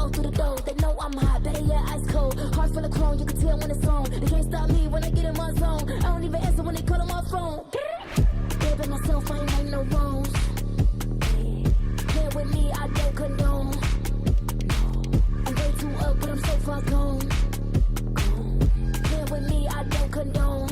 walk through the door, they know I'm hot, better yet ice cold. Heart full of chrome, you can tell when it's on. They can't stop me when I get in my zone. I don't even answer when they call on my phone. Baby, myself, I ain't make no wrongs. Play with me, I don't condone. I'm way too up, but I'm so far gone. Play with me, I don't condone.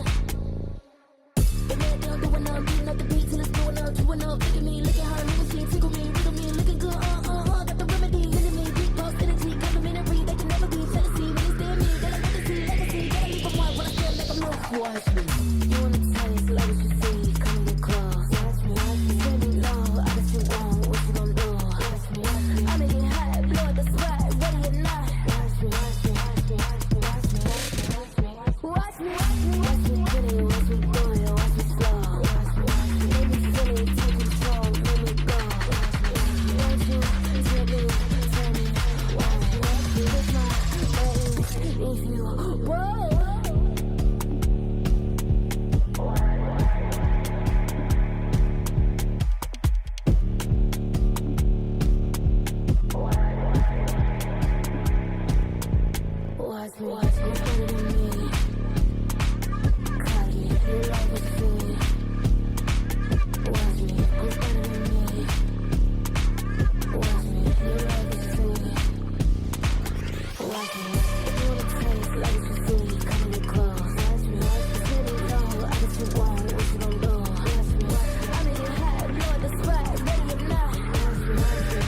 The man down doing up, beating up the beat till it's going up, doing up. Look at me, look at her, look at she tickle me, wiggle me, looking good, got the remedy, into me, deep pulse energy, complimentary, they can never be fantasy. When they stare at me, they like legacy, legacy, gotta leave a mark when I feel like I'm lost. Watch me, you wanna tell me, love what you see, come get close. Watch me, send me low, I guess you want, what you gon' do? Watch me, I make it hot, blow up the spot, ready or not. Watch me, watch me, watch me, watch me, watch me, watch me, watch me, watch me, watch me, get it, watch me do it, watch me slow. Watch me, make me feel it, take control, let me go. Watch me, tell me, watch me, with my legs, if you, whoa. Watch me, better than me. Cocky, you like what you see. Watch me, I'm better than me. Watch me, you like what you see. Watch me, if you wanna taste like what you see, come get close. Watch me, let me know, I guess you want, what you gon' do. Watch me, I make it hot, blow up the spot, ready or not. Watch me, watch me.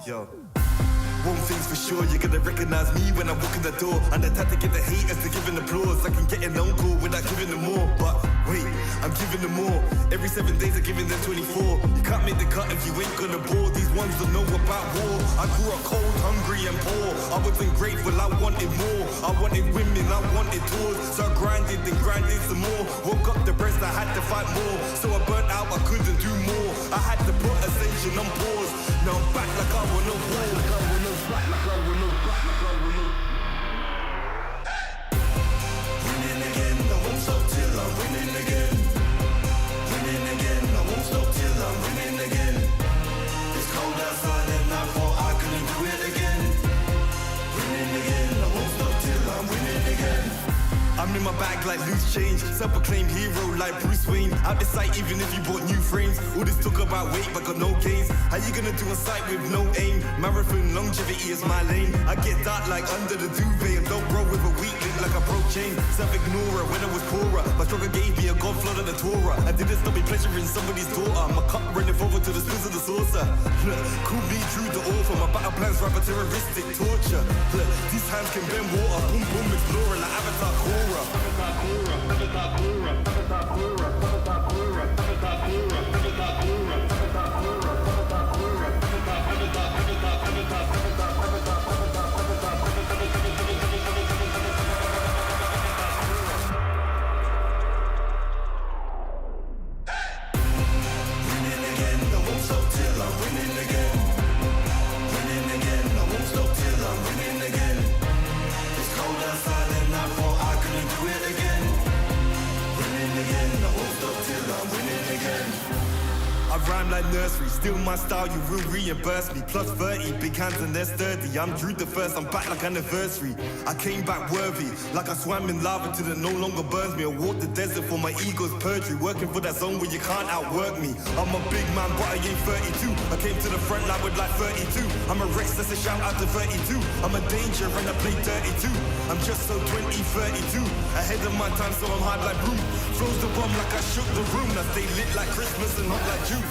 Yo, one thing's for sure, you're gonna recognize me when I walk in the door. And the tactic get the haters to give an applause. I can get an uncle without giving them more. But wait, I'm giving them more. Every 7 days I'm giving them 24. You can't make the cut if you ain't gonna bore. These ones don't know about war. I grew up cold, hungry and poor. I wasn't grateful, I wanted more. I wanted women, I wanted tours. So I grinded and grinded some more. Woke up depressed, I had to fight more. So I burnt out, I couldn't do more. I had to put ascension on pause. Now I'm back like I want no war. Winning again, I won't stop till I'm winning again. Winning again, I won't stop till I'm winning again. It's cold outside and I thought I couldn't do it again. Winning again, I won't stop till I'm winning again. I'm in my bag like loose change. Self-proclaimed hero like Bruce Wayne. Out the sight even if you bought new frames. All this talk about weight but got no gains. How you gonna do a sight with no aim? Marathon longevity is my lane. I get dark like under the duvet. And don't grow with a weak link like a broke chain. Self-ignorer when I was poorer. My struggle gave me a god flood of the Torah. I didn't stop me pleasuring somebody's daughter. My cup running forward to the spoons of the saucer. Call me true to author. My battle plans rather terroristic torture. These hands can bend water. Boom boom explorer like Avatar Korra. Rhyme like nursery, still my style, you will reimburse me. Plus 30, big hands and they're sturdy. I'm Drew the first, I'm back like anniversary. I came back worthy, like I swam in lava till it no longer burns me. I walked the desert for my ego's perjury, working for that zone where you can't outwork me. I'm a big man, but I ain't 32. I came to the front line with like 32. I'm a Rex, that's a shout out to 32. I'm a danger and I play 32. I'm just so 20, 32. Ahead of my time, so I'm hard like broom. Flows the bomb like I shook the room. I stay lit like Christmas and hot like June.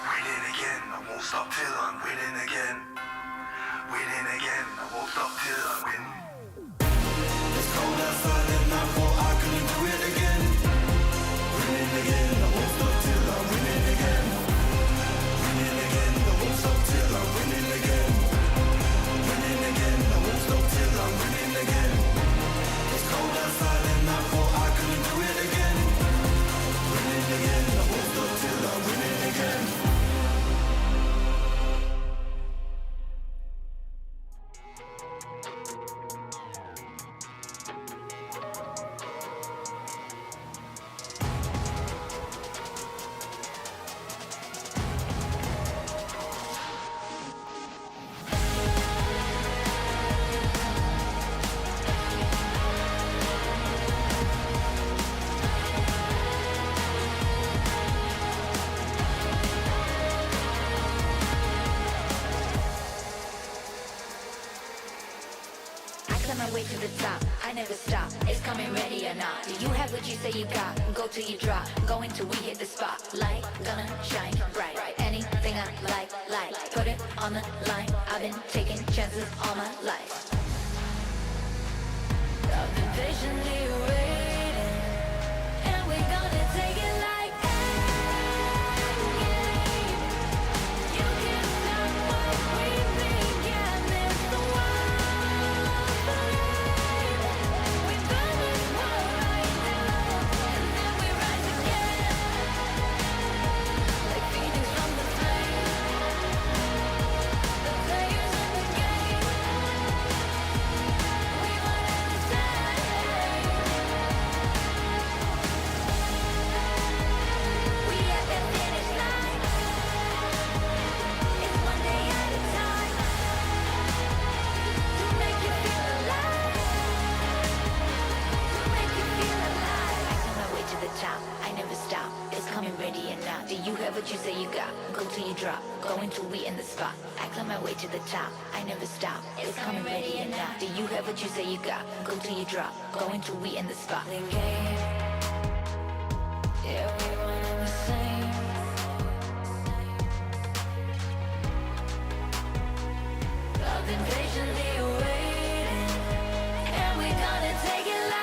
Winning again. won't stop till I'm winning again. Winning again, I won't stop till I win. It's cold outside and I thought I couldn't do it again. Winning again, I won't stop till I'm winning again. Winning again, I won't stop till I'm winning again. Winning again, I won't stop till I'm winning again. It's cold outside and I thought I couldn't do it again. Winning again, I won't stop till I'm winning again. Way to the top, I never stop. It's coming ready or not. Do you have what you say you got? Go till you drop. Going till we hit the spot. Light gonna shine bright. Anything I like. Put it on the line. I've been taking chances all my life. I've been patiently waiting, and we're gonna take it like endgame. You can't stop what we began. It's the what you say you got, go till you drop, going till we in the spot. I climb my way to the top, I never stop. It's coming ready and now. Do you have what you say you got, go till you drop, going till we in the spot. The game, yeah, we running the same. I've been patiently waiting, and we're gonna take it like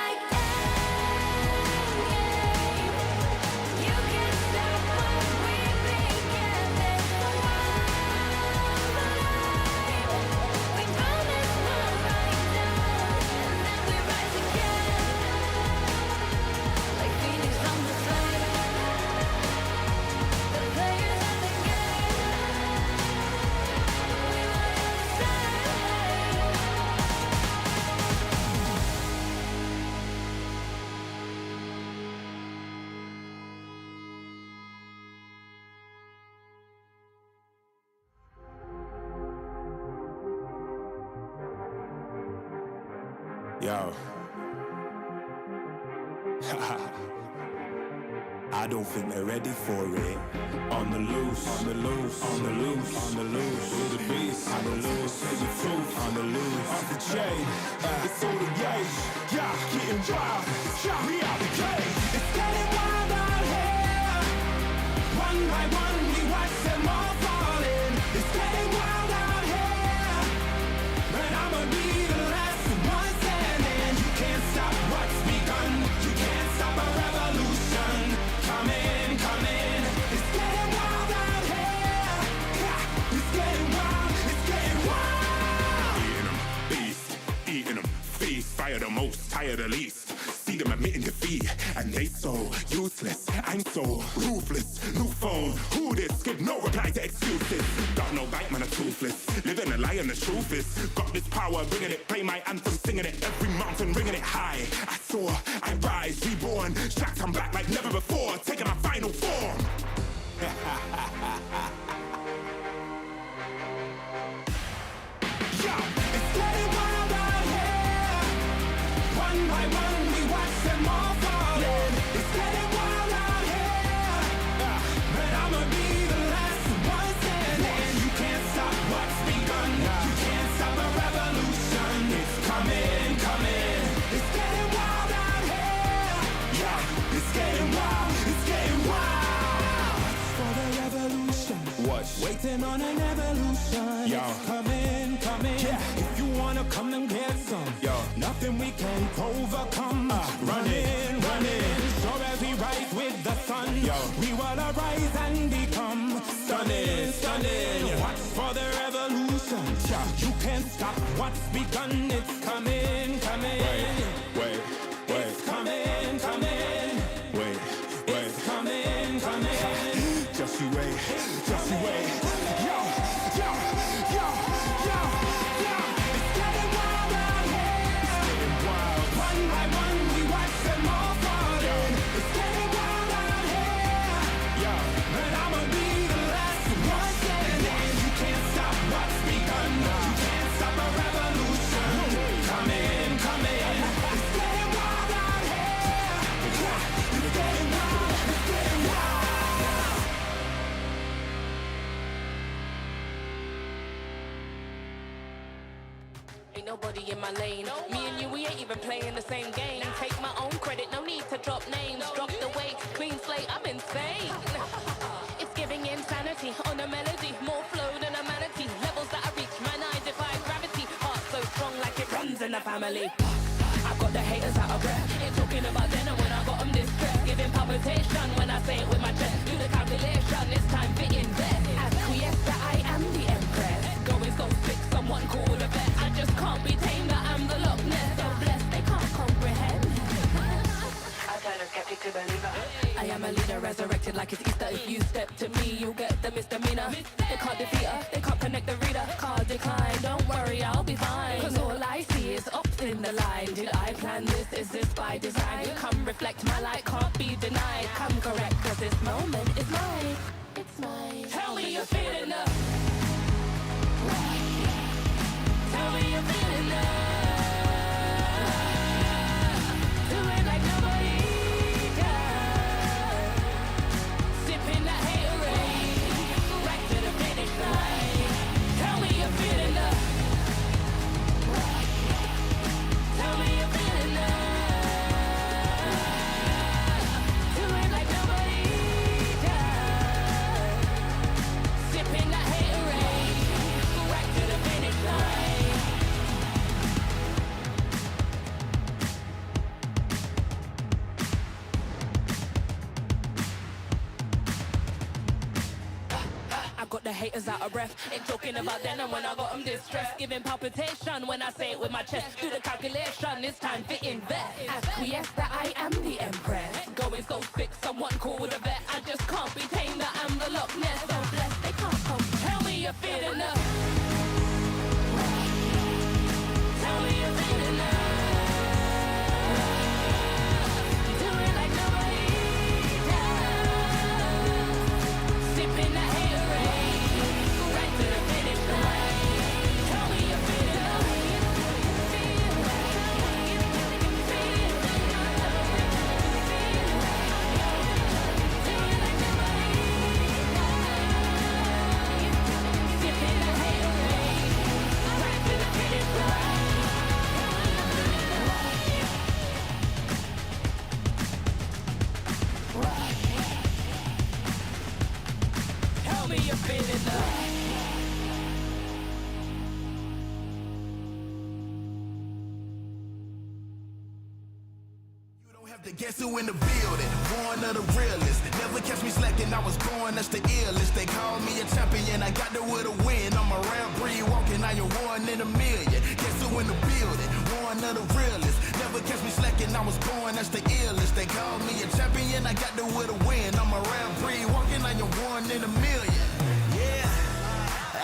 Yo. I don't think they're ready for it. On the loose, on the loose, on the loose, on the loose. With the beast, on the loose, say the truth, on the loose. Off the chain, it's all the gauge. Yeah, getting wild, shout me out the cage. It's getting wild out here. One by one, we watch them all falling. It's getting wild out here. But I'ma be the last one standing. You can't stop what's begun. You can't stop a revolution. Come in, come in. It's getting wild out here. Yeah, it's getting wild, it's getting wild. Eating them, beast, eating them, feast. Fire the most, tire the least. See them admitting defeat, and they so useless. I'm so ruthless. New phone, who this? Give no reply to excuses. Got no bite, man, I'm toothless. Living a lie and the truth is, got this power, bringing it. Play my anthem, singing it. Every mountain, ringing it high. I soar, I rise, reborn. Shacked, I'm back like never before. Taking my final form. Yo, it's getting wild out here. One by one, we watch them all falling. It's getting wild out here. But I'ma be the last one standing. You can't stop what's begun. You can't stop a revolution. It's coming, coming. It's getting wild out here. Yeah, it's getting wild. It's getting wild. For the revolution. waiting on an evolution. Yo. It's coming, coming. Yeah. If you wanna come and get some, Yo. nothing we can't overcome. Running. Sure as we rise with the sun, Yo. we will arise and become Stunning. Watch for the revolution. You can't stop what's begun. It's coming. Wait. It's coming. Wait. It's coming. Just you wait. Yo. It's getting wild out here. One by one we watch them all falling. It's getting wild out here. But I'ma be the last one standing. You can't stop what's begun. You can't stop a revolution. Coming. It's getting wild out here. It's getting wild. Ain't nobody in my lane. Me and you, we ain't even playing the same game. Take my own credit, no need to drop names. Drop the weight, clean slate, I'm insane. It's giving insanity on a melody. More flow than a manatee. Levels that I reach, man, I defy gravity. Heart so strong like it runs in the family. I got the haters out of breath. Ain't talking about then and when I got them distressed. Giving palpitation when I say it with my chest. Do the calculation, this time fit in best. Acquiesce that I am the empress. Going so sick, someone call a vet. I just can't be tamed, that I'm the Loch Ness. So blessed, they can't comprehend. I turn a skeptic to believer. I am a leader, resurrected like it's Easter. If you step to me, you'll get the misdemeanor. They can't defeat her, they can't connect the reader. Card decline, don't worry, I'll be fine. Cause all I see is ups in the line. Did I plan this? Is this by design? Come reflect, my light can't be denied. Come correct, cause this moment is mine. It's mine. Tell me you're feeling love. Tell me you're feeling love. Do it like nobody does. Sipping that haterade, right to the finish line. Tell me you're feeling love. Tell me you're feeling love. Do it like nobody does. Sipping that haterade, right to the finish line. I got the haters out of breath. Ain't talking about then and when I got them distressed. Giving palpitation when I say it with my chest. Do the calculation, this time fit in vet. Acquiesce that I am the empress. Going so sick, someone call a vet. I just can't be tamed, that I'm the Loch Ness. So blessed, they can't come. Tell me you're feeling love. Tell me you're feeling love. Do it like nobody does. Sipping that haterade, right to the finish line. Tell me you're feeling love. Do it like nobody does. Sipping that haterade, right to the finish line. Tell me you're feeling love. You don't have to guess who in the building. One of the realest. Never catch me slacking. I was born, that's the illest. They call me a champion. I got there with a win. I'm a rare breed walking. I am one in a million. Guess who in the building? One of the realest. Never catch me slacking. I was born, that's the illest. They call me a champion. I got there with a win. I'm a rare breed walking. I am one in a million. Yeah.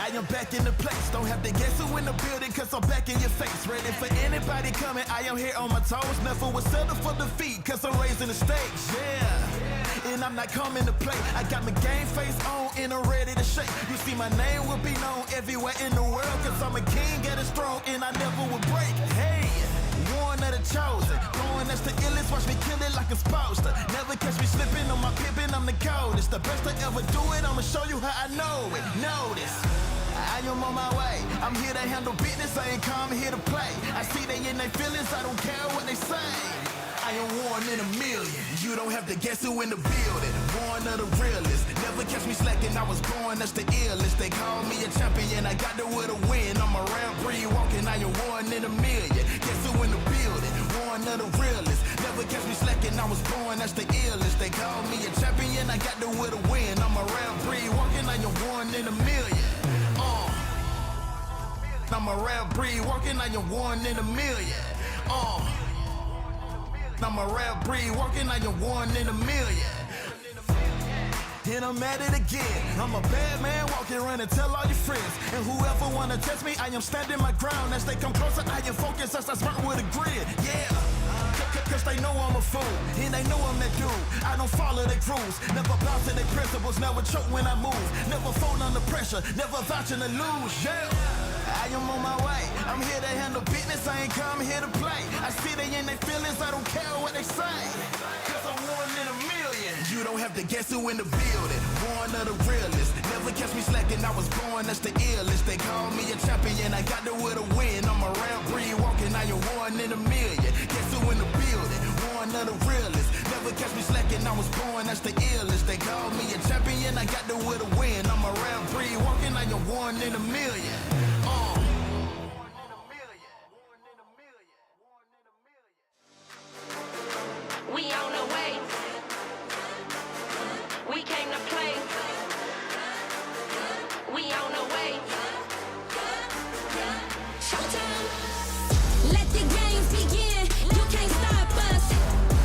I am back in the place. Don't have to guess who in the building, cause I'm back in your face. Ready for anybody coming. I am here on my toes. Never will settle for defeat, cause I'm raising the stakes. Yeah. And I'm not coming to play. I got my game face on and I'm ready to shake. You see my name will be known everywhere in the world, cause I'm a king, getting strong and I never will break. Hey, one of the chosen. Going that's the illest, watch me kill it like a supposed to. Never catch me slipping on my pippin', I'm the coldest. The best I ever do it, I'ma show you how I know it. Notice, I am on my way. I'm here to handle business, I ain't come here to play. I see they in their feelings, I don't care what they say. I am one in a million. You don't have to guess who in the building. One of the realest. Never catch me slacking. I was born as the illest. They call me a champion. I got there with a win. I'm around free walking. I am one in a million. Guess who in the building? One of the realest. Never catch me slacking. I was born as the illest. They call me a champion. I got there with a win. I'm around free walking. I am one in a million. I'm around breed walking. I am one in a million. I'm around breed walking. I am one in a million. And I'm at it again. I'm a bad man walking around and tell all your friends. And whoever wanna test me, I am standing my ground. As they come closer, I am focused as I smart with a grin. Yeah. Cause they know I'm a fool, and they know I'm that dude. I don't follow their rules, never bounce to their principles, never choke when I move, never fold under pressure, never vouching to lose, yeah. I am on my way, I'm here to handle business, I ain't come here to play. I see they in their feelings, I don't care what they say. Cause I'm one in a million. You don't have to guess who in the building, one of the realest. Never catch me slacking, I was born as the illest. They call me a champion, I got there with a win. I'm around breed walking, I am one in a million. Guess who in the building, one of the realest. Never catch me slacking, I was born as the illest. They call me a champion, I got there with a win. I'm around breed walking, I am one in a million. We on the way. We came to play. We on the way. Showtime. Let the games begin. You can't stop us.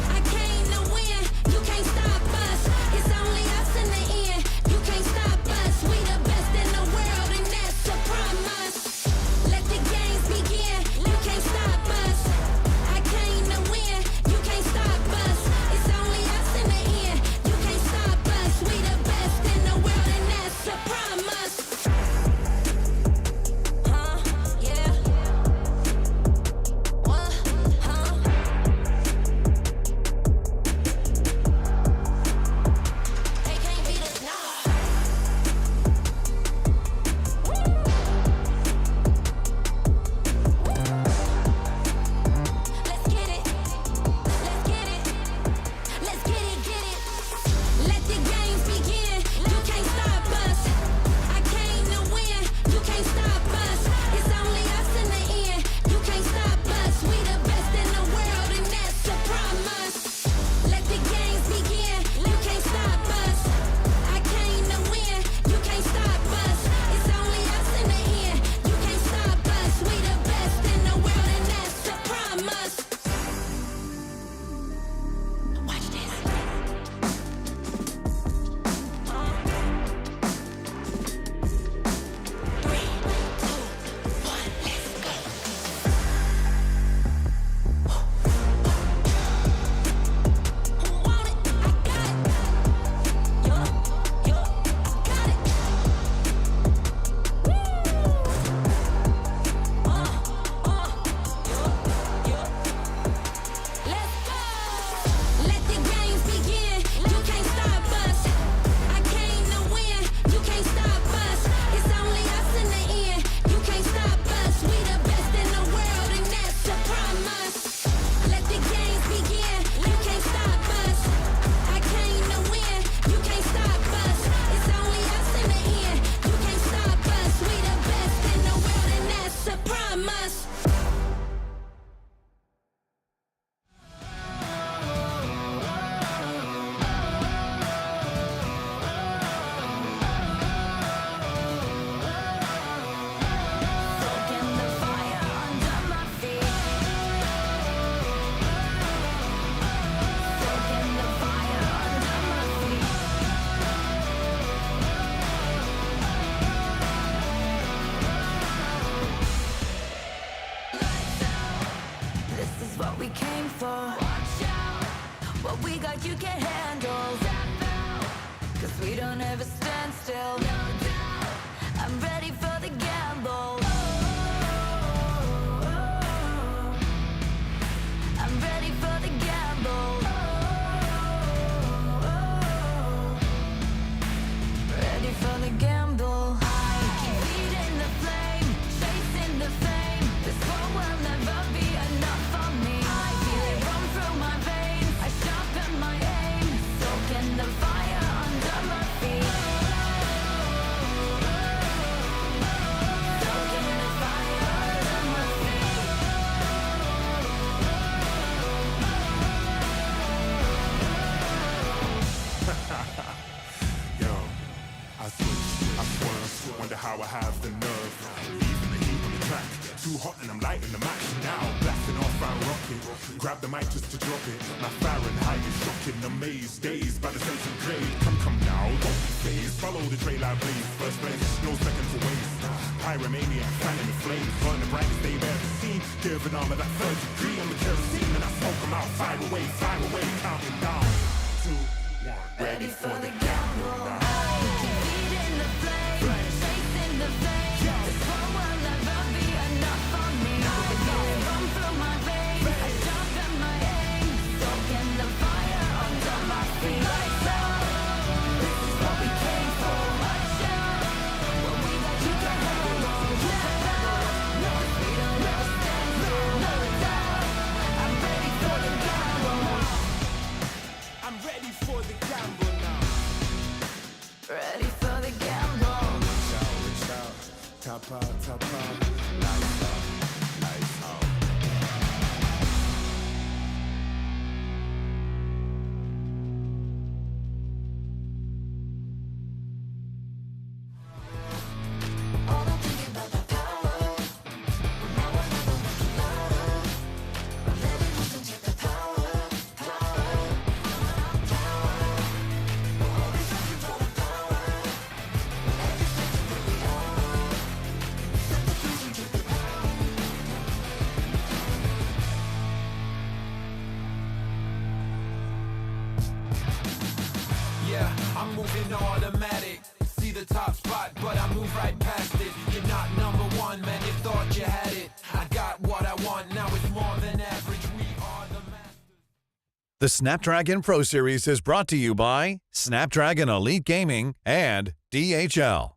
I came to win. You can't stop us. It's only us in the end. You can't stop us. We the best in the world, and that's a promise. Let the games begin. You can't stop us. I came to win. You can't stop us. It's only us in the end. You can't stop us. We the best in the world, and that's a promise. Yeah. What? They can't beat us now. Let's get it. Let's get it. Let's get it, get it. Let the games begin. You can't stop us. I came to win. You can't stop us. It's only us in the end. You can't stop us. We the best in the world, and that's a promise. Let the games begin. You can't stop us. I came to win. You can't stop us. It's only us in the end. You can't stop us. We the best in the world, and that's a promise. Watch this. 3, 2, 1, let's go. Who want it? I got it. Yo, got it. Woo! Let's go. Let the games begin. You can't stop us. I came to win. You can't stop us. It's only us in the end. You can't stop us. We the best in the world, and that's a promise. Let the games begin. You can't stop us. I came to win. You can't stop us. It's only us in the end. You can't stop us. We the best in the world, and that's a promise. Soaking the fire under my feet. Soaking the fire under my feet. This is what we came for. Watch out. What we got you can't handle. Step out. 'Cause we don't ever stand still. No doubt. I'm ready for the gamble. I'm ready for the gamble. Ready for the gamble. I keep feeding the flame, chasing the fame. This war will never be enough for me. I feel it run through my veins. have the nerve. Leaving the heat on the track. Too hot and I'm lighting the match now. Blasting off our rocket. Grab the mic just to drop it. My Fahrenheit is shocking. Amazed, dazed by the sense of grade. Come now, don't be phased. Follow the trail I blaze. First place, no second to waste. Pyromaniac, fanning the flames. Burn the brightest they've ever seen. Give an arm of that third degree on the kerosene. And I smoke them out. Fire away, counting down. 2, 1. Ready for the gamble now. Top out, lights out, lights out. I'm moving automatic. See the top spot, but I move right past it. You're not number one, man, you thought you had it. I got what I want, now it's more than average. We are the masters. The Snapdragon Pro Series is brought to you by Snapdragon Elite Gaming and DHL.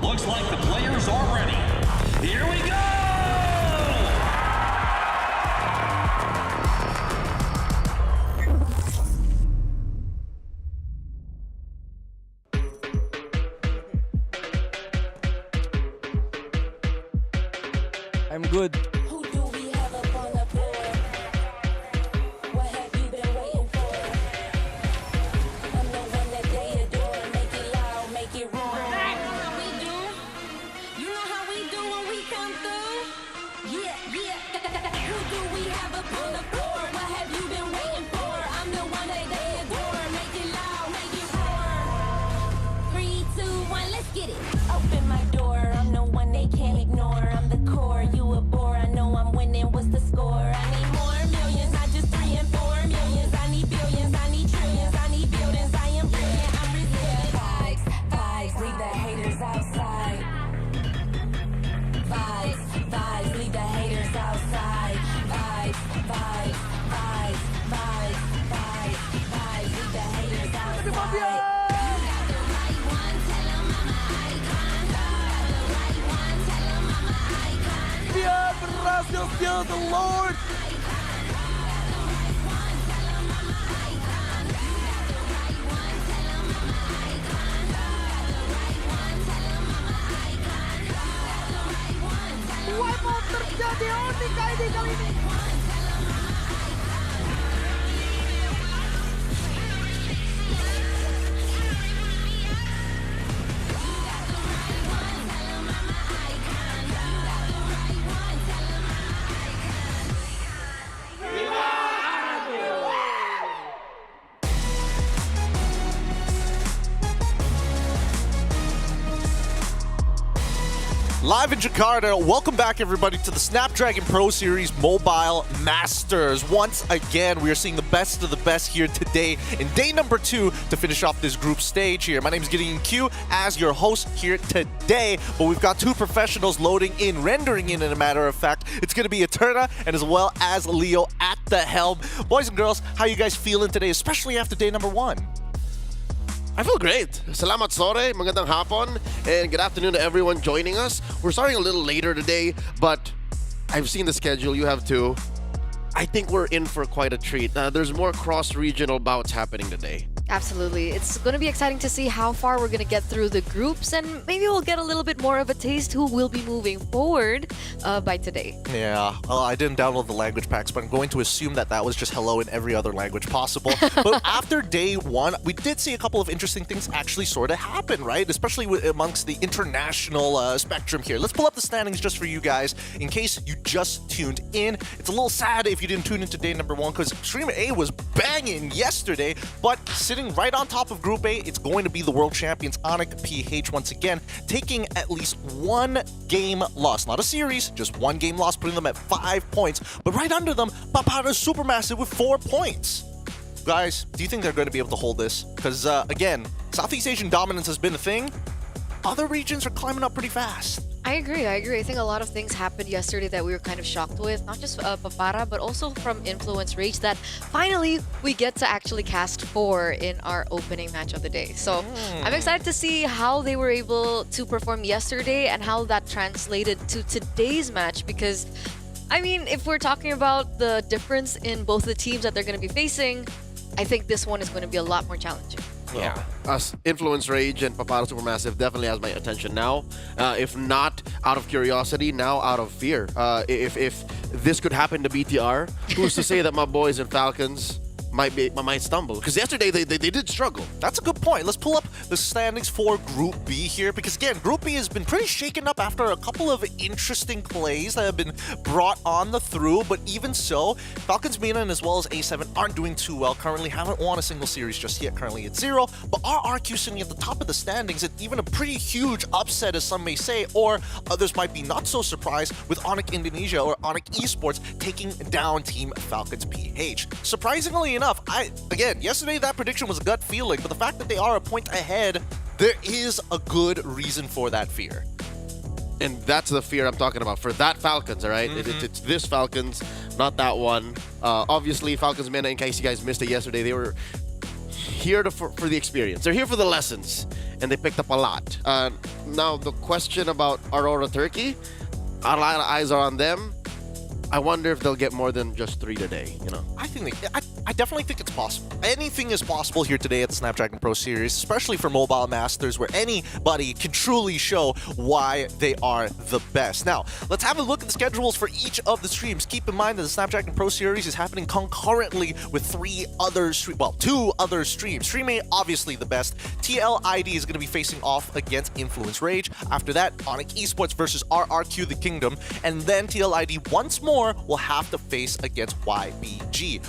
Looks like the players are ready. Here we go! I'm good. Who do we have up on the board? What have you been waiting for? I'm the one that they adore. Make it loud, make it roar. You know how we do? You know how we do when we come through? Yeah. Who do we have up on the board? What have you been waiting for? I'm the one that they adore. Make it loud, make it roar. 3, 2, 1, let's get it. Open my door. I'm the one they can't ignore. I'm the core. You a bore. I know I'm winning. What's the score? I need more millions, not just 3 and 4 millions. I need billions. I need trillions. I need buildings. I am brilliant. I'm resilient. Vibes, leave the haters outside. Vibes, leave the haters outside. Vibes, leave the haters outside. You got the right one, tell 'em I'm an icon. You got the right one, tell 'em I'm an icon. Fear the Lord. What mau terjadi ketika ini kali ini? Live in Jakarta, welcome back everybody to the Snapdragon Pro Series Mobile Masters. Once again, we are seeing the best of the best here today in day number 2 to finish off this group stage here. My name is Gideon Q as your host here today, but we've got 2 professionals loading in, rendering in a matter of fact. It's going to be Eterna and as well as Leo at the helm. Boys and girls, how you guys feeling today, especially after day number 1? I feel great. Salamat sore, magandang hapon, and good afternoon to everyone joining us. We're starting a little later today, but I've seen the schedule, you have too. I think we're in for quite a treat. There's more cross-regional bouts happening today. Absolutely. It's going to be exciting to see how far we're going to get through the groups, and maybe we'll get a little bit more of a taste who will be moving forward by today. Yeah, I didn't download the language packs, but I'm going to assume that that was just hello in every other language possible. But after day 1, we did see a couple of interesting things actually sort of happen, right? Especially amongst the international spectrum here. Let's pull up the standings just for you guys in case you just tuned in. It's a little sad if you didn't tune into day number 1 because Stream A was banging yesterday, but sitting right on top of Group A, it's going to be the world champions Onyx PH once again, taking at least 1 game loss. Not a series, just 1 game loss, putting them at 5 points. But right under them, Papara Supermassive with 4 points. Guys, do you think they're going to be able to hold this? Because, again, Southeast Asian dominance has been a thing. Other regions are climbing up pretty fast. I agree. I think a lot of things happened yesterday that we were kind of shocked with. Not just Papara, but also from Influence Rage that finally we get to actually cast 4 in our opening match of the day. So I'm excited to see how they were able to perform yesterday and how that translated to today's match because, I mean, if we're talking about the difference in both the teams that they're going to be facing, I think this one is going to be a lot more challenging. Yeah. Us, Influence Rage and Papara Supermassive definitely has my attention now. If not out of curiosity, now out of fear. If this could happen to BTR, who's to say that my boys and Falcons might stumble? Because yesterday they did struggle. That's a good point. Let's pull up the standings for Group B here because again, Group B has been pretty shaken up after a couple of interesting plays that have been brought on the through, but even so, Falcons Mina as well as A7 aren't doing too well. Currently haven't won a single series just yet. Currently at 0, but RRQ sitting at the top of the standings at even a pretty huge upset as some may say, or others might be not so surprised with Onyx Indonesia or Onyx Esports taking down Team Falcons PH. Surprisingly enough, yesterday that prediction was a gut feeling, but the fact that they are a point ahead, there is a good reason for that fear. And that's the fear I'm talking about for that Falcons, all right? It's this Falcons, not that one. Obviously, Falcons Mena, in case you guys missed it yesterday, they were here for the experience. They're here for the lessons, and they picked up a lot. Now, the question about Aurora Turkey, a lot of eyes are on them. I wonder if they'll get more than just 3 today, you know? I definitely think it's possible. Anything is possible here today at the Snapdragon Pro Series, especially for Mobile Masters, where anybody can truly show why they are the best. Now, let's have a look at the schedules for each of the streams. Keep in mind that the Snapdragon Pro Series is happening concurrently with 2 other streams. Stream A, obviously the best. TLID is going to be facing off against Influence Rage. After that, Onyx Esports versus RRQ The Kingdom. And then TLID once more will have to face against YBG,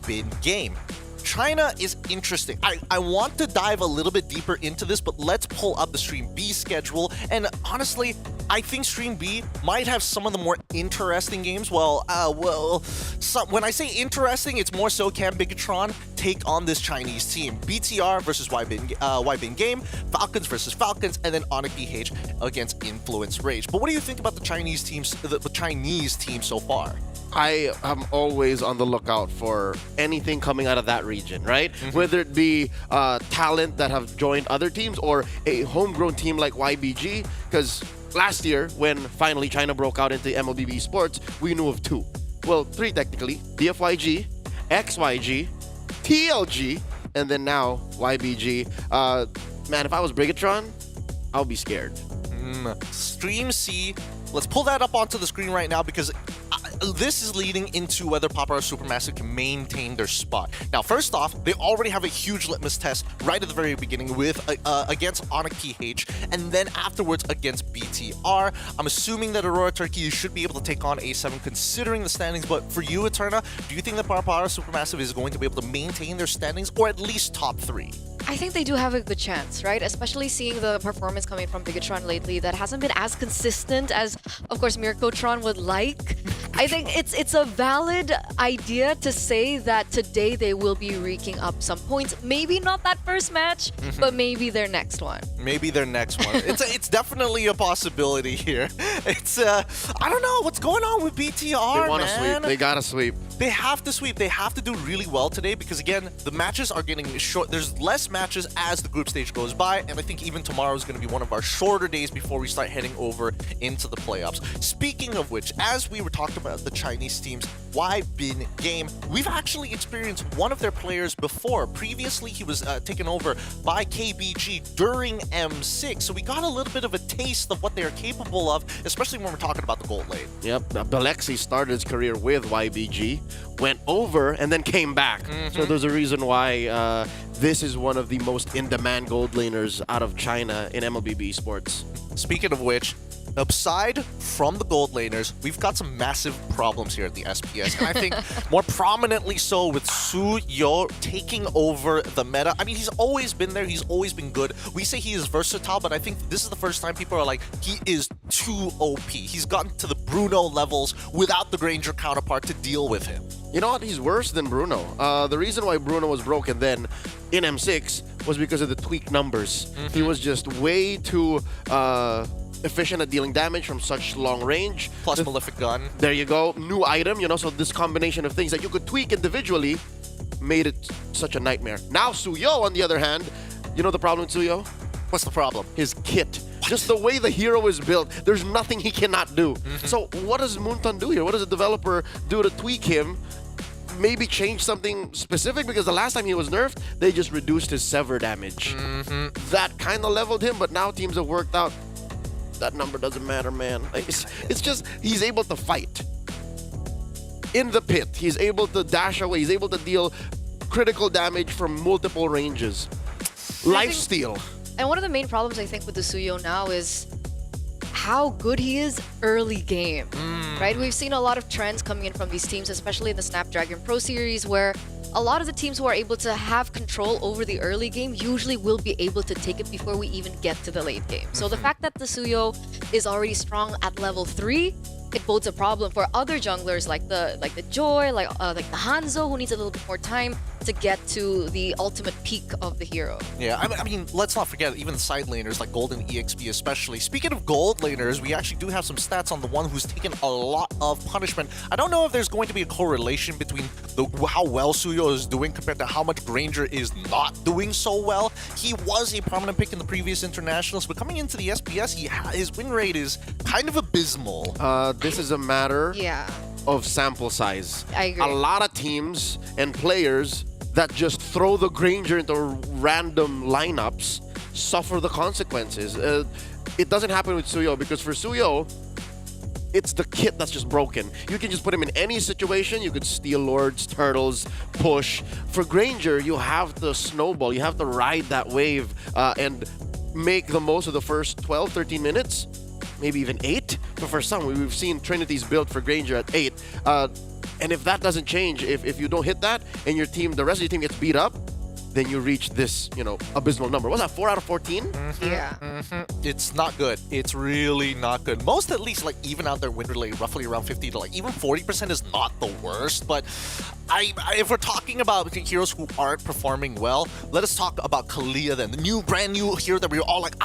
Bin Game. China is interesting. I want to dive a little bit deeper into this, but let's pull up the Stream B schedule. And honestly, I think Stream B might have some of the more interesting games. When I say interesting, it's more so can Bigatron take on this Chinese team. BTR versus Bin Game, Falcons versus Falcons, and then Onyx PH against Influence Rage. But what do you think about the Chinese teams, the Chinese team so far? I am always on the lookout for anything coming out of that region, right? Whether it be talent that have joined other teams or a homegrown team like YBG, because last year, when finally China broke out into MLBB Esports, we knew of 2. Well, 3 technically. DFYG, XYG, TLG, and then now YBG. Man, if I was Brigatron, I would be scared. Stream C. Let's pull that up onto the screen right now because this is leading into whether Papara Supermassive can maintain their spot. Now, first off, they already have a huge litmus test right at the very beginning with against Onyx PH, and then afterwards against BTR. I'm assuming that Aurora Turkey should be able to take on A7 considering the standings, but for you, Eterna, do you think that Papara Supermassive is going to be able to maintain their standings or at least top 3? I think they do have a good chance, right? Especially seeing the performance coming from Bigatron lately that hasn't been as consistent as, of course, Mirkotron would like. I think it's a valid idea to say that today they will be raking up some points. Maybe not that first match, but maybe their next one. Maybe their next one. It's definitely a possibility here. It's I don't know what's going on with BTR. They want to man. sweep. They gotta sweep. They have to sweep. They have to do really well today because, again, the matches are getting short. There's less matches as the group stage goes by, and I think even tomorrow is going to be one of our shorter days before we start heading over into the playoffs. Speaking of which, as we were talking about the Chinese teams, Bin game, we've actually experienced one of their players before. Previously, he was taken over by KBG during M6, so we got a little bit of a taste of what they are capable of, especially when we're talking about the gold lane. Yep, Belexi started his career with YBG, went over, and then came back. So there's a reason why this is one of the most in-demand gold laners out of China in MLBB Esports. Speaking of which, aside from the gold laners, we've got some massive problems here at the SPS, and I think more prominently so with Suyo taking over the meta. I mean, he's always been there, he's always been good. We say he is versatile, but I think this is the first time people are like, he is too OP. He's gotten to the Bruno levels without the Granger counterpart to deal with him. You know what? He's worse than Bruno. The reason why Bruno was broken then in M6 was because of the tweaked numbers. He was just way too efficient at dealing damage from such long range. Plus Malefic Gun. There you go. New item, you know, so this combination of things that you could tweak individually made it such a nightmare. Now Suyo, on the other hand, you know the problem with Suyo? What's the problem? His kit. Just the way the hero is built, there's nothing he cannot do. So what does Moonton do here? What does a developer do to tweak him? Maybe change something specific, because the last time he was nerfed, they just reduced his sever damage. That kind of leveled him, but now teams have worked out that number doesn't matter, man. It's just he's able to fight in the pit. He's able to dash away. He's able to deal critical damage from multiple ranges. Lifesteal. And one of the main problems I think with the Suyo now is how good he is early game, right? We've seen a lot of trends coming in from these teams, especially in the Snapdragon Pro Series, where a lot of the teams who are able to have control over the early game usually will be able to take it before we even get to the late game. So the fact that the Suyo is already strong at level 3, it bodes a problem for other junglers like the Joy, like the Hanzo, who needs a little bit more time to get to the ultimate peak of the hero. Yeah, I mean, let's not forget even the side laners like Gold and EXP especially. Speaking of gold laners, we actually do have some stats on the one who's taken a lot of punishment. I don't know if there's going to be a correlation between how well Suyo is doing compared to how much Granger is not doing so well. He was a prominent pick in the previous internationals, but coming into the SPS, his win rate is kind of abysmal. This is a matter of sample size. I agree. A lot of teams and players that just throw the Granger into random lineups suffer the consequences. It doesn't happen with Suyo, because for Suyo, it's the kit that's just broken. You can just put him in any situation. You could steal Lords, Turtles, push. For Granger, you have to snowball. You have to ride that wave and make the most of the first 12, 13 minutes. Maybe even 8. But for some, we've seen Trinity's built for Granger at 8. And if that doesn't change, if you don't hit that and your team, the rest of your team gets beat up, then you reach this, abysmal number. What's that, 4 out of 14? Yeah. It's not good. It's really not good. Most at least even out their win rate roughly around 50 to even 40% is not the worst. But if we're talking about heroes who aren't performing well, let us talk about Kalia then. The brand new hero that we were all like,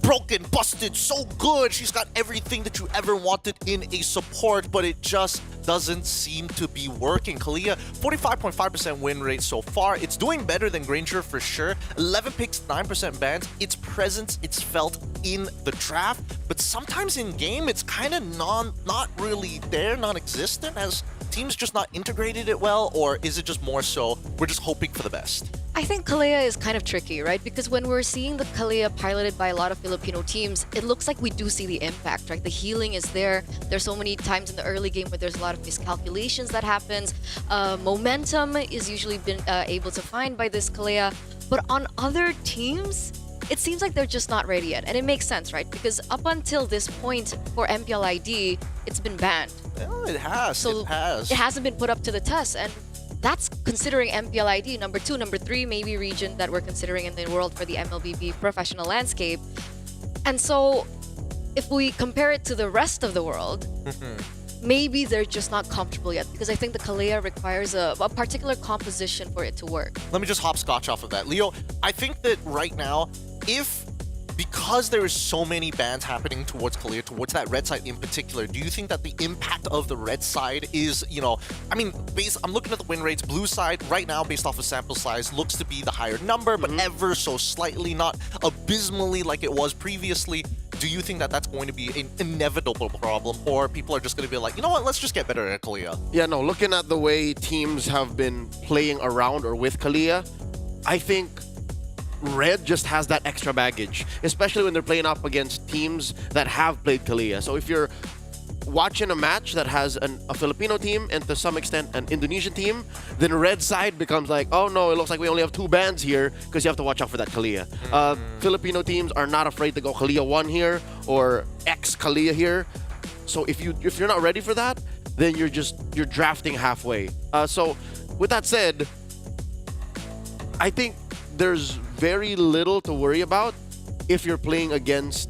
broken, busted, so good. She's got everything that you ever wanted in a support, but it just doesn't seem to be working. Kalia, 45.5% win rate so far. It's doing better than Granger for sure. 11 picks, 9% bans. Its presence, it's felt in the draft, but sometimes in game, it's kind of not really there, non-existent, as teams just not integrated it well, or is it just more so we're just hoping for the best? I think Kalea is kind of tricky, right? Because when we're seeing the Kalea piloted by a lot of Filipino teams, it looks like we do see the impact, right? The healing is there. There's so many times in the early game where there's a lot of miscalculations that happens. Momentum is usually been able to find by this Kalea. But on other teams, it seems like they're just not ready yet. And it makes sense, right? Because up until this point for MPLID, it's been banned. Well, it has. So it has. It hasn't been put up to the test. And that's considering MPLID, number 2, number 3, maybe region that we're considering in the world for the MLBB professional landscape. And so if we compare it to the rest of the world, maybe they're just not comfortable yet, because I think the Kalea requires a particular composition for it to work. Let me just hopscotch off of that. Leo, I think that right now, because there is so many bans happening towards Kalea, towards that red side in particular, do you think that the impact of the red side is, I mean, I'm looking at the win rates. Blue side right now, based off of sample size, looks to be the higher number, but ever so slightly, not abysmally like it was previously. Do you think that that's going to be an inevitable problem, or people are just going to be like, you know what, let's just get better at Kalea? Yeah, no, looking at the way teams have been playing around or with Kalea, I think Red just has that extra baggage, especially when they're playing up against teams that have played Kalea. So if you're watching a match that has a Filipino team and to some extent an Indonesian team, then Red side becomes like, oh no, it looks like we only have 2 bans here because you have to watch out for that Kalea. Filipino teams are not afraid to go Kalea 1 here or X Kalea here. So if you're not ready for that, then you're drafting halfway. So with that said, I think there's very little to worry about if you're playing against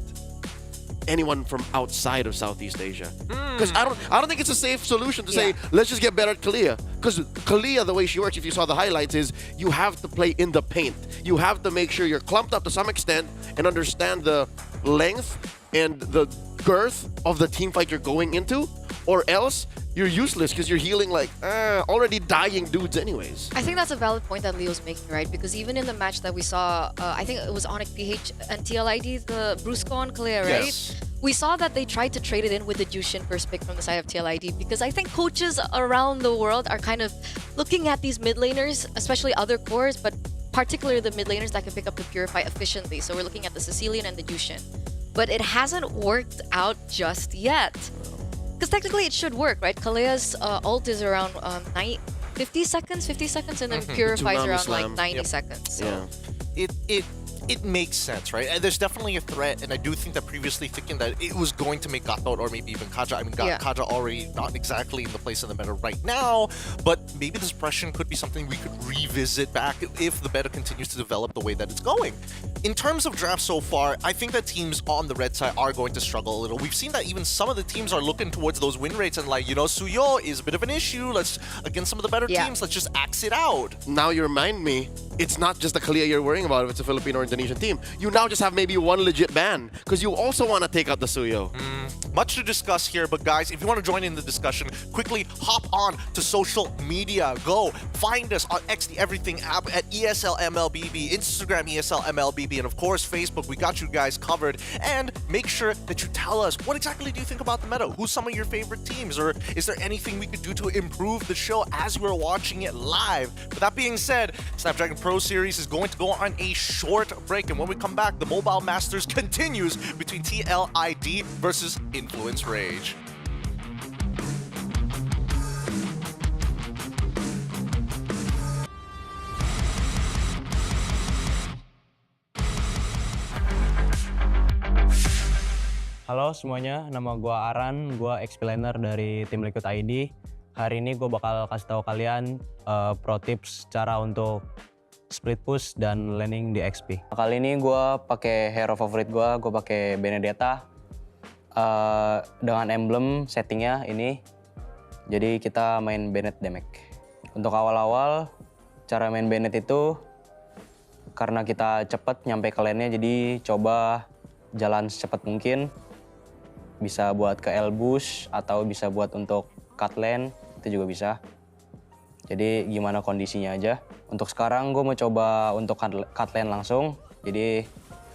anyone from outside of Southeast Asia. Because I don't think it's a safe solution to say, let's just get better at Kalea. Because Kalea, the way she works, if you saw the highlights, is you have to play in the paint. You have to make sure you're clumped up to some extent and understand the length and the girth of the team fight you're going into, or else you're useless because you're healing like already dying dudes anyways. I think that's a valid point that Leo's making, right? Because even in the match that we saw, I think it was Onyx PH and TLID, the Brusco on Kalea, right? Yes. We saw that they tried to trade it in with the Jushin first pick from the side of TLID, because I think coaches around the world are kind of looking at these mid laners, especially other cores, but particularly the mid laners that can pick up the Purify efficiently. So we're looking at the Sicilian and the Jushin. But it hasn't worked out just yet. Because technically it should work, right? Kalea's ult is around 50 seconds, and then Purify's around like 90 seconds. So. Yeah. It makes sense, right? And there's definitely a threat, and I do think that previously thinking that it was going to make Gatot or maybe even Kaja. I mean, Kaja already not exactly in the place of the meta right now, but maybe the suppression could be something we could revisit back if the meta continues to develop the way that it's going. In terms of drafts so far, I think that teams on the red side are going to struggle a little. We've seen that even some of the teams are looking towards those win rates and like, Suyo is a bit of an issue. Against some of the better teams, let's just axe it out. Now you remind me, it's not just the Kalea you're worrying about if it's a Filipino or Indonesian team. You now just have maybe one legit ban because you also want to take out the Suyo. Much to discuss here, but guys, if you want to join in the discussion, quickly hop on to social media. Go find us on X the Everything app at ESL MLBB, Instagram ESL MLBB, and of course Facebook. We got you guys covered. And make sure that you tell us, what exactly do you think about the meta? Who's some of your favorite teams? Or is there anything we could do to improve the show as we're watching it live? With that being said, Snapdragon Pro Series is going to go on a short break, and when we come back, the Mobile Masters continues between TLID versus Influence Rage. Halo semuanya, nama gua Aran, gua explainer dari tim Liquid ID. Hari ini gua bakal kasih tahu kalian pro tips cara untuk split push dan laning di XP. Kali ini gua pakai hero favorit gua pakai Benedetta dengan emblem settingnya ini. Jadi kita main Bennett damage. Untuk awal-awal cara main Bennett itu karena kita cepet nyampe ke lane-nya, jadi coba jalan secepat mungkin. Bisa buat ke L-Bush atau bisa buat untuk cut lane, itu juga bisa. Jadi gimana kondisinya aja. Untuk sekarang gue mau coba untuk cut lane langsung. Jadi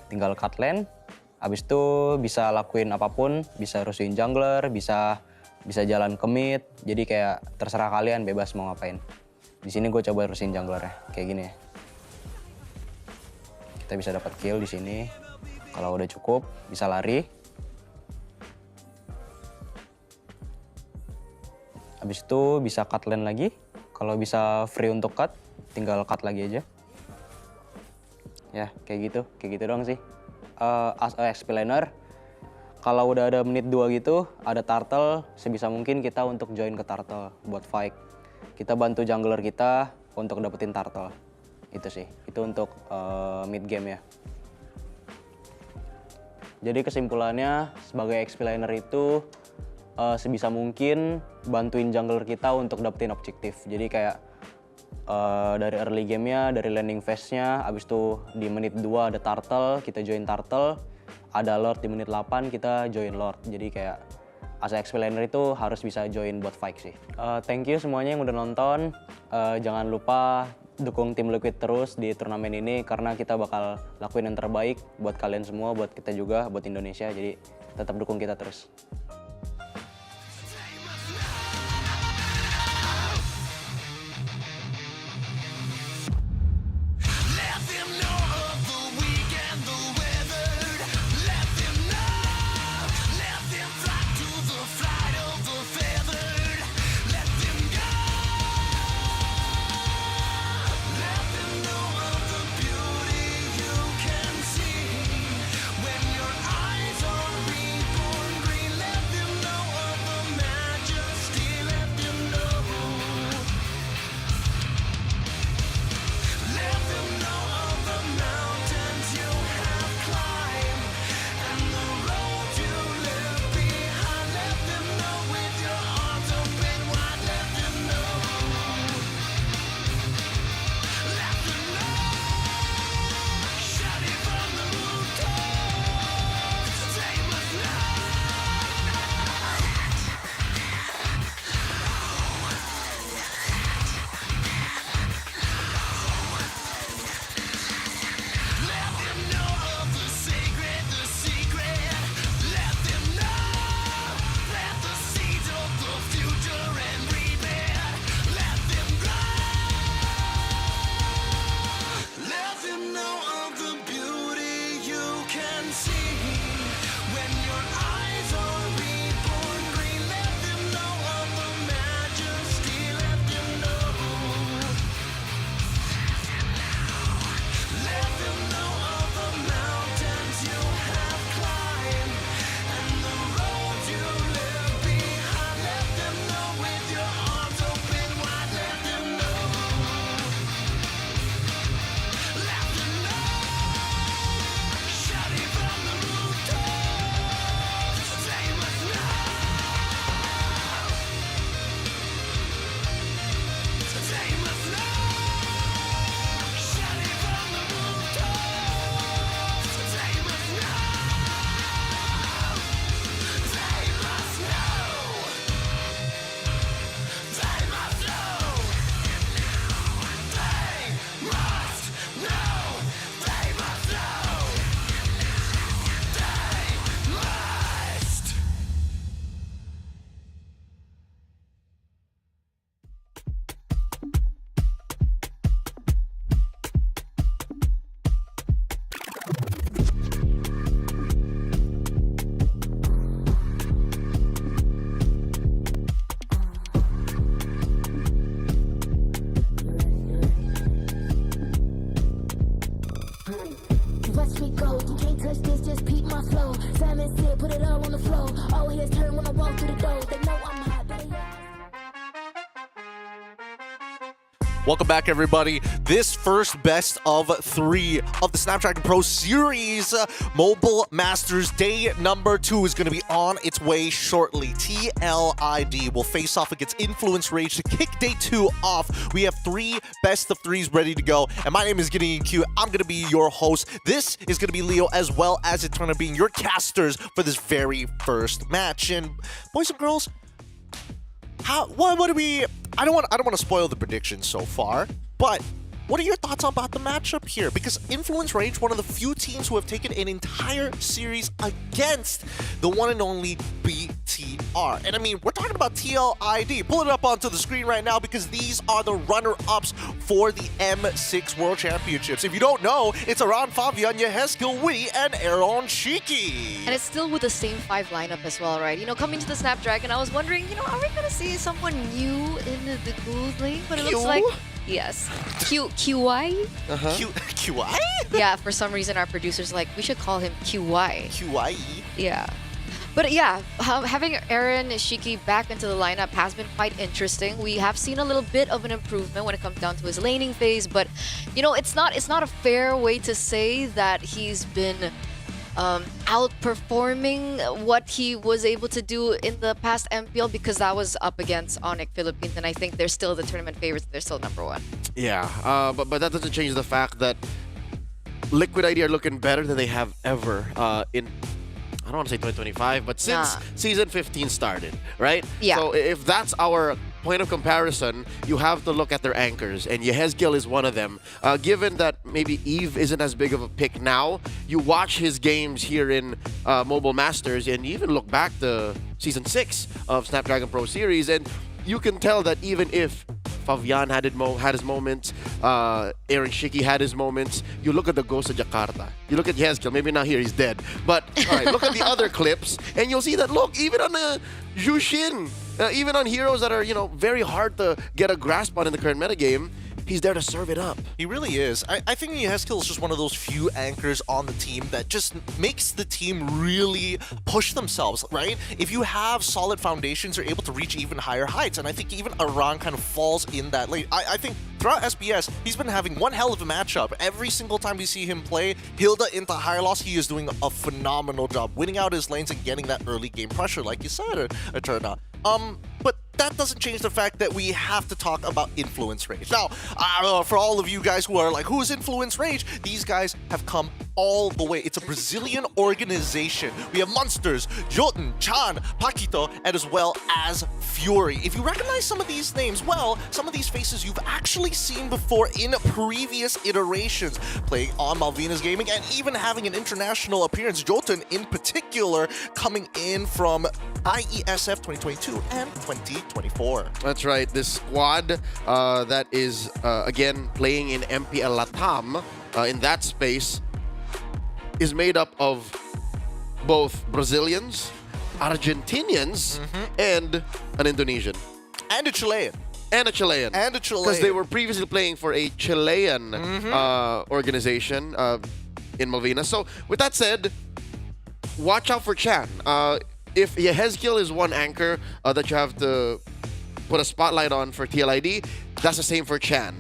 tinggal cut lane, habis itu bisa lakuin apapun, bisa rushin jungler, bisa jalan ke mid. Jadi kayak terserah kalian, bebas mau ngapain. Di sini gue coba rushin jungler ya, kayak gini ya. Kita bisa dapat kill di sini. Kalau udah cukup, bisa lari. Habis itu bisa cut lane lagi. Kalau bisa free untuk cut, tinggal cut lagi aja. Ya, kayak gitu doang sih. As a explainer, kalau udah ada menit 2 gitu, ada turtle, sebisa mungkin kita untuk join ke turtle buat fight. Kita bantu jungler kita untuk dapetin turtle. Itu sih, itu untuk mid game ya. Jadi kesimpulannya sebagai explainer itu sebisa mungkin bantuin jungler kita untuk dapetin objektif. Jadi kayak dari early game-nya, dari landing phase-nya, abis itu di menit 2 ada turtle, kita join turtle. Ada lord di menit 8, kita join lord. Jadi kayak as a explainer itu harus bisa join buat fight sih. Thank you semuanya yang udah nonton. Jangan lupa dukung tim Liquid terus di turnamen ini karena kita bakal lakuin yang terbaik buat kalian semua, buat kita juga, buat Indonesia. Jadi tetap dukung kita terus. Welcome back, everybody. This first best of 3 of the Snapdragon Pro Series Mobile Masters Day number 2 is going to be on its way shortly. TLID will face off against Influence Rage to kick Day 2 off. We have 3 best of 3s ready to go, and my name is Gideon Q. I'm going to be your host. This is going to be Leo, as well as it's going to be your casters for this very first match. And boys and girls, what do we? I don't want to spoil the predictions so far, but What are your thoughts about the matchup here? Because Influence Rage, one of the few teams who have taken an entire series against the one and only BTR. And I mean, we're talking about TLID. Pull it up onto the screen right now because these are the runner-ups for the M6 World Championships. If you don't know, it's Aran, Fabian, Yehezkiel, Witty, and Aaron Shiki. And it's still with the same 5 lineup as well, right? You know, coming to the Snapdragon, I was wondering, you know, are we going to see someone new in the gold lane? But it looks like... Yes. QY? QY? Yeah, for some reason our producer's like, we should call him QY. QY? Yeah. But yeah, having Aaron Shiki back into the lineup has been quite interesting. We have seen a little bit of an improvement when it comes down to his laning phase, but you know, it's not a fair way to say that he's been outperforming what he was able to do in the past MPL because that was up against Onyx Philippines, and I think they're still the tournament favorites. They're still #1. Yeah, but that doesn't change the fact that Liquid ID are looking better than they have ever in, I don't want to say 2025, but since Season 15 started, right? Yeah. So if that's our point of comparison, you have to look at their anchors, and Yehezkiel is one of them. Given that maybe Eve isn't as big of a pick now, you watch his games here in Mobile Masters, and you even look back to Season 6 of Snapdragon Pro Series, and you can tell that even if Fabian had his moments, Aaron Shiki had his moments, you look at the Ghost of Jakarta, you look at Yehezkiel, maybe not here, he's dead, but all right, look at the other clips, and you'll see that, look, even on the Jushin, even on heroes that are, you know, very hard to get a grasp on in the current metagame, he's there to serve it up. He really is. I think Yehezkiel is just one of those few anchors on the team that just makes the team really push themselves, right? If you have solid foundations, you're able to reach even higher heights, and I think even Aran kind of falls in that lane. I think throughout SBS, he's been having one hell of a matchup. Every single time we see him play Hilda into higher loss, he is doing a phenomenal job, winning out his lanes and getting that early game pressure, like you said, Eterna. But that doesn't change the fact that we have to talk about Influence Rage. Now, for all of you guys who are like, who is Influence Rage? These guys have come all the way. It's a Brazilian organization. We have Monsters, Jotun, Chan, Paquito, and as well as Fury. If you recognize some of these names, well, some of these faces you've actually seen before in previous iterations, playing on Malvina's Gaming and even having an international appearance. Jotun in particular coming in from IESF 2022 and 2024. That's right. This squad that is, again, playing in MPL Latam, in that space, is made up of both Brazilians, Argentinians, and an Indonesian. And a Chilean. And a Chilean. And a Chilean. Because they were previously playing for a Chilean organization in Malvina. So, with that said, watch out for Chan. If Yehezkiel is one anchor that you have to put a spotlight on for TLID, that's the same for Chan.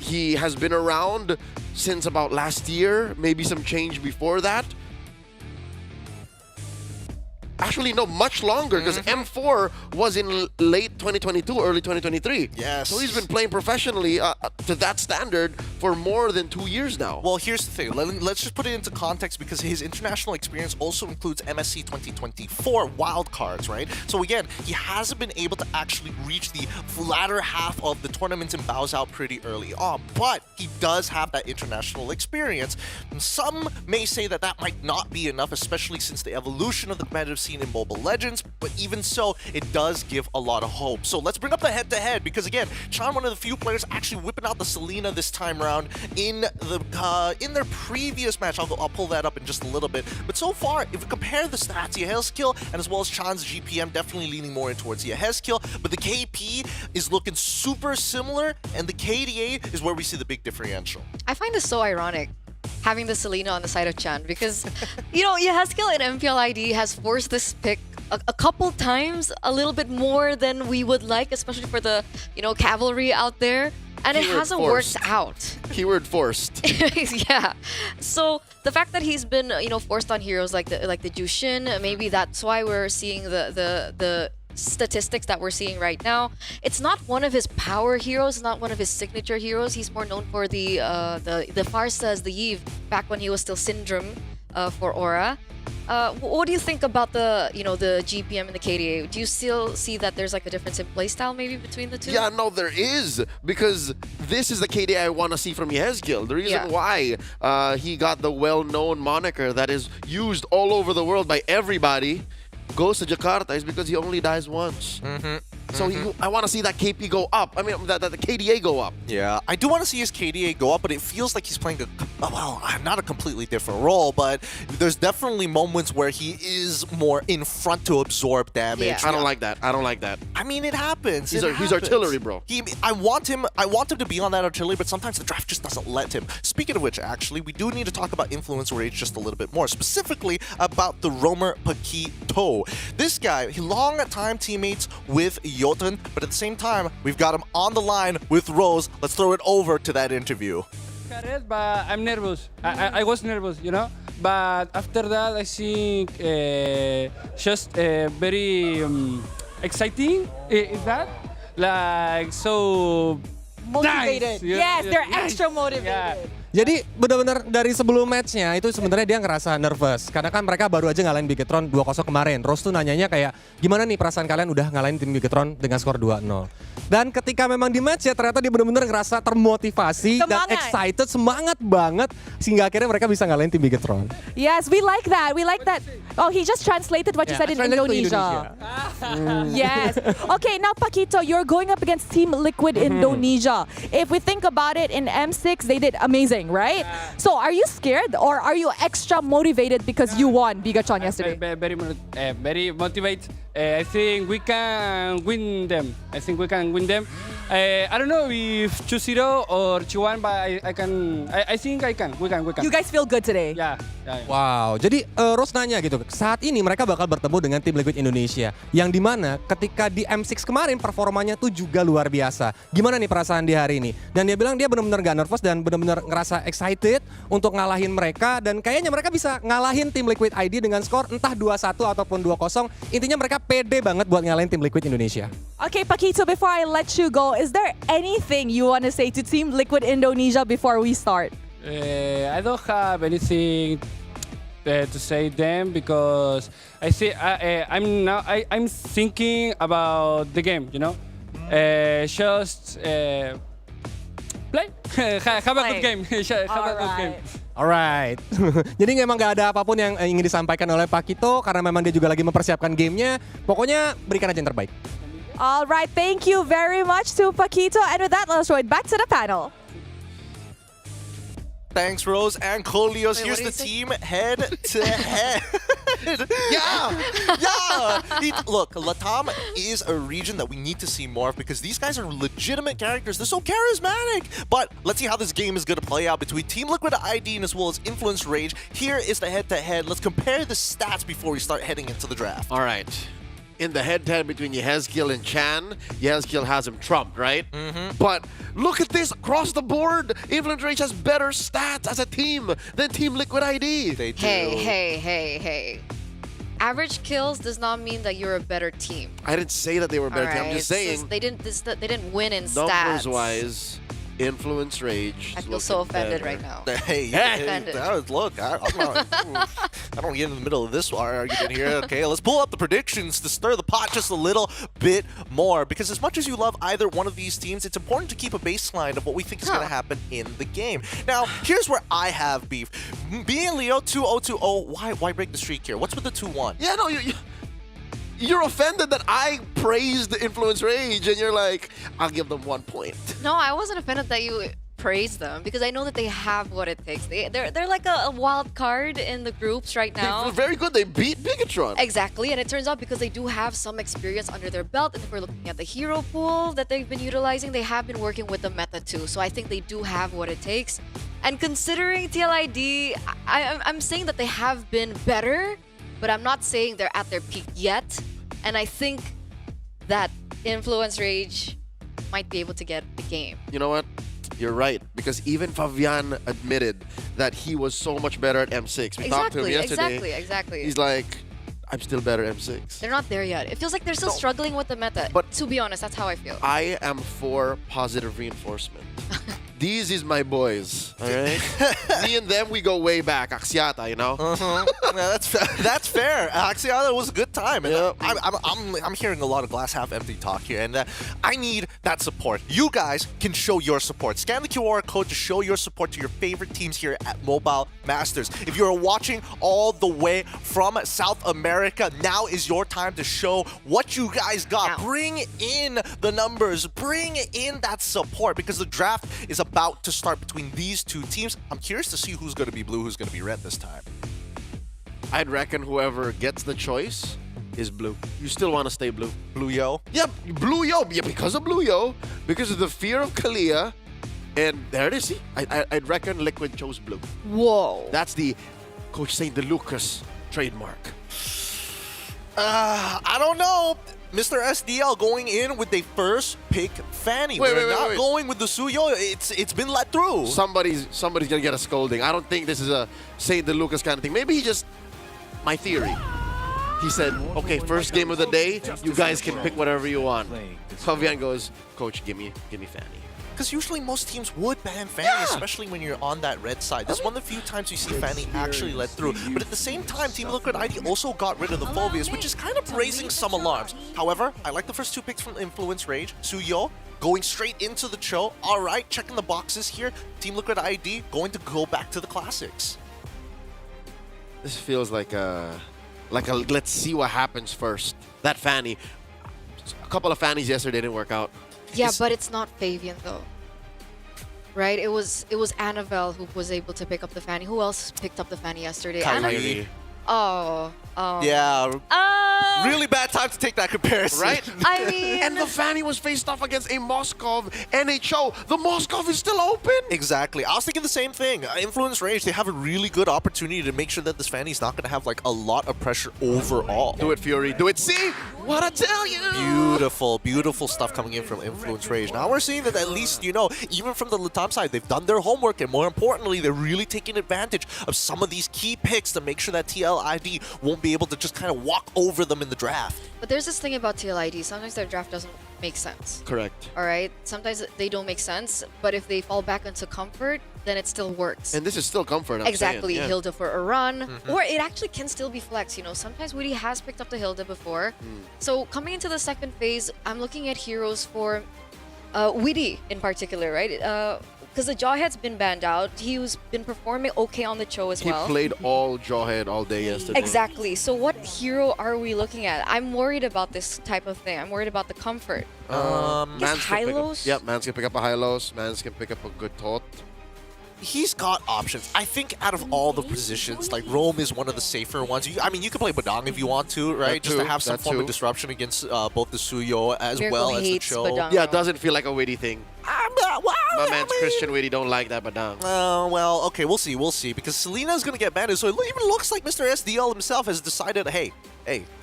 He has been around since about last year, maybe some change before that. Actually, no, much longer, because M4 was in late 2022, early 2023. Yes. So he's been playing professionally to that standard for more than 2 years now. Well, here's the thing. Let's just put it into context because his international experience also includes MSC 2024 wildcards, right? So again, he hasn't been able to actually reach the latter half of the tournament and bows out pretty early on, but he does have that international experience. And some may say that that might not be enough, especially since the evolution of the competitive scene in Mobile Legends, but even so, it does give a lot of hope. So let's bring up the head-to-head because again, Chan, one of the few players actually whipping out the Selena this time around in their previous match. I'll pull that up in just a little bit. But so far, if we compare the stats, Yehezkiel and as well as Chan's GPM, definitely leaning more towards Yehezkiel, but the KP is looking super similar, and the KDA is where we see the big differential. I find this so ironic, having the Selena on the side of Chan, because, you know, Yehezkiel in MPL ID has forced this pick a couple times, a little bit more than we would like, especially for the, you know, cavalry out there. And it hasn't worked out. Keyword forced. Yeah. So the fact that he's been, you know, forced on heroes like the Jushin, maybe that's why we're seeing the statistics that we're seeing right now. It's not one of his power heroes, not one of his signature heroes. He's more known for the Farsas, the Eve, back when he was still Syndrome. for Aura. What do you think about the the GPM and the KDA? Do you still see that there's like a difference in playstyle maybe between the two? Yeah, no, there is, because this is the KDA I want to see from Yezgil. The reason why he got the well-known moniker that is used all over the world by everybody, goes to Jakarta, is because he only dies once. So I want to see that KP go up. I mean, that the KDA go up. Yeah, I do want to see his KDA go up, but it feels like he's playing not a completely different role, but there's definitely moments where he is more in front to absorb damage. Yeah. I don't like that. I don't like that. I mean, it happens. He's It artillery, bro. I want him to be on that artillery, but sometimes the draft just doesn't let him. Speaking of which, actually, we do need to talk about Influence Rage just a little bit more, specifically about the roamer Paquito. This guy, he long-time teammates with Jotun, but at the same time, we've got him on the line with Rose. Let's throw it over to that interview. But I'm nervous. I was nervous, But after that, I think just very exciting. Is that like so Motivated. nice? Yes, they're extra motivated. Yeah. Jadi benar-benar dari sebelum matchnya itu sebenarnya dia ngerasa nervous karena kan mereka baru aja ngalahin Bigetron 2-0 kemarin. Rose tuh nanyanya kayak gimana nih perasaan kalian udah ngalahin tim Bigetron dengan skor 2-0. Dan ketika memang di match ya ternyata dia benar-benar ngerasa termotivasi dan excited, semangat banget sehingga akhirnya mereka bisa ngalahin tim Bigetron. Yes, we like that. We like that. Oh, he just translated what you said in Indonesia. Yes. Okay, now Paquito, you're going up against Team Liquid Indonesia. If we think about it, in M6 they did amazing, right? So are you scared or are you extra motivated because you won Bigatron yesterday? Very motivated. I think we can win them. I don't know if 2-0 or 2-1, but I think I can. We can. You guys feel good today? Yeah. Wow, jadi Rose nanya gitu, saat ini mereka bakal bertemu dengan tim Liquid Indonesia yang dimana ketika di M6 kemarin performanya tuh juga luar biasa. Gimana nih perasaan di hari ini? Dan dia bilang dia benar-benar gak nervous dan benar-benar ngerasa excited untuk ngalahin mereka dan kayaknya mereka bisa ngalahin tim Liquid ID dengan skor entah 2-1 ataupun 2-0. Intinya mereka pede banget buat ngalahin tim Liquid Indonesia. Okay, Paquito, before I let you go, is there anything you want to say to Team Liquid Indonesia before we start? I don't have anything to say them because I see I'm thinking about the game, just play, have a good game, have a good game. Alright, jadi memang gak ada apapun yang ingin disampaikan oleh Paquito karena memang dia juga lagi mempersiapkan gamenya. Pokoknya berikan aja yang terbaik. Alright, thank you very much to Paquito. And with that, let's throw it back to the panel. Thanks, Rose and Kolios. Here's the team head to head. Look, Latam is a region that we need to see more of because these guys are legitimate characters. They're so charismatic. But let's see how this game is going to play out between Team Liquid ID and as well as Influence Rage. Here is the head-to-head. Let's compare the stats before we start heading into the draft. All right. In the head-to-head between Yezgil and Chan, Yezgil has him trumped, right? But look at this across the board. Influence Rage has better stats as a team than Team Liquid ID. They do. Hey. Average kills does not mean that you're a better team. I didn't say that they were a better team. I'm just saying. They didn't win in stats. Numbers-wise, Influence Rage. I feel so offended right now. Hey, look, I don't get in the middle of this argument here. Okay, let's pull up the predictions to stir the pot just a little bit more. Because as much as you love either one of these teams, it's important to keep a baseline of what we think is going to happen in the game. Now, here's where I have beef. Being Leo 2-0-2-0, why break the streak here? What's with the 2-1? Yeah, no, you're offended that I praised the Influence Rage, and you're like, I'll give them 1 point. No, I wasn't offended that you praised them because I know that they have what it takes. They're like a wild card in the groups right now. They're very good. They beat Bigatron. Exactly, and it turns out because they do have some experience under their belt, and if we're looking at the hero pool that they've been utilizing, they have been working with the meta too. So I think they do have what it takes. And considering TLID, I'm saying that they have been better, but I'm not saying they're at their peak yet. And I think that Influence Rage might be able to get the game. You know what? You're right. Because even Fabian admitted that he was so much better at M6. We talked to him yesterday. Exactly. He's like, I'm still better at M6. They're not there yet. It feels like they're still struggling with the meta. But to be honest, that's how I feel. I am for positive reinforcement. These is my boys, all right? Me and them, we go way back. Axiata, you know? Yeah, that's fair. Axiata was a good time. And I'm hearing a lot of glass half empty talk here, and I need that support. You guys can show your support. Scan the QR code to show your support to your favorite teams here at Mobile Masters. If you're watching all the way from South America, now is your time to show what you guys got. Bring in the numbers. Bring in that support, because the draft is about to start between these two teams. I'm curious to see who's going to be blue, who's going to be red this time. I'd reckon whoever gets the choice is blue. You still want to stay blue. Blue Yo? Yep, Blue Yo. Yeah, because of Blue Yo, because of the fear of Kalia. And there it is. See, I'd reckon Liquid chose blue. Whoa. That's the Coach St. DeLucas trademark. I don't know. Mr. SDL going in with the first pick Fanny. We're not going with the Suyo. It's been let through. Somebody's gonna get a scolding. I don't think this is a St. DeLucas kind of thing. Maybe he just, my theory. He said, okay, first game of the day, you guys can pick whatever you want. Fabian goes, Coach, give me Fanny. Because usually most teams would ban Fanny, especially when you're on that red side. This is one of the few times you see Fanny actually let through. But at the same time, Team Liquid ID also got rid of the Phobias, which is kind of raising some alarms. However, I like the first two picks from Influence Rage. Suyo going straight into the Cho. All right, checking the boxes here. Team Liquid ID going to go back to the classics. This feels like a let's see what happens first. That Fanny, a couple of Fannies yesterday didn't work out. Yeah, but it's not Fabian though. Right? It was Annabelle who was able to pick up the Fanny. Who else picked up the Fanny yesterday? Kyrie. Oh. Yeah. Really bad time to take that comparison. Right? I mean... And the Fanny was faced off against a Moskov NHO. The Moskov is still open. Exactly. I was thinking the same thing. Influence Rage, they have a really good opportunity to make sure that this Fanny's not going to have like a lot of pressure overall. Do it, Fury. Do it. See? What I tell you. Beautiful, beautiful stuff coming in from Influence Rage. Now we're seeing that at least, you know, even from the Latam side, they've done their homework, and more importantly, they're really taking advantage of some of these key picks to make sure that TLID won't be able to just kind of walk over them in the draft. But there's this thing about TLID. Sometimes their draft doesn't make sense. Correct. All right? Sometimes they don't make sense, but if they fall back into comfort, then it still works. And this is still comfort, I'm exactly. saying. Yeah. Hilda for a run. Or it actually can still be flex. You know, sometimes Woody has picked up the Hilda before. So coming into the second phase, I'm looking at heroes for Woody in particular, right? Because the Jawhead's been banned out. He's been performing okay on the Cho as well. He played all Jawhead all day yesterday. Exactly. So what hero are we looking at? I'm worried about this type of thing. I'm worried about the comfort. Mans Hylos? Yep, Mans can pick up a Hylos. Mans can pick up a good Tot. He's got options. I think out of all the positions, like Rome is one of the safer ones. I mean, you can play Badang if you want to, right? Just to have some form of disruption against both the Suyo as well as the Cho. Yeah, it doesn't feel like a witty thing. My man's Christian Witty don't like that Badang. Well, okay, we'll see. Because Selena's going to get banned, so it even looks like Mr. SDL himself has decided, hey,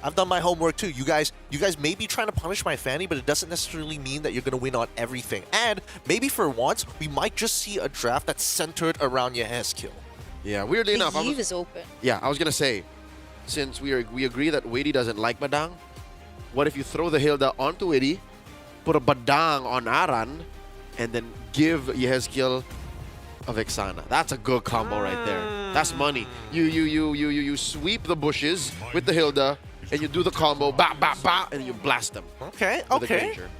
I've done my homework too. You guys may be trying to punish my Fanny, but it doesn't necessarily mean that you're going to win on everything. And maybe for once, we might just see a draft that's centered around Yeheskill. Yeah, weirdly enough. Eve is open. Yeah, I was going to say, since we agree that Witty doesn't like Badang, what if you throw the Hilda onto Witty, put a Badang on Aran, and then give Yeheskill a Vexana? That's a good combo right there. That's money. You sweep the bushes with the Hilda, and you do the combo, and you blast them. Okay.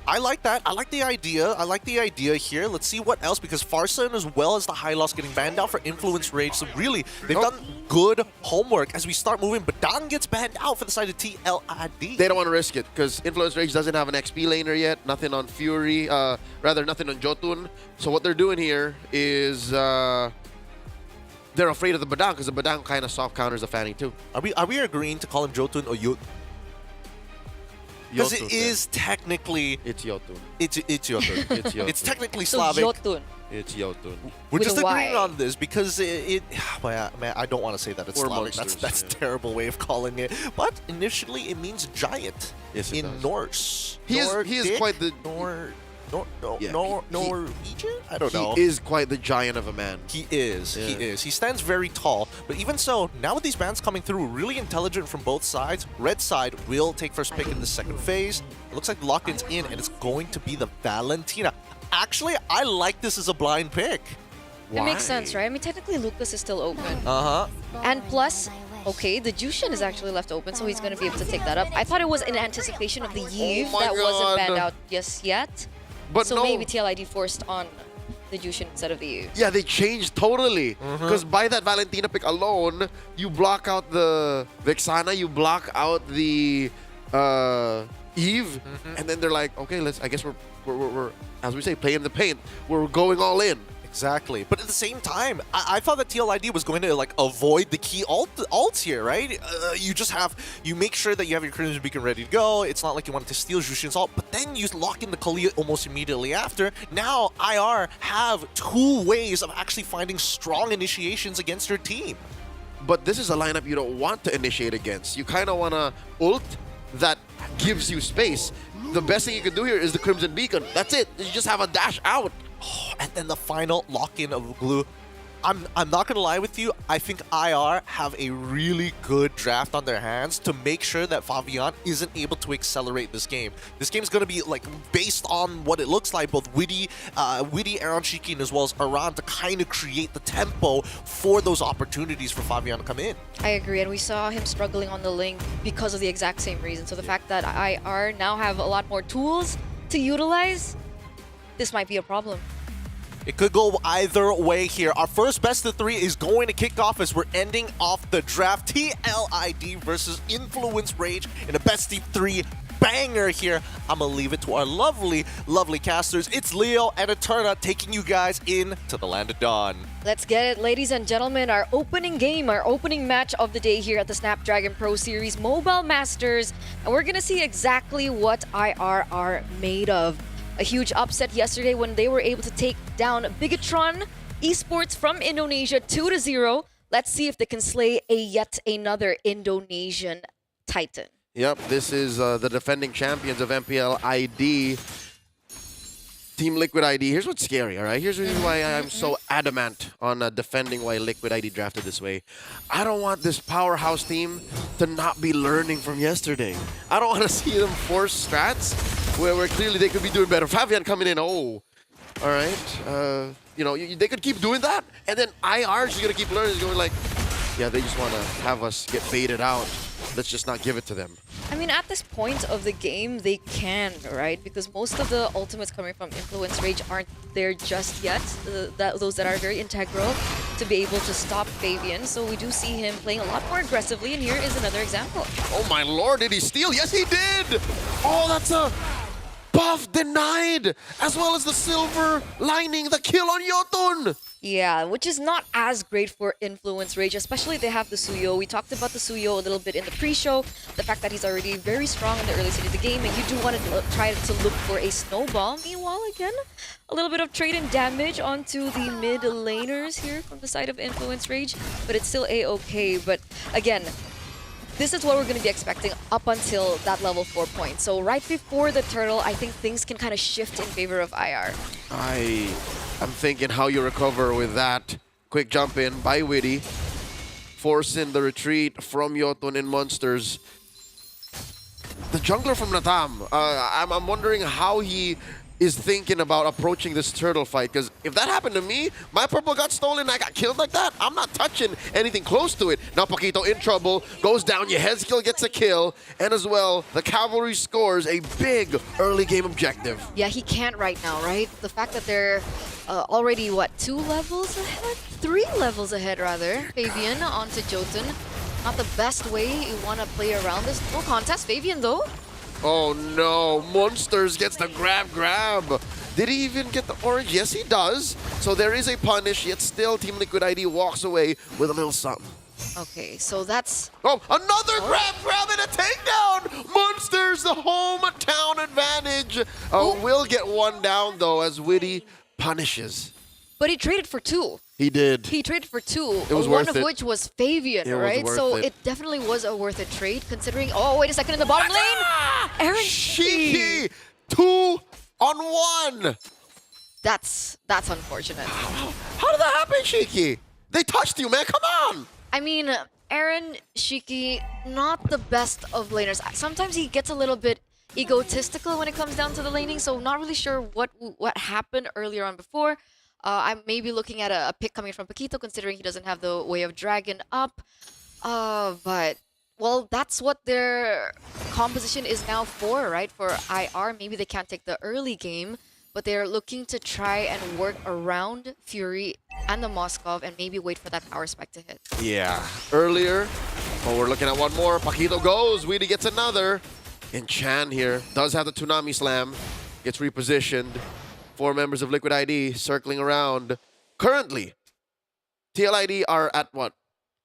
I like that. I like the idea here. Let's see what else, because Farson as well as the High Loss getting banned out for Influence Rage. So really, they've done good homework as we start moving. Badang gets banned out for the side of TLID. They don't want to risk it, because Influence Rage doesn't have an XP laner yet. Nothing on Fury, rather nothing on Jotun. So what they're doing here is they're afraid of the Badang, because the Badang kind of soft counters the Fanny too. Are we agreeing to call him Jotun or Yut? Because it is technically... It's Jotun. It's Jotun. It's Jotun. It's technically So Slavic. Jotun. It's Jotun. We're With just a Y. agreeing on this because man, I don't want to say that it's Or Slavic. monsters, That's a terrible way of calling it. But initially, it means giant Yes, it in does. Norse. He is quite the... Norwegian? I don't know. He is quite the giant of a man. He is. Yeah. He is. He stands very tall. But even so, now with these bans coming through, really intelligent from both sides. Red side will take first pick in the second phase. It looks like the lock-in's in, and it's going to be the Valentina. Actually, I like this as a blind pick. It makes sense, right? I mean, technically, Lucas is still open. Uh-huh. And plus, okay, the Jushin is actually left open, so he's going to be able to take that up. I thought it was in anticipation of the Yves my that wasn't banned God. out just yet. But so no. maybe TLID forced on the Jushin instead of the Yves. Yeah, they changed totally. Because by that Valentina pick alone, you block out the Vexana, you block out the Eve, and then they're like, okay, I guess we're as we say, playing the paint. We're going all in. Exactly. But at the same time, I thought that TLID was going to like avoid the key ults here, right? You make sure that you have your Crimson Beacon ready to go. It's not like you wanted to steal Jushin's ult, but then you lock in the Kali almost immediately after. Now IR have 2 ways of actually finding strong initiations against your team. But this is a lineup you don't want to initiate against. You kind of want to ult that gives you space. The best thing you can do here is the Crimson Beacon. That's it. You just have a dash out. And then the final lock-in of Glue. I'm not going to lie with you. I think IR have a really good draft on their hands to make sure that Fabian isn't able to accelerate this game. This game is going to be like based on what it looks like, both Witty, Aaron Shikin, as well as Aran to kind of create the tempo for those opportunities for Fabian to come in. I agree, and we saw him struggling on the link because of the exact same reason. So the fact that IR now have a lot more tools to utilize, this might be a problem. It could go either way here. Our first best of 3 is going to kick off as we're ending off the draft. TLID versus Influence Rage in a best of 3 banger here. I'm going to leave it to our lovely, lovely casters. It's Leo and Eterna taking you guys into the Land of Dawn. Let's get it, ladies and gentlemen. Our opening game, our opening match of the day here at the Snapdragon Pro Series Mobile Masters. And we're going to see exactly what IR are made of. A huge upset yesterday when they were able to take down Bigatron Esports from Indonesia 2-0. Let's see if they can slay yet another Indonesian titan. Yep, this is the defending champions of MPL ID. Team Liquid ID. Here's what's scary, all right? Here's the reason why I'm so adamant on defending why Liquid ID drafted this way. I don't want this powerhouse team to not be learning from yesterday. I don't want to see them force strats where clearly they could be doing better. Fabian coming in, all right. They could keep doing that, and then IR is going to keep learning. It's going like, yeah, they just want to have us get baited out. Let's just not give it to them. I mean, at this point of the game, they can, right? Because most of the ultimates coming from Influence Rage aren't there just yet. Those that are very integral to be able to stop Fabian. So we do see him playing a lot more aggressively, and here is another example. Oh my lord, did he steal? Yes, he did! Oh, that's a buff denied! As well as the silver lining, the kill on Yotun! Yeah, which is not as great for Influence Rage, especially they have the Suyo. We talked about the Suyo a little bit in the pre-show. The fact that he's already very strong in the early stage of the game, and you do want to try to look for a snowball. Meanwhile, again, a little bit of trade and damage onto the mid laners here from the side of Influence Rage, but it's still a-okay. But again, this is what we're going to be expecting up until that level 4 point. So right before the turtle, I think things can kind of shift in favor of IR. I'm thinking how you recover with that. Quick jump in by Witty. Forcing the retreat from Yotun in Monsters. The jungler from Natam, I'm wondering how he is thinking about approaching this turtle fight, because if that happened to me, my purple got stolen and I got killed like that, I'm not touching anything close to it. Now Paquito in trouble, goes down, Yehezkiel gets a kill, and as well, the cavalry scores a big early game objective. Yeah, he can't right now, right? The fact that they're already, what, 2 levels ahead? 3 levels ahead, rather. Fabian onto Jotun. Not the best way you want to play around this. No contest, Fabian, though. Oh no, Monsters gets the grab. Did he even get the orange? Yes, he does. So there is a punish, yet still Team Liquid ID walks away with a little something. Okay, so that's... Oh, another grab and a takedown! Monsters, the hometown advantage. Will get one down, though, as Witty punishes. But he traded for 2. He did. He traded for 2. It was one worth of it. which was Fabian, right? So it definitely was a worth it trade, considering... Oh, wait a second, in the bottom lane! Aaron Shiki! 2 on one. That's unfortunate. How did that happen, Shiki? They touched you, man. Come on. I mean, Aaron Shiki, not the best of laners. Sometimes he gets a little bit egotistical when it comes down to the laning, so not really sure what happened earlier on before. I'm maybe looking at a pick coming from Paquito, considering he doesn't have the Way of Dragon up. But, well, that's what their composition is now for, right? For IR, maybe they can't take the early game, but they're looking to try and work around Fury and the Moskov and maybe wait for that power spike to hit. Yeah, earlier. Oh, we're looking at one more. Paquito goes. Weedy gets another. And Chan here does have the Tsunami Slam. Gets repositioned. 4 members of Liquid ID circling around. Currently, TLID are at what?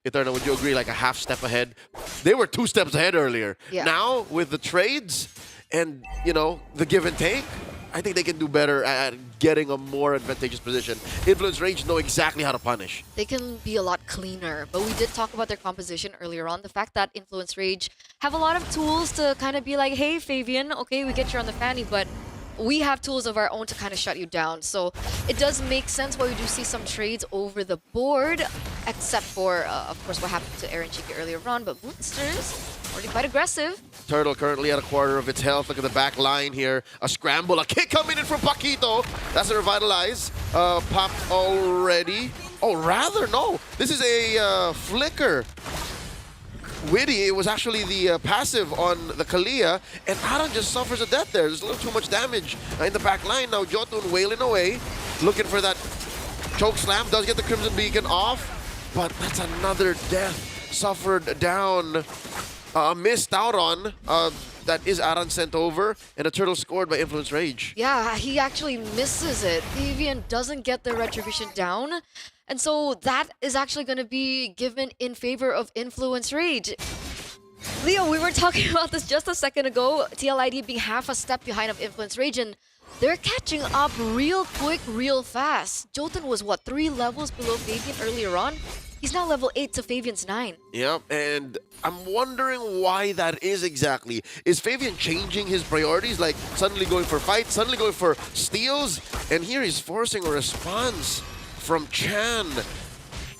Eternal, would you agree? Like a half step ahead? They were 2 steps ahead earlier. Yeah. Now, with the trades and, you know, the give and take, I think they can do better at getting a more advantageous position. Influence Rage know exactly how to punish. They can be a lot cleaner, but we did talk about their composition earlier on. The fact that Influence Rage have a lot of tools to kind of be like, hey, Fabian, okay, we get you on the fanny, but we have tools of our own to kind of shut you down. So it does make sense why we do see some trades over the board, except for, of course, what happened to Aaron Chiki earlier on, but Monsters already quite aggressive. Turtle currently at a quarter of its health. Look at the back line here. A scramble, a kick coming in from Paquito. That's a revitalize. Popped already. Oh, rather, no. This is a flicker. Witty, it was actually the passive on the Kalia, and Aran just suffers a death there. There's a little too much damage in the back line. Now Jotun wailing away, looking for that choke slam. Does get the Crimson Beacon off, but that's another death suffered down. Missed out on. That is Aran sent over, and a turtle scored by Influence Rage. Yeah, he actually misses it. Fabian doesn't get the retribution down, and so that is actually going to be given in favor of Influence Rage. Leo, we were talking about this just a second ago. TLID being half a step behind of Influence Rage, and they're catching up real quick, real fast. Jotun was, what, 3 levels below Fabian earlier on? He's now level 8 to Fabian's 9. Yep, and I'm wondering why that is exactly. Is Fabian changing his priorities, like suddenly going for fights, suddenly going for steals? And here he's forcing a response from Chan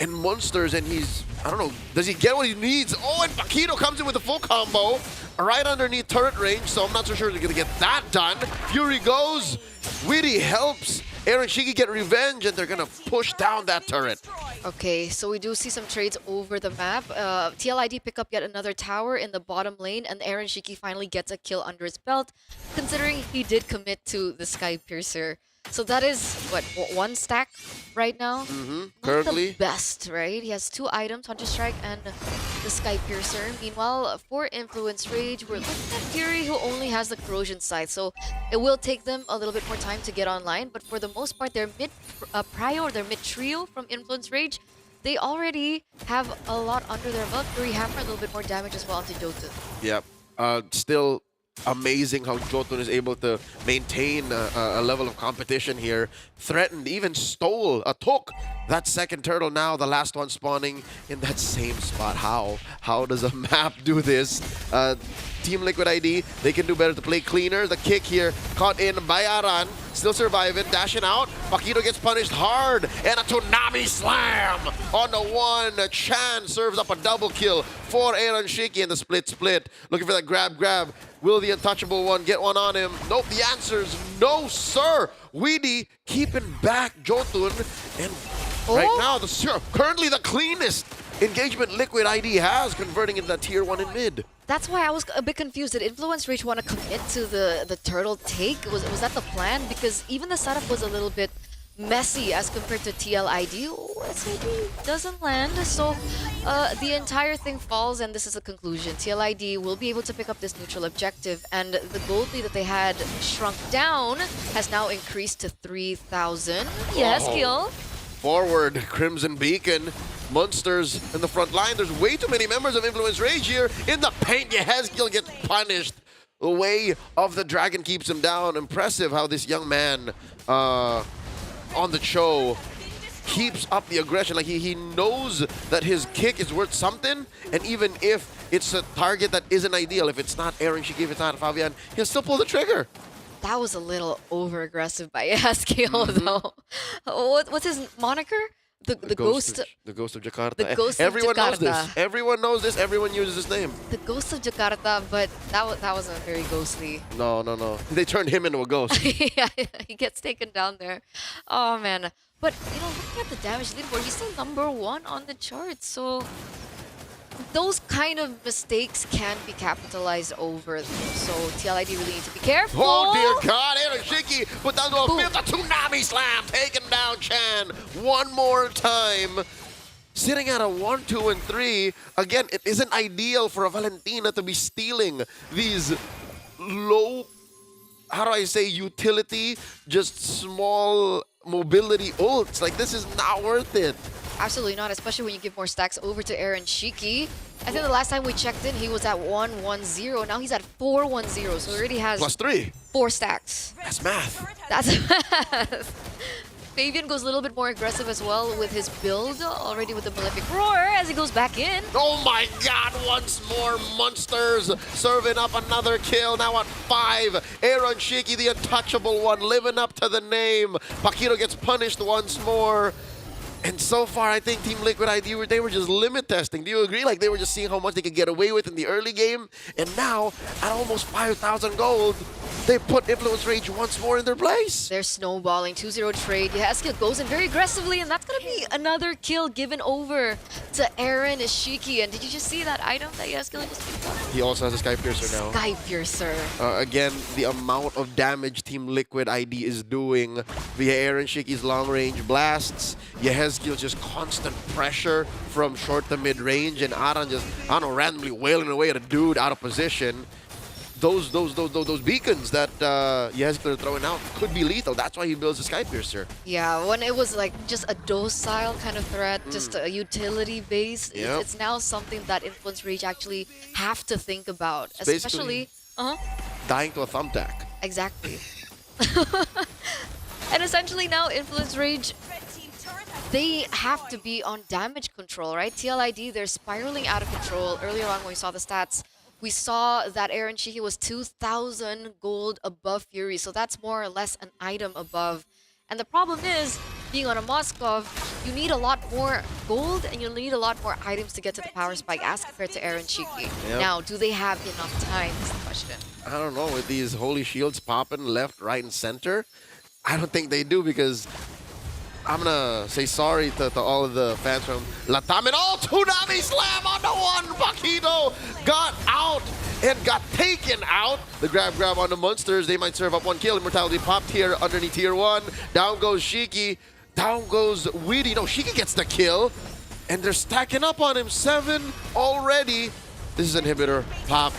and Monsters, and he's, I don't know, does he get what he needs? Oh, and Paquito comes in with a full combo right underneath turret range, so I'm not so sure they're going to get that done. Fury goes, Witty helps Aaron Shiki get revenge, and they're going to push down that turret. Okay, so we do see some trades over the map. TLID pick up yet another tower in the bottom lane, and Aaron Shiki finally gets a kill under his belt, considering he did commit to the Sky Piercer. So that is, what 1 stack right now? Currently. Not the best, right? He has 2 items, Hunter Strike and the Sky Piercer. Meanwhile, for Influence Rage, we're looking at Fury, who only has the Corrosion Scythe. So it will take them a little bit more time to get online. But for the most part, their mid-trio from Influence Rage, they already have a lot under their belt. Fury Hammer, a little bit more damage as well onto Jotun. Yep. Still amazing how Jotun is able to maintain a level of competition here. Threatened, even took that second turtle now, the last one spawning in that same spot. How does a map do this? Team Liquid ID, they can do better to play cleaner. The kick here, caught in by Aran, still surviving, dashing out. Paquito gets punished hard, and a Tsunami Slam on the one. Chan serves up a double kill for Aaron Shiki in the split. Looking for that grab. Will the untouchable one get one on him? Nope, the answer is no, sir. Weedy keeping back Jotun, and right now, currently the cleanest engagement Liquid ID has, converting into that tier 1 in mid. That's why I was a bit confused. Did Influence Rage want to commit to the turtle take? Was that the plan? Because even the setup was a little bit messy as compared to TLID. SID doesn't land, so the entire thing falls, and this is a conclusion. TLID will be able to pick up this neutral objective, and the gold lead that they had shrunk down has now increased to 3,000. Yes, kill. Forward, Crimson Beacon. Monsters in the front line. There's way too many members of Influence Rage here in the paint. Yehezkiel gets punished. The way of the dragon keeps him down. Impressive how this young man on the show keeps up the aggression. Like he knows that his kick is worth something, and even if it's a target that isn't ideal, if it's not Aaron Shiki, if it's not Fabian, he'll still pull the trigger. That was a little over aggressive by Yaskiel, though. What's his moniker? The ghost. The ghost of Jakarta. The ghost Everyone of knows this. Jakarta. Everyone knows this. Everyone uses his name. The ghost of Jakarta, but that wasn't very ghostly. No. They turned him into a ghost. Yeah, he gets taken down there. Oh man. But you know, looking at the damage leaderboard, he's still #1 on the charts. So those kind of mistakes can be capitalized over. So TLID really need to be careful. Oh dear God, Shiki put down to a fifth, a tsunami slam, taking down Chan one more time. Sitting at a 1, 2, and 3. Again, it isn't ideal for a Valentina to be stealing these low, how do I say, utility, just small mobility ults. Like, this is not worth it. Absolutely not, especially when you give more stacks over to Aaron Shiki. I think the last time we checked in, he was at 110. Now he's at 410, so he already has +3. 4 stacks. That's math. That's math. Fabian goes a little bit more aggressive as well with his build, already with the Malefic Roar as he goes back in. Oh my God, once more Monsters serving up another kill, now at 5. Aaron Shiki, the untouchable one, living up to the name. Paquito gets punished once more. And so far, I think Team Liquid ID, they were just limit testing. Do you agree? Like, they were just seeing how much they could get away with in the early game. And now, at almost 5,000 gold, they put Influence Rage once more in their place. They're snowballing. 2-0 trade. Yaskiel goes in very aggressively, and that's going to be another kill given over to Aaron Ishiki. And did you just see that item that Yaskiel just picked up? He also has a Sky Piercer now. Sky Piercer. Again, the amount of damage Team Liquid ID is doing via Aaron Shiki's long-range blasts. Yaskiel just constant pressure from short to mid-range, and Aran just, I don't know, randomly wailing away at a dude out of position. Those beacons that Yaskiel are throwing out could be lethal. That's why he builds a Sky Piercer. Yeah, when it was like just a docile kind of threat, just a utility base, Yep. it's now something that Influence Rage actually have to think about. It's Especially, dying to a thumbtack. Exactly. And essentially now Influence Rage, they have to be on damage control, right? TLID, they're spiraling out of control. Earlier on when we saw the stats, we saw that Aaron Shiki was 2,000 gold above Fury, so that's more or less an item above. And the problem is, being on a Moskov, you need a lot more gold and you'll need a lot more items to get to the power spike as compared to Aaron Shiki. Yep. Now, do they have enough time is the question. I don't know, with these holy shields popping left, right, and center, I don't think they do, because I'm gonna say sorry to all of the fans from Latam. And oh, Tsunami Slam on the one! Paquito got out and got taken out. The grab on the Monsters. They might serve up 1 kill. Immortality popped here underneath tier 1. Down goes Shiki. Down goes Weedy. No, Shiki gets the kill. And they're stacking up on him. 7 already. This is Inhibitor. Pop.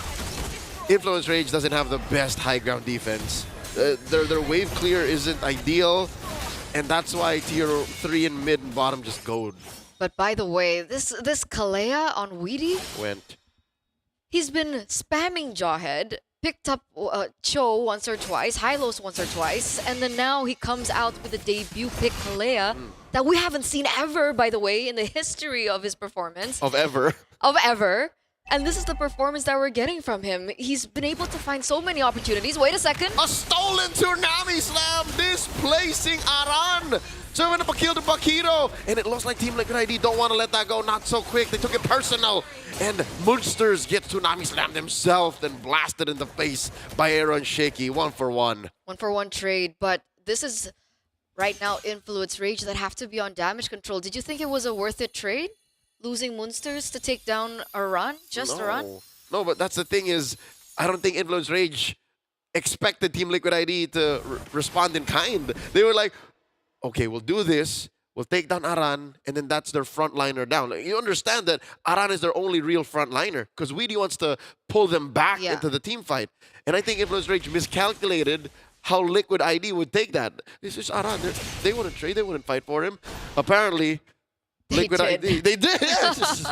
Influence Rage doesn't have the best high ground defense. Their wave clear isn't ideal. And that's why tier 3 and mid and bottom just gold. But by the way, this Kalea on Weedy, Went. he's been spamming Jawhead, picked up Cho once or twice, Hylos once or twice, and then now he comes out with a debut pick Kalea that we haven't seen ever, by the way, in the history of his performance. Of ever. Of ever. And this is the performance that we're getting from him. He's been able to find so many opportunities. Wait a second. A stolen Tsunami Slam displacing Aran. Serving up a kill to Paquito. And it looks like Team Liquid ID don't want to let that go. Not so quick. They took it personal. And Monsters get Tsunami Slam themselves, then blasted in the face by Aaron Shiki. 1 for 1. 1-for-1 trade. But this is right now Influence Rage that have to be on damage control. Did you think it was a worth it trade? Losing Monsters to take down Aran? Just Aran? No, but that's the thing is, I don't think Influence Rage expected Team Liquid ID to respond in kind. They were like, okay, we'll do this. We'll take down Aran, and then that's their frontliner down. You understand that Aran is their only real frontliner, because Weedy wants to pull them back into the team fight. And I think Influence Rage miscalculated how Liquid ID would take that. This is Aran. They wouldn't trade. They wouldn't fight for him. Apparently, Liquid ID. They did. Yes.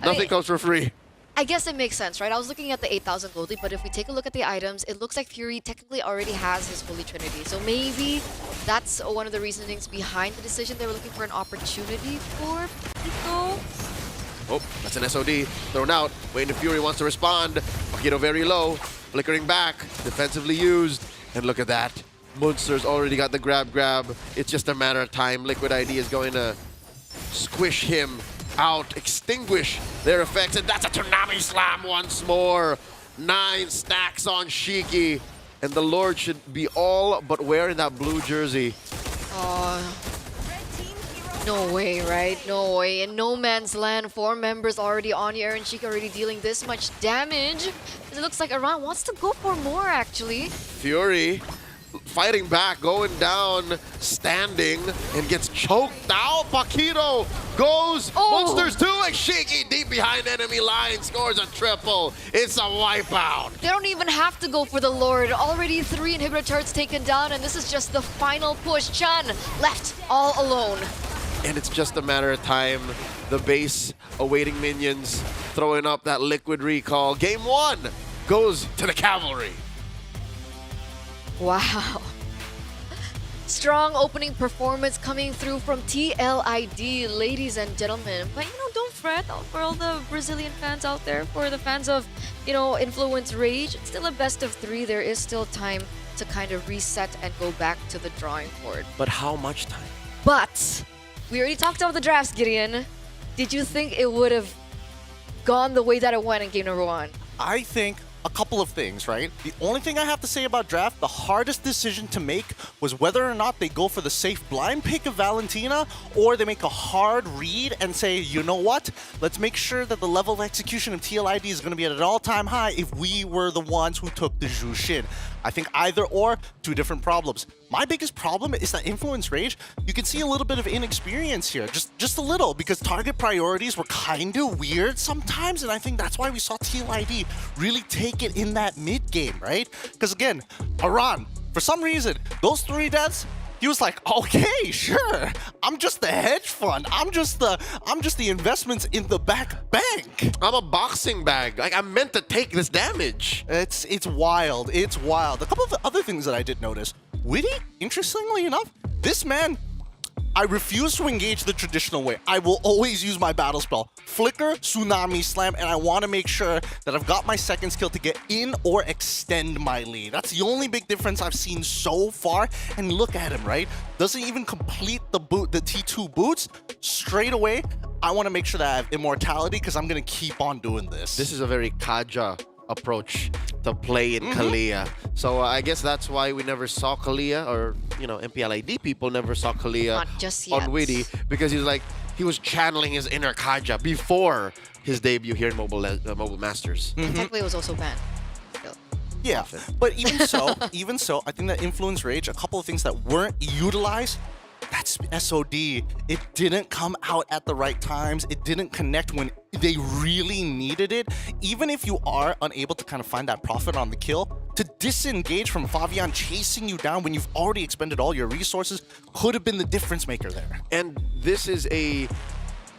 Nothing comes for free. I guess it makes sense, right? I was looking at the 8,000 goldie, but if we take a look at the items, it looks like Fury technically already has his Holy Trinity. So maybe that's one of the reasonings behind the decision. They were looking for an opportunity for Paquito. Oh, that's an SOD. Thrown out. Waiting if Fury wants to respond. Paquito very low. Flickering back, defensively used, and look at that. Munster's already got the grab. It's just a matter of time. Liquid ID is going to squish him out, extinguish their effects, and that's a Tsunami Slam once more. 9 stacks on Shiki, and the Lord should be all but wearing that blue jersey. No way, right? No way. In no man's land, 4 members already on here, and Shiki already dealing this much damage. It looks like Aran wants to go for more, actually. Fury fighting back, going down, standing, and gets choked out. Paquito goes, Monsters 2, and Shiki deep behind enemy line scores a triple. It's a wipeout. They don't even have to go for the Lord. Already 3 inhibitor turrets taken down, and this is just the final push. Chan left all alone. And it's just a matter of time. The base awaiting minions, throwing up that liquid recall. Game 1 goes to the Cavalry. Wow. Strong opening performance coming through from TLID, ladies and gentlemen. But, don't fret for all the Brazilian fans out there, for the fans of, Influence Rage. It's still a best of 3. There is still time to kind of reset and go back to the drawing board. But how much time? But we already talked about the drafts, Gideon. Did you think it would have gone the way that it went in game number 1? I think a couple of things, right? The only thing I have to say about draft, the hardest decision to make was whether or not they go for the safe blind pick of Valentina, or they make a hard read and say, you know what? Let's make sure that the level of execution of TLID is going to be at an all-time high if we were the ones who took the Zhu Xin. I think either or, 2 different problems. My biggest problem is that Influence Rage, you can see a little bit of inexperience here, just a little, because target priorities were kind of weird sometimes, and I think that's why we saw TLID really take it in that mid game, right? Because again, Aran, for some reason, those 3 deaths, he was like, okay, sure, I'm just the hedge fund. I'm just the investments in the back bank. I'm a boxing bag. Like, I'm meant to take this damage. It's wild. It's wild. A couple of other things that I did notice. Witty, interestingly enough, this man, I refuse to engage the traditional way. I will always use my battle spell. Flicker, Tsunami Slam, and I want to make sure that I've got my second skill to get in or extend my lead. That's the only big difference I've seen so far. And look at him, right? Doesn't even complete the T2 boots. Straight away, I want to make sure that I have immortality because I'm going to keep on doing this. This is a very Kaja approach to play in Kalia. So I guess that's why we never saw Kalia, or MPLID people never saw Kalia Not just yet. on Witty, because he was channeling his inner Kaja before his debut here in Mobile Masters. Technically, it was also banned. Yeah, but even so, I think that Influence Rage, a couple of things that weren't utilized, that's SOD. It didn't come out at the right times. It didn't connect when they really needed it. Even if you are unable to kind of find that profit on the kill, to disengage from Fabian chasing you down when you've already expended all your resources could have been the difference maker there. And this is a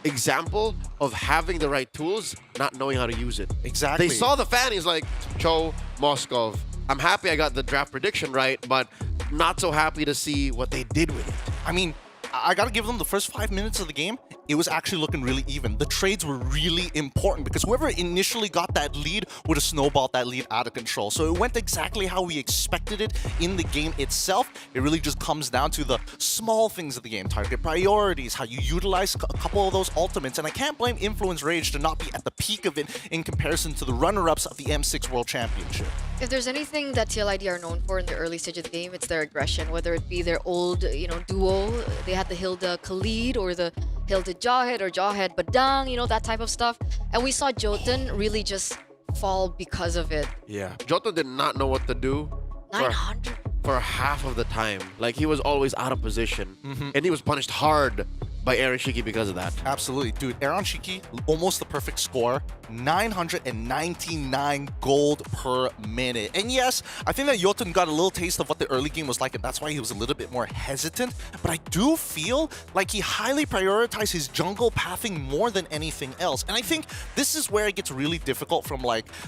example of having the right tools, not knowing how to use it. Exactly. They saw the fan, he's like, Cho, Moskov, I'm happy I got the draft prediction right, but not so happy to see what they did with it. I mean, I gotta give them the first 5 minutes of the game, it was actually looking really even. The trades were really important because whoever initially got that lead would have snowballed that lead out of control. So it went exactly how we expected it in the game itself. It really just comes down to the small things of the game. Target priorities, how you utilize a couple of those ultimates. And I can't blame Influence Rage to not be at the peak of it in comparison to the runner-ups of the M6 World Championship. If there's anything that TLID are known for in the early stage of the game, it's their aggression, whether it be their old, duo. They had the Hilda Khalid or the Hilda Jawhead or Jawhead Badang, that type of stuff. And we saw Jotun really just fall because of it. Yeah. Jotun did not know what to do 900 for half of the time. Like, he was always out of position. And he was punished hard by Aaron Shiki because of that. Absolutely. Dude, Aaron Shiki, almost the perfect score. 999 gold per minute. And yes, I think that Jotun got a little taste of what the early game was like, and that's why he was a little bit more hesitant. But I do feel like he highly prioritized his jungle pathing more than anything else. And I think this is where it gets really difficult from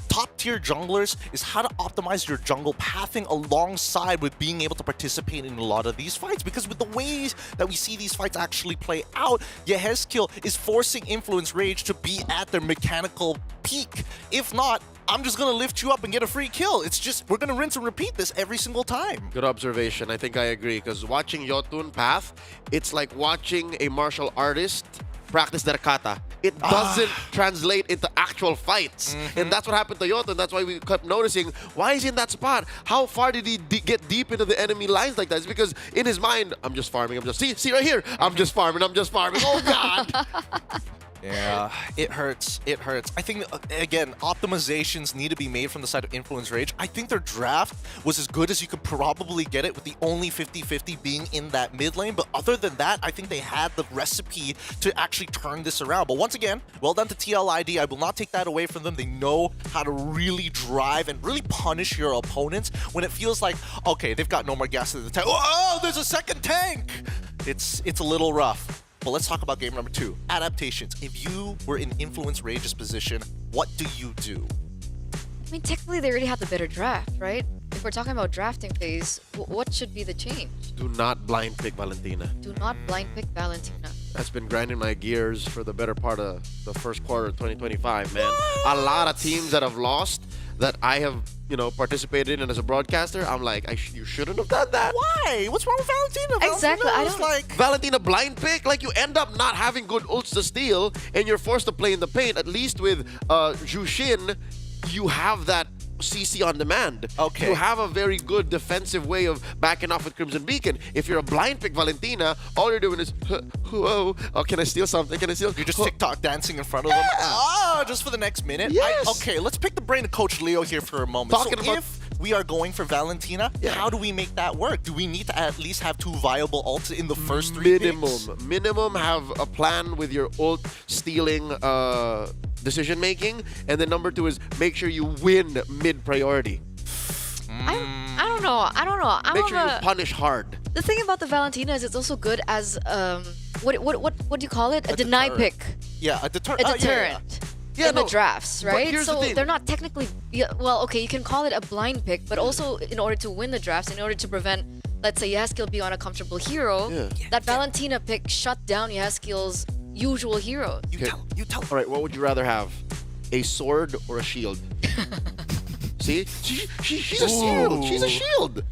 top tier junglers, is how to optimize your jungle pathing alongside with being able to participate in a lot of these fights. Because with the ways that we see these fights actually play out, Yehezkiel is forcing Influence Rage to be at their mechanical peak. If not, I'm just gonna lift you up and get a free kill. It's just, we're gonna rinse and repeat this every single time. Good observation. I think I agree, because watching Yotun Path, it's like watching a martial artist practice their kata. It doesn't translate into actual fights. And that's what happened to Yotun. That's why we kept noticing, why is he in that spot? How far did he get deep into the enemy lines like that? It's because in his mind, I'm just farming. I'm just, see right here. I'm just farming. Oh, God. Yeah, it hurts. It hurts. I think, again, optimizations need to be made from the side of Influence Rage. I think their draft was as good as you could probably get it, with the only 50-50 being in that mid lane. But other than that, I think they had the recipe to actually turn this around. But once again, well done to TLID. I will not take that away from them. They know how to really drive and really punish your opponents when it feels like, okay, they've got no more gas in the tank. Oh, there's a second tank! It's a little rough. But let's talk about game number 2, adaptations. If you were in Influence Rage's position, what do you do? I mean, technically they already have the better draft, right? If we're talking about drafting phase, what should be the change? Do not blind pick Valentina. Do not blind pick Valentina. That's been grinding my gears for the better part of the first quarter of 2025, man. A lot of teams that have lost that I have, participated in as a broadcaster, I'm like, you shouldn't have done that. Why? What's wrong with Valentina? Exactly. I don't like Valentina blind pick. Like, you end up not having good ults to steal, and you're forced to play in the paint. At least with Jushin, you have that CC on demand. Okay. You have a very good defensive way of backing off with Crimson Beacon. If you're a blind pick Valentina, all you're doing is, whoa, can I steal something? Can I steal? You're just TikTok dancing in front of them. Oh, just for the next minute? Yes. Okay, let's pick the brain of Coach Leo here for a moment. If we are going for Valentina, how do we make that work? Do we need to at least have 2 viable ults in the first 3 picks? Minimum have a plan with your ult stealing decision making, and then number 2 is make sure you win mid priority. I don't know. Make sure you punish hard. The thing about the Valentina is it's also good as what do you call it? A deny pick. Yeah, a deterrent. A deterrent. In the drafts, right? So they're not technically, okay, you can call it a blind pick, but also in order to win the drafts, in order to prevent, let's say, Yaskiel being on a comfortable hero, that Valentina pick shut down Yaskiel's usual heroes. You tell. All right, what would you rather have? A sword or a shield? See? She's a shield. She's a shield.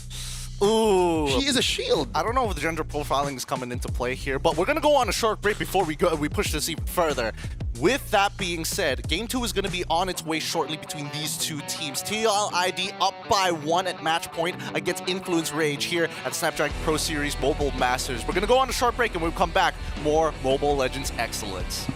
Ooh. She is a shield. I don't know if the gender profiling is coming into play here, but we're going to go on a short break before we push this even further. With that being said, Game 2 is going to be on its way shortly between these 2 teams. TLID up by 1 at match point against Influence Rage here at Snapdragon Pro Series Mobile Masters. We're going to go on a short break, and when we come back, more Mobile Legends excellence.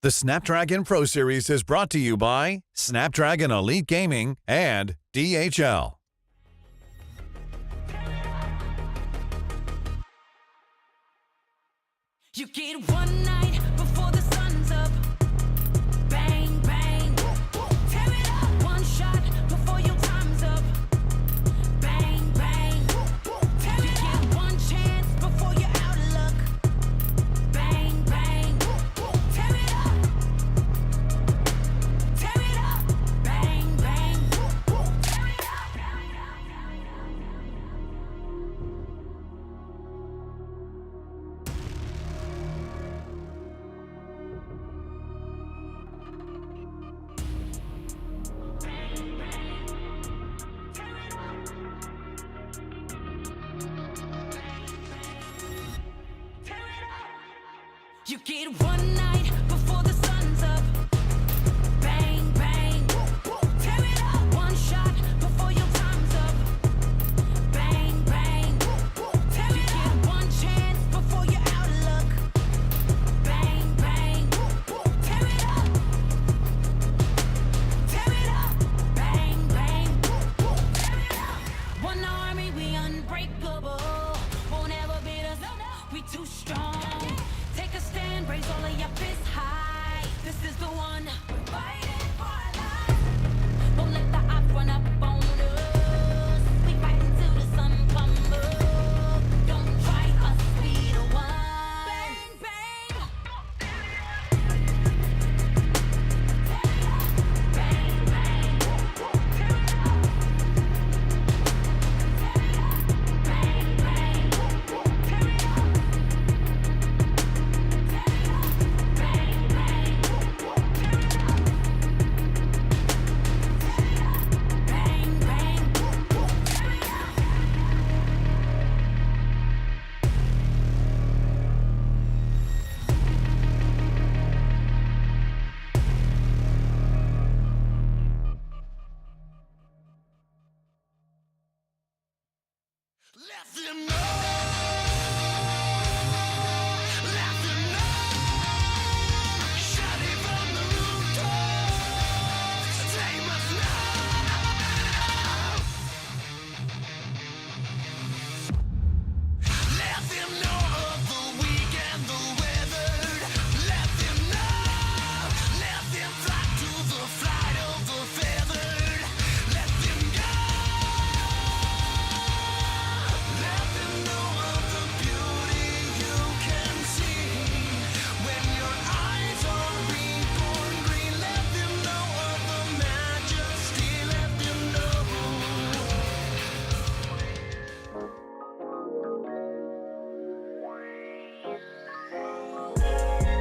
The Snapdragon Pro Series is brought to you by Snapdragon Elite Gaming and DHL. You get one night before the sun's up. Bang, bang. Tear it up. One shot before your time's up. Bang, bang. Tear it up. You get one chance before you're out of luck. Bang, bang. Tear it up. Tear it up. Bang, bang. Tear it up. You get one night before the sun's up. Bang, bang. Tear it up. One shot before your time's up. Bang, bang. Tear it up. You get one chance before you're out of luck. Bang, bang. Tear it up. Tear it up. Bang, bang. Tear it up. One army, we unbreakable. Won't ever beat us. We too strong. Take a stand, raise all of your fists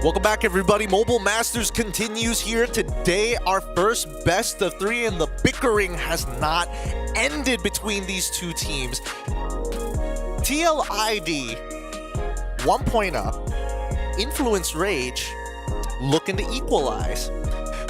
Welcome back, everybody. Mobile Masters continues here today. Our first best of 3, and the bickering has not ended between these two teams. TLID 1 point up. Influence Rage looking to equalize.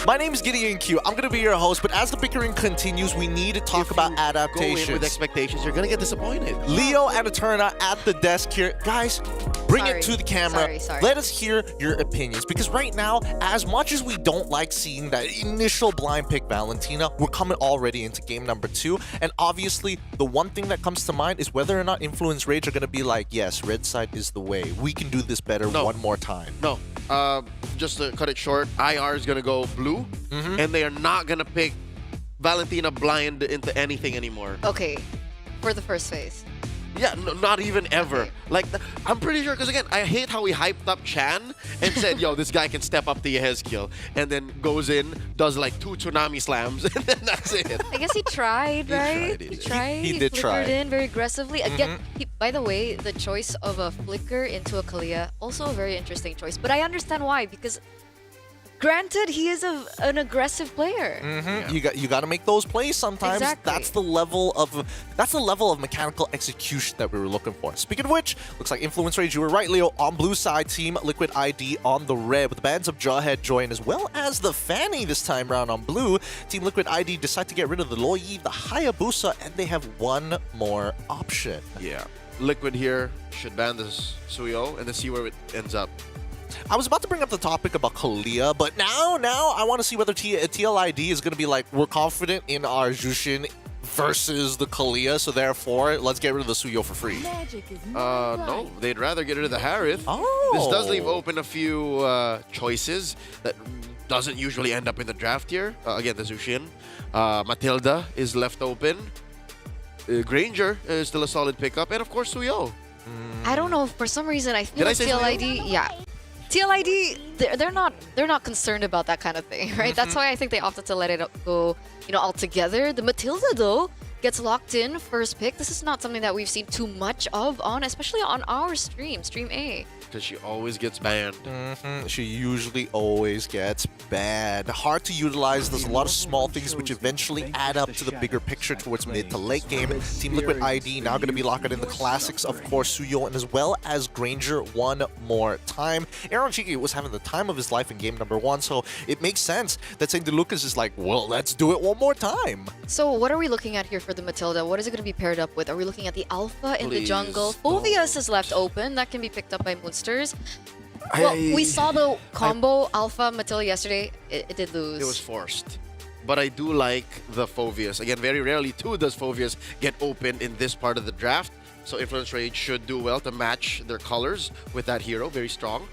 My name is Gideon Q. I'm going to be your host, but as the bickering continues, we need to talk about adaptations. Go in with expectations, you're going to get disappointed. Leo and Eterna at the desk here. Guys, bring it to the camera. Sorry. Let us hear your opinions, because right now, as much as we don't like seeing that initial blind pick Valentina, we're coming already into game number 2, and obviously the one thing that comes to mind is whether or not Influence Rage are going to be like, yes, red side is the way. We can do this better one more time. No. Just to cut it short, IR is going to go blue, and they are not going to pick Valentina blind into anything anymore. Okay, for the first phase. Yeah, no, not even ever. Like, I'm pretty sure, because again, I hate how he hyped up Chan and said, yo, this guy can step up to Yehezkiel, and then goes in, does like 2 tsunami slams, and then that's it. I guess he tried, right? He tried. He did try. Flickered in very aggressively. Again, by the way, the choice of a flicker into a Kalia, also a very interesting choice. But I understand why, because granted, he is an aggressive player. You got to make those plays sometimes. Exactly. That's the level of mechanical execution that we were looking for. Speaking of which, looks like Influence Rage, you were right, Leo, on blue side, Team Liquid ID on the red, with the bands of Jawhead join, as well as the Fanny this time around on blue. Team Liquid ID decide to get rid of the Loyi, the Hayabusa, and they have one more option. Yeah. Liquid here should ban this Suyo and then see where it ends up. I was about to bring up the topic about Kalia, but now I want to see whether TLID is going to be like, we're confident in our Jushin versus the Kalia, so therefore, let's get rid of the Suyo for free. No, they'd rather get rid of the Harith. Oh. This does leave open a few choices that doesn't usually end up in the draft here. Again, the Zushin. Matilda is left open. Granger is still a solid pickup, and of course Suyo. I don't know, for some reason I feel Did I like say TLID, yeah. TLID, they're not concerned about that kind of thing, right? That's why I think they opted to let it go, altogether. The Matilda though gets locked in first pick. This is not something that we've seen too much of especially on our stream A. Because she always gets banned. She usually always gets banned. Hard to utilize. There's a lot of small things which eventually add up to the bigger picture towards mid to late game. Team Liquid ID now going to be locked in the classics, of course, Suyo, and as well as Granger one more time. Aaron Chiki was having the time of his life in game number 1, so it makes sense that St. DeLucas is like, well, let's do it one more time. So what are we looking at here for the Matilda? What is it going to be paired up with? Are we looking at the Alpha in the jungle? Phoveus is left open. That can be picked up by Moonsters. Well, we saw the combo Alpha Matilda yesterday. It did lose. It was forced. But I do like the Phoveus. Again, very rarely too does Phoveus get opened in this part of the draft. So Influence Rage should do well to match their colors with that hero. Very strong.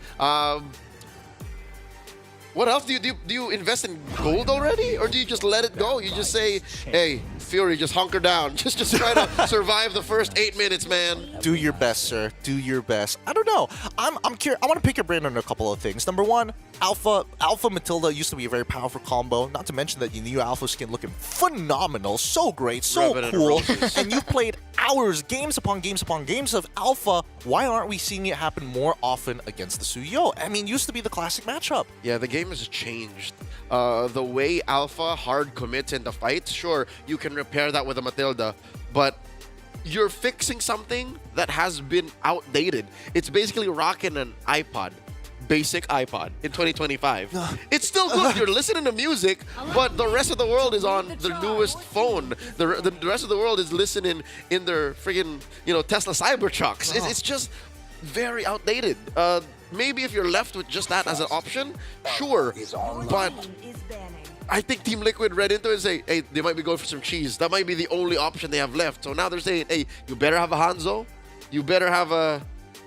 What else? Do you invest in gold already? Or do you just let it go? You just say, hey, Fury, just hunker down. Just try to survive the first 8 minutes, man. Do your best, sir. Do your best. I don't know. I'm curious. I want to pick your brain on a couple of things. Number one, Alpha Matilda used to be a very powerful combo. Not to mention that your new Alpha skin looking phenomenal. So great. So cool. And you've played hours, games upon games upon games of Alpha. Why aren't we seeing it happen more often against the Suyo? I mean, used to be the classic matchup. Yeah, the game has changed. The way Alpha hard commits in the fights, sure, you can repair that with a Matilda, but you're fixing something that has been outdated. It's basically rocking an iPod, basic iPod in 2025. It's still good. You're listening to music, but the rest of the world is on their newest phone. The rest of the world is listening in their friggin' Tesla Cybertrucks. It's just very outdated. Maybe if you're left with just that as an option, sure. But I think Team Liquid read into it and say, hey, they might be going for some cheese. That might be the only option they have left. So now they're saying, hey, you better have a Hanzo. You better have a,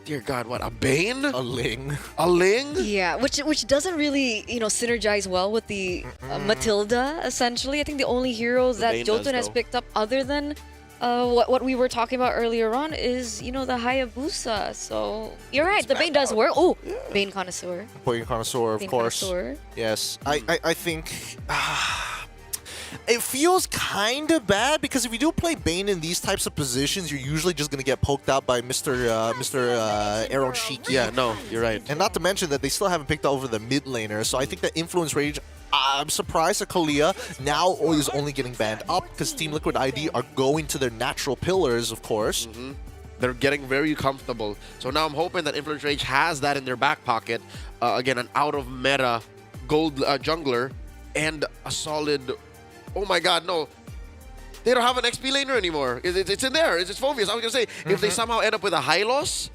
dear God, what, a Bane? A Ling. A Ling? Yeah, which doesn't really, synergize well with the Matilda, essentially. I think the only hero that Bane Jotun does, has though. picked up other than what we were talking about earlier on is, the Hayabusa. So, you're right, the Bane does work. Oh, Bane Connoisseur. Bane Connoisseur, of Bane course. Connoisseur. Yes, I think it feels kind of bad because if you do play Bane in these types of positions, you're usually just going to get poked out by Mr. Aaron Shiki. Yeah, no, you're right. And not to mention that they still haven't picked over the mid laner, so I think that Influence Rage, I'm surprised that Kalia now is only getting banned up because Team Liquid ID are going to their natural pillars, of course. They're getting very comfortable. So now I'm hoping that Influence Rage has that in their back pocket. Again, an out-of-meta gold jungler and a solid... Oh my God, no. They don't have an XP laner anymore. It's in there. It's Phoveus. I was going to say, if they somehow end up with a Hylos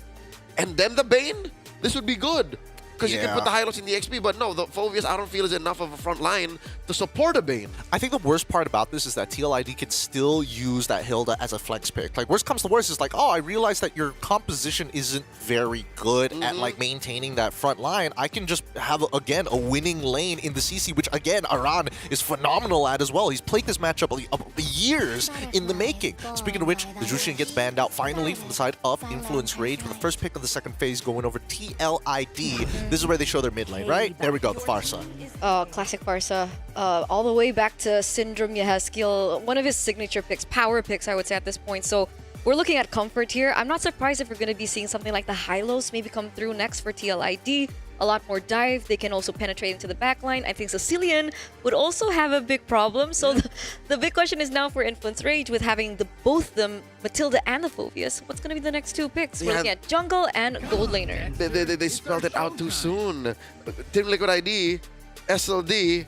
and then the Bane, this would be good. Because you can put the Hylos in the XP, but no, the Phoveus I don't feel is enough of a front line to support a Bane. I think the worst part about this is that TLID can still use that Hilda as a flex pick. Like, worst comes to worst is like, oh, I realize that your composition isn't very good at like maintaining that front line. I can just have, again, a winning lane in the CC, which again, Aran is phenomenal at as well. He's played this matchup years in the making. Speaking of which, the Jushin gets banned out finally from the side of Influence Rage with the first pick of the second phase going over TLID. This is where they show their mid lane, right? There we go, the Farsa. Oh, classic Farsa. All the way back to Syndrome Yehezkiel, one of his signature picks, power picks, I would say at this point. So we're looking at comfort here. I'm not surprised if we're going to be seeing something like the Hylos maybe come through next for TLID. A lot more dive. They can also penetrate into the backline. I think Sicilian would also have a big problem. So the big question is now for Influence Rage with having both them, Matilda and the Phoveus. What's going to be the next two picks? We're looking at jungle and gold laner. They spelled it out too soon. Team Liquid ID, SLD,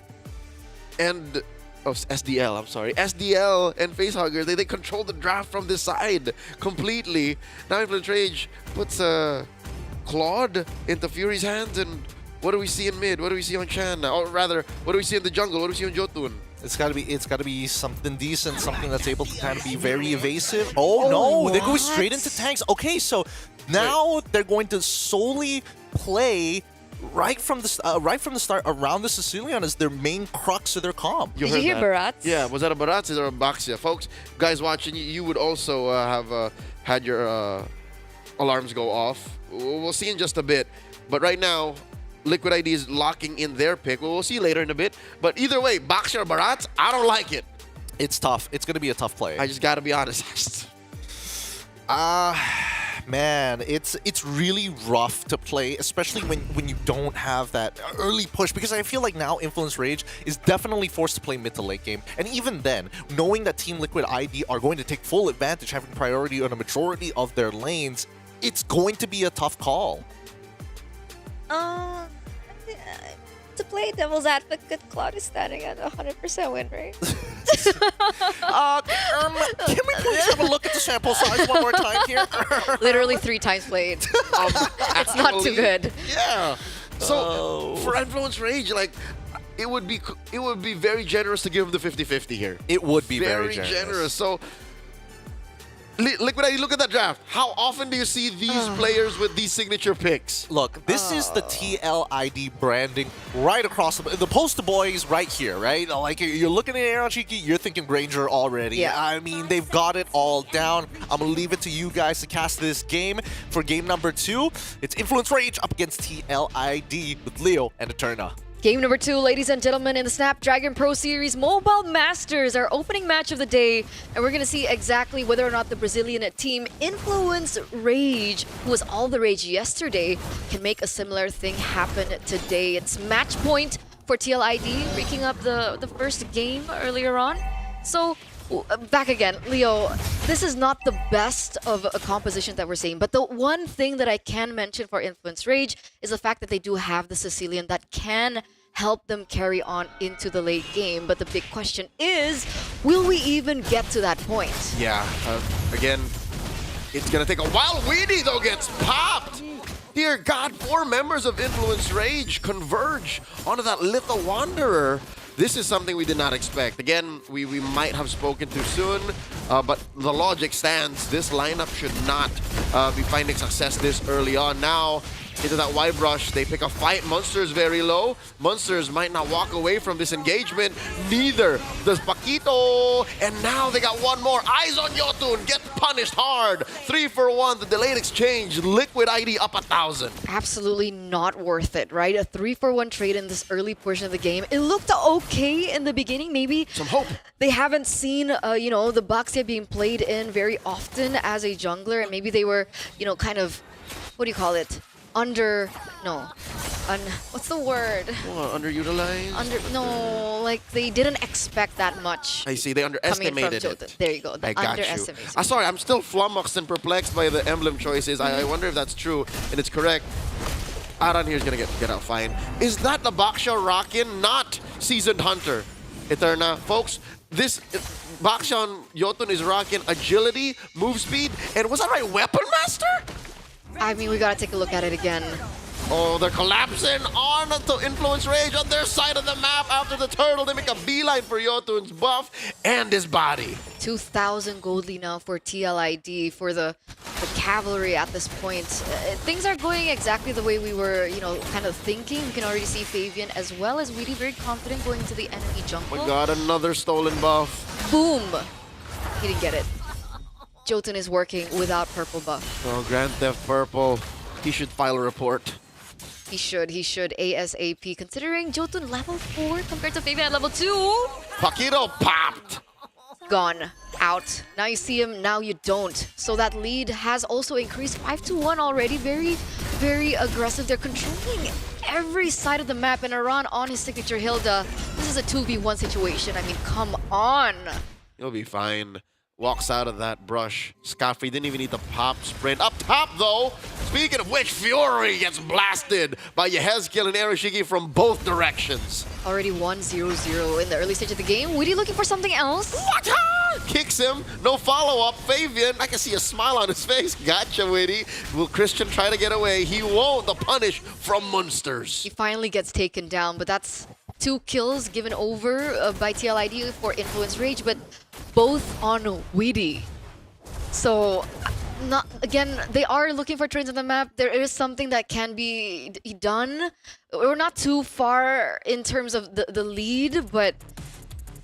and... Oh, SDL, I'm sorry. SDL and Facehugger, they control the draft from this side completely. Now Influence Rage puts Claude into Fury's hands, and what do we see in mid? What do we see on Chan? Or rather, what do we see in the jungle? What do we see on Jotun? It's gotta be something decent, something that's able to kind of be very evasive. Oh no, they're going straight into tanks. Okay, so now they're going to solely play right from the start around the Sicilian as their main crux of their comp. Did you hear Barats? Yeah, was that a Barats or a Baxia? Folks, guys watching, you would also have had your alarms go off. We'll see in just a bit. But right now, Liquid ID is locking in their pick. We'll see later in a bit. But either way, Baxia or Barats, I don't like it. It's tough. It's going to be a tough play. I just got to be honest. Man, it's really rough to play, especially when you don't have that early push, because I feel like now Influence Rage is definitely forced to play mid to late game. And even then, knowing that Team Liquid ID are going to take full advantage, having priority on a majority of their lanes, it's going to be a tough call. To play devil's advocate, Claude is standing at 100% win rate. Can we please have a look at the sample size one more time here? Literally 3 times played. It's not too good. Yeah. So for Influence Rage, like, it would be very generous to give him the 50-50 here. It would be very generous. So Liquid ID, look at that draft. How often do you see these players with these signature picks? Look, this is the TLID branding right across the poster boys right here, right? Like, you're looking at Aaron Cheeky, you're thinking Granger already. Yeah. I mean, they've got it all down. I'm going to leave it to you guys to cast this game. For game number 2, it's Influence Rage up against TLID with Leo and Eterna. Game number 2, ladies and gentlemen, in the Snapdragon Pro Series Mobile Masters, our opening match of the day. And we're going to see exactly whether or not the Brazilian team Influence Rage, who was all the rage yesterday, can make a similar thing happen today. It's match point for TLID, breaking up the first game earlier on. So, back again, Leo. this is not the best of a composition that we're seeing. But the one thing that I can mention for Influence Rage is the fact that they do have the Sicilian that can help them carry on into the late game. But the big question is, will we even get to that point? Yeah, again, it's gonna take a while. Weedy, though, gets popped. Dear God, 4 members of Influence Rage converge onto that Little Wanderer. This is something we did not expect. Again, we might have spoken too soon, but the logic stands. This lineup should not be finding success this early on. Now, into that Y brush, they pick a fight. Monsters very low. Monsters might not walk away from this engagement. Neither does Paquito. And now they got one more. Eyes on Yotun. Get punished hard. 3 for 1. The delayed exchange. Liquid ID up 1,000. Absolutely not worth it, right? A 3-for-1 trade in this early portion of the game. It looked okay in the beginning. Maybe some hope. They haven't seen, the Baxia being played in very often as a jungler. And maybe they were, kind of, what do you call it? What's the word? Underutilized? Like they didn't expect that much. I see, they underestimated it. There you go, I got you. Sorry, I'm still flummoxed and perplexed by the emblem choices. I wonder if that's true, and it's correct. Aran here is going to get out fine. Is that the Baxia Rockin', not Seasoned Hunter? Eterna, folks, this Baxia on Yotun is rocking agility, move speed, and was that right, Weapon Master? I mean, we gotta take a look at it again. Oh, they're collapsing on to Influence Rage on their side of the map after the turtle. They make a beeline for Yotun's buff and his body. 2,000 goldly now for TLID, for the cavalry at this point. Things are going exactly the way we were, kind of thinking. We can already see Fabian as well as Weedy very confident going into the enemy jungle. Oh my god, another stolen buff. Boom! He didn't get it. Jotun is working without purple buff. Oh, Grand Theft Purple. He should file a report. He should ASAP, considering Jotun level 4 compared to Fabian at level 2. Paquito popped. Gone. Out. Now you see him, now you don't. So that lead has also increased 5-1 already. Very, very aggressive. They're controlling every side of the map, and Aran on his signature Hilda. This is a 2v1 situation. I mean, come on. You'll be fine. Walks out of that brush. Scafrey didn't even need the pop sprint. Up top, though, speaking of which, Fury gets blasted by Yehezkiel and Arashiki from both directions. Already 1-0-0 in the early stage of the game. Weedy looking for something else? What? Kicks him. No follow-up. Fabian, I can see a smile on his face. Gotcha, Weedy. Will Christian try to get away? He won't. The punish from Munsters. He finally gets taken down, but that's 2 kills given over by TLID for Influence Rage, but both on Weedy. So, again, they are looking for trades on the map. There is something that can be done. We're not too far in terms of the lead, but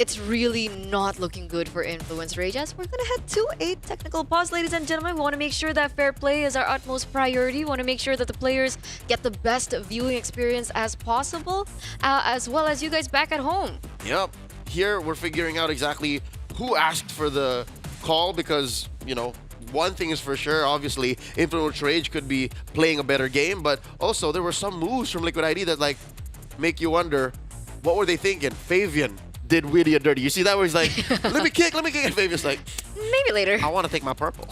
it's really not looking good for Influence Rage. As we're going to head to a technical pause, ladies and gentlemen. We want to make sure that fair play is our utmost priority. We want to make sure that the players get the best viewing experience as possible, as well as you guys back at home. Yep. Here, we're figuring out exactly who asked for the call because, one thing is for sure, obviously, Influence Rage could be playing a better game, but also there were some moves from Liquid ID that, make you wonder, what were they thinking? Fabian did Weedy a dirty. You see that where he's like, let me kick. And Fabian's like, maybe later. I want to take my purple.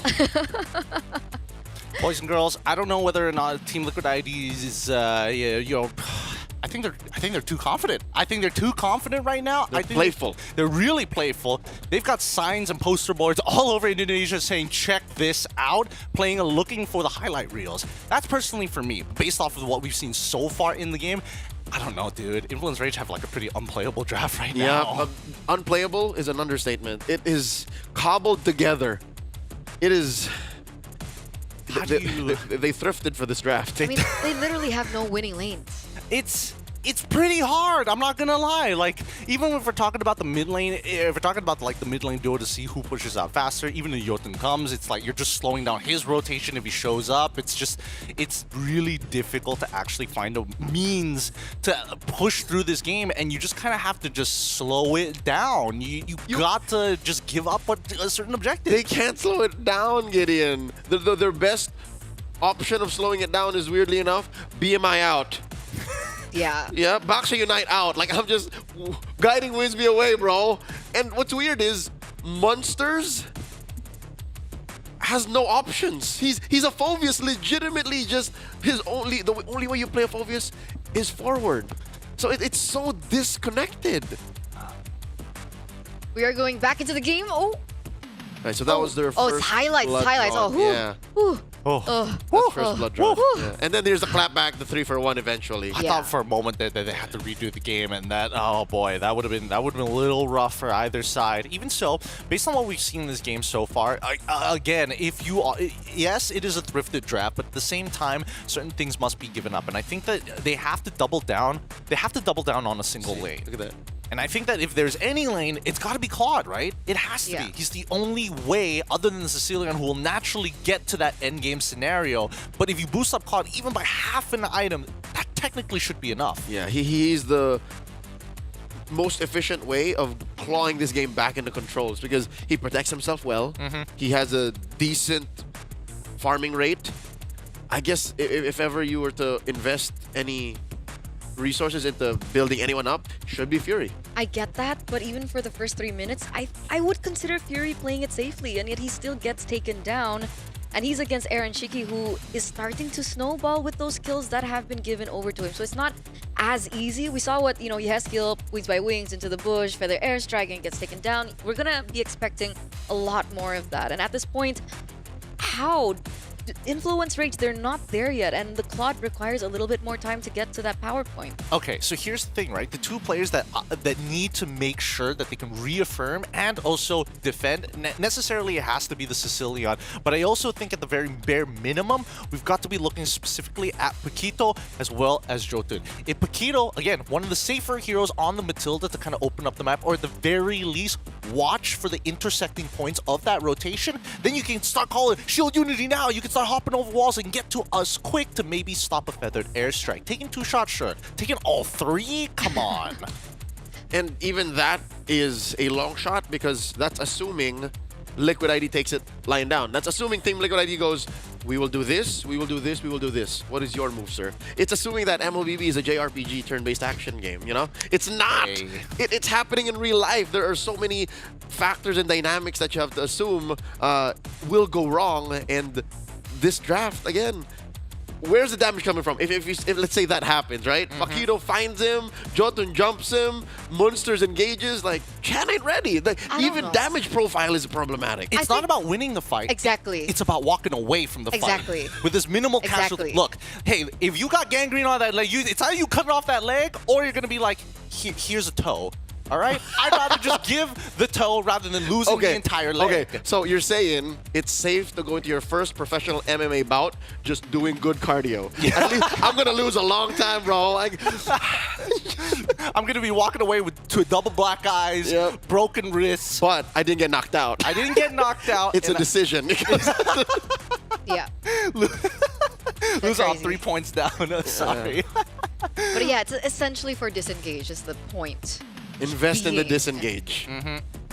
Boys and girls, I don't know whether or not Team Liquid ID is, I think they're too confident. I think they're too confident right now. They're playful. They're really playful. They've got signs and poster boards all over Indonesia saying, check this out, looking for the highlight reels. That's personally for me, based off of what we've seen so far in the game. I don't know, dude. Influence Rage have a pretty unplayable draft right now. Yeah, unplayable is an understatement. It is cobbled together. It is... They thrifted for this draft. I mean, they literally have no winning lanes. It's pretty hard, I'm not gonna lie. Even if we're talking about the mid lane, if we're talking about the mid lane duo to see who pushes out faster, even if Jotun comes, it's you're just slowing down his rotation if he shows up. It's really difficult to actually find a means to push through this game, and you just kind of have to just slow it down. You got to just give up a certain objective. They can't slow it down, Gideon. Their best option of slowing it down is, weirdly enough, BMI out. Yeah. Yeah, Baxia Unite out. I'm just guiding Winsby away, bro. And what's weird is Monsters has no options. He's a Phoveus, legitimately just the only way you play a Phoveus is forward. So it's so disconnected. We are going back into the game. Oh. Right, so that was their first. Oh, it's highlights. blood Highlights. draw. Oh, whew. Yeah. Whew. That's first blood draw. Yeah. And then there's the clapback, the 3-for-1 eventually. I thought for a moment that they had to redo the game, and that, oh boy, that would have been a little rough for either side. Even so, based on what we've seen in this game so far, again, if you are, yes, it is a thrifted draft, but at the same time, certain things must be given up, and I think that they have to double down. They have to double down on a single lane. Look at that. And I think that if there's any lane, it's got to be Claude, right? It has to be. He's the only way, other than the Sicilian, who will naturally get to that endgame scenario. But if you boost up Claude even by half an item, that technically should be enough. Yeah, he's the most efficient way of clawing this game back into controls because he protects himself well. He has a decent farming rate. I guess if ever you were to invest any resources into building anyone up, should be Fury. I get that, but even for the first 3 minutes, I would consider Fury playing it safely, and yet he still gets taken down. And he's against Aaron Shiki, who is starting to snowball with those kills that have been given over to him. So it's not as easy. We saw what, Yeskill, wings by wings into the bush, feather airstrike, and gets taken down. We're gonna be expecting a lot more of that. And at this point, how? Influence rates, they're not there yet, and the Claude requires a little bit more time to get to that power point. Okay, so here's the thing, right? The two players that need to make sure that they can reaffirm and also defend, necessarily it has to be the Sicilian, but I also think at the very bare minimum, we've got to be looking specifically at Paquito as well as Jotun. If Paquito, again, one of the safer heroes on the Matilda to kind of open up the map, or at the very least, watch for the intersecting points of that rotation, then you can start calling Shield Unity now. You can start hopping over walls and get to us quick to maybe stop a feathered airstrike. Taking 2 shots, sure. Taking all 3? Come on. And even that is a long shot because that's assuming Liquid ID takes it lying down. That's assuming Team Liquid ID goes, we will do this, we will do this, we will do this. What is your move, sir? It's assuming that MLBB is a JRPG turn-based action game, you know? It's not! Hey. It's happening in real life. There are so many factors and dynamics that you have to assume will go wrong, and this draft, again, where's the damage coming from? If let's say that happens, right? Paquito finds him, Jotun jumps him, Munsters engages, like, Chan ain't ready. Like, even damage profile is problematic. It's not about winning the fight. Exactly. It's about walking away from the Exactly. fight. With this minimal casualty. Look, hey, if you got gangrene on that leg, it's either you cutting off that leg or you're going to be like, here's a toe. All right? I'd rather just give the toe rather than losing the entire leg. Okay, so you're saying it's safe to go into your first professional MMA bout just doing good cardio. Yeah. At least I'm going to lose a long time, bro. Like, I'm going to be walking away with 2 double black eyes, broken wrists. But I didn't get knocked out. I didn't get knocked out. It's a decision. Yeah. Lose all 3 points down. Sorry. But yeah, it's essentially for disengage is the point. Invest in the disengage.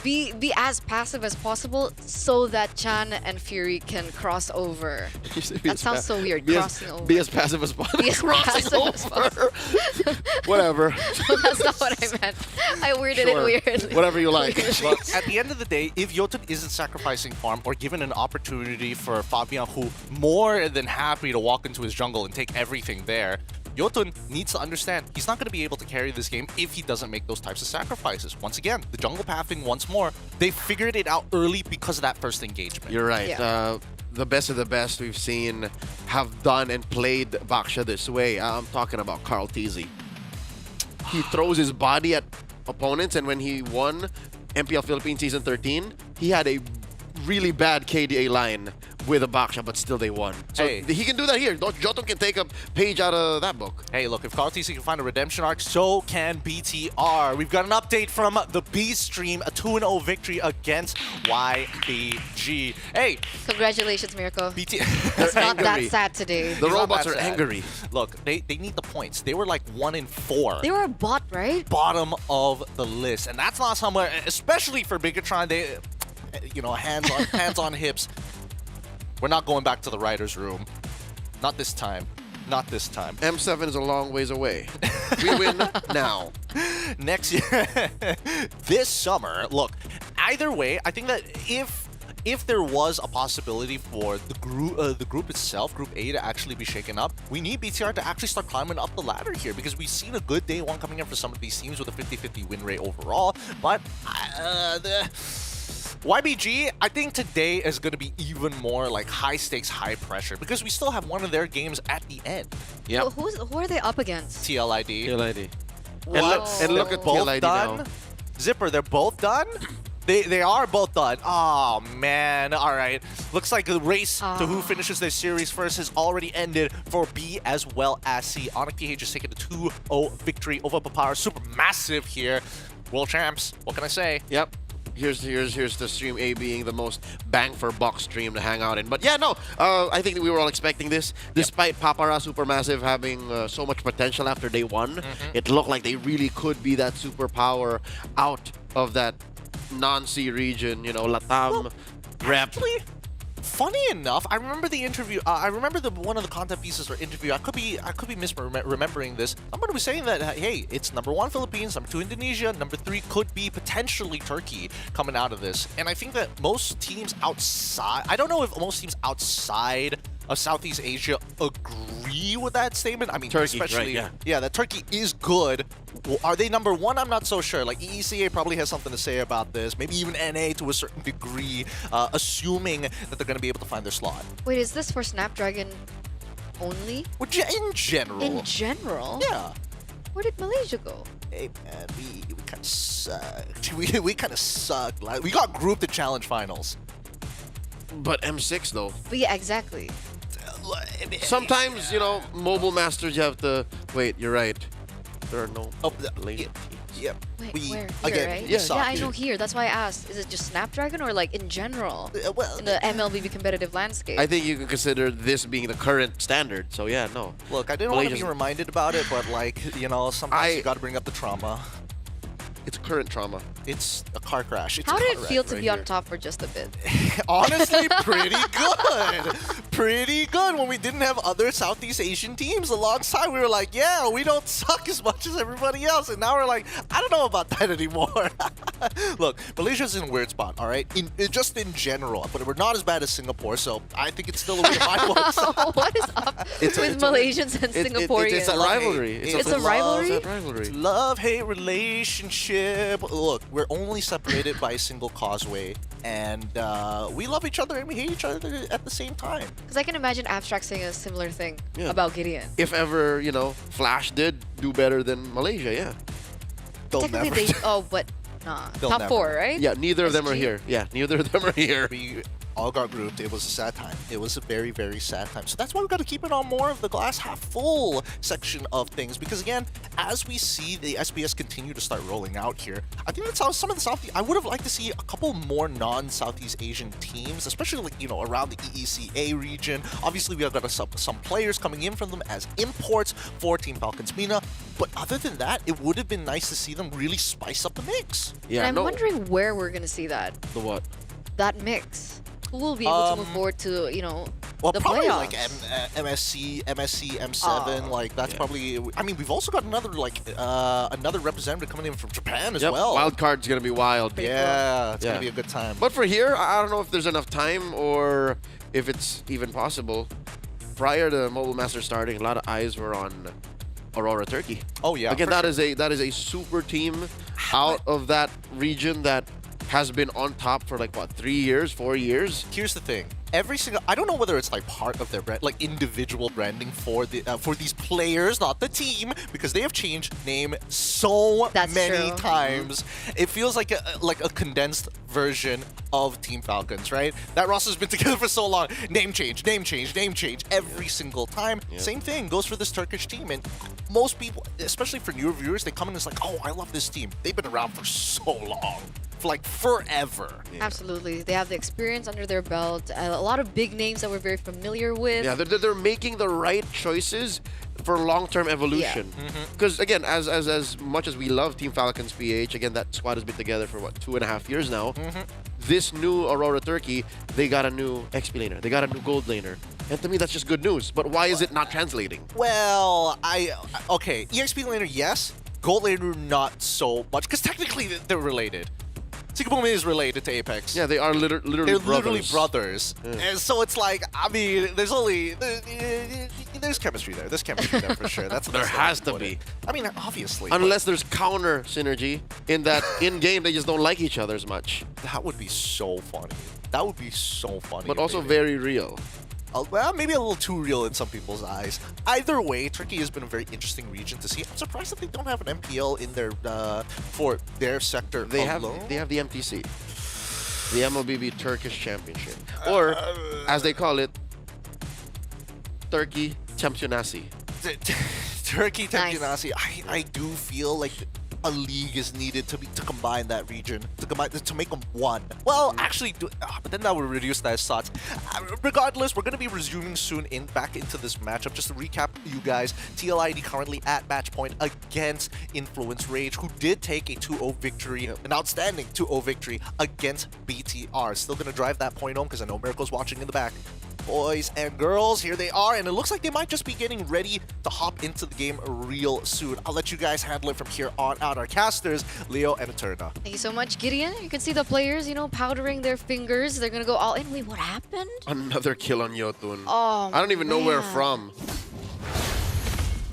Be as passive as possible so that Chan and Fury can cross over. That sounds so weird, crossing over. Be as passive as possible. Be as passive as possible. Whatever. No, that's not what I meant. I weirded it weirdly. Whatever you like. Well, at the end of the day, if Jotun isn't sacrificing farm or given an opportunity for Fabian, who more than happy to walk into his jungle and take everything there, Jotun needs to understand he's not going to be able to carry this game if he doesn't make those types of sacrifices. Once again, the jungle pathing once more, they figured it out early because of that first engagement. You're right. Yeah. The best of the best we've seen have done and played Baksha this way. I'm talking about Carl Teasy. He throws his body at opponents, and when he won MPL Philippines Season 13, he had a really bad KDA line with a Baksha, but still they won. So he can do that here. Jotun can take a page out of that book. Hey, look, if Carl TC can find a redemption arc, so can BTR. We've got an update from the B stream, a 2-0 victory against YBG. Hey! Congratulations, Miracle. BT It's not that sad today. The robots are angry. Look, they need the points. They were like 1-4. They were a bot, right? Bottom of the list. And that's not somewhere, especially for Bigatron, they, hands on hips. We're not going back to the writer's room. Not this time. Not this time. M7 is a long ways away. We win now. Next year, this summer, look, either way, I think that if if there was a possibility for the group itself, Group A, to actually be shaken up, we need BTR to actually start climbing up the ladder here, because we've seen a good day one coming in for some of these teams with a 50-50 win rate overall. But the YBG, I think today is going to be even more like high stakes, high pressure, because we still have one of their games at the end. Yeah. Who are they up against? TLID. TLID. And look at both TLID done. now. Zipper, they're both done. They are both done. Oh man! All right. Looks like the race to who finishes their series first has already ended for B as well as C. Onyx PH just taking a 2-0 victory over Papara. Super massive here. World champs. What can I say? Yep. Here's the stream A being the most bang for buck stream to hang out in. But yeah, no, I think that we were all expecting this. Despite Papara Supermassive having so much potential after day one, it looked like they really could be that superpower out of that non-C region, you know, Latam, rep. Actually, funny enough, I remember the interview. I remember one of the content pieces or interview. I could be misremembering this. Somebody was saying that hey, it's number 1 Philippines, number 2 Indonesia, number 3 could be potentially Turkey coming out of this. And I think that most teams outside, I don't know if most teams outside of Southeast Asia agree with that statement. I mean, Turkey, especially right, yeah, that Turkey is good. Well, are they number 1? I'm not so sure. Like EECA probably has something to say about this. Maybe even NA to a certain degree, assuming that they're going to be able to find their slot. Wait, is this for Snapdragon only? Well, in general. In general? Yeah. Where did Malaysia go? Hey man, we kind of sucked. We kind of sucked. Like, we got grouped to challenge finals. But M6 though. But yeah, exactly. Sometimes, you know, Mobile Masters, you have to wait. You're right. There are no Malaysian teams. Yep. Wait, we where? again, Here, right? yeah, I know here. That's why I asked. Is it just Snapdragon or like in general? Well, in the MLBB competitive landscape? I think you can consider this being the current standard. So yeah, no. Look, I didn't want to be reminded about it, but like, you know, sometimes you got to bring up the trauma. It's current trauma. It's a car crash. It's How a did car it feel wreck to right be on here. top for just a bit? Honestly, pretty good. Pretty good. When we didn't have other Southeast Asian teams alongside, we were like, yeah, we don't suck as much as everybody else. And now we're like, I don't know about that anymore. Look, Malaysia's in a weird spot, all right? Just in general. But we're not as bad as Singapore, so I think it's still a weird spot. What is up with Malaysians and Singaporeans? It's a rivalry. It's a rivalry? It's a rivalry. Love-hate relationship. Look, we're only separated by a single causeway, and we love each other and we hate each other at the same time. Because I can imagine Abstract saying a similar thing Yeah. about Gideon. If ever, you know, Flash did do better than Malaysia, yeah. Technically, but nah. They'll Top never. 4, right? Yeah, neither of them are SG? here. Yeah, neither of them are here. We all got grouped. It was a sad time. It was a very, very sad time. So that's why we've got to keep it on more of the glass half full section of things. Because again, as we see the SBS continue to start rolling out here, I think that's how some of the Southeast, I would have liked to see a couple more non-Southeast Asian teams, especially like, you know, around the EECA region. Obviously, we have got some players coming in from them as imports for Team Falcons Mina. But other than that, it would have been nice to see them really spice up the mix. Yeah, and I'm wondering where we're going to see that. The what? That mix. Who will be able to move forward to, you know, well, the probably playoffs? like MSC, M7. Like that's probably. I mean, we've also got another another representative coming in from Japan as well. Wild card's gonna be wild. Yeah, it's gonna be a good time. But for here, I don't know if there's enough time or if it's even possible. Prior to Mobile Masters starting, a lot of eyes were on Aurora Turkey. Oh yeah. Again, that is a super team out of that region that has been on top for like what, 3 years, 4 years. Here's the thing: every single, I don't know whether it's like part of their brand, like individual branding for the for these players, not the team, because they have changed name so many times. It feels like a condensed version of Team Falcons, right? That roster's been together for so long. Name change, name change, name change every single time. Same thing goes for this Turkish team, and most people, especially for newer viewers, they come in and it's like, oh, I love this team. They've been around for so long. Like forever. Absolutely. They have the experience under their belt, a lot of big names that we're very familiar with. Yeah, they're making the right choices for long-term evolution. Because again, as much as we love Team Falcons PH, again, that squad has been together for what, 2.5 years now. This new Aurora Turkey, they got a new XP laner, they got a new gold laner. And to me, that's just good news. But why is it not translating? Well, okay, EXP laner, yes. Gold laner, not so much, because technically they're related. Sikabumi is related to Apex. Yeah, they are literally They're brothers. literally brothers. And so it's like, I mean, there's chemistry there. There's chemistry there for sure. That's There has to be. I mean, obviously. Unless there's counter synergy in that in-game they just don't like each other as much. That would be so funny. That would be so funny. But also maybe. very real. Well, maybe a little too real in some people's eyes. Either way, Turkey has been a very interesting region to see. I'm surprised that they don't have an MPL in their for their sector They alone. have the MTC, the MLBB Turkish Championship, or as they call it, Turkey Championasi. Turkey Championasi. I do feel like a league is needed to combine that region, to make them one. Well, actually, but then that would reduce their slots. Regardless, we're going to be resuming soon back into this matchup. Just to recap you guys, TLID currently at match point against Influence Rage, who did take a 2-0 victory, an outstanding 2-0 victory against BTR. Still going to drive that point home because I know Miracle's watching in the back. Boys and girls, here they are, and it looks like they might just be getting ready to hop into the game real soon. I'll let you guys handle it from here on out. Our casters, Leo and Eterna. Thank you so much, Gideon. You can see the players, powdering their fingers. They're gonna go all in. Wait, what happened? Another kill on Yotun. Oh, I don't even know where man. from.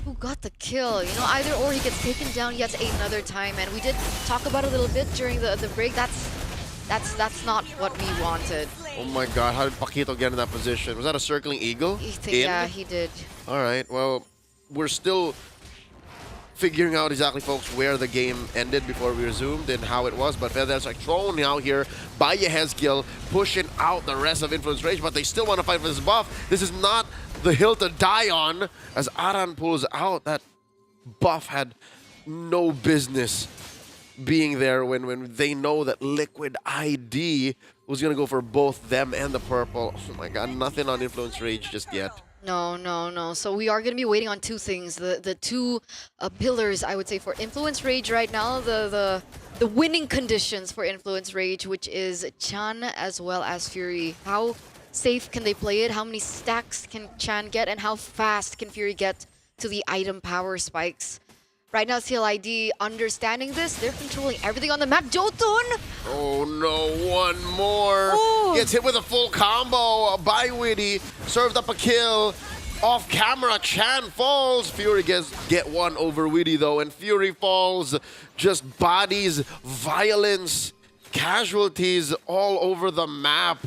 Who got the kill? Either or he gets taken down yet another time. And we did talk about it a little bit during the break. That's not what we wanted. Oh my god, how did Paquito get in that position? Was that a circling eagle? Yeah, he did. Alright, well, we're still figuring out exactly, folks, where the game ended before we resumed and how it was. But Feather's like thrown out here by Yehezkiel, pushing out the rest of Influence Rage, but they still want to fight for this buff. This is not the hill to die on. As Aran pulls out, that buff had no business being there when they know that Liquid ID was going to go for both them and the purple. Oh my god, nothing on Influence Rage just yet. No. So we are going to be waiting on two things. The two pillars, I would say, for Influence Rage right now. The winning conditions for Influence Rage, which is Chan as well as Fury. How safe can they play it? How many stacks can Chan get? And how fast can Fury get to the item power spikes? Right now, CLID understanding this, they're controlling everything on the map. Jotun! Oh no, one more. Ooh. Gets hit with a full combo by Witty. Served up a kill. Off camera, Chan falls. Fury get one over Witty though, and Fury falls. Just bodies, violence, casualties all over the map.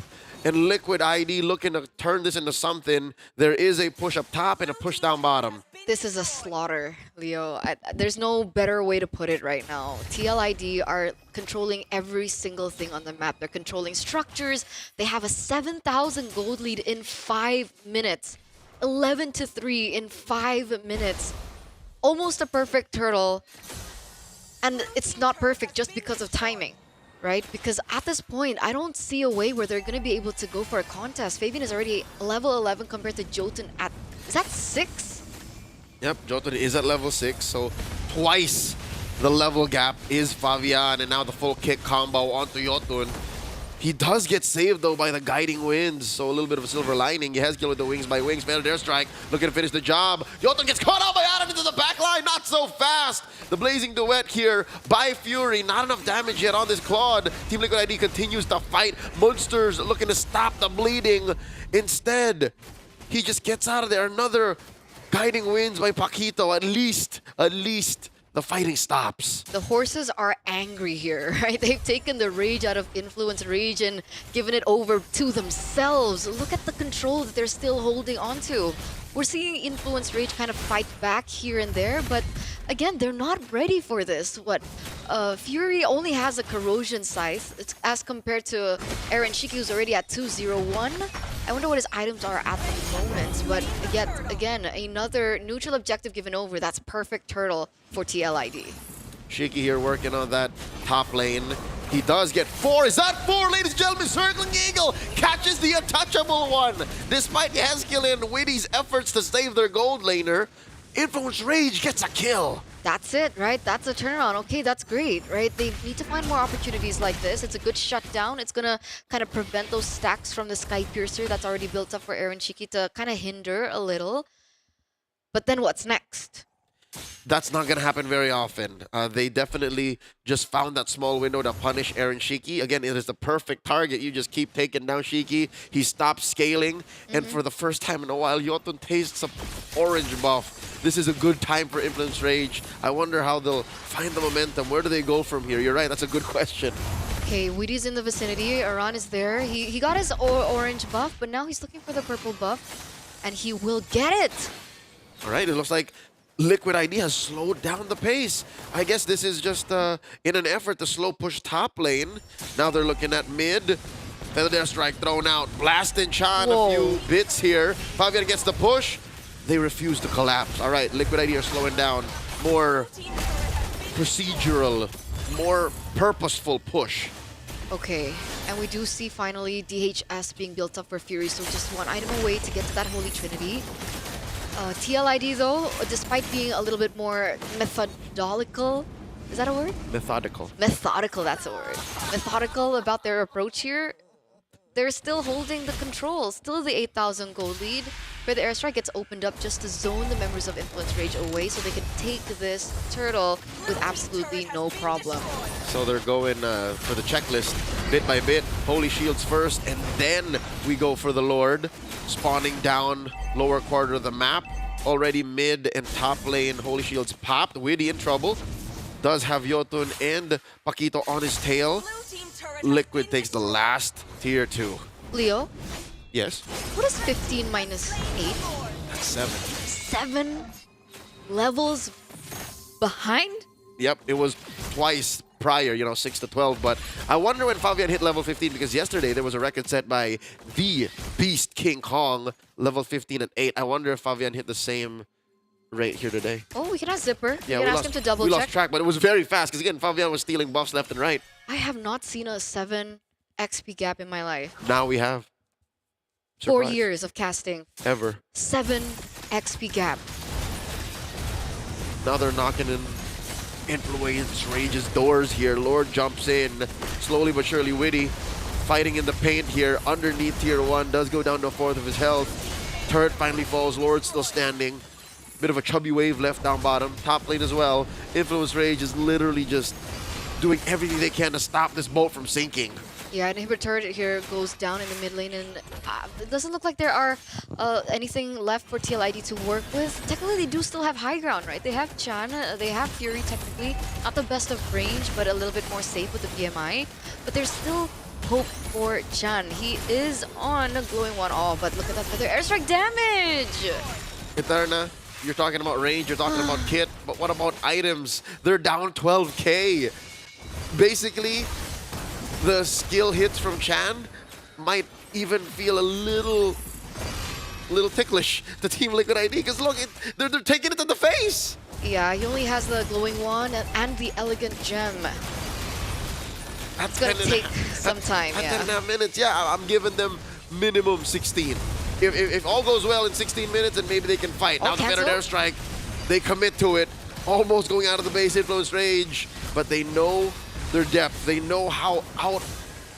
And Liquid ID looking to turn this into something. There is a push up top and a push down bottom. This is a slaughter, Leo. There's no better way to put it right now. TLID are controlling every single thing on the map. They're controlling structures. They have a 7,000 gold lead in 5 minutes. 11-3 in 5 minutes. Almost a perfect turtle. And it's not perfect just because of timing. Right? Because at this point, I don't see a way where they're going to be able to go for a contest. Fabian is already level 11 compared to Jotun at... Is that 6? Yep, Jotun is at level 6, so twice the level gap is Fabian, and now the full kick combo onto Jotun. He does get saved, though, by the guiding winds, so a little bit of a silver lining. Yehezkiel with the wings by wings, failed airstrike, looking to finish the job. Jotun gets caught out by Adam into the back line, not so fast. The blazing duet here by Fury, not enough damage yet on this Claude. Team Liquid ID continues to fight. Monsters looking to stop the bleeding. Instead, he just gets out of there. Another guiding winds by Paquito, at least the fighting stops. The horses are angry here, right? They've taken the rage out of Influence Rage and given it over to themselves. Look at the control that they're still holding onto. We're seeing Influence Rage kind of fight back here and there, but again, they're not ready for this. Fury only has a Corrosion Scythe. It's as compared to Aaron Shiki, who's already at 201. I wonder what his items are at the moment, but yet again, another neutral objective given over. That's perfect turtle for TLID. Shiki here working on that top lane. He does get 4. Is that 4, ladies and gentlemen? Circling Eagle catches the untouchable one. Despite Yehezkiel and Witty's efforts to save their gold laner, Influence Rage gets a kill. That's it, right? That's a turnaround. Okay, that's great, right? They need to find more opportunities like this. It's a good shutdown. It's gonna kind of prevent those stacks from the Sky Piercer that's already built up for Aaron Shiki to kind of hinder a little. But then what's next? that's not going to happen very often. They definitely just found that small window to punish Aaron Shiki. Again, it is the perfect target. You just keep taking down Shiki. He stops scaling. And for the first time in a while, Jotun tastes a orange buff. This is a good time for Influence Rage. I wonder how they'll find the momentum. Where do they go from here? You're right. That's a good question. Okay, Wheaty's in the vicinity. Aran is there. He got his orange buff, but now he's looking for the purple buff. And he will get it. All right, it looks like Liquid ID has slowed down the pace. I guess this is just in an effort to slow push top lane. Now they're looking at mid. Feather Strike thrown out. Blasting Chan a few bits here. Fabian gets the push. They refuse to collapse. All right, Liquid ID are slowing down. More procedural, more purposeful push. Okay, and we do see finally DHS being built up for Fury, so just one item away to get to that Holy Trinity. TLID though, despite being a little bit more methodical, is that a word? Methodical. Methodical, that's a word. Methodical about their approach here. They're still holding the control, still the 8,000 gold lead. Where the airstrike gets opened up just to zone the members of Influence Rage away so they can take this turtle with absolutely no problem. So they're going for the checklist bit by bit. Holy Shields first, and then we go for the Lord. Spawning down lower quarter of the map. Already mid and top lane, Holy Shields popped. Witty in trouble. Does have Jotun and Paquito on his tail. Liquid takes the last tier 2. Leo? Yes? What is 15 minus 8? That's 7. 7 levels behind? Yep, it was twice prior, 6 to 12. But I wonder when Fabian hit level 15, because yesterday there was a record set by the Beast King Kong, level 15 at 8. I wonder if Fabian hit the same rate here today. Oh, we can ask Zipper. Yeah, we can ask him to double we check. lost track, but it was very fast, because again, Fabian was stealing buffs left and right. I have not seen a 7 XP gap in my life. Now we have. 4 Surprise. years of casting. Ever. 7 XP gap. Now they're knocking in Influence Rage's doors here. Lord jumps in, slowly but surely. Witty fighting in the paint here. Underneath tier 1, does go down to 1/4 of his health. Turret finally falls. Lord still standing. Bit of a chubby wave left down bottom. Top lane as well. Influence Rage is literally just doing everything they can to stop this boat from sinking. Yeah, inhibitor turret here goes down in the mid lane, and it doesn't look like there are anything left for TLID to work with. Technically, they do still have high ground, right? They have Chan, they have Fury technically. Not the best of range, but a little bit more safe with the PMI. But there's still hope for Chan. He is on glowing one. Oh, but look at that feather airstrike damage! Eterna, you're talking about range, you're talking about kit, but what about items? They're down 12k. Basically, the skill hits from Chan might even feel a little ticklish to Team Liquid ID, because look, they're taking it to the face. Yeah, he only has the glowing one and the elegant gem. That's gonna take some time, At yeah. 10.5 minutes, yeah, I'm giving them minimum 16. If all goes well in 16 minutes, then maybe they can fight. Now the better airstrike, they commit to it, almost going out of the base. Influence Rage, but they know their depth. They know how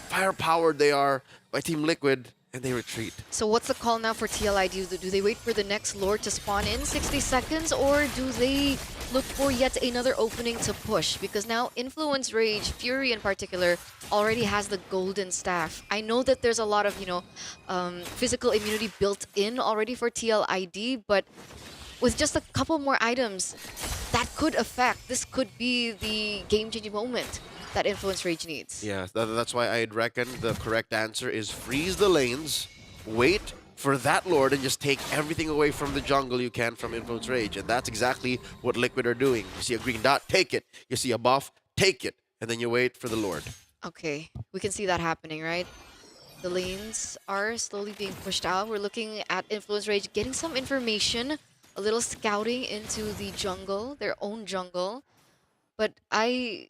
firepowered they are by Team Liquid, and they retreat. So what's the call now for TLID? Do they wait for the next Lord to spawn in 60 seconds, or do they look for yet another opening to push? Because now Influence Rage, Fury in particular, already has the golden staff. I know that there's a lot of, physical immunity built in already for TLID, but with just a couple more items, that could affect. This could be the game-changing moment that Influence Rage needs. Yeah, that's why I'd reckon the correct answer is freeze the lanes, wait for that Lord, and just take everything away from the jungle you can from Influence Rage. And that's exactly what Liquid are doing. You see a green dot, take it. You see a buff, take it. And then you wait for the Lord. Okay, we can see that happening, right? The lanes are slowly being pushed out. We're looking at Influence Rage getting some information, a little scouting into the jungle, their own jungle. But I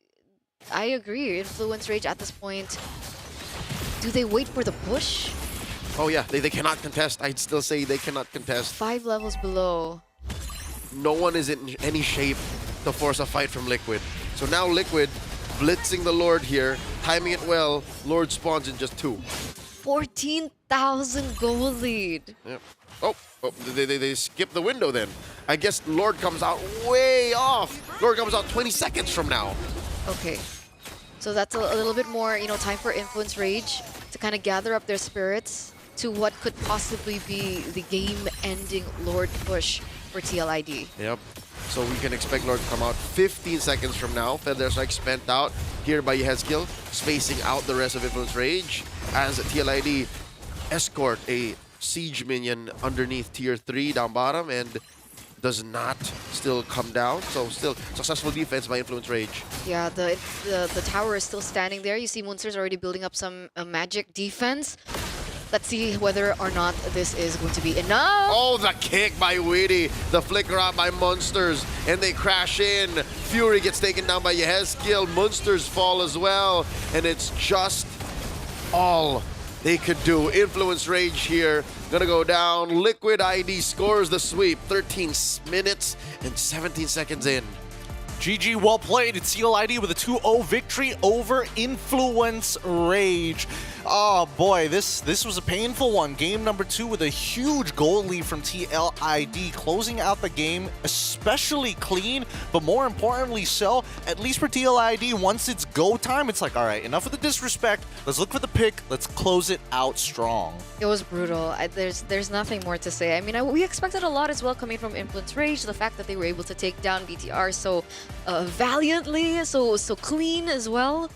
agree, Influence Rage at this point, do they wait for the push? Oh yeah, they cannot contest. I'd still say they cannot contest. 5 levels below. No one is in any shape to force a fight from Liquid. So now Liquid blitzing the Lord here, timing it well. Lord spawns in just 2. 14,000 goal lead. Yep. Oh, they skip the window then. I guess Lord comes out way off. Lord comes out 20 seconds from now. Okay. So that's a little bit more, time for Influence Rage to kind of gather up their spirits to what could possibly be the game-ending Lord push for TLID. Yep. So we can expect Lord to come out 15 seconds from now. Feather Strike spent out here by Yehezkiel, spacing out the rest of Influence Rage as TLID escort a siege minion underneath tier 3 down bottom and does not still come down. So still successful defense by Influence Rage. Yeah, the tower is still standing there. You see Munster's already building up some magic defense. Let's see whether or not this is going to be enough. Oh, the kick by Witty. The flicker out by Munsters. And they crash in. Fury gets taken down by Yehezkiel. Munsters fall as well. And it's just all they could do. Influence Rage here. Gonna go down. Liquid ID scores the sweep. 13 minutes and 17 seconds in. GG, well played. It's TLID with a 2-0 victory over Influence Rage. Oh boy, this was a painful one. Game number 2 with a huge goal lead from TLID, closing out the game especially clean, but more importantly so, at least for TLID, once it's go time, it's like, all right, enough of the disrespect. Let's look for the pick. Let's close it out strong. It was brutal. There's nothing more to say. I mean, we expected a lot as well coming from Influence Rage. The fact that they were able to take down BTR so valiantly, so clean as well.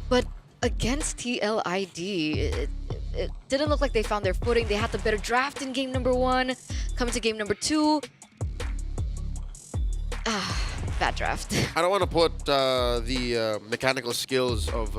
But against TLID, it didn't look like they found their footing. They had the better draft in game number 1. Coming to game number 2. Bad draft. I don't want to put the mechanical skills of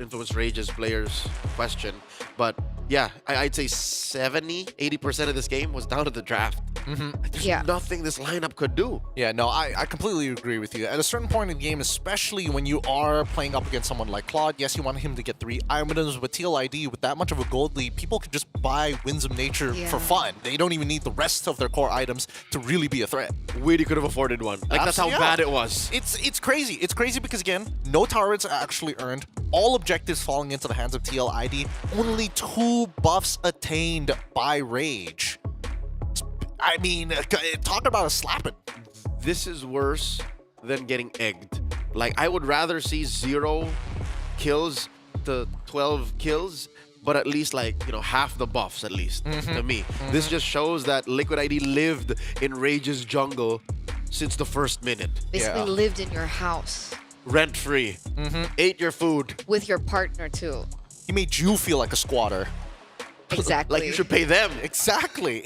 Influence Rage's players question, but yeah, I'd say 70-80% of this game was down to the draft. There's nothing this lineup could do. Yeah, no, I completely agree with you. At a certain point in the game, especially when you are playing up against someone like Claude, yes, you want him to get 3 items. With TLID, with that much of a gold lead, people could just buy Winds of Nature for fun. They don't even need the rest of their core items to really be a threat. Witty could have afforded one. Like, that's how bad it was. It's crazy. It's crazy because, again, no turrets are actually earned. All objectives falling into the hands of TLID. Only 2 buffs attained by Rage. I mean, talk about a slapping. This is worse than getting egged. Like, I would rather see 0 kills to 12 kills, but at least, like, half the buffs at least, to me. This just shows that Liquid ID lived in Rage's jungle since the first minute. Basically lived in your house. Rent-free. Ate your food. With your partner, too. He made you feel like a squatter. Exactly. Like, you should pay them. Exactly.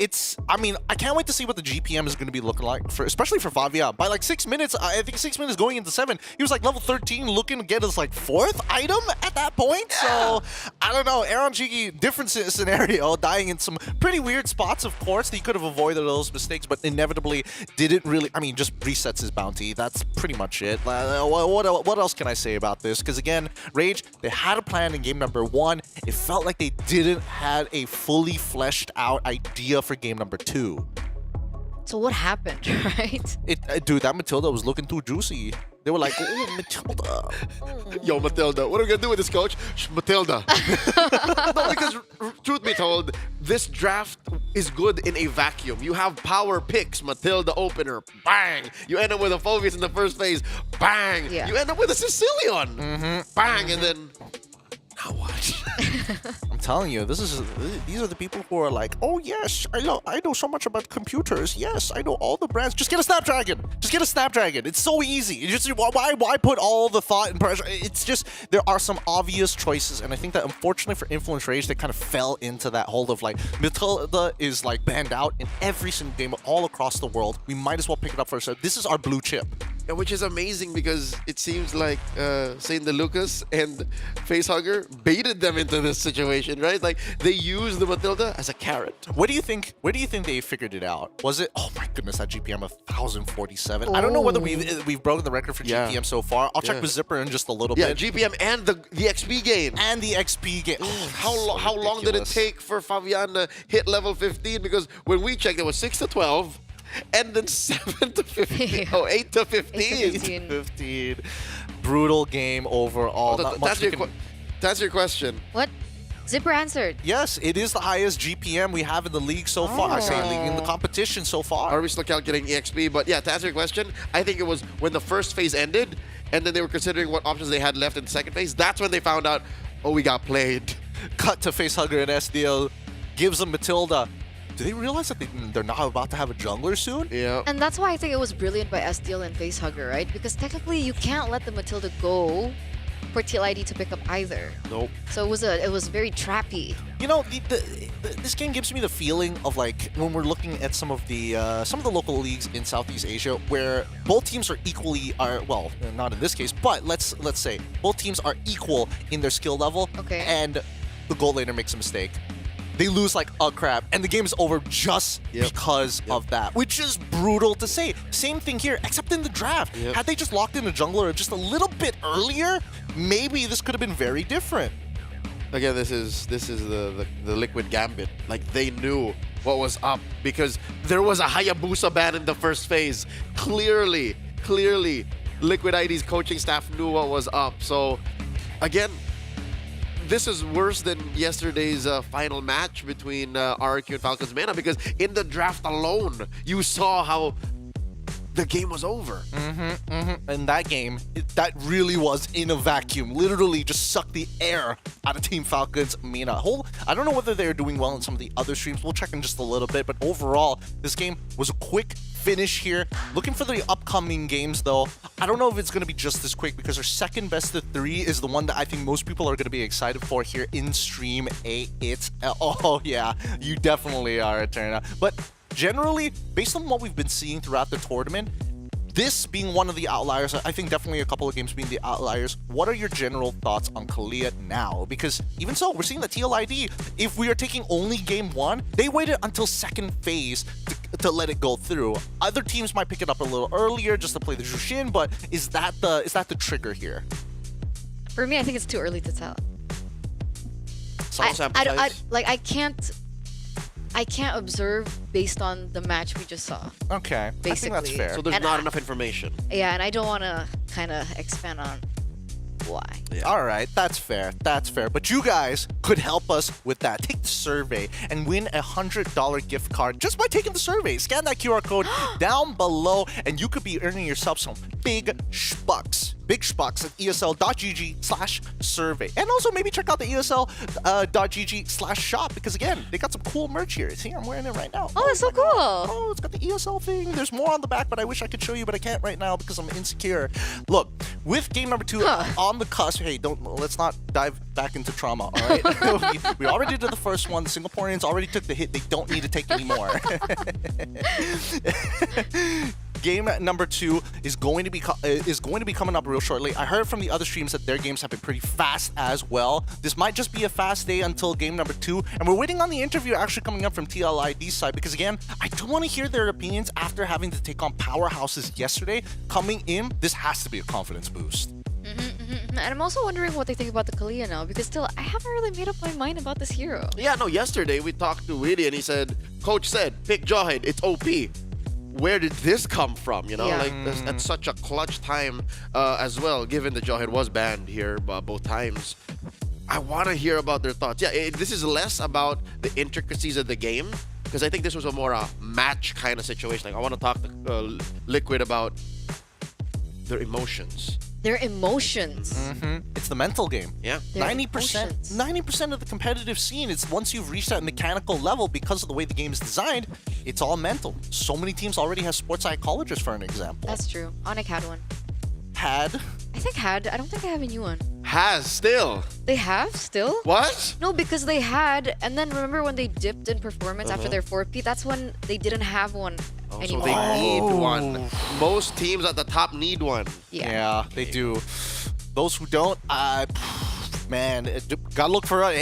I mean, I can't wait to see what the GPM is going to be looking like, especially for Favia. By like 6 minutes, I think 6 minutes going into 7, he was like level 13 looking to get his like 4th item at that point. So, I don't know. Aaron Jiggy, different scenario, dying in some pretty weird spots, of course. He could have avoided those mistakes, but inevitably didn't really, I mean, just resets his bounty. That's pretty much it. What else can I say about this? Because again, Rage, they had a plan in game number 1. It felt like they didn't have a fully fleshed out idea for game number 2. So what happened, right? Dude, that Matilda was looking too juicy. They were like, oh, Matilda. Yo, Matilda, what are we gonna do with this, coach? Matilda. No, because truth be told, this draft is good in a vacuum. You have power picks, Matilda opener, bang. You end up with a Phoebus in the first phase, bang. You end up with a Sicilian, bang, and then now what? I'm telling you, these are the people who are like, oh yes, I know so much about computers. Yes, I know all the brands. Just get a Snapdragon. Just get a Snapdragon. It's so easy. Why put all the thought and pressure? It's just, there are some obvious choices, and I think that unfortunately for Influence Rage, they kind of fell into that hold of like, Matilda is like banned out in every single game all across the world. We might as well pick it up for ourselves. This is our blue chip. Yeah, which is amazing because it seems like Saint DeLucas and Facehugger baited them into this situation, right? Like, they used the Matilda as a carrot. Where do you think they figured it out? Was it, oh my goodness, that GPM of 1047? I don't know whether we've broken the record for GPM so far. I'll check with Zipper in just a little bit. Yeah, GPM and the XP gain. And the XP gain. Oh, how long did it take for Fabian to hit level 15? Because when we checked, it was 6 to 12. And then 7 to 15. Oh, 8 to 15. 8 to 15. Brutal game overall. That's your question. What? Zipper answered. Yes, it is the highest GPM we have in the league so far. I say league in the competition so far. Are we still calculating EXP? But yeah, to answer your question, I think it was when the first phase ended, and then they were considering what options they had left in the second phase. That's when they found out, oh, we got played. Cut to Facehugger and SDL gives them Matilda. Do they realize that they're not about to have a jungler soon? Yeah. And that's why I think it was brilliant by SDL and Facehugger, right? Because technically you can't let the Matilda go for TLID to pick up either. Nope. So it was very trappy. You know, this game gives me the feeling of like when we're looking at some of the local leagues in Southeast Asia where both teams are well, not in this case, but let's say both teams are equal in their skill level. Okay. And the gold laner makes a mistake. They lose like a crap, and the game is over just because of that, which is brutal to say. Same thing here, except in the draft. Had they just locked in a jungler just a little bit earlier, maybe this could have been very different. Again, this is the Liquid Gambit. Like, they knew what was up because there was a Hayabusa ban in the first phase. Clearly, Liquid ID's coaching staff knew what was up. So, again, this is worse than yesterday's final match between RRQ and Falcons Mana because in the draft alone, you saw how the game was over. And that game, that really was in a vacuum. Literally just sucked the air out of Team Falcons Mina. I don't know whether they're doing well in some of the other streams. We'll check in just a little bit. But overall, this game was a quick finish here. Looking for the upcoming games, though. I don't know if it's going to be just this quick because our second best of 3 is the one that I think most people are going to be excited for here in Stream 8. Oh, yeah, you definitely are, Eterna. But generally, based on what we've been seeing throughout the tournament, this being one of the outliers, I think definitely a couple of games being the outliers. What are your general thoughts on Kalia now? Because even so, we're seeing that TLID, if we are taking only game 1, they waited until second phase to let it go through. Other teams might pick it up a little earlier just to play the Jushin, but is that the trigger here? For me, I think it's too early to tell. I can't observe based on the match we just saw. Okay, basically. I think that's fair. So there's not enough information. Yeah, and I don't want to kind of expand on why. Yeah. All right, that's fair. That's fair. But you guys could help us with that. Take the survey and win a $100 gift card just by taking the survey. Scan that QR code down below, and you could be earning yourself some big schbucks. Big schbucks at esl.gg/survey. And also maybe check out the esl.gg/shop because again, they got some cool merch here. See, I'm wearing it right now. Oh, that's so cool. Oh, it's got the ESL thing. There's more on the back, but I wish I could show you, but I can't right now because I'm insecure. Look, with game number 2 on the cusp, hey, let's not dive back into trauma, all right? we already did the first one. The Singaporeans already took the hit. They don't need to take any more. Game number 2 is going to be coming up real shortly. I heard from the other streams that their games have been pretty fast as well. This might just be a fast day until game number 2, and we're waiting on the interview actually coming up from TLID's side because again, I do want to hear their opinions after having to take on powerhouses yesterday. Coming in, this has to be a confidence boost. And I'm also wondering what they think about the Kalia now because still, I haven't really made up my mind about this hero. Yeah, no, yesterday we talked to Willie and he said, Coach said, pick Jawhead, it's OP. Where did this come from? You know, like that's such a clutch time as well, given that Jawhead was banned here both times. I want to hear about their thoughts. Yeah, this is less about the intricacies of the game because I think this was a more match kind of situation. Like I want to talk to Liquid about their emotions. Their emotions. It's the mental game. Yeah. 90% of the competitive scene, it's once you've reached that mechanical level because of the way the game is designed, it's all mental. So many teams already have sports psychologists, for an example. That's true. Onyx had one. Had? I think had. I don't think I have a new one. Has still. They have still? What? No, because they had, and then remember when they dipped in performance after their 4P? That's when they didn't have one anymore. So they need one. Most teams at the top need one. Yeah, they do. Those who don't, man, gotta look for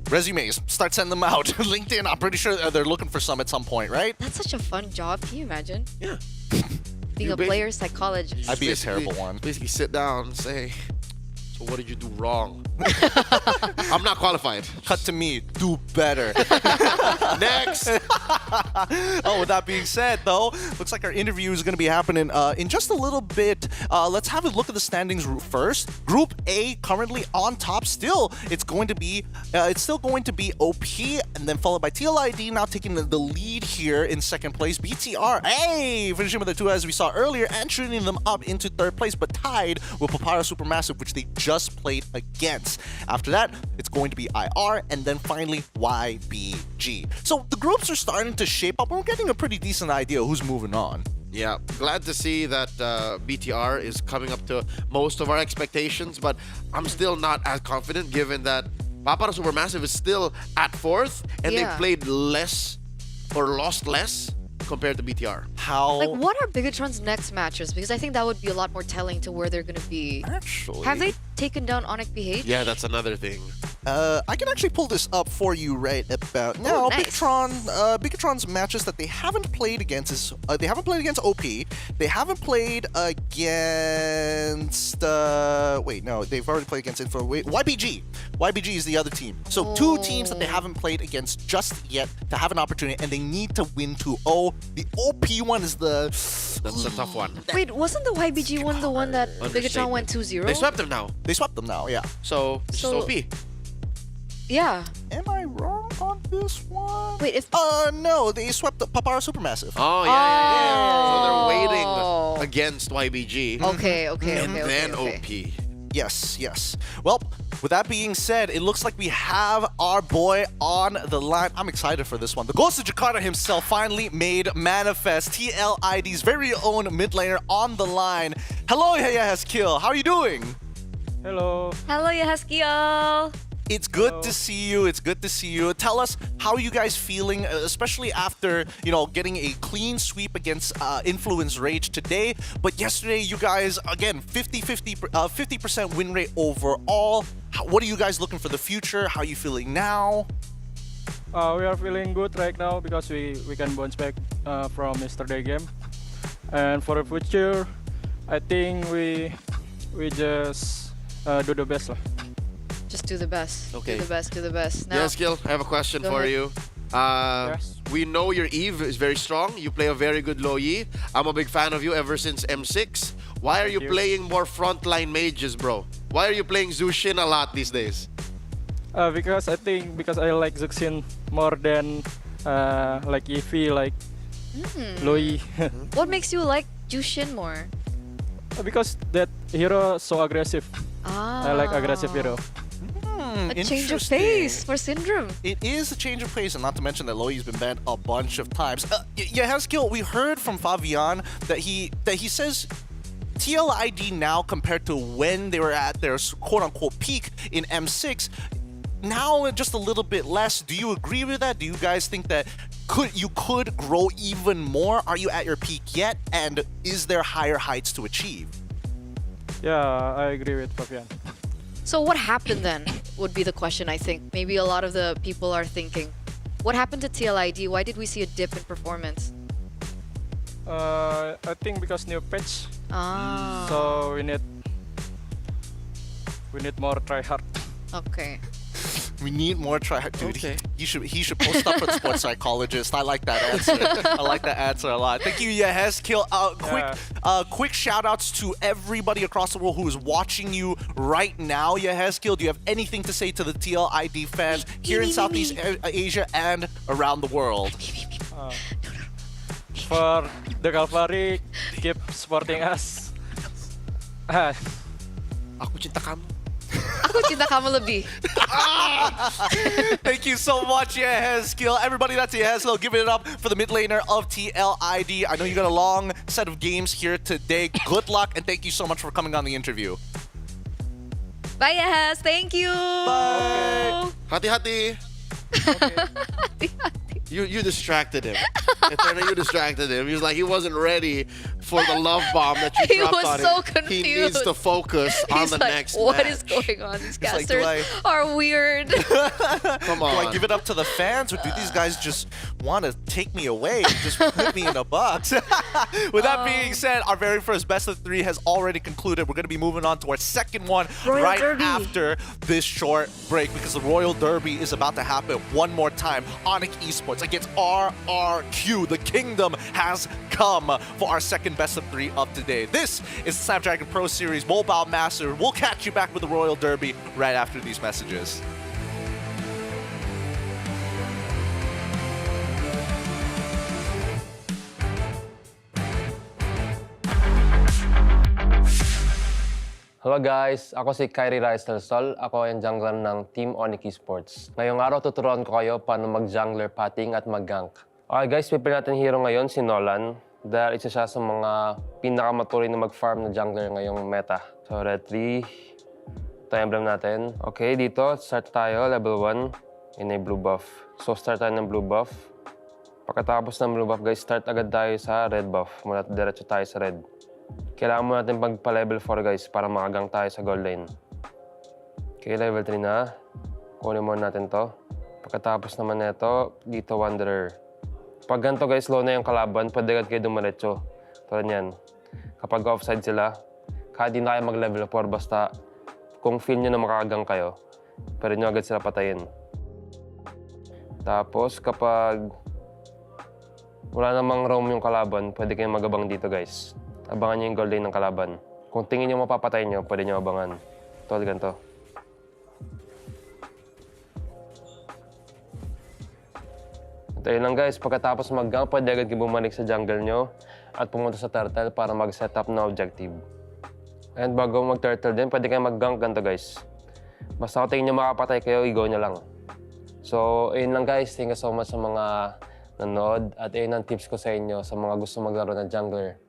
resumes. Start sending them out. LinkedIn, I'm pretty sure they're looking for some at some point, right? That's such a fun job. Can you imagine? Yeah. Being a player psychologist. I'd be a terrible one. Basically sit down and say, so what did you do wrong? I'm not qualified. Cut to me. Do better. Next. Oh, with that being said, though, looks like our interview is going to be happening in just a little bit. Let's have a look at the standings first. Group A currently on top. Still, it's still going to be OP, and then followed by TLID now taking the lead here in second place. BTR, finishing with the 2 as we saw earlier, and shooting them up into third place, but tied with Papara Supermassive, which they just played against. After that, it's going to be IR, and then finally YBG. So the groups are starting to shape up. We're getting a pretty decent idea of who's moving on. Yeah, glad to see that BTR is coming up to most of our expectations, but I'm still not as confident given that Papara Supermassive is still at 4th, and they played less or lost less compared to BTR. Like, what are Bigatron's next matches? Because I think that would be a lot more telling to where they're going to be. Actually, have they taken down Onyx BH? Yeah, that's another thing. I can actually pull this up for you right about now. nice. Bigatron's matches that they haven't played against is they haven't played against OP. They haven't played against wait, no, they've already played against YBG. YBG is the other team. So 2 teams that they haven't played against just yet to have an opportunity, and they need to win 2-0. The OP one is that's a tough one. Wait, wasn't the YBG one the one that Bigatron went 2-0? They swept them now. They swept them now, yeah. So it's just OP. Yeah. Am I wrong on this one? Wait, if no, they swept the Papara Supermassive. Oh yeah. So they're waiting against YBG. Okay. And then OP. Yes. Well, with that being said, it looks like we have our boy on the line. I'm excited for this one. The Ghost of Jakarta himself finally made manifest. TLID's very own mid laner on the line. Hello, Yahaskiel. How are you doing? Hello. Hello, Yahaskiel. It's good to see you. It's good to see you. Tell us, how are you guys feeling, especially after, getting a clean sweep against Influence Rage today. But yesterday, you guys, again, 50% win rate overall. What are you guys looking for the future? How are you feeling now? We are feeling good right now because we can bounce back from yesterday game. And for the future, I think we just do the best lah. Just do the best. Okay. Do the best. Now, Yes, Gil, I have a question Go for ahead. you. We know your Eve is very strong. You play a very good low Yi. I'm a big fan of you ever since M6. Why are you playing more frontline mages, bro? Why are you playing Zushin a lot these days? Because I like Zuxin more than like Eevee, like Loi. what makes you like Jushin more? Because that hero so aggressive. I like aggressive hero. A change of pace for Syndrome. It is a change of pace, and not to mention that Loi's been banned a bunch of times. Yahaskiel, we heard from Fabian that he says TLID now compared to when they were at their quote-unquote peak in M6, now just a little bit less. Do you agree with that? Do you guys think that you could grow even more? Are you at your peak yet? And is there higher heights to achieve? Yeah, I agree with Fabian. So what happened then would be the question, I think. Maybe a lot of the people are thinking. What happened to TLID? Why did we see a dip in performance? I think because new patch. So we need more try hard. Okay. We need more dude. Okay. He should post up at sports psychologist. I like that answer. I like that answer a lot. Thank you, Yahaskiel. Quick shout outs to everybody across the world who is watching you right now. Yahaskiel, do you have anything to say to the TLID fans here in Southeast Asia and around the world? For the Calvary, keep supporting us. Aku cinta kamu. Aku cinta kamu lebih. Thank you so much, Yahaskiel. Everybody, that's Yahaskiel. Give it up for the mid laner of TLID. I know you got a long set of games here today. Good luck, and thank you so much for coming on the interview. Bye, Yahas. Thank you. Bye. Hati-hati. You distracted him. You distracted him. He was like he wasn't ready for the love bomb that you He dropped was on so him. He needs confused. to focus on He's the like, next what match. is going on? These like, casters are weird. Come Do I on. give it up to the fans, or do these guys just want to take me away and just put me in a box? With that being said, our very first best of 3 has already concluded. We're going to be moving on to our second one Royal right Derby. after this short break, because the Royal Derby is about to happen one more time. Onyx Esports against RRQ. The kingdom has come for our second best of 3 of today. This is the Snapdragon Pro Series Mobile Master. We'll catch you back with the Royal Derby right after these messages. Hello guys, ako si Kyrie Rice del Sol. Ako ang jungler ng Team Onyx Esports. Ngayong araw tuturuan ko kayo paano mag-jungler patting at mag-gank. Okay guys, pipili natin hero ngayon si Nolan dahil isa siya sa mga pinakamatuloy na mag-farm na jungler ngayong meta. So red 3, ito yung emblem natin. Okay, dito start tayo level 1 in a blue buff. So start tayo ng blue buff. Pagkatapos ng blue buff guys, start agad tayo sa red buff. Muna diretso tayo sa red. Kailangan mo natin pagpa-level 4 guys para makagang tayo sa gold lane. Okay, level 3 na. Kunin muna natin to. Pagkatapos naman nito, dito Wanderer. Pag ganito guys, low na yung kalaban, pwede agad kayo dumiretso. Tulad yan. Kapag offside sila, kahit di na kayo mag-level 4, basta kung feel nyo na makakagang kayo, pwede nyo agad sila patayin. Tapos kapag wala namang roam yung kalaban, pwede kayong magabang dito guys. Abangan nyo yung gold lane ng kalaban. Kung tingin nyo mapapatay nyo, pwede nyo abangan. Tulad ganito. Ito yun lang guys, pagkatapos mag-gank, pwede agad kayo bumalik sa jungle nyo at pumunta sa turtle para mag-set up na objective. And bago mag-turtle din, pwede kayo mag-gank ganito guys. Basta kung tingin nyo makapatay kayo, i-go nyo lang. So, ayun lang guys. Thank you so much sa mga nanood. At ayun ang tips ko sa inyo sa mga gusto maglaro ng jungler.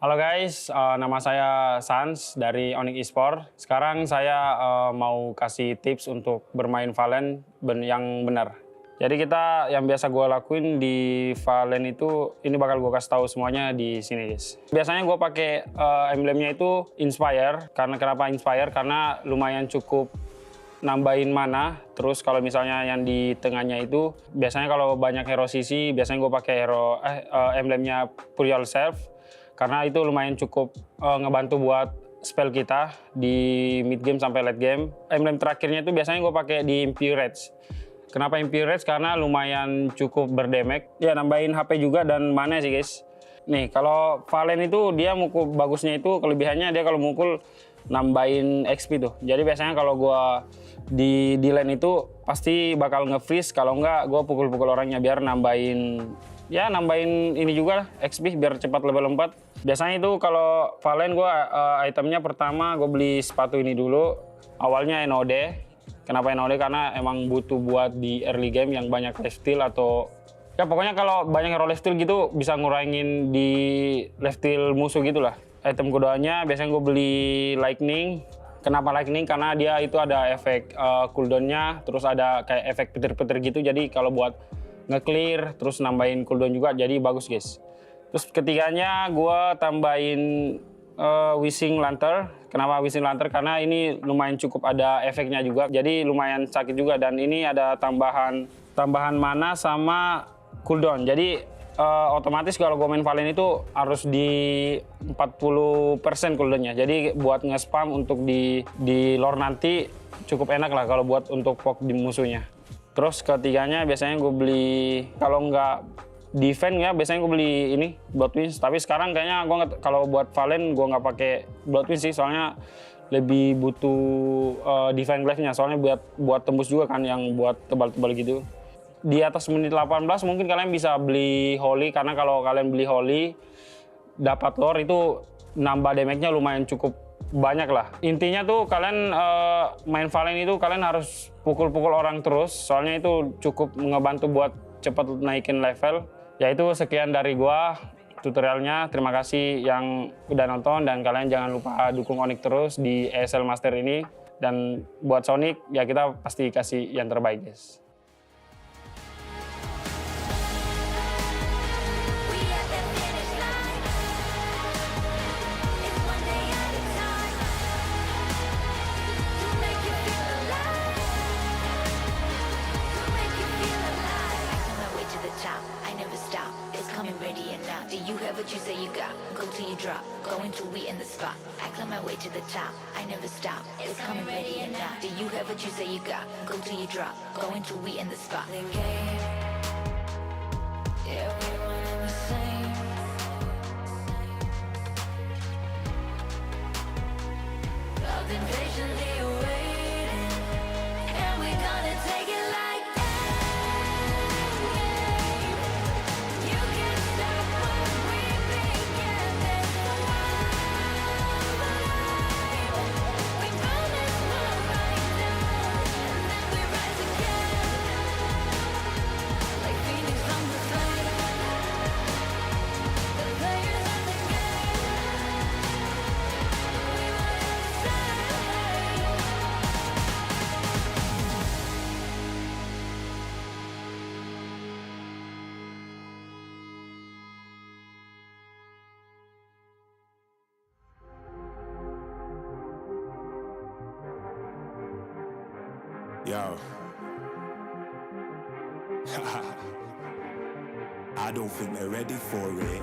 Halo guys, nama saya Sans dari Onyx Esports. Sekarang saya mau kasih tips untuk bermain Valen yang benar. Jadi yang biasa gue lakuin di Valen itu, ini bakal gue kasih tahu semuanya di sini guys. Biasanya gue pakai emblemnya itu Inspire. Kenapa Inspire? Karena lumayan cukup nambahin mana. Terus kalau misalnya yang di tengahnya itu, biasanya kalau banyak hero CC, biasanya gue pakai emblemnya Pure Yourself. Karena itu lumayan cukup ngebantu buat spell kita di mid game sampai late game. Emblem terakhirnya itu biasanya gue pakai di Impurage. Kenapa Impurage? Karena lumayan cukup berdamage. Ya nambahin HP juga dan mana sih guys. Nih kalau Valen itu dia mukul bagusnya itu kelebihannya dia kalau mukul nambahin XP tuh. Jadi biasanya kalau gue di lane itu pasti bakal nge-freeze. Kalau enggak gue pukul-pukul orangnya biar nambahin ini juga lah, XP biar cepat level 4. Biasanya itu kalau Valen gue itemnya pertama gue beli sepatu ini dulu. Awalnya NOD. Kenapa NOD? Karena emang butuh buat di early game yang banyak lifesteal atau ya pokoknya kalau banyak hero lifesteal gitu bisa ngurangin di lifesteal musuh gitu lah. Item keduanya biasanya gue beli Lightning. Kenapa Lightning? Karena dia itu ada efek cooldown-nya, terus ada kayak efek petir-petir gitu. Jadi kalau buat nge-clear, terus nambahin cooldown juga, jadi bagus guys. Terus ketiganya gue tambahin Wishing Lantern. Kenapa Wishing Lantern? Karena ini lumayan cukup ada efeknya juga, jadi lumayan sakit juga. Dan ini ada tambahan mana sama cooldown. Jadi otomatis kalau gue main Valen itu harus di 40% cooldownnya. Jadi buat nge-spam untuk di lore nanti cukup enak lah kalau buat untuk poke di musuhnya. Terus ketiganya biasanya gue beli, kalau nggak defense ya biasanya gue beli ini Blood Wings. Tapi sekarang kayaknya gue kalau buat Valen gue nggak pakai Blood Wings sih, soalnya lebih butuh defense glaive-nya. Soalnya buat tembus juga kan yang buat tebal-tebal gitu. Di atas menit 18 mungkin kalian bisa beli Holy, karena kalau kalian beli Holy dapat lore itu nambah damage-nya lumayan cukup banyak lah. Intinya tuh kalian main Valen itu kalian harus pukul-pukul orang terus, soalnya itu cukup ngebantu buat cepat naikin level. Ya itu sekian dari gua tutorialnya. Terima kasih yang udah nonton dan kalian jangan lupa dukung Onyx terus di ESL Master ini. Dan buat Sonic ya kita pasti kasih yang terbaik guys. have what you say you got, go till you drop. Going till we in the spot. I climb my way to the top. I never stop. It's coming ready and now. Do you have what you say you got, go till you drop. Going till we in the spot. The game. Everyone in the same. I've been patiently waiting, and we're gonna take it like that. You can't stop what we begin. This wild alive. We promise we'll rise down, and then we rise again. Like Phoenix from the flame. The players in the game. We wanna say. Yo. I don't think they're ready for it.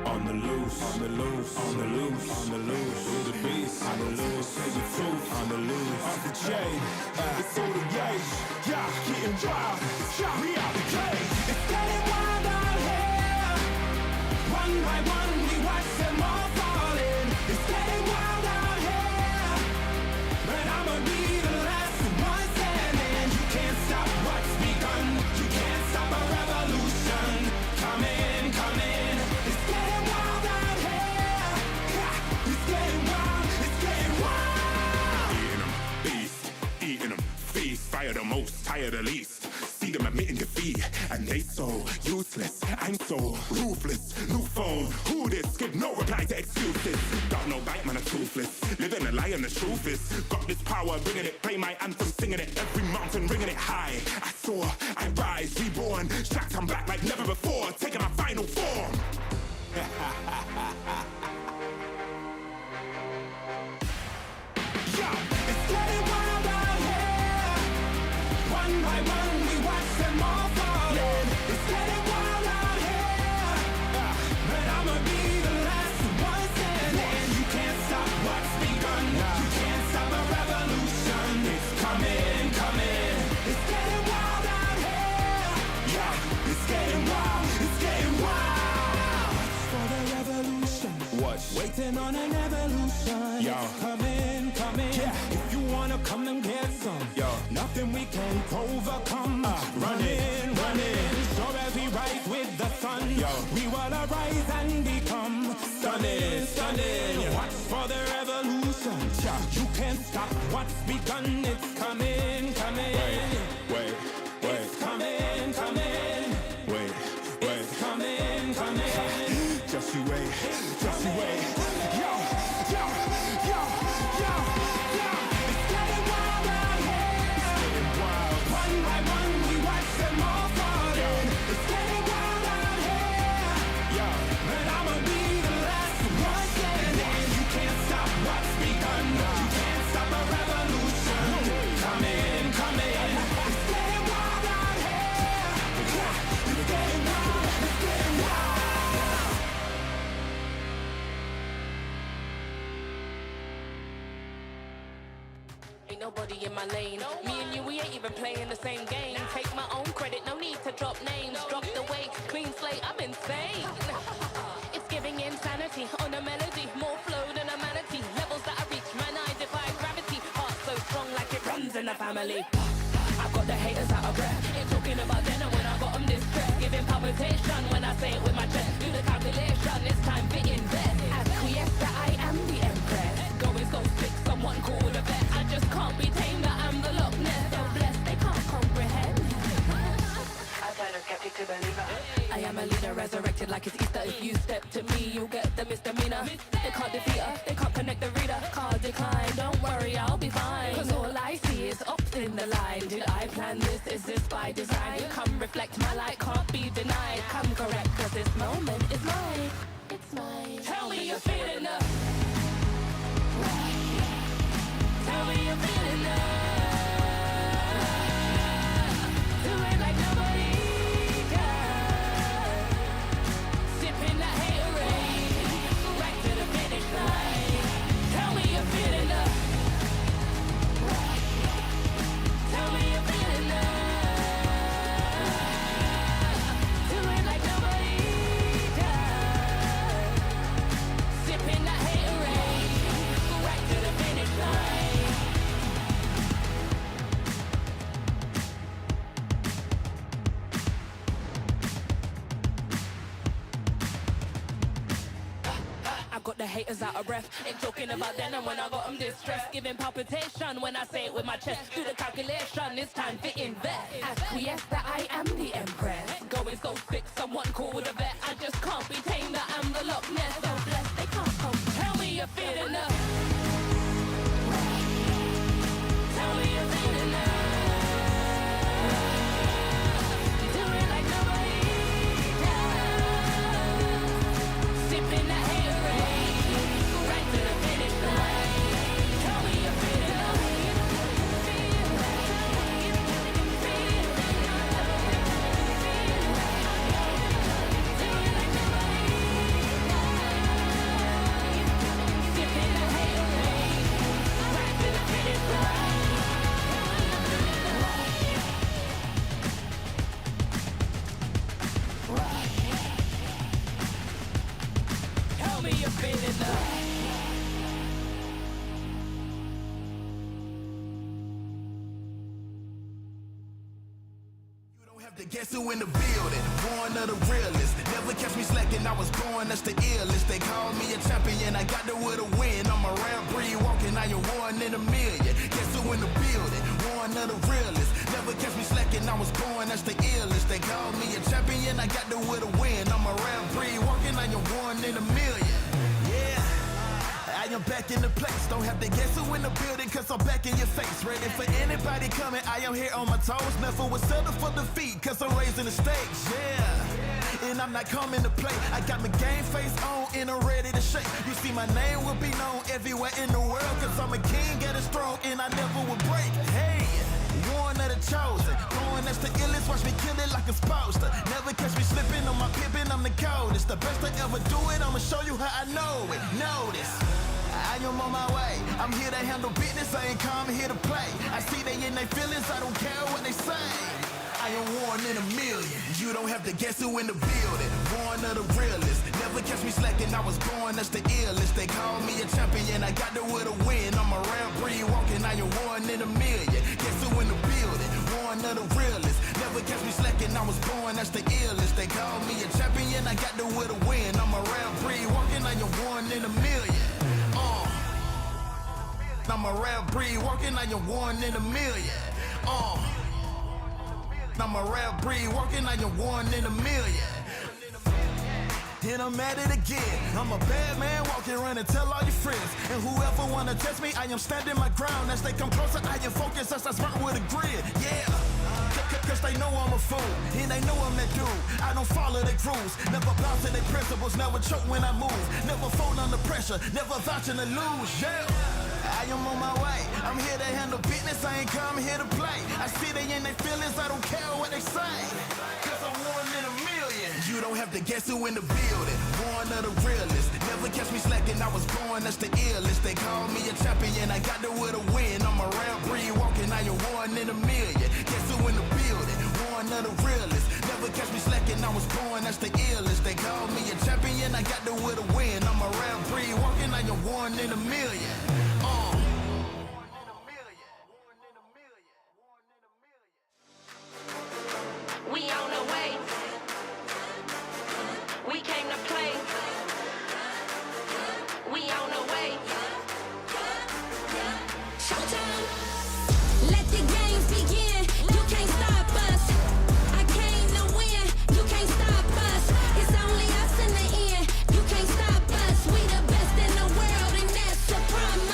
On the loose, on the loose, on the loose, on the loose. With the beast, on the loose, say the truth, on the loose. Off the chain, it's all the gauge. Yeah, getting wild, we out the cage. It's getting wild out here. One by one, we watch them all falling. It's getting wild out here. But I'ma be the last one standing. You can't stop what's begun. You can't stop a revolution. Come in, come in. It's getting wild out here. It's getting wild, it's getting wild. Eating them, beast, eating them, feast. Fire the most, tire the least. See them admitting defeat, and they so useless. I'm so ruthless. New phone, who this? Give no reply to excuses. Got no bite, man, I'm toothless. Living a lie and the truth is, got this power, bringing it. Play my anthem, singing it. Every mountain, ringing it high. I soar, I rise, reborn. Strapped, I'm back like never before. Taking my final form. Yo, it's getting wild out here. One by one, we watch them all falling. It's getting wild out here. But I'ma be the last one standing. You can't stop what's begun. You can't stop a revolution. It's coming, coming. It's getting wild out here. Yeah, it's getting wild. It's getting wild. For the revolution. Watch. Waiting on an evolution. Yo. It's coming, coming. Yeah. If you wanna come and get some, Yo. nothing we can't overcome. Running, running. So as we rise with the sun, Yo. we will arise and become stunning, stunning. Watch for the revolution. You can't stop what's begun. It's coming, coming. Wait, It's coming, coming. wait, It's coming, coming. Just you wait, just you wait. Yo, yo, yo, yo, yo. It's getting wild out here. One by one, we watch them all falling. It's getting wild out here. Yeah. But I'ma be the last one standing. You can't stop what's begun. You can't stop a revolution. Come in, come in. It's getting wild out here. It's getting wild. It's getting wild. Ain't nobody in my lane. Me and you, we ain't even playing the same game. Take my own credit, no need to drop names. Drop the weight, clean slate, I'm insane. It's giving insanity on a melody. More flow than a manatee. Levels that I reach, man, I defy gravity. Heart so strong like it runs in the family. I've got the haters out of breath. Ain't talking about dinner when I got them distressed. Giving palpitation when I say it with my chest. Do the calculation, it's time to invest. Acquiesce that I am the empress. Going so sick, someone call the vet. I just can't be tamed, that I'm the Loch Ness. So blessed, they can't comprehend. I turn a skeptic to believer. I am a leader, resurrected like it's Easter. If you step to me, you'll get the misdemeanor. They can't defeat her, they can't connect the reader. Card decline, don't worry, I'll be fine. Cause all I see is ups in the line. Did I plan this? Is this by design? Come reflect, my light can't be denied. Come correct, cause this moment is mine. It's mine. Tell me you're feeling the. Tell me you're feeling the. Do it like nobody does. Sipping that haterade. got the haters out of breath. Ain't talking about then and when I got them distressed. Giving palpitation when I say it with my chest. Do the calculation, it's time to invest. Acquiesce that I am the empress. Going so thick, someone call with a vet. I just can't be tamed, that I'm the Loch Ness. So blessed, they can't come. Tell me you're feeling enough. Tell me you're feeling enough. Do it like nobody does. Sipping that haterade, right to the finish line. Tell me you're feeling enough. Tell me you're feeling love. You don't have to guess who in the building. Born of the realest. Never catch me slacking. I was born, that's the illest. They call me a champion. I got the will to win. I'm a rare breed walking. I am one in a million. Guess who in the building? Born of the realest. Never catch me slacking. I was born, that's the illest. They call me a champion. I got the will to win. I'm a rare breed walking. I am one in a million. Yeah. I am back in the place. Don't have to guess who in the building, cause I'm back in your face. Ready for anybody coming. I am here on my toes. Never would settle for defeat, cause I'm raising the stakes. Yeah. And I'm not coming to play. I got my game face on and I'm ready to shake. You see my name will be known everywhere in the world, cause I'm a king, get it strong, and I never will break. Hey, one of the chosen. Born that's the illest, watch me kill it like a supposed to. Never catch me slipping on my pippin', I'm the coldest. The best I ever do it, I'ma show you how I know it. Notice, I am on my way. I'm here to handle business, I ain't come here to play. I see they in their feelings, I don't care what they say. I am one in a million. You don't have to guess who in the building. Born of the realest. Never catch me slacking. I was born, that's the illest. They call me a champion. I got the will to win. I'm a rare breed walking. I am one in a million. Guess who in the building? Born of the realest. Never catch me slacking. I was born, that's the illest. They call me a champion. I got the will to win. I'm a rare breed walking. I am one in a million. I'm a rare breed walking. I am one in a million. I'm a rare breed walking, I am one in a million. And I'm at it again. I'm a bad man walking around and tell all your friends. And whoever wanna test me, I am standing my ground. As they come closer, I am focused as I sprint with a grid. Yeah. Cause they know I'm a fool, and they know I'm that dude. I don't follow their rules, never bow to their principles, never choke when I move, never fold under pressure, never vouching to lose, yeah. I am on my way, I'm here to handle business, I ain't come here to play. I see they in their feelings, I don't care what they say, cause I'm one in a million. You don't have to guess who in the building, born of the realest. Never catch me slacking, I was born, that's the illest. They call me a champion, I got the will to win. I'm a rare breed walking, I am one in a million. Guess who in the building, born of the realest. Never catch me slacking, I was born, that's the illest. They call me a champion, I got the will to win. I'm a rare breed walking, I am one in a million. We on the way. We came to play. We on the way. Showtime. Let the games begin. You can't stop us. I came to win. You can't stop us. It's only us in the end. You can't stop us. We the best in the world, and that's a promise.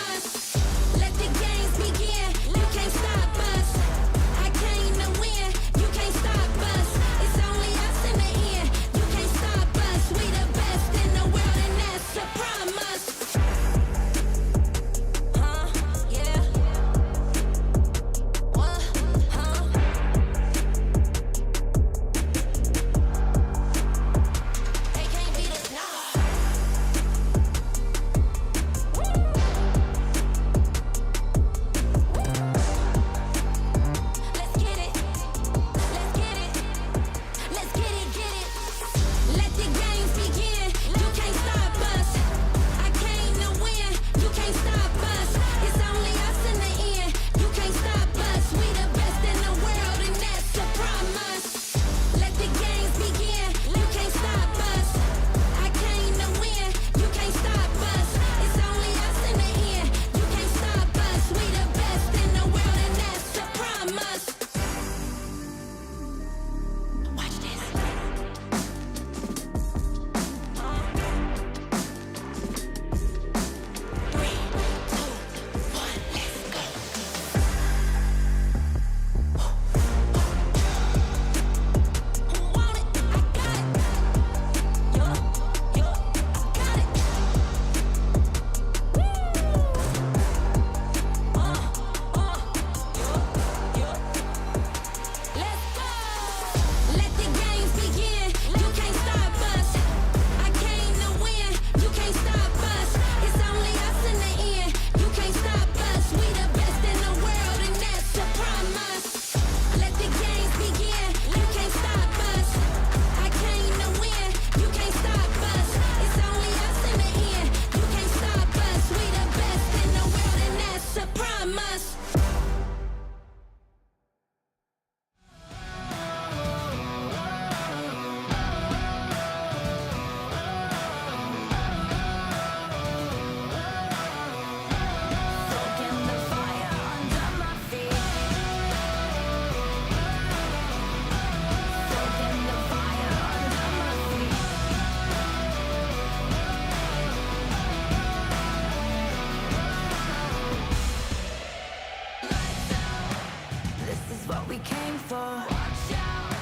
for. Watch out,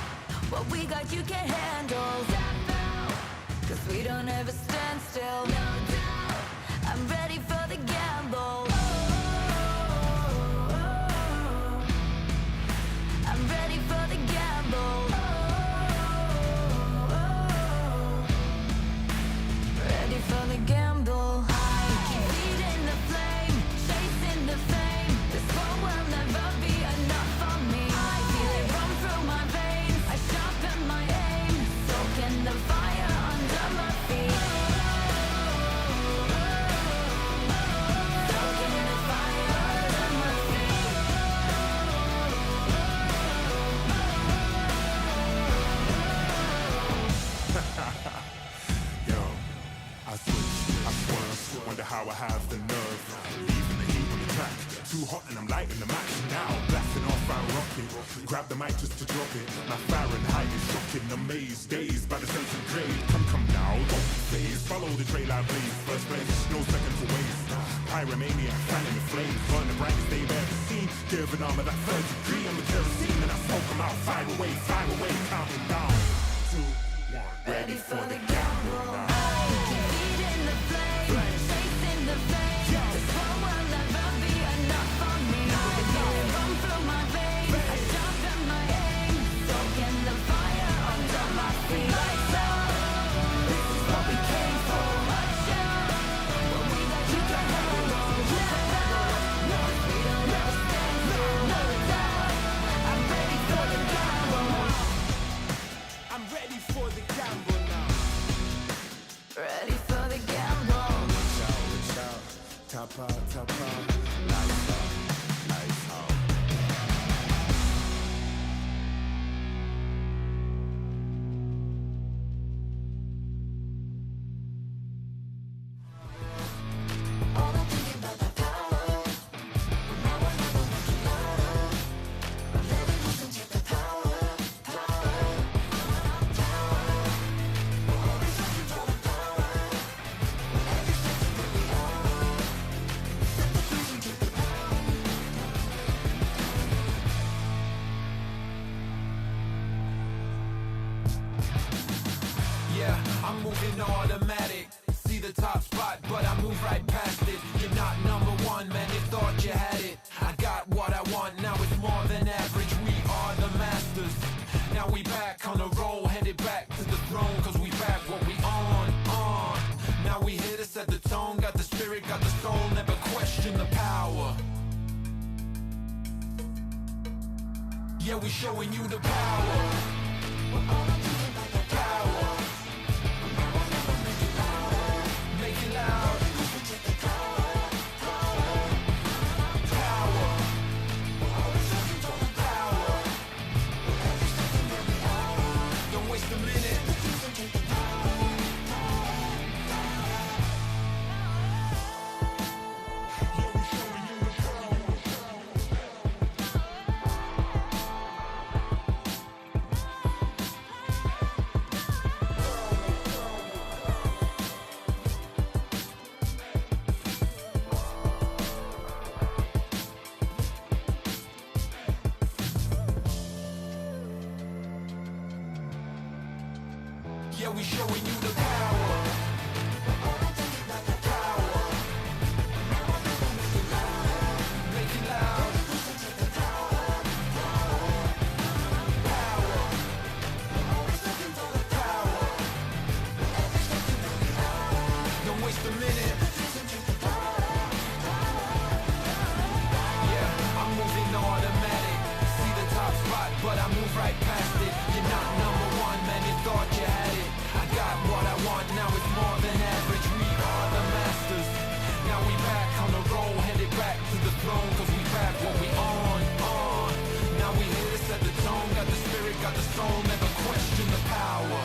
what we got you can't handle. Step out, 'cause we don't ever stand still. No doubt, I'm ready for the gamble. I'm ready for the gamble. Ready for the gamble. I keep feeding the flame, chasing the fame. This world will never be enough for me. I feel it run through my veins. I sharpen my aim, soaking the fire under my feet. Soaking the fire under my feet. Yo, I switch, I swerve, wonder how I have the nerve. Leaving the heat on the track, too hot and I'm lighting the match. Now blasting off our rocket, grab the mic just to drop it. My Fahrenheit is shocking, amazed, dazed by the sense of grade. Come now, don't be phased, follow the trail I blaze. First place, no second to waste. Pyromaniac, fanning the flames, burn the brightest they've ever seen. Give an arm of that third degree, I'm the kerosene, and I smoke them out. Fire away, counting down. 2, 1, ready for the gamble. I keep feeding the flame, chasing the flame. This world will never be enough for me. I feel it run through my veins. I sharpen my aim, soaking the fire under my feet. Lights out, this is what we came for. Watch out, what we got you can't handle. Step out, no, we don't ever stand still. No doubt, I'm ready for the gamble. I'm ready for the gamble now. Ready for the gamble. Watch out, tap out, lights out, lights out. Yeah, I'm moving automatic. See the top spot, but I move right past it. You're not number one, man, you thought you had it. I got what I want, now it's more than average. We are the masters. Now we back on the roll, headed back to the throne, 'cause we back what we on. Now we here to set the tone, got the spirit, got the soul, never question the power. Yeah, we showing you the power. Power. Make it loud. Power. Power. Don't waste a minute. Yeah, we showing you the power. Power. Make it loud. Power. Power. Don't waste a minute. Yeah, I'm moving automatic. See the top spot, but I move right past it. You're not number one, man, you thought you had it. I got what I want, now it's more than average. We are the masters. Now we back on the roll, headed back to the throne, 'cause we back what we on. Now we here to set the tone, got the spirit, got the soul, never question the power.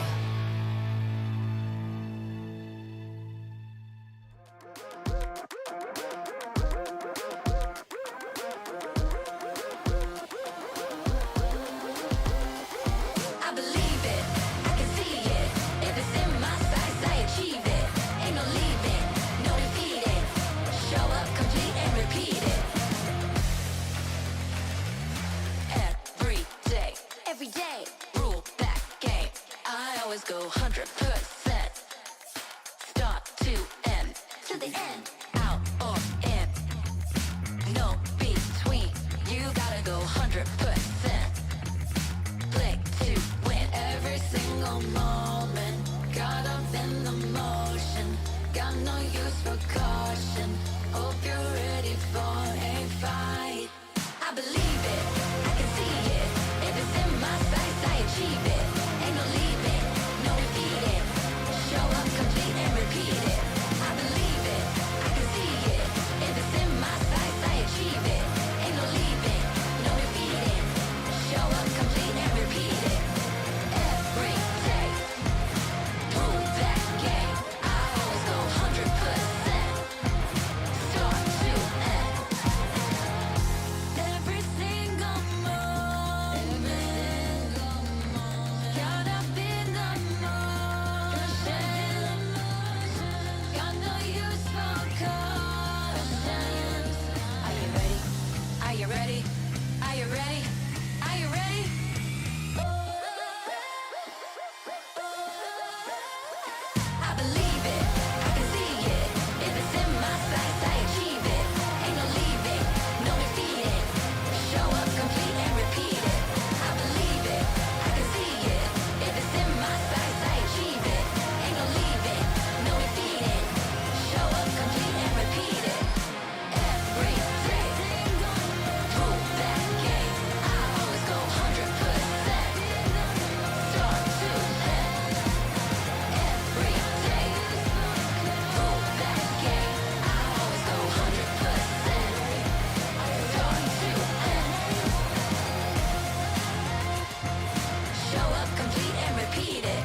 every day. Rule that game. I always go 100%. Start to end. To the end. Out or in. No between. You gotta go 100%. Play to win. Every single moment. Caught up in the motion. Got no use for caution. Hope you're ready for a fight. I believe it, I can see it. If it's in my sights, I achieve it. Ain't no leaving, no defeating. Show up complete and repeat it. I believe it, I can see it. If it's in my sights, I achieve it. Ain't no leaving, no defeating. Show up complete and repeat it. Every day, prove that game. I always go 100%. Start to end. Every single moment, caught up in the motion. Got no use for cautions. Are you ready? Are you ready? Are you ready? Are you ready? I believe it, I can see it. If it's in my sights, I achieve it. Ain't no leaving, no defeating. Show up complete and repeat it. I believe it, I can see it. If it's in my sights, I achieve it. Ain't no leaving, no defeating. Show up complete and repeat it. Every day, prove that game. I always go 100%. Start to end. Every day, prove that game. I always go 100%. Start to end. Show up complete and repeat it.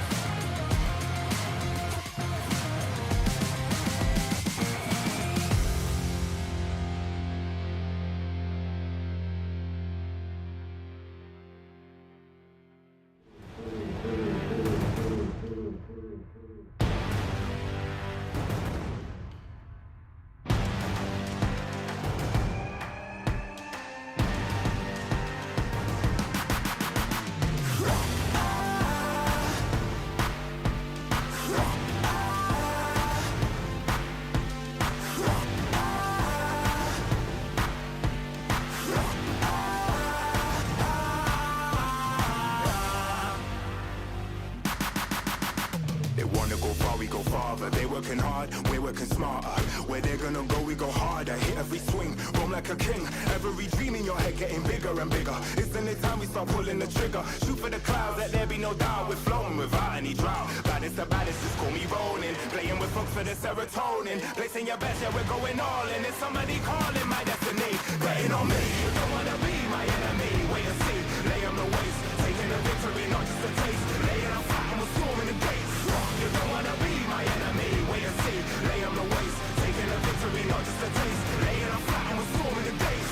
They wanna go far, we go farther. They working hard, we're working smarter. Where they're gonna go, we go harder. Hit every swing, roam like a king. Every dream in your head getting bigger and bigger. Isn't it time we start pulling the trigger? Shoot for the clouds, let there be no doubt. We're flowing without any drought. Baddest the baddest, just call me rolling. Playing with folks for the serotonin. Placing your bets, yeah, we're going all in. It's somebody calling my destiny. Betting on me, you don't wanna be my enemy. Wait and see, lay on the waist. Taking a victory, not just a taste. Laying on fire, and we're storming the gates. You don't wanna be my enemy. Wait and see, lay on the waist. Taking a victory, not just a taste. Laying on fire, and we're storming the gates.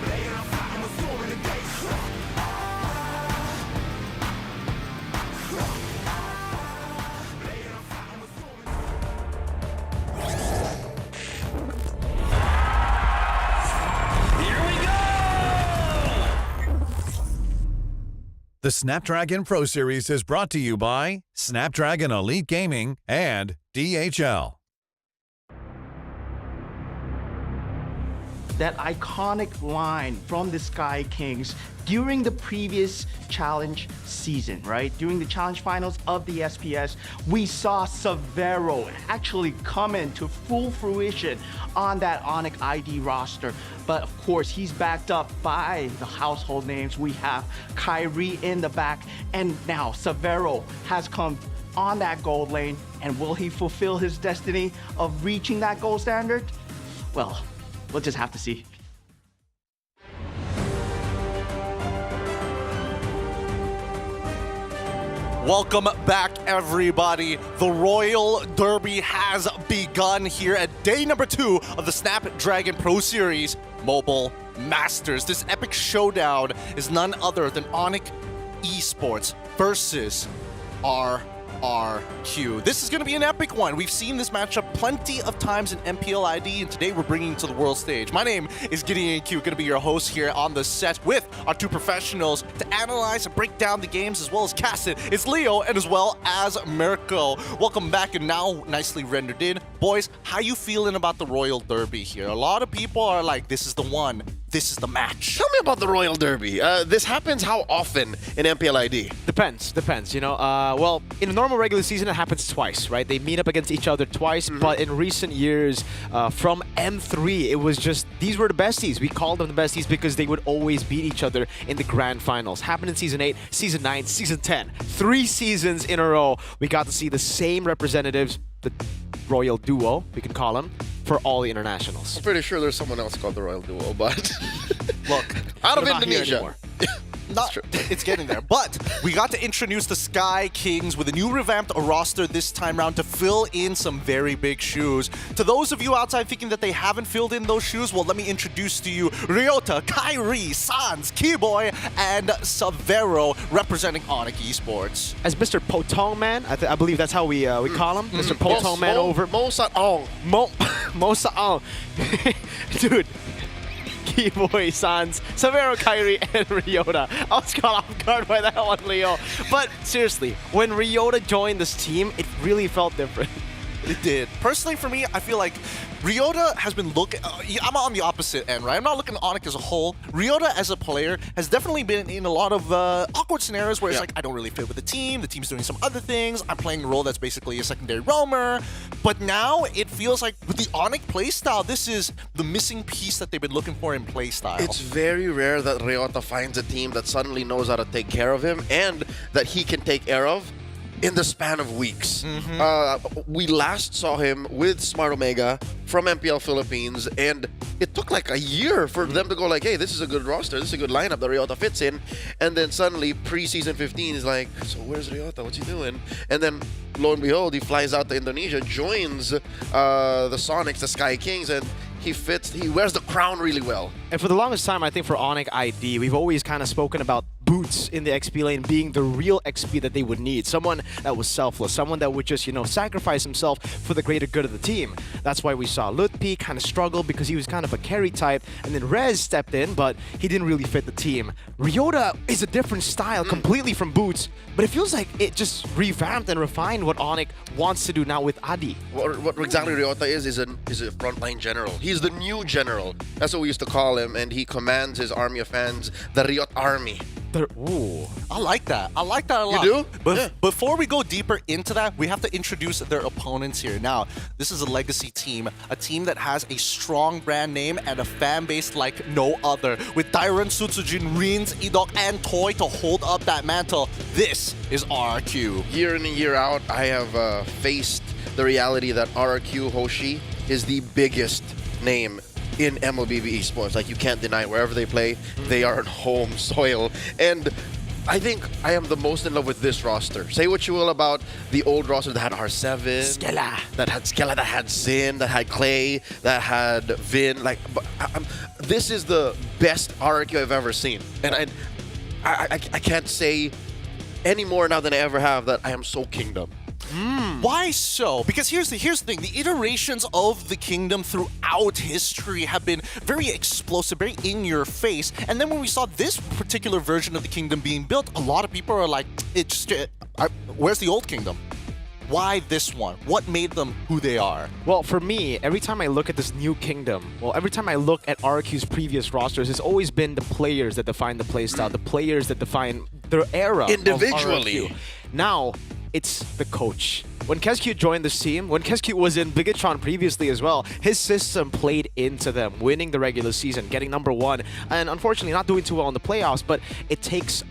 Laying on fire, and we're storming the gates. Laying on fire, and we're storming. Here we go! The Snapdragon Pro Series is brought to you by Snapdragon Elite Gaming and DHL. That iconic line from the Sky Kings during the previous challenge season, right? During the challenge finals of the SPS, we saw Severo actually come into full fruition on that Onyx ID roster. But of course, he's backed up by the household names. We have Kyrie in the back, and now Severo has come on that gold lane. And will he fulfill his destiny of reaching that gold standard? Well, we'll just have to see. Welcome back, everybody. The Royal Derby has begun here at day number 2 of the Snapdragon Pro Series Mobile Masters. This epic showdown is none other than Onyx Esports versus our RQ. This is going to be an epic one. We've seen this matchup plenty of times in MPL ID, and today we're bringing it to the world stage. My name is Gideon Q, going to be your host here on the set with our two professionals to analyze and break down the games as well as cast it. It's Leo and as well as Mirko. Welcome back and now nicely rendered in. Boys, how you feeling about the Royal Derby here? A lot of people are like, this is the one. This is the match. Tell me about the Royal Derby. This happens how often in MPLID? Depends. You know, well, in a normal regular season, it happens twice, right? They meet up against each other twice, but in recent years, from M3, it was just, these were the besties. We called them the besties because they would always beat each other in the grand finals. Happened in Season 8, Season 9, Season 10. 3 seasons in a row, we got to see the same representatives, the Royal Duo, we can call them, for all the internationals. I'm pretty sure there's someone else called the Royal Duo, but look, out of they're not here Indonesia. anymore. It's getting there. But we got to introduce the Sky Kings with a new revamped roster this time around to fill in some very big shoes. To those of you outside thinking that they haven't filled in those shoes, well, let me introduce to you Ryota, Kairi, Sans, Keyboy, and Savero representing Onyx Esports. As Mr. Potong Man, I believe that's how we call him. Mr. Potong Man over. Mo Saong. Mo Saong. Dude. Keyboy, Sans, Savero, Kairi, and Ryota. I was caught off guard by that one, Leo. But seriously, when Ryota joined this team, it really felt different. It did. Personally, for me, I feel like Ryota has been looking... I'm on the opposite end, right? I'm not looking at Onyx as a whole. Ryota as a player has definitely been in a lot of awkward scenarios where it's like, I don't really fit with the team's doing some other things, I'm playing a role that's basically a secondary roamer. But now it feels like with the Onyx playstyle, this is the missing piece that they've been looking for in playstyle. It's very rare that Ryota finds a team that suddenly knows how to take care of him and that he can take care of in the span of weeks. We last saw him with Smart Omega from MPL Philippines, and it took like a year for them to go like, hey, this is a good roster, this is a good lineup that Ryota fits in. And then suddenly, pre-season 15 is like, so where's Ryota? What's he doing? And then, lo and behold, he flies out to Indonesia, joins the Sonics, the Sky Kings, and he wears the crown really well. And for the longest time, I think for Onyx ID, we've always kind of spoken about Boots in the XP lane being the real XP that they would need. Someone that was selfless, someone that would just, sacrifice himself for the greater good of the team. That's why we saw Lutpi kind of struggle because he was kind of a carry type, and then Rez stepped in, but he didn't really fit the team. Ryota is a different style completely from Boots, but it feels like it just revamped and refined what Onyx wants to do now with Adi. What exactly Ryota is a frontline general. He's the new general. That's what we used to call him, and he commands his army of fans, the Ryot Army. Ooh, I like that. I like that a lot. You do? But before we go deeper into that, we have to introduce their opponents here. Now, this is a legacy team, a team that has a strong brand name and a fan base like no other. With Dairon, Sutsujin, Rins, Idok, and Toy to hold up that mantle, this is RRQ. Year in and year out, I have faced the reality that RRQ Hoshi is the biggest name in MLBB Esports. Like, you can't deny it. Wherever they play, they are on home soil. And I think I am the most in love with this roster. Say what you will about the old roster that had R7, that had Sin, that had Clay, that had Vin. Like, this is the best RRQ I've ever seen. And I can't say any more now than I ever have that I am so Kingdom. Why so? Because here's the thing. The iterations of the Kingdom throughout history have been very explosive, very in your face. And then when we saw this particular version of the Kingdom being built, a lot of people are like, where's the old Kingdom? Why this one? What made them who they are? Well, for me, every time I look at this new Kingdom, every time I look at RQ's previous rosters, it's always been the players that define the playstyle, the players that define their era individually. Of RQ. Now, it's the coach. When Kescute joined this team, when Kescute was in Bigatron previously as well, his system played into them, winning the regular season, getting #1, and unfortunately not doing too well in the playoffs, but it takes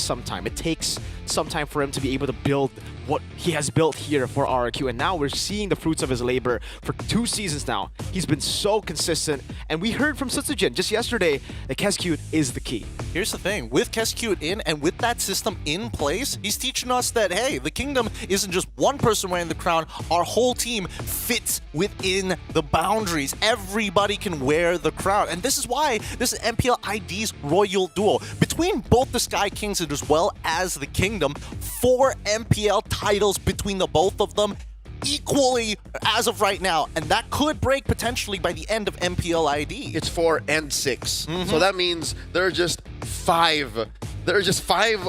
some time. It takes some time for him to be able to build what he has built here for RRQ, and now we're seeing the fruits of his labor for 2 seasons now. He's been so consistent, and we heard from Sutsujin just yesterday that Kescute is the key. Here's the thing, with Kescute in and with that system in place, he's teaching us that, hey, the Kingdom isn't just one person wearing the crown. Our whole team fits within the boundaries. Everybody can wear the crown. And this is why this is MPL ID's Royal Duo. Between both the Sky Kings and as well as the Kingdom, 4 MPL titles between the both of them equally as of right now, and that could break potentially by the end of MPL ID. It's 4 and 6, so that means there are just 5. There are just 5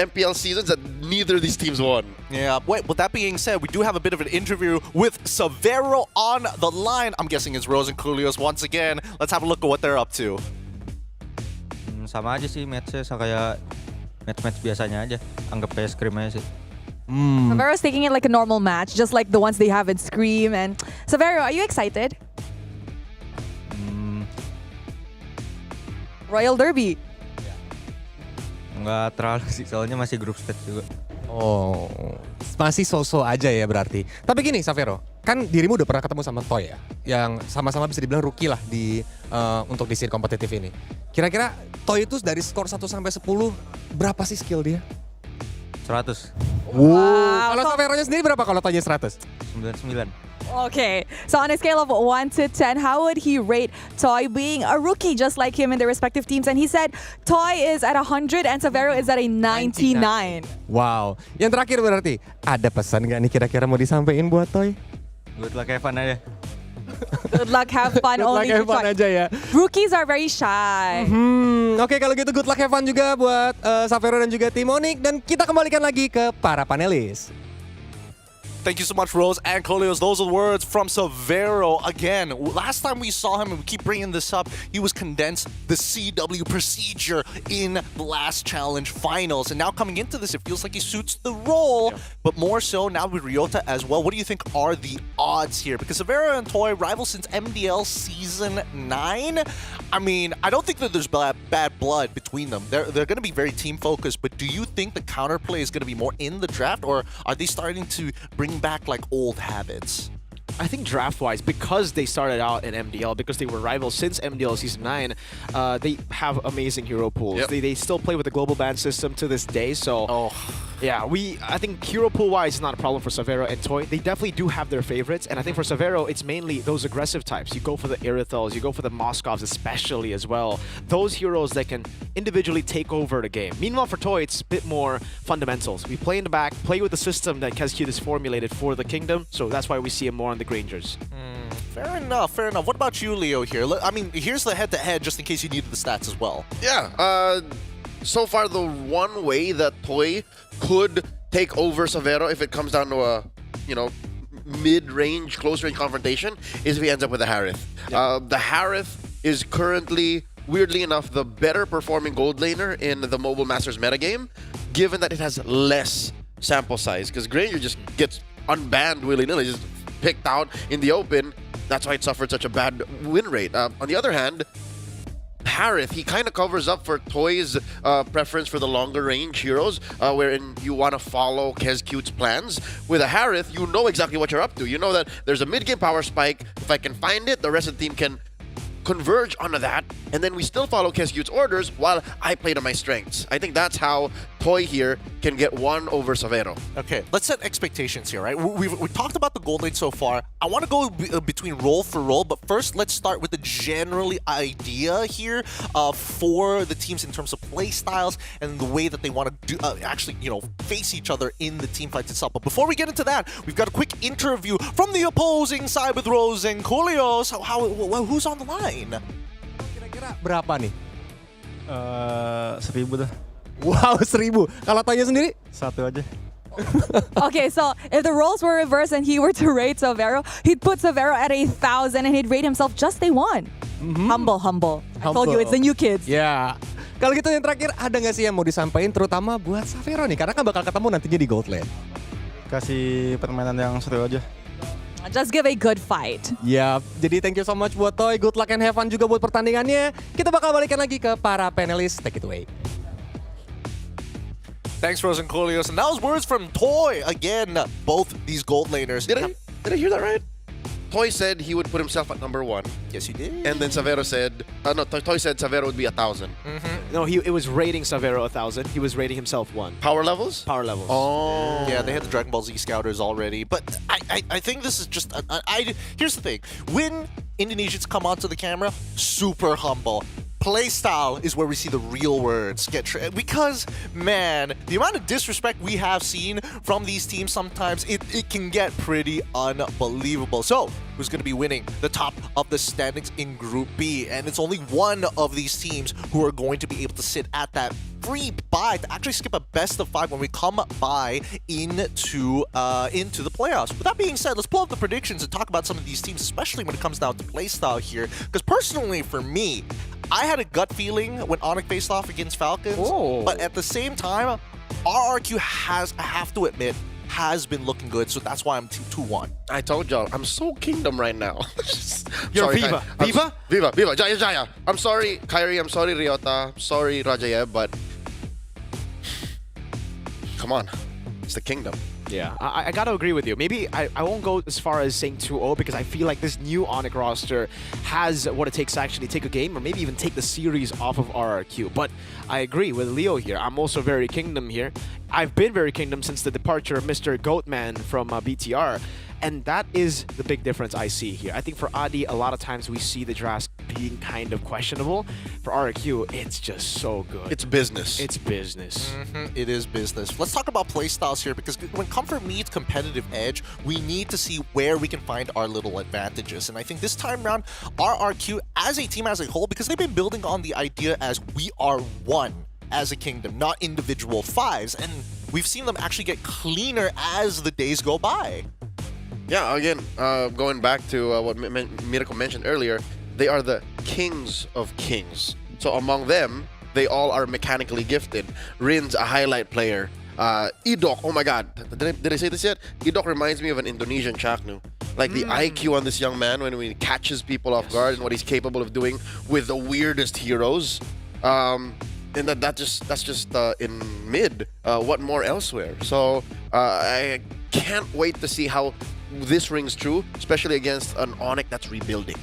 MPL seasons that neither of these teams won. Yeah, wait, with that being said, we do have a bit of an interview with Severo on the line. I'm guessing it's Rose and Coolios once again. Let's have a look at what they're up to. Sama aja sih match-nya, kayak match-match biasanya aja. Anggap kayak scrim aja sih. Severo's taking it like a normal match, just like the ones they have in Scream. And Severo, are you excited? Royal Derby. Nggak terlalu sih, soalnya masih group stage juga. Oh, masih so-so aja ya berarti. Tapi gini, Severo, kan dirimu udah pernah ketemu sama Toy ya, yang sama-sama bisa dibilang rookie lah di untuk di scene kompetitif ini. Kira-kira Toy itu dari skor 1 sampai 10 berapa sih skill dia? 100. Wow. Kalau Severonya sendiri berapa kalau Toynya 100? 99. Okay, so on a scale of 1 to 10, how would he rate Toy being a rookie just like him in their respective teams? And he said Toy is at 100 and Severo is at a 99. Wow. Yang terakhir berarti, ada pesan nggak nih kira-kira mau disampaikan buat Toy? Good luck, have fun aja. Good luck, have fun. Good luck, have fun aja ya. Rookies are very shy. Oke, kalau gitu good luck, have fun juga buat Severo dan juga tim Onyx. Dan kita kembalikan lagi ke para panelis. Thank you so much, Rose and Coolios. Those are the words from Severo. Again, last time we saw him, and we keep bringing this up, he was condensed the CW procedure in the last challenge finals. And now coming into this, it feels like he suits the role, but more so now with Ryota as well. What do you think are the odds here? Because Severo and Toy rival since MDL Season 9. I mean, I don't think that there's bad blood between them. They're going to be very team-focused, but do you think the counterplay is going to be more in the draft, or are they starting to bring back like old habits? I think draft-wise, because they started out in MDL, because they were rivals since MDL Season 9, they have amazing hero pools. They still play with the global ban system to this day, so yeah, I think hero pool-wise is not a problem for Severo and Toy. They definitely do have their favorites, and I think for Severo, it's mainly those aggressive types. You go for the Irithels, you go for the Moskovs especially as well. Those heroes that can individually take over the game. Meanwhile, for Toy, it's a bit more fundamentals. We play in the back, play with the system that KezCute has formulated for the Kingdom, so that's why we see him more on the Grangers. Fair enough, fair enough. What about you, Leo, here? I mean, here's the head-to-head just in case you needed the stats as well. Yeah, so far the one way that Toy could take over Severo if it comes down to a, mid-range, close-range confrontation is if he ends up with a Harith. The Harith is currently, weirdly enough, the better performing gold laner in the Mobile Masters metagame, given that it has less sample size, because Granger just gets unbanned willy-nilly, just picked out in the open. That's why it suffered such a bad win rate. On the other hand, Harith, he kind of covers up for Toy's preference for the longer range heroes, wherein you want to follow KezCute's plans. With a Harith, you know exactly what you're up to. You know that there's a mid-game power spike. If I can find it, the rest of the team can converge onto that, and then we still follow KezCute's orders while I play to my strengths. I think that's how Toy here can get one over Severo. Okay, let's set expectations here, right? We've talked about the gold lane so far. I want to go between role for role, but first let's start with the generally idea here for the teams in terms of play styles and the way that they want to do, actually, face each other in the team fights itself. But before we get into that, we've got a quick interview from the opposing side with Rose and Coolios. Who's on the line? Kira-kira berapa nih? 1000 dah. Wow, 1000. Kalau Toynya sendiri? 1 aja. Okay, so if the roles were reversed and he were to rate Severo, he'd put Severo at 1,000 and he'd rate himself just a 1. Humble. I told you, it's the new kids. Ya. Kalau gitu yang terakhir, ada nggak sih yang mau disampaikan terutama buat Severo nih? Karena kan bakal ketemu nantinya di Gold Lane. Kasih permainan yang seru aja. Just give a good fight. Ya, jadi thank you so much buat Toy. Good luck and have fun juga buat pertandingannya. Kita bakal balikan lagi ke para panelis. Take it away. Thanks, Rose and Coolios. And that was words from Toy. Again, both these gold laners. Did I hear that right? Toy said he would put himself at number 1. Yes, he did. And then Savero said, Toy said Savero would be 1,000. No, it was rating Savero 1,000. He was rating himself 1. Power levels? Power levels. Oh. Yeah, they had the Dragon Ball Z Scouters already. But I think this is just... here's the thing. When Indonesians come onto the camera, super humble. Playstyle is where we see the real words get because, man, the amount of disrespect we have seen from these teams sometimes, it can get pretty unbelievable. So, who's going to be winning the top of the standings in Group B? And it's only one of these teams who are going to be able to sit at that free bye to actually skip a best of 5 when we come by into the playoffs. With that being said, let's pull up the predictions and talk about some of these teams, especially when it comes down to playstyle here. Because personally, for me, I had a gut feeling when Onyx faced off against Falcons, but at the same time, RRQ has, I have to admit, has been looking good, so that's why I'm 2-1. I told y'all, I'm so Kingdom right now. You're sorry, Viva. Viva, Jaya. I'm sorry, Kyrie, I'm sorry, Ryota, I'm sorry, Rajayeb, but come on, it's the Kingdom. Yeah, I gotta agree with you. Maybe I won't go as far as saying 2-0 because I feel like this new Onyx roster has what it takes to actually take a game or maybe even take the series off of RRQ. But I agree with Leo here. I'm also very Kingdom here. I've been very Kingdom since the departure of Mr. Goatman from BTR. And that is the big difference I see here. I think for Adi, a lot of times we see the drafts being kind of questionable. For RRQ, it's just so good. It's business. It's business. It is business. Let's talk about playstyles here, because when comfort meets competitive edge, we need to see where we can find our little advantages. And I think this time around, RRQ as a team as a whole, because they've been building on the idea as we are one as a kingdom, not individual fives. And we've seen them actually get cleaner as the days go by. Yeah, again, going back to what Miracle mentioned earlier, they are the kings of kings. So among them, they all are mechanically gifted. Rin's a highlight player. Idok, oh my god, did I say this yet? Idok reminds me of an Indonesian Chaknu. Like the IQ on this young man when he catches people off guard and what he's capable of doing with the weirdest heroes. And that's just in mid. What more elsewhere? So I can't wait to see how this rings true, especially against an Onyx that's rebuilding.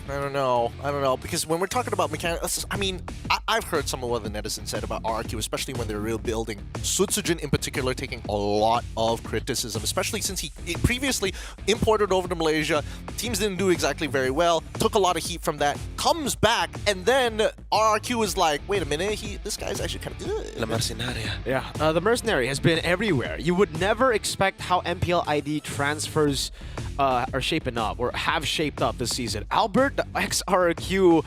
I don't know, because when we're talking about mechanics, I mean, I've heard some of what the netizens said about RQ, especially when they're rebuilding. Sutsujin in particular taking a lot of criticism, especially since he previously imported over to Malaysia. Teams didn't do exactly very well, took a lot of heat from that, comes back, and then RQ is like, wait a minute, this guy's actually kind of good. La Mercenaria. Yeah, the Mercenary has been everywhere. You would never expect how MPL ID transfers are shaping up or have shaped up this season. Albert, the ex-RRQ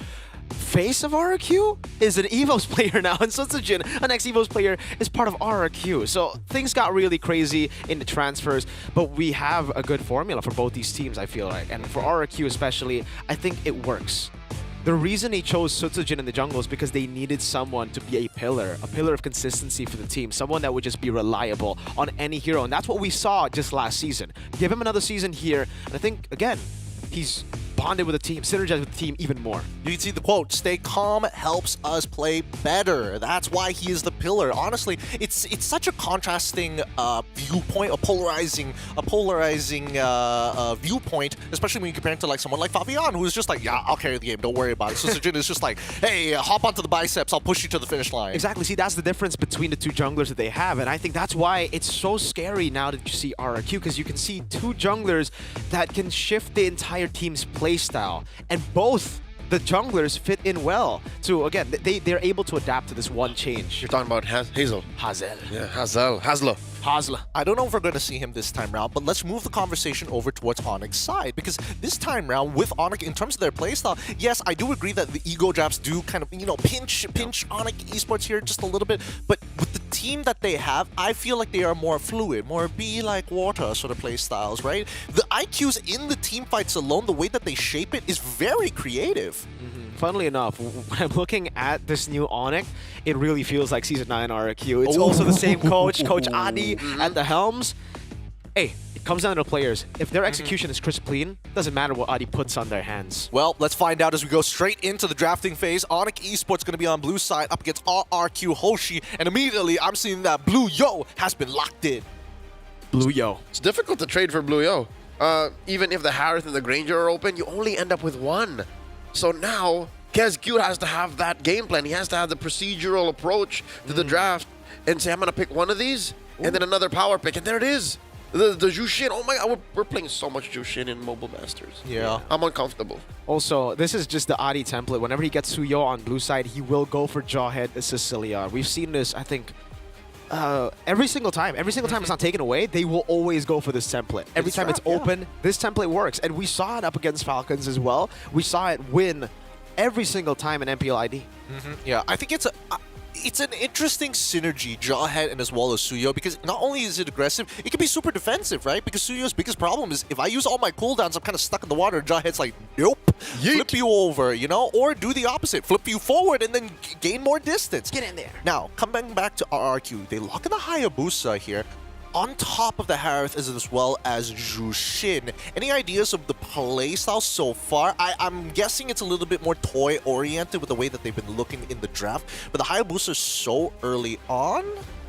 face of RRQ, is an EVOS player now, and Sutsujin, an ex-EVOS player, is part of RRQ. So things got really crazy in the transfers, but we have a good formula for both these teams, I feel like. And for RRQ especially, I think it works. The reason they chose Sutsujin in the jungle is because they needed someone to be a pillar of consistency for the team, someone that would just be reliable on any hero, and that's what we saw just last season. Give him another season here, and I think, again, he's bonded with the team, synergized with the team even more. You can see the quote, "Stay calm helps us play better." That's why he is the pillar. Honestly, it's such a contrasting viewpoint, a polarizing viewpoint, especially when you compare it to like someone like Fabian, who's just like, yeah, I'll carry the game, don't worry about it. So Sujin is just like, hey, hop onto the biceps, I'll push you to the finish line. Exactly. See, that's the difference between the two junglers that they have, and I think that's why it's so scary now that you see RRQ, because you can see two junglers that can shift the entire team's play style, and both the junglers fit in well. So again, they're able to adapt to this one change. You're talking about Hazel. Yeah, Haslo. I don't know if we're going to see him this time round, but let's move the conversation over towards Onyx's side, because this time round with Onyx, in terms of their playstyle, yes, I do agree that the ego drafts do kind of, pinch Onyx Esports here just a little bit, but with the team that they have, I feel like they are more fluid, more be like water sort of playstyles, right? The IQs in the team fights alone, the way that they shape it is very creative. Funnily enough, when I'm looking at this new Onyx, it really feels like Season 9 RRQ. It's also the same coach, Coach Adi at the helms. Hey, it comes down to the players. If their execution is crisp clean, doesn't matter what Adi puts on their hands. Well, let's find out as we go straight into the drafting phase. Onyx Esports going to be on blue side up against RRQ Hoshi, and immediately I'm seeing that Blue Yo has been locked in. Blue Yo. It's difficult to trade for Blue Yo. even if the Harith and the Granger are open, you only end up with one. So now, KSQ has to have that game plan. He has to have the procedural approach to the draft and say, I'm going to pick one of these, and then another power pick, and there it is. The Jushin, oh my god, we're playing so much Jushin in Mobile Masters. Yeah. I'm uncomfortable. Also, this is just the Adi template. Whenever he gets Suyo on blue side, he will go for Jawhead Sicilian. We've seen this, I think, every single time. Every single time it's not taken away, they will always go for this template. Every time it's open, this template works. And we saw it up against Falcons as well. We saw it win every single time in MPL ID. Yeah, I think it's an interesting synergy, Jawhead and as well as Suyo, because not only is it aggressive, it can be super defensive, right? Because Suyo's biggest problem is if I use all my cooldowns, I'm kind of stuck in the water. Jawhead's like, nope, flip you over, you know? Or do the opposite, flip you forward and then gain more distance. Get in there. Now, coming back to RRQ, they lock in the Hayabusa here. On top of the Harith as well as Jushin. Any ideas of the playstyle so far? I'm guessing it's a little bit more toy-oriented with the way that they've been looking in the draft, but the Hayabusa is so early on.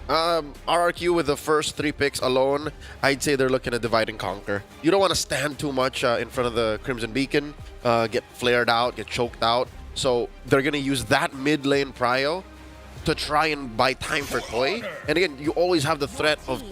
RRQ with the first 3 picks alone, I'd say they're looking to divide and conquer. You don't want to stand too much in front of the Crimson Beacon, get flared out, get choked out. So they're going to use that mid lane prio to try and buy time for Toy. And again, you always have the threat of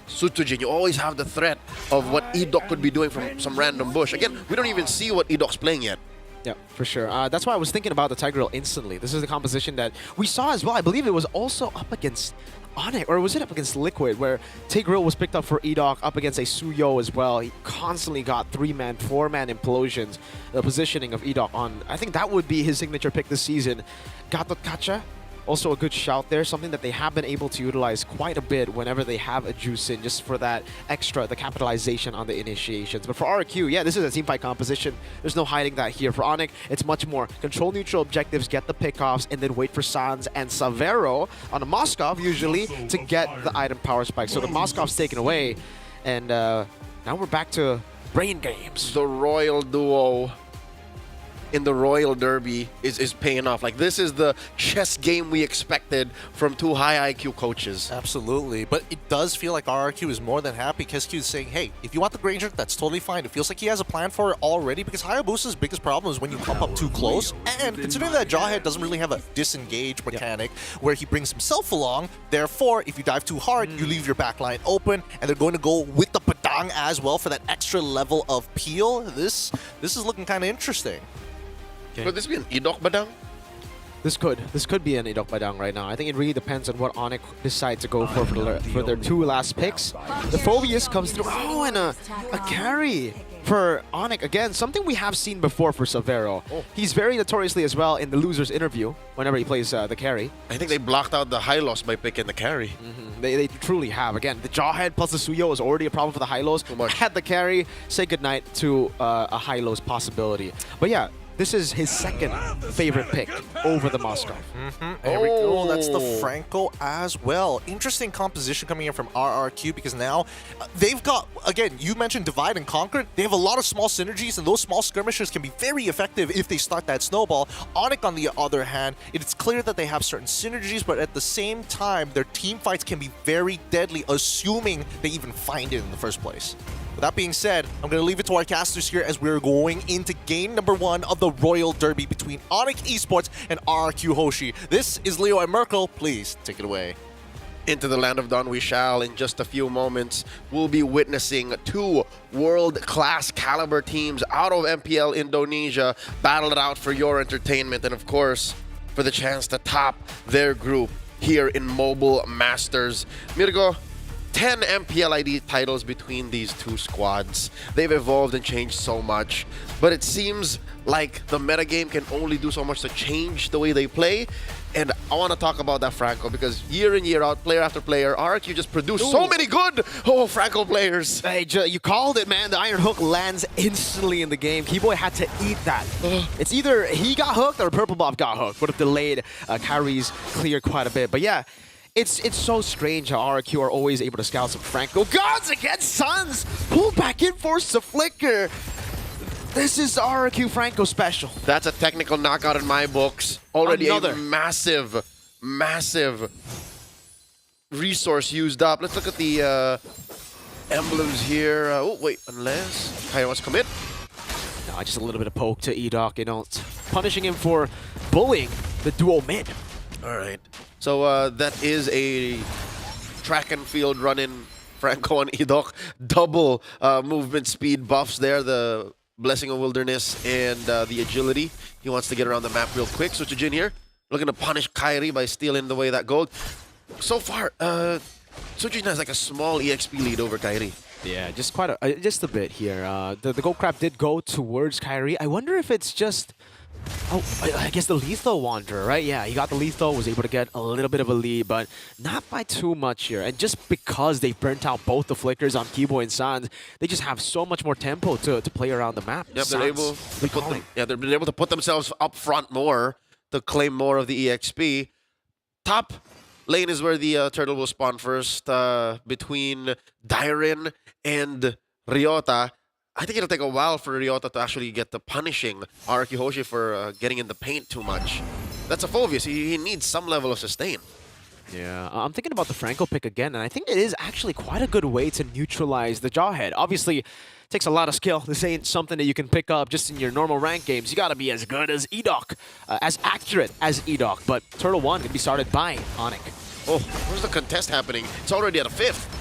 Sutujin. You always have the threat of what Edok could be doing from some random bush. Again, we don't even see what Edok's playing yet. Yeah, for sure. That's why I was thinking about the Tigreal instantly. This is the composition that we saw as well. I believe it was also up against Onyx, or was it up against Liquid, where Tigreal was picked up for Edok up against a Suyo as well. He constantly got 3-man, 4-man implosions. The positioning of Edok on, I think that would be his signature pick this season. Gatot Kacha, also a good shout there, something that they have been able to utilize quite a bit whenever they have a juice in, just for that extra, the capitalization on the initiations. But for RQ, yeah, this is a team fight composition. There's no hiding that here. For Onyx, it's much more control neutral objectives, get the pickoffs, and then wait for Sans and Savero on a Moskov usually to get the item power spike. So the Moskov's taken away, and now we're back to brain games. The Royal Duo in the Royal Derby is paying off. Like, this is the chess game we expected from 2 high IQ coaches. Absolutely, but it does feel like RRQ is more than happy. KSQ is saying, hey, if you want the Granger, that's totally fine. It feels like he has a plan for it already, because Hayabusa's biggest problem is when you come up too close, and considering that Jawhead doesn't really have a disengage mechanic where he brings himself along, therefore, if you dive too hard, you leave your backline open, and they're going to go with the Padang as well for that extra level of peel. This is looking kind of interesting. Could this be an Edok Badang? This could be an Edok Badang right now. I think it really depends on what Onyx decide to go for their 2 last picks. The Phobius comes through. Oh, and a carry for Onyx again. Something we have seen before for Savero. He's very notoriously as well in the loser's interview whenever he plays the carry. I think they blocked out the high loss by picking the carry. They truly have. Again, the Jawhead plus the Suyo is already a problem for the high lows. Had the carry, say goodnight to a high lows possibility. But yeah, this is his second favorite pick over the Moskov. There we go. That's the Franco as well. Interesting composition coming in from RRQ, because now they've got, again, you mentioned divide and conquer. They have a lot of small synergies, and those small skirmishers can be very effective if they start that snowball. Onyx, on the other hand, it's clear that they have certain synergies, but at the same time, their team fights can be very deadly, assuming they even find it in the first place. With that being said, I'm going to leave it to our casters here as we're going into game number 1 of the Royal Derby between Onyx Esports and RRQ Hoshi. This is Leo and Merkel. Please take it away. Into the land of Dawn we shall. In just a few moments, we'll be witnessing 2 world-class caliber teams out of MPL Indonesia battle it out for your entertainment and, of course, for the chance to top their group here in Mobile Masters. Mirgo, 10 MPL ID titles between these 2 squads. They've evolved and changed so much, but it seems like the metagame can only do so much to change the way they play. And I want to talk about that, Franco, because year in, year out, player after player, RQ just produced so many good Franco players. Hey, you called it, man. The Iron Hook lands instantly in the game. Keyboy had to eat that. It's either he got hooked or Purple Bob got hooked. Would have delayed carries clear quite a bit. But yeah, it's so strange how RQ are always able to scout some Franco gods against Suns. Pull back in, force the flicker. This is RQ Franco special. That's a technical knockout in my books. Already a massive resource used up. Let's look at the emblems here. Oh, wait, unless Kairi wants to come in. No, just a little bit of poke to Edok, you know, punishing him for bullying the duo mid. All right. So that is a track and field run-in. Franco and Edok, double movement speed buffs there. The Blessing of Wilderness and the agility. He wants to get around the map real quick. Suchujin here, looking to punish Kairi by stealing away that gold. So far, Suchujin has like a small EXP lead over Kairi. Yeah, just quite just a bit here. The gold crab did go towards Kairi. I wonder if it's just... Oh, I guess the lethal wanderer, right? Yeah, he got the lethal, was able to get a little bit of a lead, but not by too much here. And just because they burnt out both the flickers on Kiboy and Sans, they just have so much more tempo to play around the map. Yep, they're able to put them, they've been able to put themselves up front more to claim more of the EXP. Top lane is where the turtle will spawn first, between Dairin and Ryota. I think it'll take a while for Ryota to actually get to punishing Araki Hoshi for getting in the paint too much. That's a Phoveus. He needs some level of sustain. Yeah, I'm thinking about the Franco pick again, and I think it is actually quite a good way to neutralize the Jawhead. Obviously, it takes a lot of skill. This ain't something that you can pick up just in your normal rank games. You gotta be as good as Edok, as accurate as Edok, but Turtle 1 can be started by Onic. Oh, where's the contest happening? It's already at a 5th.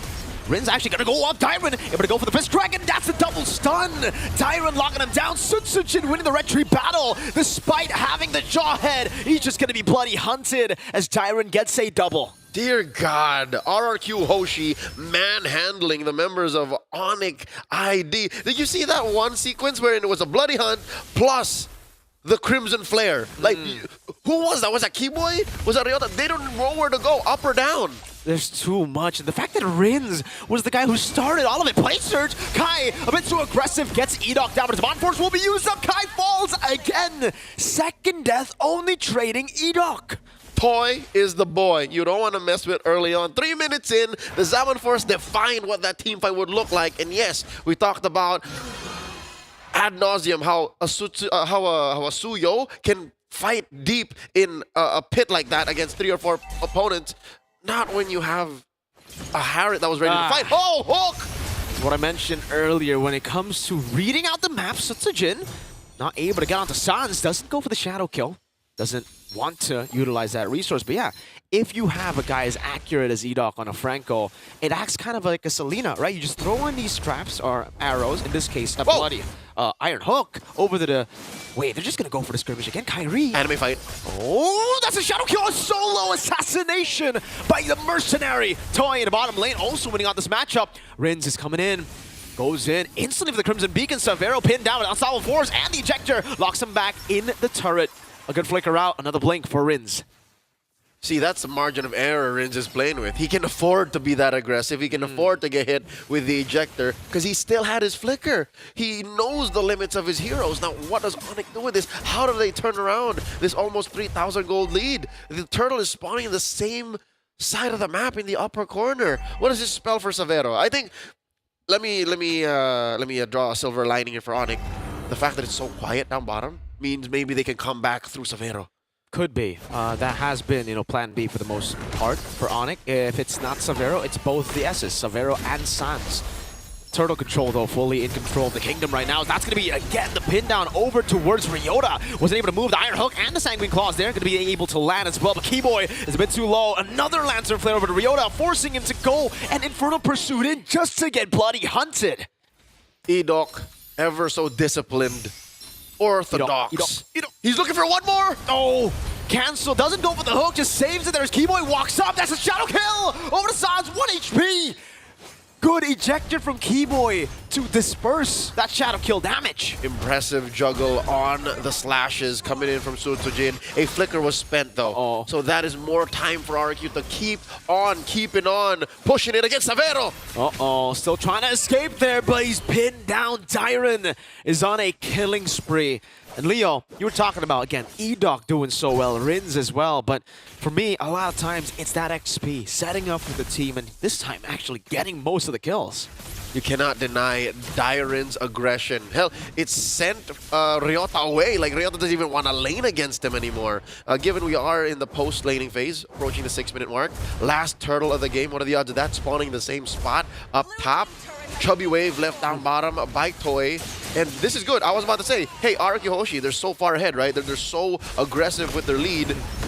Rin's actually gonna go up. Dairin able to go for the Fist Dragon. That's a double stun. Dairin locking him down. Suchujin winning the red tree battle. Despite having the Jawhead, he's just gonna be bloody hunted as Dairin gets a double. Dear God, RRQ Hoshi manhandling the members of Onic ID. Did you see that one sequence where it was a bloody hunt plus the Crimson Flare? Like, who was that? Was that Keyboy? Was that Ryota? They don't know where to go, up or down. There's too much. And the fact that Rins was the guy who started all of it. Play Surge. Kai, a bit too aggressive, gets Edok down, but his Bond Force will be used up. Kai falls again. Second death, only trading Edok. Toy is the boy you don't want to mess with early on. 3 minutes in, the Zaman Force defined what that team fight would look like. And yes, we talked about ad nauseum how a Suyo can fight deep in a pit like that against 3 or 4 opponents. Not when you have a Harriet that was ready to fight. Oh, Hook! That's what I mentioned earlier when it comes to reading out the map. Suchujin not able to get onto Sans, doesn't go for the shadow kill. Doesn't want to utilize that resource. But yeah, if you have a guy as accurate as Edok on a Franco, it acts kind of like a Selena, right? You just throw in these traps or arrows, in this case, a bloody Iron Hook over to the... Wait, they're just going to go for the skirmish again. Kairi. Anime fight. Oh, that's a shadow kill. A solo assassination by the Mercenary. Toy in the bottom lane also winning on this matchup. Rins is coming in. Goes in instantly for the Crimson Beacon. Savero pinned down with Unstoppable Force and the ejector. Locks him back in the turret. A good flicker out. Another blink for Rins. See, that's the margin of error Rins is playing with. He can afford to be that aggressive. He can afford to get hit with the ejector because he still had his flicker. He knows the limits of his heroes. Now, what does Onic do with this? How do they turn around this almost 3,000 gold lead? The turtle is spawning in the same side of the map in the upper corner. What does this spell for Savero? I think, let me draw a silver lining here for Onic. The fact that it's so quiet down bottom means maybe they can come back through Savero. Could be. That has been, plan B for the most part for Onic. If it's not Savero, it's both the S's, Savero and Sans. Turtle control, though, fully in control of the kingdom right now. That's going to be, again, the pin down over towards Ryota. Wasn't able to move the Iron Hook and the Sanguine Claws there. Going to be able to land as well, but Keyboy is a bit too low. Another Lantern Flare over to Ryota, forcing him to go and Infernal Pursuit in just to get bloody hunted. Edok, ever so disciplined. Orthodox. He's looking for one more. Oh, cancel. Doesn't go for the hook, just saves it. There's Keyboy, walks up. That's a shadow kill. Over to Sans, 1 HP. Good ejector from Keyboy to disperse that shadow kill damage. Impressive juggle on the slashes coming in from Suchujin. A flicker was spent though. So that is more time for RQ to keep on, keeping on, pushing it against Savero. Uh-oh, still trying to escape there, but he's pinned down. Dairin is on a killing spree. And Leo, you were talking about, again, Edoc doing so well, Rins as well, but for me, a lot of times, it's that XP, setting up for the team, and this time actually getting most of the kills. You cannot deny Dairin's aggression. Hell, it sent Ryota away. Like, Ryota doesn't even want to lane against him anymore. Given we are in the post-laning phase, approaching the 6-minute mark. Last turtle of the game, what are the odds of that spawning in the same spot? Up top, Chubby Wave left down bottom, a Bike Toy. And this is good. I was about to say, hey, RQ Hoshi, they're so far ahead, right? They're so aggressive with their lead.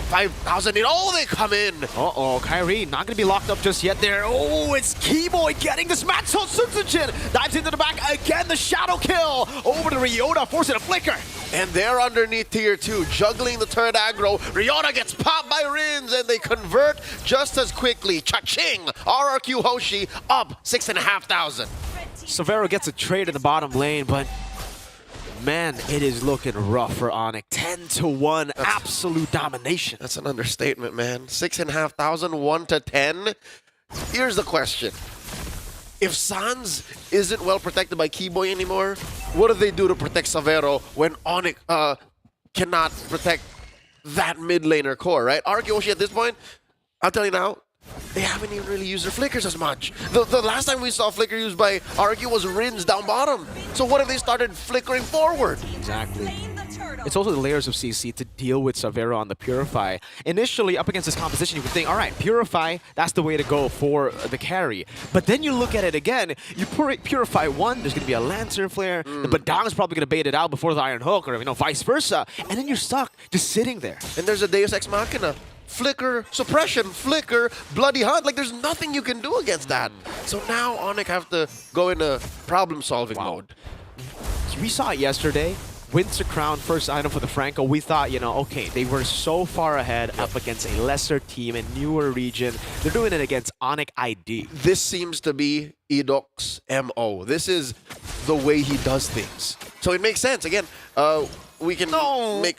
5,000 in. Oh, they come in. Uh-oh, Kyrie not going to be locked up just yet there. Oh, it's Keyboy getting this match on Sunsujin. Dives into the back again, the shadow kill. Over to Ryota, forcing a flicker. And they're underneath tier 2, juggling the turret aggro. Ryota gets popped by Rins, and they convert just as quickly. Cha-ching! RRQ Hoshi up 6,500. Severo gets a trade in the bottom lane, but man, it is looking rough for Onyx. 10-1, absolute domination. That's an understatement, man. 6,500, 1-10. Here's the question. If Sans isn't well protected by Keyboy anymore, what do they do to protect Severo when Onyx cannot protect that mid laner core, right? Arkeoshi at this point, I'll tell you now, they haven't even really used their flickers as much. The last time we saw flicker used by Argue was Rins down bottom. So what if they started flickering forward? Exactly. It's also the layers of CC to deal with Severo on the Purify. Initially, up against this composition, you would think, all right, Purify, that's the way to go for the carry. But then you look at it again, you Purify one, there's going to be a Lancer Flare, the Badang's probably going to bait it out before the Iron Hook, or vice versa. And then you're stuck just sitting there. And there's a Deus Ex Machina. Flicker, suppression, flicker, bloody hunt. Like, there's nothing you can do against that. So now Onyx have to go into problem-solving mode. We saw it yesterday. Winter Crown, first item for the Franco. We thought, okay, they were so far ahead up against a lesser team, a newer region. They're doing it against Onyx ID. This seems to be Edoc's MO. This is the way he does things. So it makes sense. Again, we can make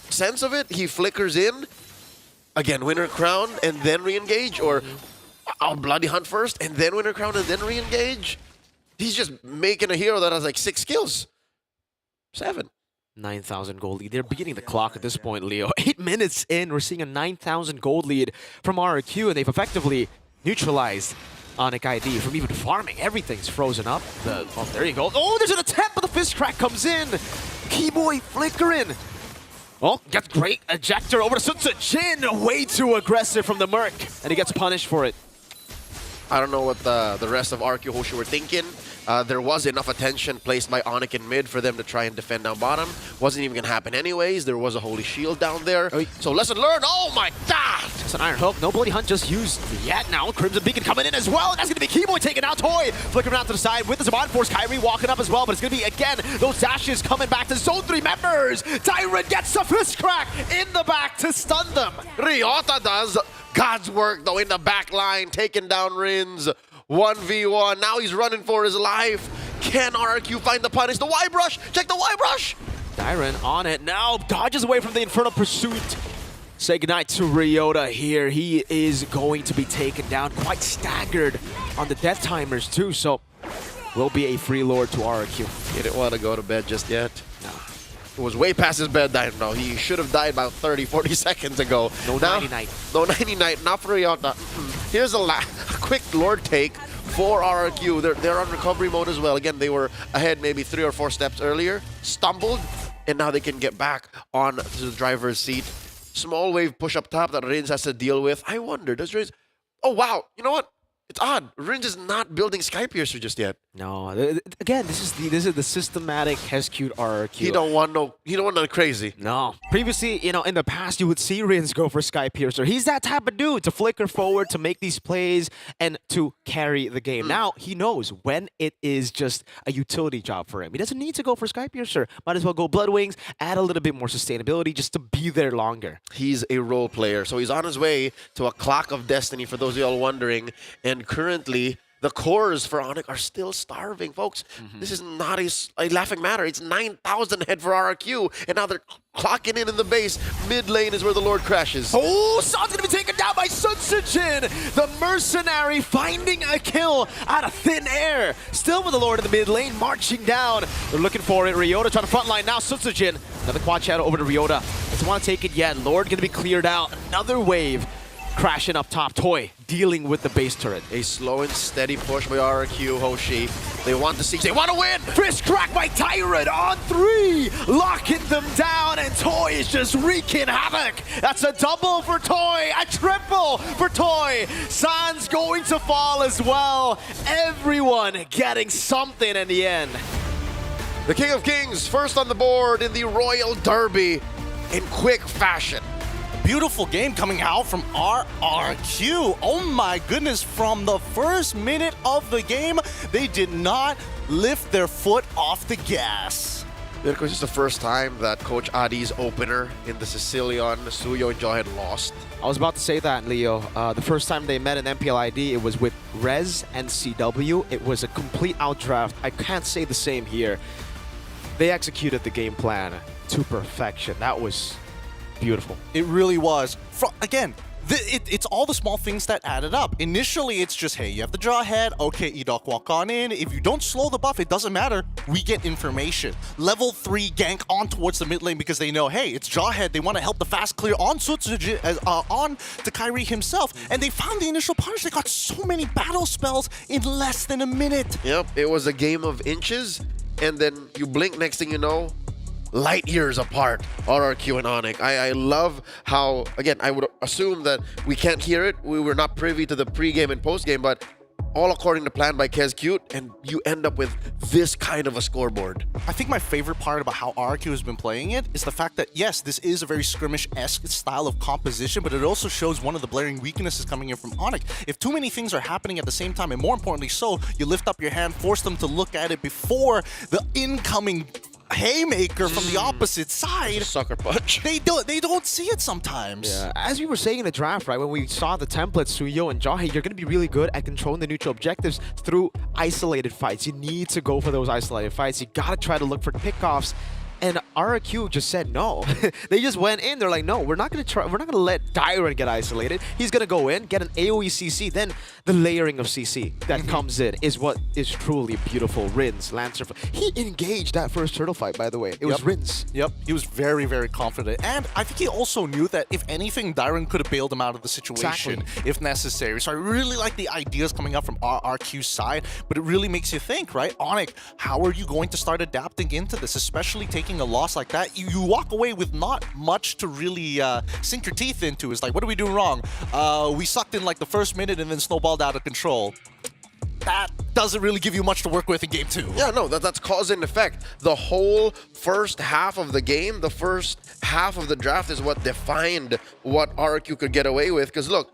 sense of it. He flickers in. Again, Winter Crown and then re-engage, or I'll Bloody Hunt first and then Winter Crown and then re-engage. He's just making a hero that has like 6 kills. 7. 9,000 gold lead. They're beginning the clock at this point, Leo. 8 minutes in, we're seeing a 9,000 gold lead from RQ, and they've effectively neutralized Onyx ID from even farming. Everything's frozen up. There you go. Oh, there's an attempt, but the fist crack comes in. Keyboy flickering. Oh, gets great ejector over to Sunsa Jin. Way too aggressive from the Merc, and he gets punished for it. I don't know what the rest of RQ Hoshi were thinking. There was enough attention placed by Onyx in mid for them to try and defend down bottom. Wasn't even going to happen anyways. There was a Holy Shield down there. So lesson learned. Oh my god! It's an Iron Hook. No Bloody Hunt just used yet now. Crimson Beacon coming in as well. That's going to be Keyboy taking out Toy. Flickering out to the side with the Zaman Force. Kyrie walking up as well. But it's going to be, again, those dashes coming back to Zone 3 members. Tyrant gets a fist crack in the back to stun them. Ryota does God's work, though, in the back line, taking down Rins. 1v1. Now he's running for his life. Can RQ find the punish? The Y-Brush! Check the Y-Brush! Tyrant on it now. Dodges away from the Infernal Pursuit. Say goodnight to Ryota here. He is going to be taken down. Quite staggered on the death timers, too. So, will be a free lord to RQ. He didn't want to go to bed just yet. It was way past his bedtime. No, he should have died about 30, 40 seconds ago. No 90-night. No 90-night, not for Ryota. Here's a quick Lord take for RRQ. They're on recovery mode as well. Again, they were ahead maybe 3 or 4 steps earlier, stumbled, and now they can get back on to the driver's seat. Small wave push up top that Rins has to deal with. I wonder, does Rins... Oh, wow. You know what? It's odd. Rins is not building Skypiercer just yet. No, again, this is the systematic Heskute RRQ. He don't want no crazy. No. Previously, in the past, you would see Rins go for Skypiercer. He's that type of dude to flicker forward, to make these plays, and to carry the game. Now, he knows when it is just a utility job for him. He doesn't need to go for Skypiercer. Might as well go Blood Wings, add a little bit more sustainability just to be there longer. He's a role player, so he's on his way to a Clock of Destiny, for those of y'all wondering, and currently, the cores for Onyx are still starving, folks. This is not a laughing matter. It's 9,000 head for RRQ, and now they're clocking in the base. Mid lane is where the Lord crashes. Oh, Son's going to be taken down by Sun Sutsujin, the mercenary, finding a kill out of thin air. Still with the Lord in the mid lane, marching down. They're looking for it. Ryota trying to frontline now. Sutsujin, another quad shadow over to Ryota. Doesn't want to take it yet. Lord going to be cleared out. Another wave crashing up top. Toy dealing with the base turret. A slow and steady push by RRQ, Hoshi. They want to see, they want to win! Fist crack by Tyrant on 3, locking them down, and Toy is just wreaking havoc. That's a double for Toy, a triple for Toy. San's going to fall as well. Everyone getting something in the end. The King of Kings first on the board in the Royal Derby in quick fashion. Beautiful game coming out from RRQ. Oh my goodness, from the first minute of the game, they did not lift their foot off the gas. Lyrical, this is the first time that Coach Adi's opener in the Sicilian, Suyo and Jaw had lost. I was about to say that, Leo. The first time they met in MPLID, it was with Rez and CW. It was a complete outdraft. I can't say the same here. They executed the game plan to perfection. That was beautiful. It really was. Again, it's all the small things that added up. Initially, it's just, hey, you have the draw head. Okay, Edok, walk on in. If you don't slow the buff, it doesn't matter. We get information. Level 3 gank on towards the mid lane because they know, hey, it's Jawhead. They want to help the fast clear on Sutsujin, on to Kairi himself. And they found the initial punish. They got so many battle spells in less than a minute. Yep, it was a game of inches. And then you blink, next thing you know, light years apart, RRQ and Onyx. I love how, again, I would assume that we can't hear it. We were not privy to the pre-game and post-game, but all according to plan by Kescute, and you end up with this kind of a scoreboard. I think my favorite part about how RRQ has been playing it is the fact that, yes, this is a very skirmish-esque style of composition, but it also shows one of the blaring weaknesses coming in from Onyx. If too many things are happening at the same time, and more importantly so, you lift up your hand, force them to look at it before the incoming haymaker from the opposite side. Sucker punch. They don't see it sometimes. Yeah. As we were saying in the draft, right, when we saw the templates, Suyo and Jahe, you're going to be really good at controlling the neutral objectives through isolated fights. You need to go for those isolated fights. You got to try to look for pickoffs. And RRQ just said no. They just went in. They're like, no, we're not going to try. We're not going to let Dyron get isolated. He's going to go in, get an AoE CC. Then the layering of CC that comes in is what is truly beautiful. Rins, Lancer. He engaged that first turtle fight, by the way. It was Rins. Yep, he was very, very confident. And I think he also knew that if anything, Dyron could have bailed him out of the situation if necessary. So I really like the ideas coming up from RRQ's side, but it really makes you think, right? Onyx, how are you going to start adapting into this, especially taking a loss like that? You walk away with not much to really sink your teeth into. It's like, what are we doing wrong? We sucked in like the first minute and then snowballed out of control. That doesn't really give you much to work with in game 2. Yeah, no, that's cause and effect. The whole first half of the game, the first half of the draft is what defined what RRQ could get away with. Because look,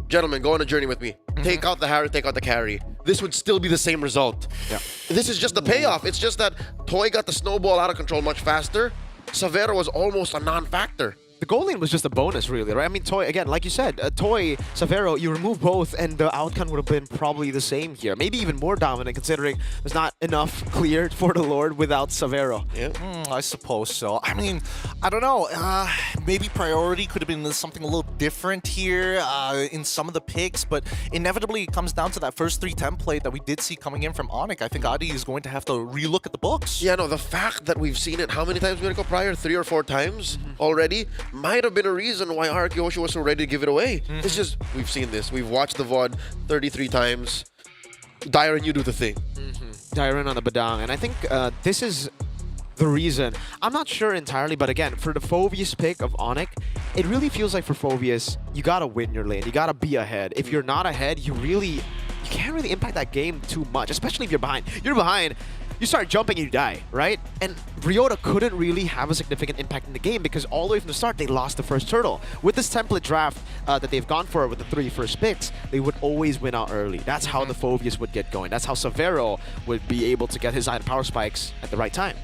gentlemen, go on a journey with me. Take out the Harry, take out the carry. This would still be the same result. Yeah. This is just the payoff. It's just that Toy got the snowball out of control much faster. Savero was almost a non-factor. The goal lane was just a bonus, really, right? I mean, Toy, again, like you said, Toy, Savero, you remove both, and the outcome would have been probably the same here. Maybe even more dominant, considering there's not enough cleared for the Lord without Savero. Yeah. I suppose so. I mean, I don't know. Maybe priority could have been something a little different here in some of the picks, but inevitably it comes down to that first 3 template that we did see coming in from Onyx. I think Adi is going to have to relook at the books. Yeah, no, the fact that we've seen it how many times, Lyrical, prior? 3 or 4 times already? Might have been a reason why RRQ was so ready to give it away. It's just, we've seen this. We've watched the VOD 33 times. Dyron, you do the thing. Dyron on the Badang. And I think this is the reason. I'm not sure entirely, but again, for the Phoveus pick of Onyx, it really feels like for Phoveus, you gotta win your lane. You gotta be ahead. If you're not ahead, you can't really impact that game too much, especially if you're behind. You're behind, you start jumping and you die, right? And Ryota couldn't really have a significant impact in the game because all the way from the start, they lost the first turtle. With this template draft that they've gone for with the 3 first picks, they would always win out early. That's how the Phoveus would get going. That's how Savero would be able to get his iron power spikes at the right time.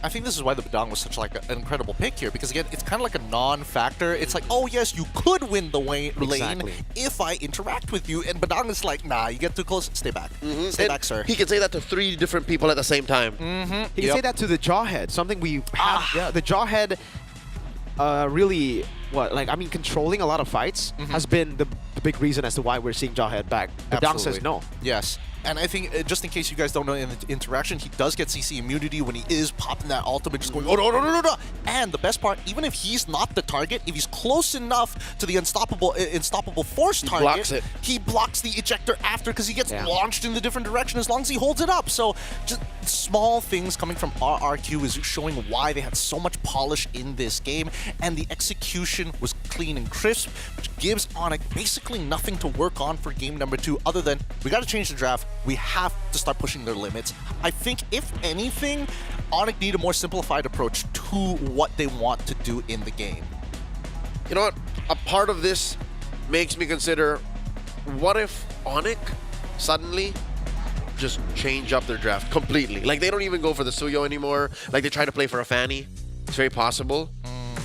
I think this is why the Badang was such like an incredible pick here, because again, it's kind of like a non-factor. It's like, oh yes, you could win the lane if I interact with you, and Badang is like, nah, you get too close, stay back. Stay back, sir. He can say that to 3 different people at the same time. He can say that to the Jawhead, something we have. Yeah, the Jawhead really controlling a lot of fights has been the big reason as to why we're seeing Jawhead back. But Dang says no. Yes. And I think, just in case you guys don't know, in the interaction, he does get CC immunity when he is popping that ultimate, just going, oh, no, no, no, no, no. And the best part, even if he's not the target, if he's close enough to the unstoppable force target, he blocks the ejector after because he gets launched in the different direction as long as he holds it up. So just small things coming from RRQ is showing why they had so much polish in this game, and the execution was clean and crisp, which gives Onyx basically nothing to work on for game number 2 other than we got to change the draft. We have to start pushing their limits. I think, if anything, Onyx need a more simplified approach to what they want to do in the game. You know what? A part of this makes me consider, what if Onyx suddenly just change up their draft completely? Like, they don't even go for the Suyo anymore. Like, they try to play for a Fanny. It's very possible.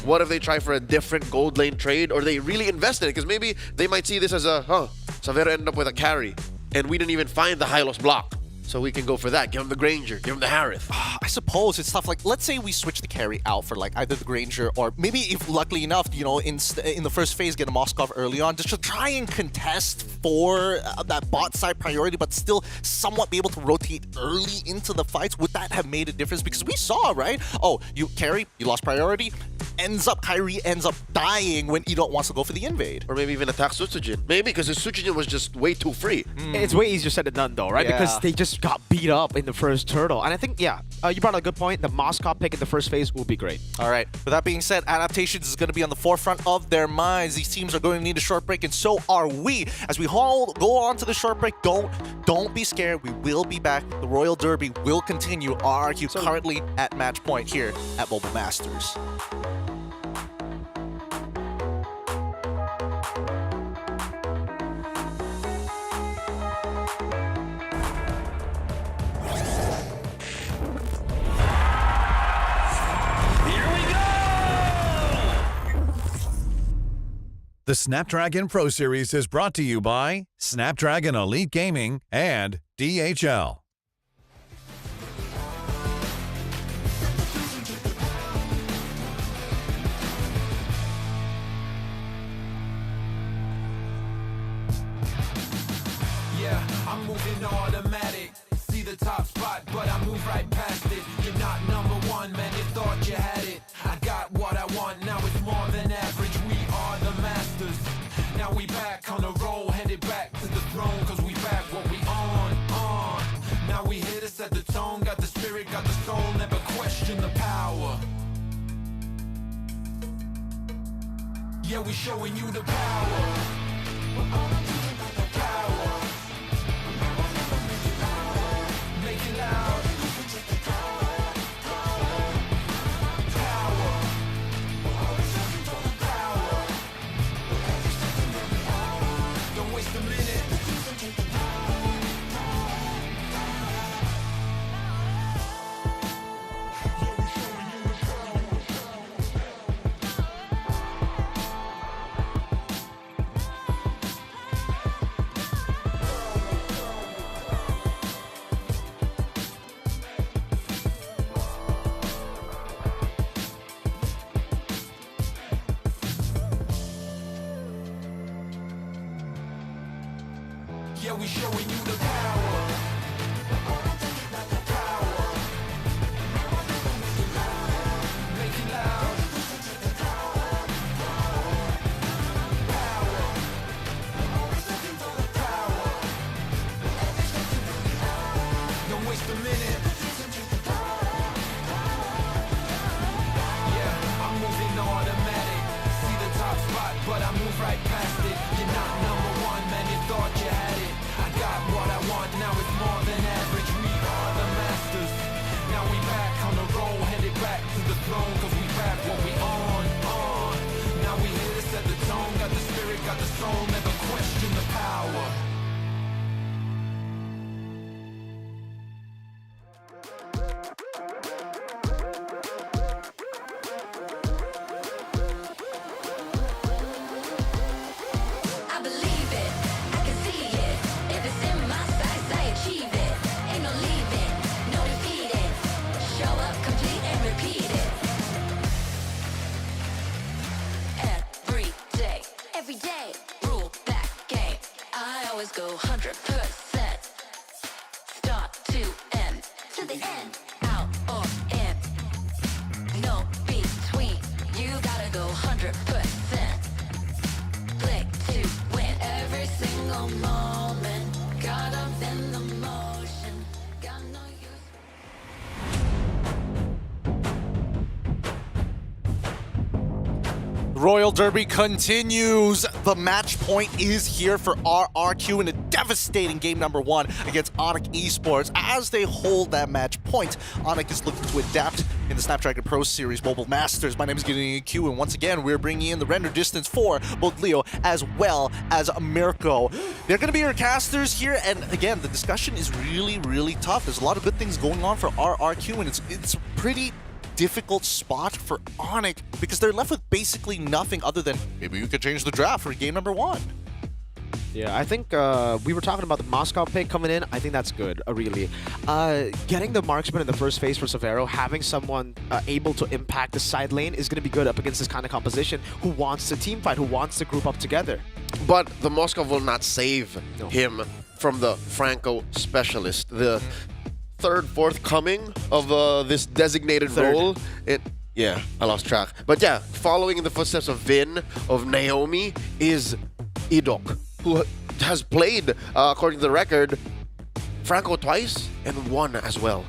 What if they try for a different gold lane trade, or they really invest in it? Because maybe they might see this as a, Savera ended up with a carry, and we didn't even find the Hylos block. So we can go for that. Give him the Granger. Give him the Harith. I suppose it's tough. Like, let's say we switch the carry out for like either the Granger or maybe, if luckily enough, you know, in the first phase, get a Moskov early on, just to try and contest for that bot side priority, but still somewhat be able to rotate early into the fights. Would that have made a difference? Because we saw, right? Oh, you carry, you lost priority. Kyrie ends up dying when Edot wants to go for the invade. Or maybe even attack Sutsujin. Maybe because his Sutsujin was just way too free. It's way easier said than done though, right? Yeah. Because they just got beat up in the first turtle. And I think, you brought up a good point. The Moskov pick in the first phase will be great. All right. With that being said, adaptations is going to be on the forefront of their minds. These teams are going to need a short break, and so are we. As we all go on to the short break, don't be scared. We will be back. The Royal Derby will continue. RRQ currently at match point here at Mobile Masters. The Snapdragon Pro Series is brought to you by Snapdragon Elite Gaming and DHL. Yeah, I'm moving automatic. See the top spot, but I move right past it. You're not number one, man. You thought you had it. I got what I want. Now it's more than average. We are the masters. Now we back on the roll, headed back to the throne. Cause we back what we on. Now we hit us at the tone. Got the spirit, got the soul. Never question the power. Yeah, we showing you the power. Make it loud. Don't waste a minute. Yeah, we showing you the power. Make it loud. Don't waste a minute. Yeah, I'm moving automatic. See the top spot, but I move right past it. You're not number one, man. You thought you had it. I got what I want. Now it's more always go 100%. Start to end, to the end, out or in. No between, you gotta go 100%. Click to win every single moment. Caught up in the motion, got no use. Royal Derby continues. The match point is here for RRQ in a devastating game number 1 against Onyx Esports. As they hold that match point, Onyx is looking to adapt in the Snapdragon Pro Series Mobile Masters. My name is Gideon Q, and once again, we're bringing in the render distance for both Leo as well as Mirko. They're going to be your casters here, and again, the discussion is really, really tough. There's a lot of good things going on for RRQ, and it's pretty difficult spot for Onyx because they're left with basically nothing other than maybe you could change the draft for game number 1. Yeah, I think we were talking about the Moscow pick coming in. I think that's good, really. Getting the marksman in the first phase for Severo, having someone able to impact the side lane is going to be good up against this kind of composition who wants to team fight, who wants to group up together. But the Moscow will not save him from the Franco specialist. The third, fourth coming of this designated role. Yeah, I lost track. But yeah, following in the footsteps of Vin, of Naomi, is Idok, who has played, according to the record, Franco twice and won as well.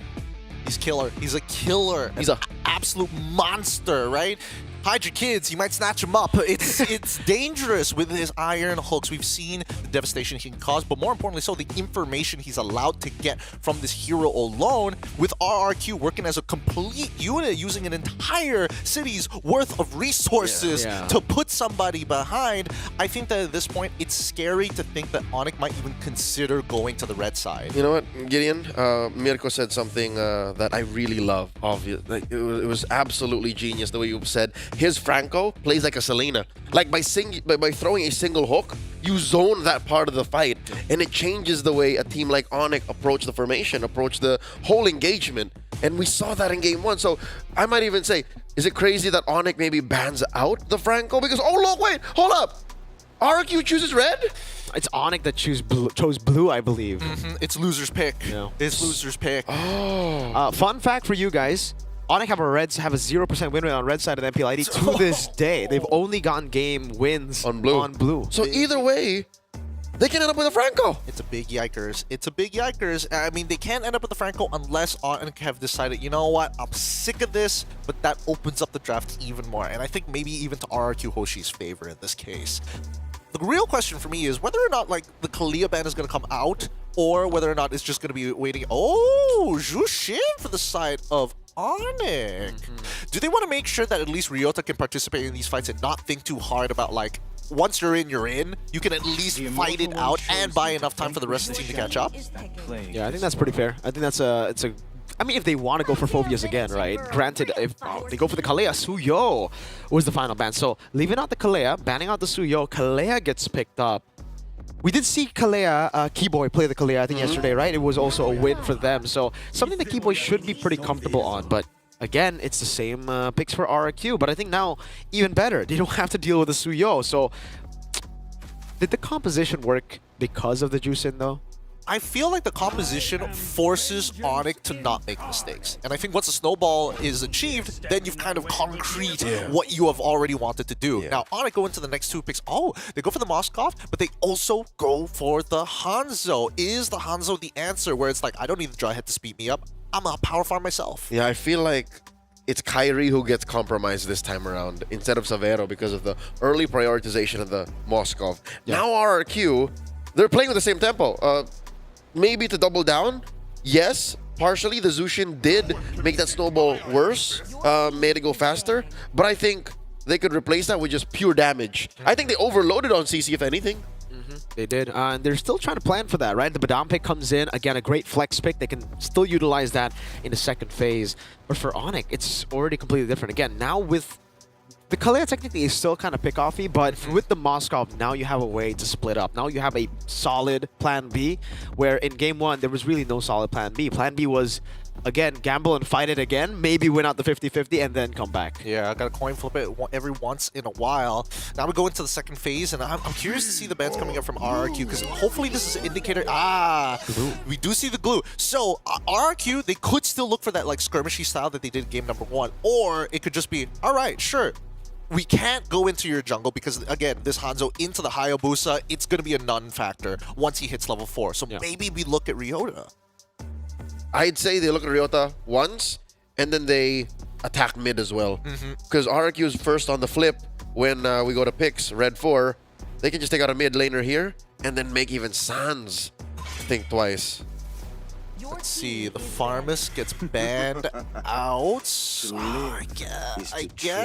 He's killer. He's a killer. He's an absolute monster, right? Hide your kids, you might snatch them up. It's dangerous with his iron hooks. We've seen the devastation he can cause, but more importantly so, the information he's allowed to get from this hero alone, with RRQ working as a complete unit, using an entire city's worth of resources to put somebody behind. I think that at this point, it's scary to think that Onyx might even consider going to the red side. You know what, Gideon? Mirko said something that I really love. Obviously, it was absolutely genius the way you said. His Franco plays like a Selena. Like by throwing a single hook, you zone that part of the fight, and it changes the way a team like Onyx approach the formation, approach the whole engagement. And we saw that in game 1. So I might even say, is it crazy that Onyx maybe bans out the Franco? Because, oh look, wait, hold up. RQ chooses red? It's Onyx that chose blue, I believe. It's loser's pick. It's loser's pick. Oh. Fun fact for you guys. Onyx have a 0% win rate on red side of the MPLID to this day. They've only gotten game wins on blue. So either way, they can end up with a Franco. It's a big yikers. It's a big yikers. I mean, they can't end up with a Franco unless Onyx have decided, you know what, I'm sick of this, but that opens up the draft even more. And I think maybe even to RRQ Hoshi's favor in this case. The real question for me is whether or not like the Kalia ban is going to come out, or whether or not it's just going to be waiting. Oh, Jushin for the side of Onyx. Do they want to make sure that at least Ryota can participate in these fights and not think too hard about like, once you're in, you're in. You can at least fight it out and buy enough time for the rest of the team to catch up. Yeah, I think that's pretty fair. I think that's I mean, if they want to go for Phobias again, right? Granted, if they go for the Kalea, Suyo was the final ban. So leaving out the Kalea, banning out the Suyo, Kalea gets picked up. We did see Kalea, Keyboy play the Kalea, I think yesterday, right? It was also a win for them. So something that Keyboy should be pretty comfortable on. But again, it's the same picks for RRQ. But I think now, even better, they don't have to deal with the Suyo. So did the composition work because of the Juicin though? I feel like the composition forces Onyx to not make mistakes. And I think once a snowball is achieved, then you've kind of concrete what you have already wanted to do. Now, Onyx go into the next 2 picks. Oh, they go for the Moskov, but they also go for the Hanzo. Is the Hanzo the answer where it's like, I don't need the dry head to speed me up. I'm a power farm myself. Yeah, I feel like it's Kyrie who gets compromised this time around instead of Severo because of the early prioritization of the Moskov. Now RRQ, they're playing with the same tempo. Maybe to double down, yes, partially the Zushin did make that snowball worse, made it go faster, but I think they could replace that with just pure damage. I think they overloaded on CC if anything. They did, and they're still trying to plan for that, right? The Badam pick comes in, again, a great flex pick. They can still utilize that in the second phase. But for Onyx, it's already completely different. Again, now with the Kalea technically is still kind of pick-offy, but with the Moskov, now you have a way to split up. Now you have a solid plan B, where in game 1, there was really no solid plan B. Plan B was again, gamble and fight it again. Maybe win out the 50-50 and then come back. Yeah, I got to coin flip it every once in a while. Now we go into the second phase, and I'm curious to see the bans coming up from RRQ, because hopefully this is an indicator. We do see the glue. So RRQ, they could still look for that like skirmishy style that they did in game number 1, or it could just be, all right, sure, we can't go into your jungle because, again, this Hanzo into the Hayabusa, it's going to be a non-factor once he hits level 4. So maybe we look at Ryota. I'd say they look at Ryota once, and then they attack mid as well. Because RRQ is first on the flip when we go to picks, red 4. They can just take out a mid laner here, and then make even Sans think twice. Let's see, the Pharmist gets banned out. I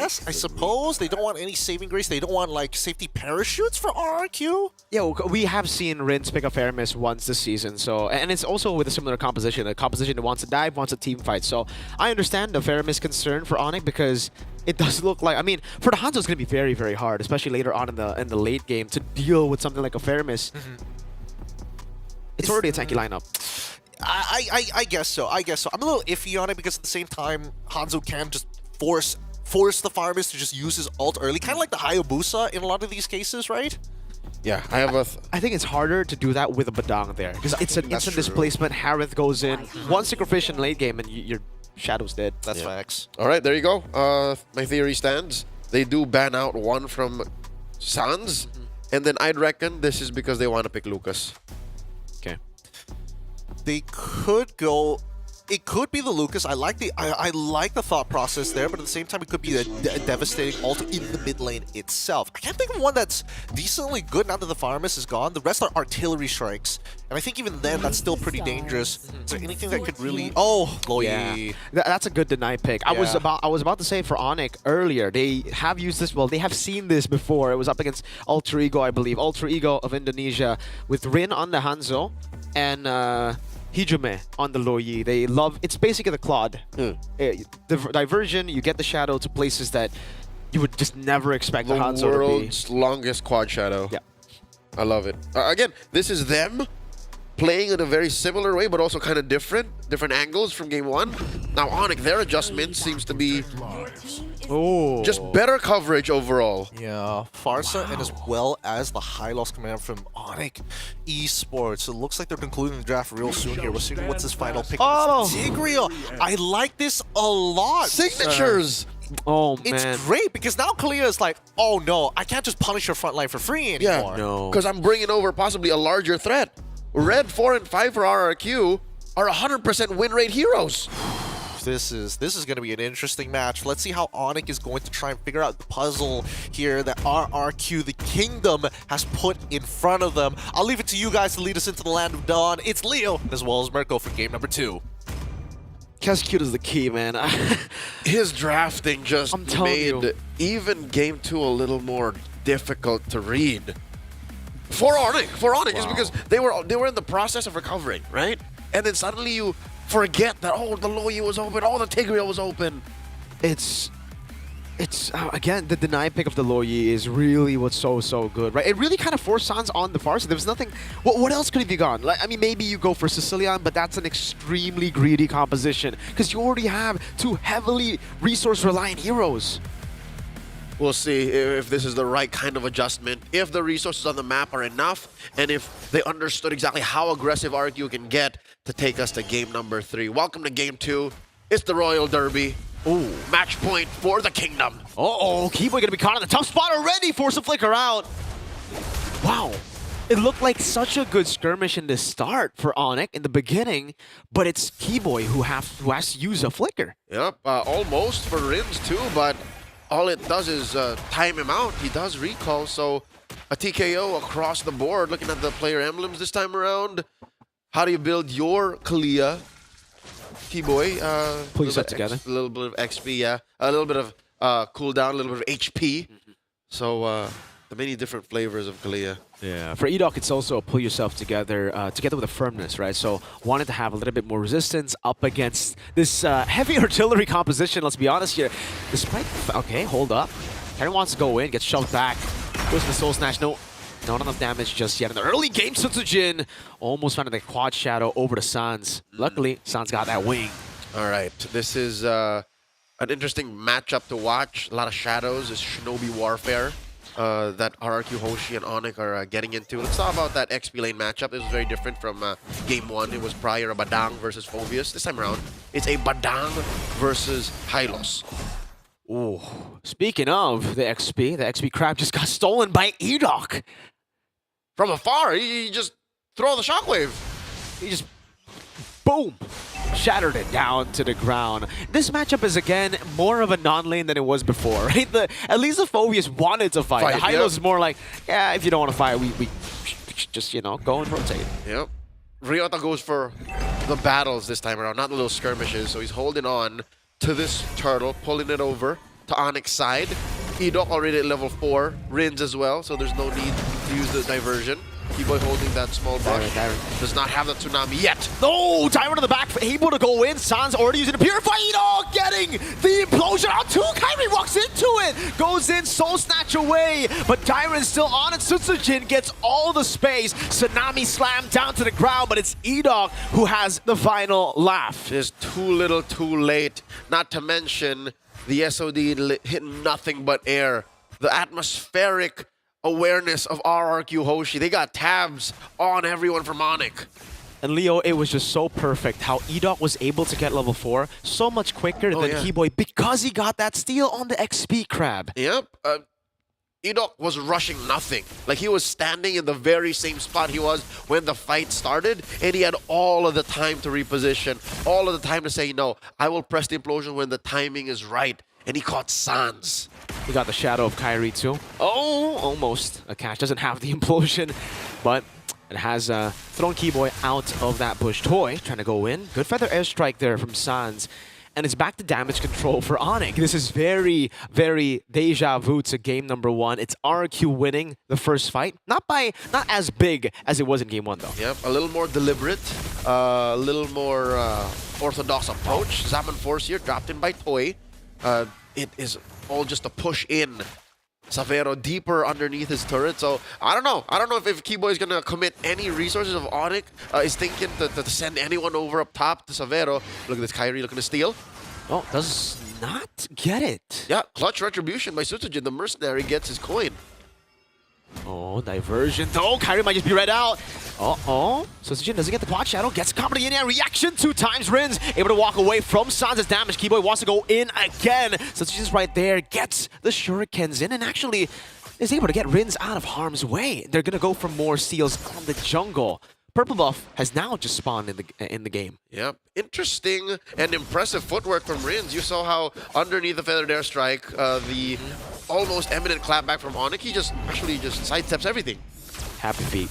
suppose. They don't want any saving grace. They don't want, like, safety parachutes for RRQ. Yeah, we have seen Rins pick up Aramis once this season, so, and it's also with a similar composition. A composition that wants to dive, wants a team fight. So I understand the Aramis concern for Onyx, because it does look like, I mean, for the Hanzo it's going to be very, very hard, especially later on in the late game, to deal with something like a Aramis. It's already a tanky lineup. I guess so. I'm a little iffy on it because at the same time, Hanzo can just force the Pharmist to just use his ult early, kind of like the Hayabusa in a lot of these cases, right? Yeah, I have I think it's harder to do that with a Badang there, because it's an instant displacement. Harith goes in, one sacrifice in late game, and your Shadow's dead. That's facts. All right, there you go. My theory stands. They do ban out one from Sans, and then I'd reckon this is because they want to pick Lucas. Okay. They could go. It could be the Lucas. I like the thought process there, but at the same time, it could be a devastating ult in the mid lane itself. I can't think of one that's decently good now that the Pharmist is gone. The rest are artillery strikes, and I think even then, that's still pretty dangerous. Is there anything that could really? Oh, Loyi. Yeah. That's a good deny pick. I was about to say for Onyx earlier. They have used this. Well, they have seen this before. It was up against Alter Ego, I believe. Alter Ego of Indonesia with Rin on the Hanzo and Hijime on the Loyi. They love, it's basically the Claude. The diversion, you get the Shadow to places that you would just never expect the Hanzo to be. World's longest quad Shadow. Yeah. I love it. Again, this is them playing in a very similar way, but also kind of different angles from game 1. Now, Onyx, their adjustment seems to be just better coverage overall. Yeah, Farsa and as well as the high loss command from Onyx Esports. It looks like they're concluding the draft real soon here. We'll see what's his final pick. Tigreal. I like this a lot. Signatures. Oh, man. It's great because now Kalia is like, oh no, I can't just punish your front line for free anymore. Yeah, no. Because I'm bringing over possibly a larger threat. Red 4 and 5 for RRQ are 100% win rate heroes. This is going to be an interesting match. Let's see how Onyx is going to try and figure out the puzzle here that RRQ, the Kingdom, has put in front of them. I'll leave it to you guys to lead us into the Land of Dawn. It's Leo as well as Mirko for game number 2. Cute is the key, man. His drafting just made even game 2 a little more difficult to read. For Onyx, is because they were in the process of recovering, right? And then suddenly you forget that, oh, the Loyi was open, oh, the Tigreal was open. It's again, the deny pick of the Loyi is really what's so good, right? It really kind of forced Sans on the far side. There was nothing. What else could have you gone? Like, I mean, maybe you go for Sicilian, but that's an extremely greedy composition because you already have 2 heavily resource-reliant heroes. We'll see if this is the right kind of adjustment, if the resources on the map are enough, and if they understood exactly how aggressive RQ can get to take us to game number 3. Welcome to game 2. It's the Royal Derby. Ooh, match point for the Kingdom. Keyboy gonna be caught in the tough spot already. Force a flicker out. Wow. It looked like such a good skirmish in the start for Onyx in the beginning, but it's Keyboy who has to use a flicker. Yep, almost for Rins too, but all it does is time him out. He does recall, so a TKO across the board. Looking at the player emblems this time around, how do you build your Kalia? Keyboy, pull yourself together. A little bit of XP, yeah. A little bit of cooldown, a little bit of HP. So the many different flavors of Kalia. Yeah. For Edok, it's also pull yourself together, together with a firmness, right? So wanted to have a little bit more resistance up against this heavy artillery composition. Let's be honest here. Despite, okay, hold up. Karen wants to go in, gets shoved back. Goes for the Soul Snatch. No, not enough damage just yet. In the early game, Sutsujin almost found the quad shadow over to Sans. Luckily, Sans got that wing. All right, this is an interesting matchup to watch. A lot of shadows. It's Shinobi Warfare that RRQ Hoshi and Onyx are getting into. Let's talk about that XP lane matchup. This was very different from Game 1. It was prior a Badang versus Phobius. This time around, it's a Badang versus Hylos. Ooh, speaking of the XP crab just got stolen by Edok. From afar, he just throw the shockwave. He just, boom, shattered it down to the ground. This matchup is, again, more of a non-lane than it was before, right? At least the Phobius wanted to fight. The Hylos is more like, yeah, if you don't want to fight, we just, you know, go and rotate. Yep. Ryota goes for the battles this time around, not the little skirmishes. So he's holding on to this turtle, pulling it over to Onyx's side. Edok already at level 4, Rins as well, so there's no need to use the diversion. Keyboy holding that small brush. Does not have the tsunami yet. No! Tyron in the back, able to go in. Sans already using the Purify. Edok getting the implosion out too. Kairi walks into it. Goes in, soul snatch away. But Tyron's still on it. Sutsujin gets all the space. Tsunami slam down to the ground, but it's Edok who has the final laugh. Just too little, too late. Not to mention the SOD hitting nothing but air. The atmospheric awareness of RRQ Hoshi. They got tabs on everyone from Onyx. And Leo, it was just so perfect how Edok was able to get level 4 so much quicker than Keyboy because he got that steal on the XP crab. Yep. Edok was rushing nothing. Like, he was standing in the very same spot he was when the fight started, and he had all of the time to reposition, all of the time to say, no, I will press the implosion when the timing is right. And he caught Sans. He got the shadow of Kairi too. Oh, almost. A catch doesn't have the implosion, but it has thrown Keyboy out of that bush. Toy trying to go in. Good feather airstrike there from Sans. And it's back to damage control for Onyx. This is very, very deja vu to game number 1. It's RQ winning the first fight. Not as big as it was in game 1 though. Yep, a little more deliberate, a little more orthodox approach. Zaman Force here dropped in by Toy. It is all just a push in. Savero deeper underneath his turret. So I don't know. I don't know if Keyboy is going to commit any resources of Onyx. Is thinking to send anyone over up top to Savero. Look at this Kairi looking to steal. Oh, does not get it. Yeah, clutch retribution by Sutsujin. The mercenary gets his coin. Oh, diversion though. Kairi might just be read out. Uh-oh. Sutsujin doesn't get the pot shadow. Gets caught in the in-air reaction 2 times. Rins able to walk away from Sans' damage. Keyboy wants to go in again. Sutsujin's right there. Gets the shurikens in and actually is able to get Rins out of harm's way. They're going to go for more steals on the jungle. Purple buff has now just spawned in the game. Yep. Interesting and impressive footwork from Rins. You saw how underneath the feathered airstrike, the almost eminent clapback from Onyx, he just sidesteps everything. Happy feet.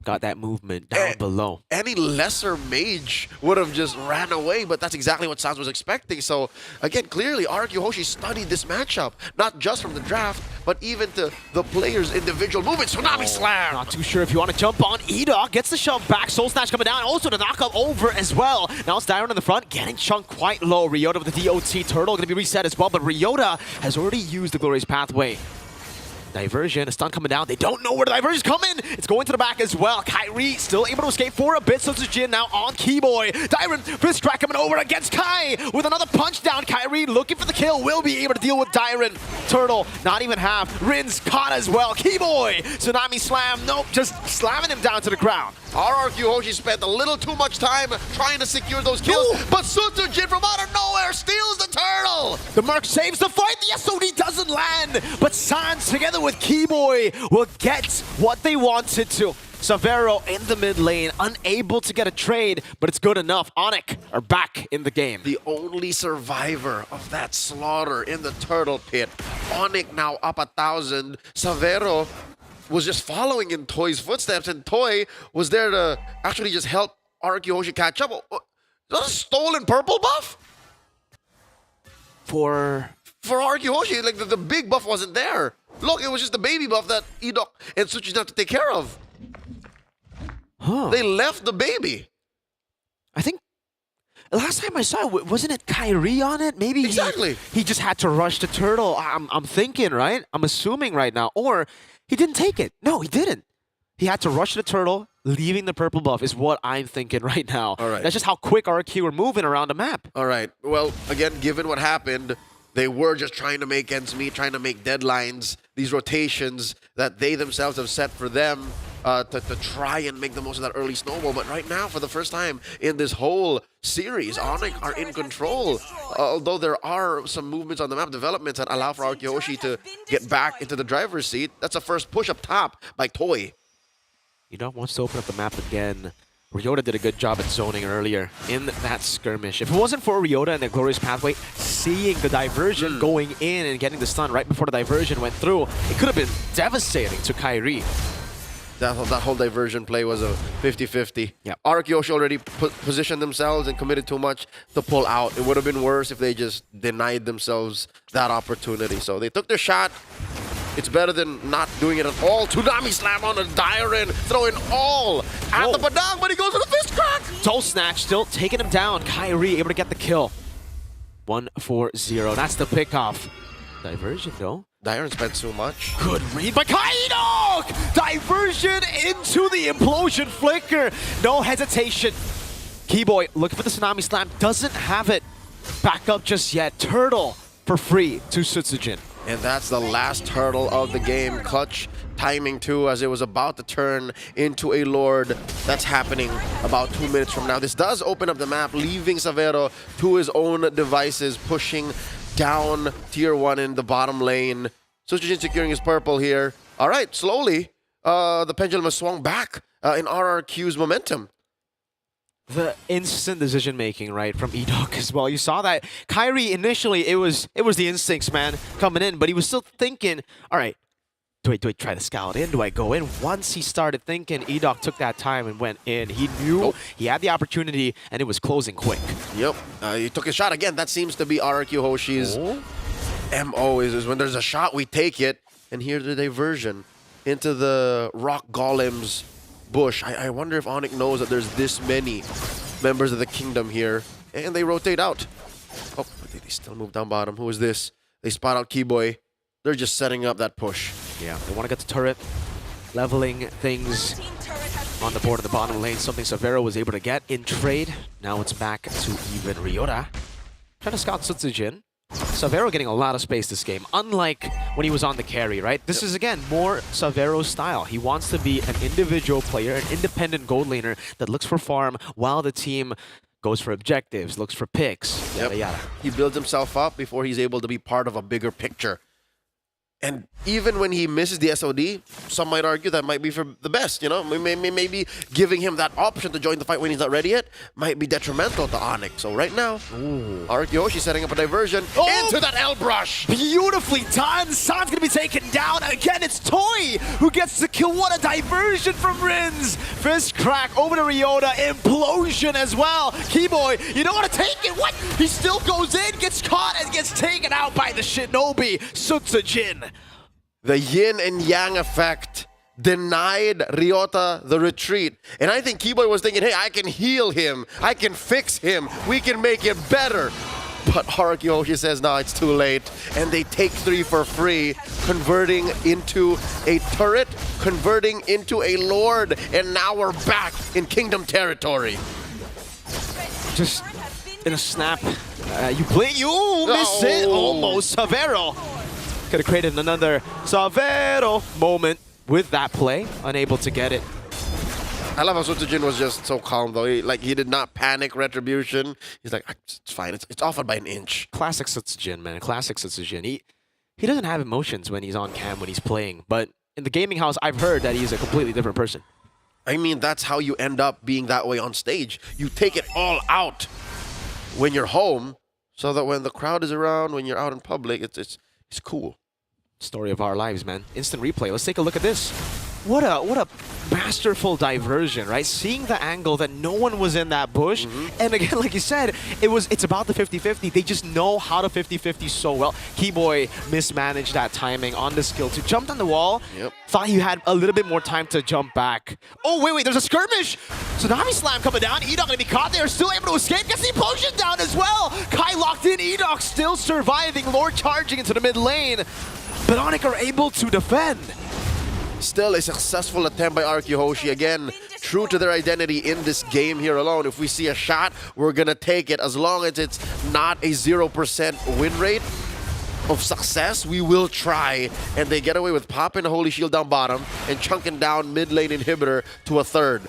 Got that movement down below. Any lesser mage would have just ran away, but that's exactly what Sans was expecting. So, again, clearly, RQ Hoshi studied this matchup, not just from the draft, but even to the players' individual movements. Tsunami Slam! Not too sure if you want to jump on. Edok gets the shove back. Soul Snatch coming down. Also the knockup over as well. Now it's Dyron in the front, getting chunked quite low. Ryota with the DOT Turtle going to be reset as well, but Ryota has already used the Glorious Pathway. Diversion, a stun coming down. They don't know where the diversion's coming. It's going to the back as well. Kairi still able to escape for a bit. Sutsujin now on Keyboy. Dyron, fist crack coming over against Kai with another punch down. Kairi looking for the kill. Will be able to deal with Dyron. Turtle, not even half. Rins caught as well. Keyboy, Tsunami Slam. Nope, just slamming him down to the ground. RRQ Hoshi spent a little too much time trying to secure those kills, but Sutsujin from out of nowhere steals the turtle! The Merc saves the fight, the SOD doesn't land, but Sans together with Keyboy will get what they wanted to. Savero in the mid lane, unable to get a trade, but it's good enough. Onyx are back in the game. The only survivor of that slaughter in the turtle pit. Onyx now up 1,000. Savero was just following in Toy's footsteps, and Toy was there to actually just help RQ Hoshi catch up. Is that a stolen purple buff? For RQ Hoshi, like the big buff wasn't there. Look, it was just the baby buff that Edok and Suchi have to take care of. Huh. They left the baby. I think last time I saw it, wasn't it Kairi on it? Maybe exactly. He just had to rush the turtle. I'm thinking, right? I'm assuming right now. Or he didn't take it. No, he didn't. He had to rush the turtle, leaving the purple buff is what I'm thinking right now. All right. That's just how quick RQ are moving around the map. All right. Well, again, given what happened, they were just trying to make ends meet, trying to make deadlines, these rotations that they themselves have set for them to try and make the most of that early snowball. But right now, for the first time in this whole series, Onyx are in control. Although there are some movements on the map, developments that allow for Arkiyoshi to get back into the driver's seat. That's a first push up top by Toy. Edoc wants to open up the map again. Ryota did a good job at zoning earlier in that skirmish. If it wasn't for Ryota and the Glorious Pathway seeing the diversion going in and getting the stun right before the diversion went through, it could have been devastating to Kairi. That whole diversion play was a 50-50. Yeah. Arkiyoshi already positioned themselves and committed too much to pull out. It would have been worse if they just denied themselves that opportunity. So they took their shot. It's better than not doing it at all. Tsunami slam on a Diren, throwing all at the Padang, but he goes to the fist crack. Toe snatch still taking him down. Kairi able to get the kill. 1-4-0. That's the pickoff. Diversion though. Diren spent so much. Good read by Kaidok! Diversion into the implosion flicker. No hesitation. Keyboy looking for the Tsunami Slam. Doesn't have it. Back up just yet. Turtle for free to Sutsujin. And that's the last turtle of the game. Clutch timing too, as it was about to turn into a Lord. That's happening about 2 minutes from now. This does open up the map, leaving Savero to his own devices, pushing down tier 1 in the bottom lane. Sutsujin securing his purple here. All right, slowly, the pendulum has swung back in RRQ's momentum. The instant decision making, right, from Edoc as well. You saw that Kairi initially, it was the instincts, man, coming in, but he was still thinking, all right, do I try to scout in? Do I go in? Once he started thinking, Edoc took that time and went in. He knew he had the opportunity, and it was closing quick. Yep, he took a shot again. That seems to be RRQ Hoshi's MO, is when there's a shot, we take it. And here's the diversion into the Rock Golem's bush. I wonder if Onyx knows that there's this many members of the kingdom here. And they rotate out. Oh, they still move down bottom. Who is this? They spot out Keyboy. They're just setting up that push. Yeah, they want to get the turret, leveling things on the board in the bottom lane. Something Savero was able to get in trade. Now it's back to even Ryota. Trying to scout Sutsujin. Savero getting a lot of space this game, unlike when he was on the carry, right? This is, again, more Savero's style. He wants to be an individual player, an independent gold laner that looks for farm while the team goes for objectives, looks for picks, yada yada. He builds himself up before he's able to be part of a bigger picture. And even when he misses the SOD, some might argue that might be for the best, you know? Maybe giving him that option to join the fight when he's not ready yet might be detrimental to Onyx. So right now, Arkiyoshi setting up a diversion into that L-brush. Beautifully done. San's going to be taken down. Again, it's Toy who gets the kill. What a diversion from Rins. Fist crack over to Ryota. Implosion as well. Keyboy, you don't want to take it. What? He still goes in, gets caught, and gets taken out by the Shinobi. Sutsujin. The yin and yang effect denied Ryota the retreat. And I think Keyboy was thinking, hey, I can heal him. I can fix him. We can make it better. But Arkiyoshi says, no, it's too late. And they take 3 for free, converting into a turret, converting into a Lord. And now we're back in Kingdom territory. Just in a snap. You miss it. Almost. Savero could have created another Savero moment with that play. Unable to get it. I love how Sutsujin was just so calm, though. He did not panic retribution. He's like, it's fine. It's off by an inch. Classic Sutsujin, man. Classic Sutsujin. He doesn't have emotions when he's on cam, when he's playing. But in the gaming house, I've heard that he's a completely different person. I mean, that's how you end up being that way on stage. You take it all out when you're home, so that when the crowd is around, when you're out in public, it's cool. Story of our lives, man. Instant replay. Let's take a look at this. What a masterful diversion, right? Seeing the angle that no one was in that bush. And again, like you said, it's about the 50-50. They just know how to 50-50 so well. Keyboy mismanaged that timing on the skill to jump on the wall. Thought he had a little bit more time to jump back. Oh, wait, there's a skirmish. Tsunami Slam coming down. Edoc gonna be caught there, still able to escape. Gets the implosion down as well. Kai locked in. Edoc still surviving. Lord charging into the mid lane. But Onyx are able to defend. Still a successful attempt by RQ Hoshi. Again, true to their identity in this game here alone. If we see a shot, we're gonna take it. As long as it's not a 0% win rate of success, we will try. And they get away with popping the Holy Shield down bottom and chunking down mid lane inhibitor to a third.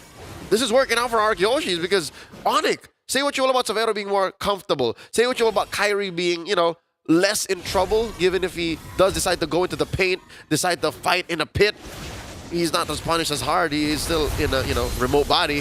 This is working out for RQ Hoshi because Onyx, say what you will about Severo being more comfortable. Say what you will about Kyrie being, you know, less in trouble, given if he does decide to go into the paint, decide to fight in a pit. He's not as punished as hard. He is still in a, you know, remote body.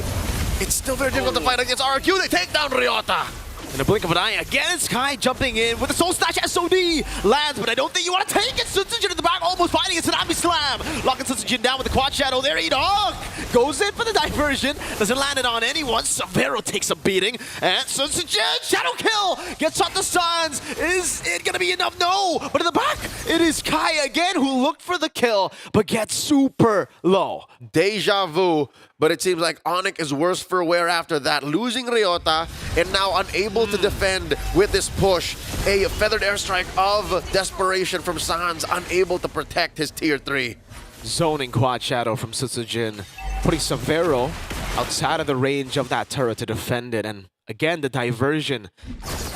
It's still very difficult to fight against RQ. They take down Ryota. In a blink of an eye, again, Sky jumping in with the Soul Snatch SOD. Lands, but I don't think you want to take it. Sunsujin in the back, almost fighting a Tsunami Slam. Locking Sunsujin down with the Quad Shadow there. E-Dog goes in for the diversion. Doesn't land it on anyone. Severo takes a beating. And Sunsujin, Shadow Kill, gets off the Suns. Is it going to be enough? No. But in the back, it is Kai again who looked for the kill, but gets super low. Deja vu. But it seems like Onyx is worse for wear after that. Losing Ryota and now unable to defend with this push. A feathered airstrike of desperation from Sans, unable to protect his tier 3. Zoning Quad Shadow from Sutsujin, putting Severo outside of the range of that turret to defend it. And again, the diversion.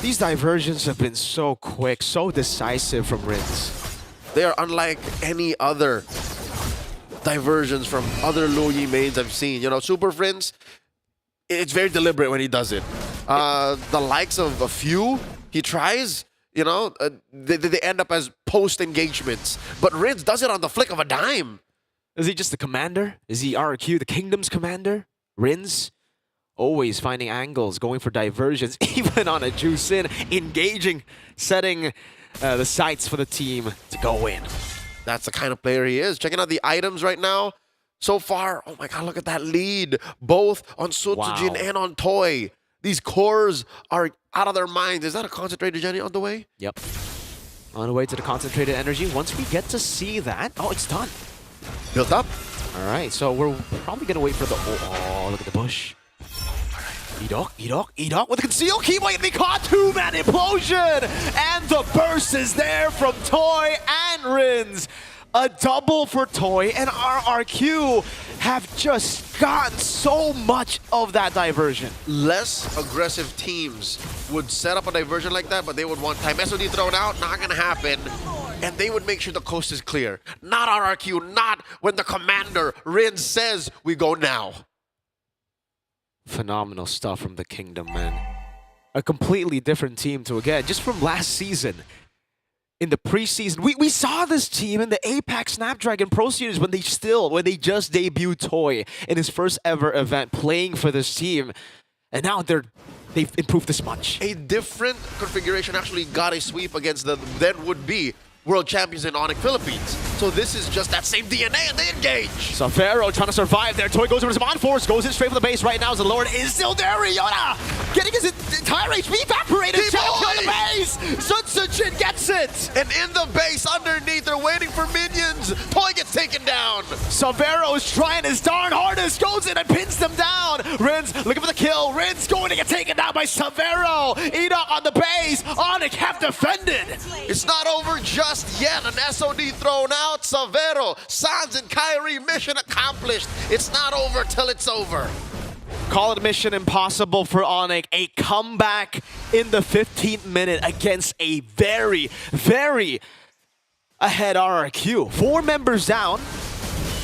These diversions have been so quick, so decisive from Rins. They are unlike any other diversions from other Luyi mains I've seen. You know, Super Friends, it's very deliberate when he does it. The likes of a few, he tries, you know, they end up as post-engagements. But Rins does it on the flick of a dime. Is he just the commander? Is he RQ, the kingdom's commander? Rins? Always finding angles, going for diversions, even on a juice in, engaging, setting the sights for the team to go in. That's the kind of player he is. Checking out the items right now. So far, oh my god, look at that lead. Both on Sutsujin and on Toy. These cores are out of their minds. Is that a concentrated Jenny on the way? Yep. On the way to the concentrated energy. Once we get to see that, oh, it's done. Built up. All right, so we're probably going to wait for the... Oh, look at the bush. E-Dog with a conceal key waiting to be caught. Two-man implosion! And the burst is there from Toy and Rins. A double for Toy, and RRQ have just gotten so much of that diversion. Less aggressive teams would set up a diversion like that, but they would want time. SOD thrown out, not gonna happen. And they would make sure the coast is clear. Not RRQ, not when the commander, Rins, says we go now. Phenomenal stuff from the Kingdom, man. A completely different team to, again, just from last season. In the preseason, we saw this team in the APAC Snapdragon Pro Series when they just debuted Toy in his first ever event playing for this team. And now they've improved this much. A different configuration actually got a sweep against the then would-be world champions in Onyx Philippines. So this is just that same DNA and they engage. Severo trying to survive there. Toy goes over his Mon Force, goes in straight for the base right now as the Lord is still there. Ryota getting his entire HP evaporated. Shadow kill the base. Sunsujin gets it. And in the base underneath, they're waiting for minions. Toy gets taken down. Severo is trying his darn hardest, goes in and pins them down. Rins looking for the kill. Rins going to get taken down by Severo. E-Dog on the base. Onyx half defended. It's not over just yet. An SOD thrown out. Severo, Sans, and Kyrie, mission accomplished. It's not over till it's over. Call it mission impossible for Onyx. A comeback in the 15th minute against a very, very ahead RRQ. 4 members down,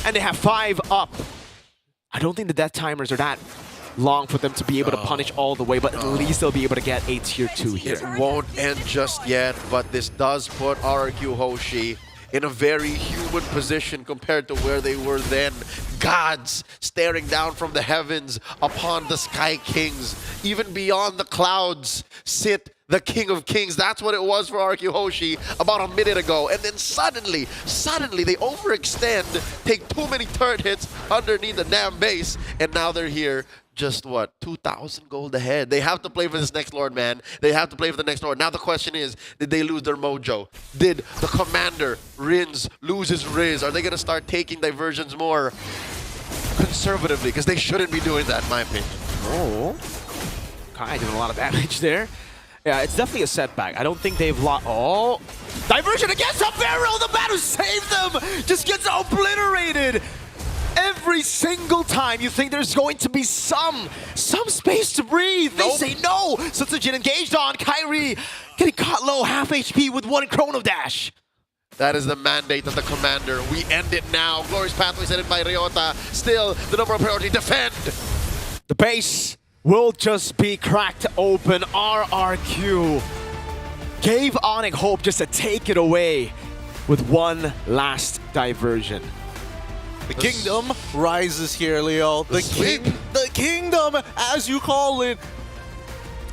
and they have 5 up. I don't think the death timers are that long for them to be able to punish all the way, but at least they'll be able to get a tier 2 here. It won't end just yet, but this does put RRQ Hoshi in a very human position compared to where they were then. Gods staring down from the heavens upon the Sky Kings. Even beyond the clouds sit the King of Kings. That's what it was for RQ Hoshi about a minute ago. And then suddenly they overextend, take too many turret hits underneath the damn base, and now they're here. Just what, 2,000 gold ahead. They have to play for this next Lord, man. They have to play for the next Lord. Now the question is, did they lose their mojo? Did the commander, Rins, lose his Riz? Are they going to start taking diversions more conservatively? Because they shouldn't be doing that, in my opinion. Oh, Kai doing a lot of damage there. Yeah, it's definitely a setback. I don't think they've lost. Oh, Diversion against Savero, the man who saved them, just gets obliterated. Every single time you think there's going to be some space to breathe, they say no. Sutsujin engaged on Kyrie, getting caught low, half HP with one Chrono Dash. That is the mandate of the commander. We end it now. Glorious Pathway headed by Ryota. Still, the number one priority, defend. The base will just be cracked open. RRQ gave Onyx hope just to take it away with one last diversion. The kingdom rises here, Leo. The kingdom, as you call it.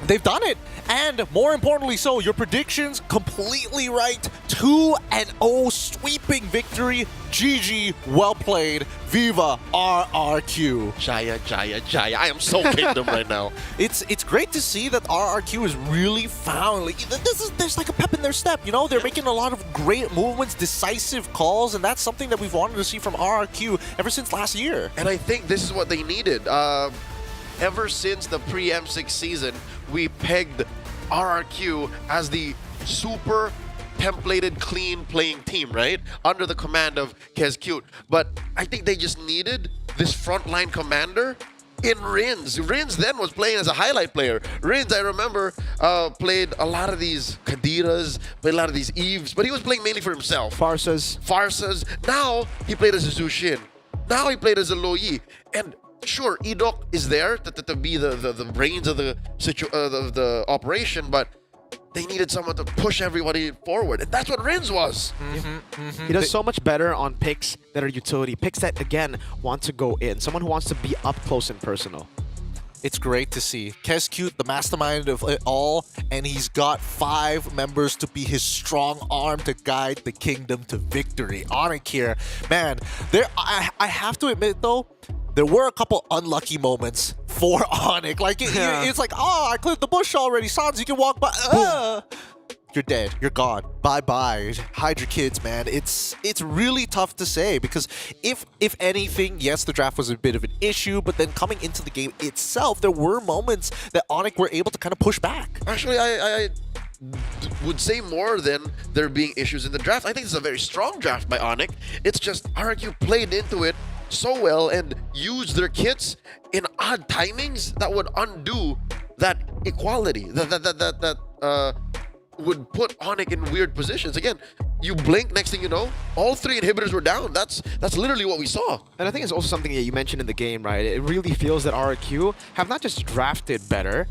They've done it. And more importantly so, your predictions completely right. 2-0 sweeping victory. GG, well played. Viva RRQ. Jaya, Jaya, Jaya. I am so kingdom right now. It's great to see that RRQ is really found. Like, there's like a pep in their step, you know? They're making a lot of great movements, decisive calls, and that's something that we've wanted to see from RRQ ever since last year. And I think this is what they needed. Ever since the pre-M6 season, we pegged RRQ as the super templated, clean playing team, right? Under the command of Kezcute. But I think they just needed this frontline commander in Rins. Rins then was playing as a highlight player. Rins, I remember, played a lot of these Kadiras, played a lot of these Eves, but he was playing mainly for himself. Farsas. Now he played as a Zushin. Now he played as a Loyi. And sure, Edok is there to be the brains of the operation, but they needed someone to push everybody forward, and that's what Rins was. He does so much better on picks that are utility, picks that, again, want to go in, someone who wants to be up close and personal. It's great to see. Kezcute, the mastermind of it all, and he's got 5 members to be his strong arm to guide the kingdom to victory. Onyx here, man, I have to admit, though, there were a couple unlucky moments for Onyx. Like, it's like, oh, I cleared the bush already. Sans, you can walk by. You're dead. You're gone. Bye-bye. Hide your kids, man. It's really tough to say because if anything, yes, the draft was a bit of an issue, but then coming into the game itself, there were moments that Onyx were able to kind of push back. Actually, I would say more than there being issues in the draft. I think it's a very strong draft by Onyx. It's just RRQ played into it so well and used their kits in odd timings that would undo that equality, that would put Onyx in weird positions. Again, you blink, next thing you know, all 3 inhibitors were down. That's literally what we saw. And I think it's also something that you mentioned in the game, right? It really feels that RRQ have not just drafted better,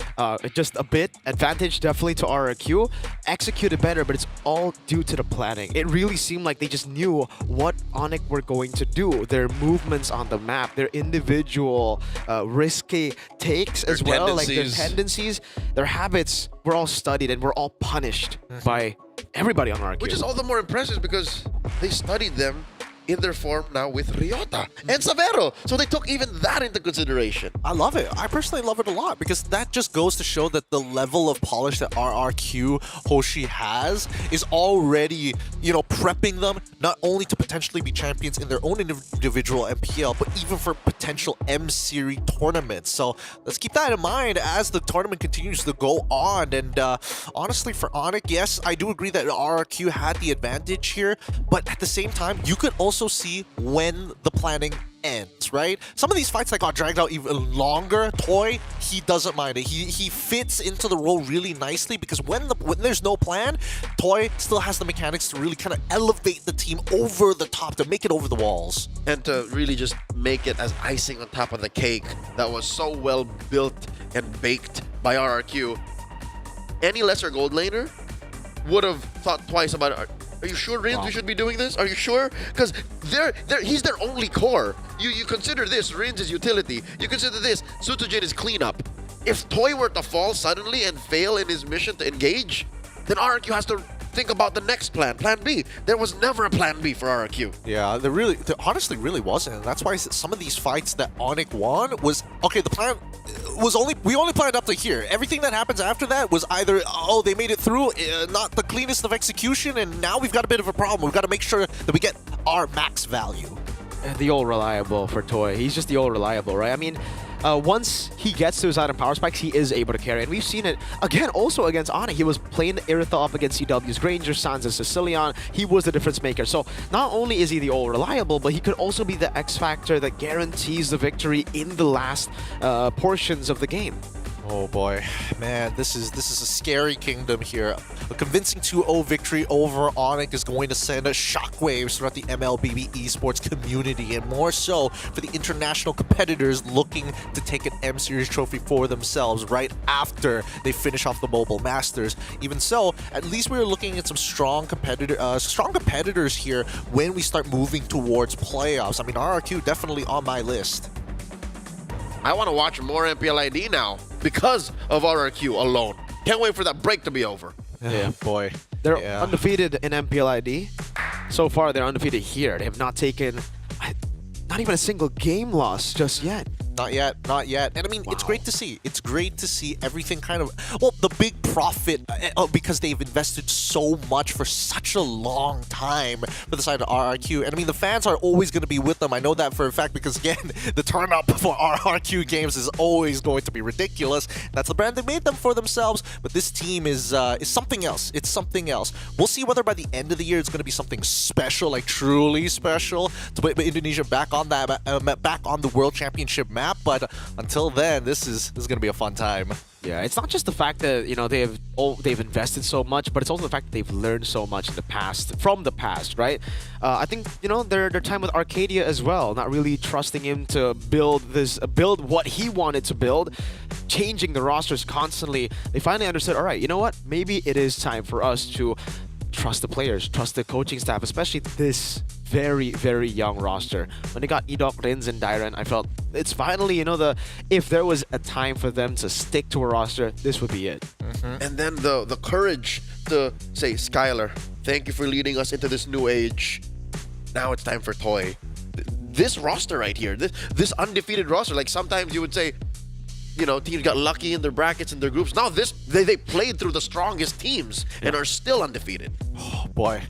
just a bit, advantage definitely to RRQ, executed better, but it's all due to the planning. It really seemed like they just knew what Onyx were going to do. Their movements on the map, their individual risky takes as well, like their tendencies, their habits were all studied and were all punished by everybody on RRQ. Which is all the more impressive because they studied them in their form now with Ryota and Savero. So they took even that into consideration. I love it. I personally love it a lot because that just goes to show that the level of polish that RRQ Hoshi has is already, you know, prepping them not only to potentially be champions in their own individual MPL, but even for potential M-Series tournaments. So let's keep that in mind as the tournament continues to go on. And honestly, for Onyx, yes, I do agree that RRQ had the advantage here, but at the same time, you could also see when the planning ends, right? Some of these fights that got dragged out even longer, Toy, he doesn't mind it. He fits into the role really nicely because when there's no plan, Toy still has the mechanics to really kind of elevate the team over the top, to make it over the walls. And to really just make it as icing on top of the cake that was so well built and baked by RRQ. Any lesser gold laner would have thought twice about it. Are you sure, Rins, we should be doing this? Are you sure? Because he's their only core. You consider this, Rins is utility. You consider this, Sutsujin is cleanup. If Toy were to fall suddenly and fail in his mission to engage, then RRQ has to think about the next plan, Plan B. There was never a Plan B for RRQ. Yeah, there honestly really wasn't. And that's why some of these fights that Onyx won was, okay, the plan was we only planned up to here. Everything that happens after that was either, oh, they made it through, not the cleanest of execution, and now we've got a bit of a problem. We've got to make sure that we get our max value. The old reliable for Toy. He's just the old reliable, right? I mean, once he gets to his item power spikes, he is able to carry. And we've seen it again also against Onyx. He was playing Iritha up against CW's Granger, Sans, and Sicilian. He was the difference maker. So not only is he the all reliable, but he could also be the X factor that guarantees the victory in the last portions of the game. Oh boy, man, this is a scary kingdom here. A convincing 2-0 victory over Onyx is going to send shockwaves throughout the MLBB esports community, and more so for the international competitors looking to take an M Series trophy for themselves right after they finish off the Mobile Masters. Even so, at least we're looking at some strong competitors here when we start moving towards playoffs. I mean, RRQ definitely on my list. I want to watch more MPLID now because of RRQ alone. Can't wait for that break to be over. Yeah, boy. They're undefeated in MPLID. So far, they're undefeated here. They have not taken not even a single game loss just yet. Not yet, not yet. And I mean, it's great to see. It's great to see everything kind of, well, the big profit because they've invested so much for such a long time for the side of RRQ. And I mean, the fans are always going to be with them. I know that for a fact because, again, the turnout for RRQ games is always going to be ridiculous. That's the brand they made them for themselves. But this team is something else. It's something else. We'll see whether by the end of the year it's going to be something special, like truly special, to put Indonesia back on that, back on the World Championship map. But until then, this is going to be a fun time. Yeah, it's not just the fact that they've invested so much, but it's also the fact that they've learned so much in the past, from the past, right? I think their time with Arcadia as well, not really trusting him to build what he wanted to build, changing the rosters constantly. They finally understood, all right, you know what? Maybe it is time for us to trust the players, trust the coaching staff, especially this very, very young roster. When they got Edok, Rins, and Dairen, I felt it's finally, if there was a time for them to stick to a roster, this would be it. And then the courage to say, Skylar, thank you for leading us into this new age. Now it's time for Toy. This roster right here, this undefeated roster, like sometimes you would say, teams got lucky in their brackets and their groups. Now they played through the strongest teams and are still undefeated. Oh boy.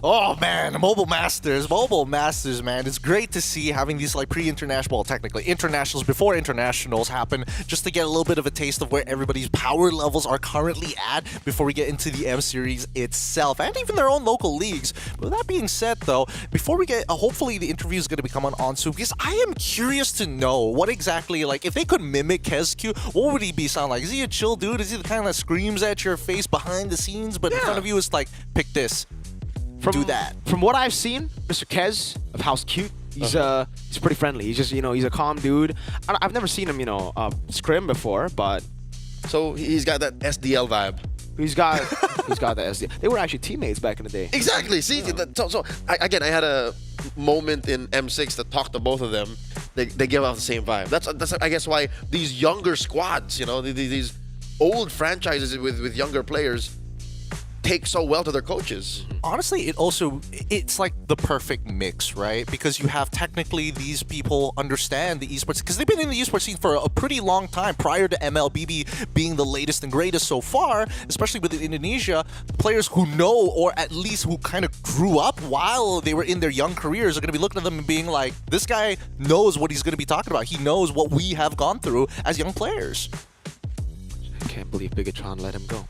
Oh man, Mobile Masters, man. It's great to see having these like pre-international, well, technically internationals before internationals happen, just to get a little bit of a taste of where everybody's power levels are currently at before we get into the M Series itself, and even their own local leagues. But with that being said, though, before we get, hopefully the interview is going to be coming on soon, because I am curious to know what exactly, like, if they could mimic KezQ, what would he sound like? Is he a chill dude? Is he the kind that screams at your face behind the scenes, but in front of you is like, pick this? Do that. From what I've seen, Mr. Kez of House Cute, he's pretty friendly. He's just he's a calm dude. I've never seen him scrim before, but so he's got that SDL vibe. He's got that SDL. They were actually teammates back in the day. Exactly. See, I had a moment in M6 that talked to both of them. They give off the same vibe. That's I guess why these younger squads, these old franchises with younger players take so well to their coaches. Honestly, it's like the perfect mix, right? Because you have technically these people understand the esports, because they've been in the esports scene for a pretty long time prior to MLBB being the latest and greatest so far, especially within Indonesia. Players who know, or at least who kind of grew up while they were in their young careers, are going to be looking at them and being like, this guy knows what he's going to be talking about. He knows what we have gone through as young players. I can't believe Bigatron let him go.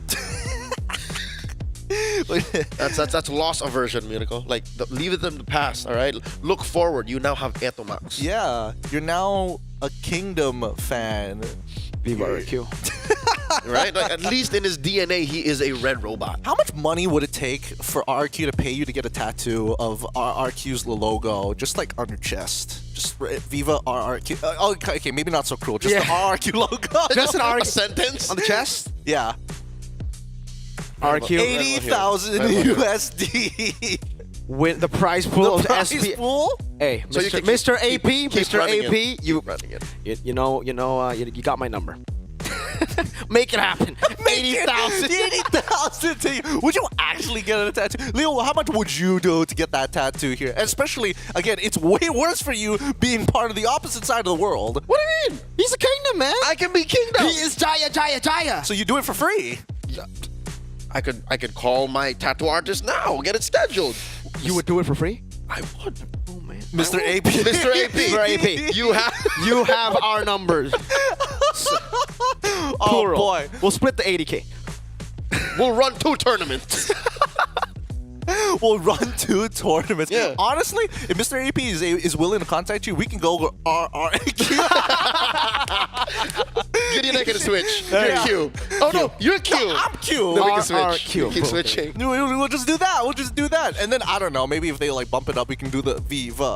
that's loss aversion, Lyrical. Like, leave it in the past, all right? Look forward. You now have Etomax. Yeah, you're now a Kingdom fan. Viva RQ. Right? Like, at least in his DNA, he is a red robot. How much money would it take for RRQ to pay you to get a tattoo of RRQ's logo, just like on your chest? Just Viva RRQ. Okay, maybe not so cruel. Just the RRQ logo. Just an RRQ sentence on the chest? Yeah. RQ 80,000 USD. Win the prize pool of prize SP. Pool? Hey, so Mr. AP, Mr. AP, you you got my number. Make it happen. 80,000. 80,000. Would you actually get a tattoo? Leo, how much would you do to get that tattoo here? And especially, again, it's way worse for you being part of the opposite side of the world. What do you mean? He's a kingdom, man. I can be kingdom. He is Jaya. So you do it for free? Yeah. I could call my tattoo artist now, get it scheduled. You would do it for free? I would. Oh man. Mr. AP. Mr. AP. Mr. AP. You have our numbers. Oh Plural. boy. We'll split the 80K. We'll run 2 tournaments. We'll run 2 tournaments. Yeah. Honestly, if Mr. AP is willing to contact you, we can go RRQ. Gideon, I can switch. Yeah. You're Q. Oh no, you're Q. No, I'm Q. Then we can switch. RRQ. Keep switching. We'll just do that. We'll just do that. And then, I don't know, maybe if they like bump it up, we can do the Viva.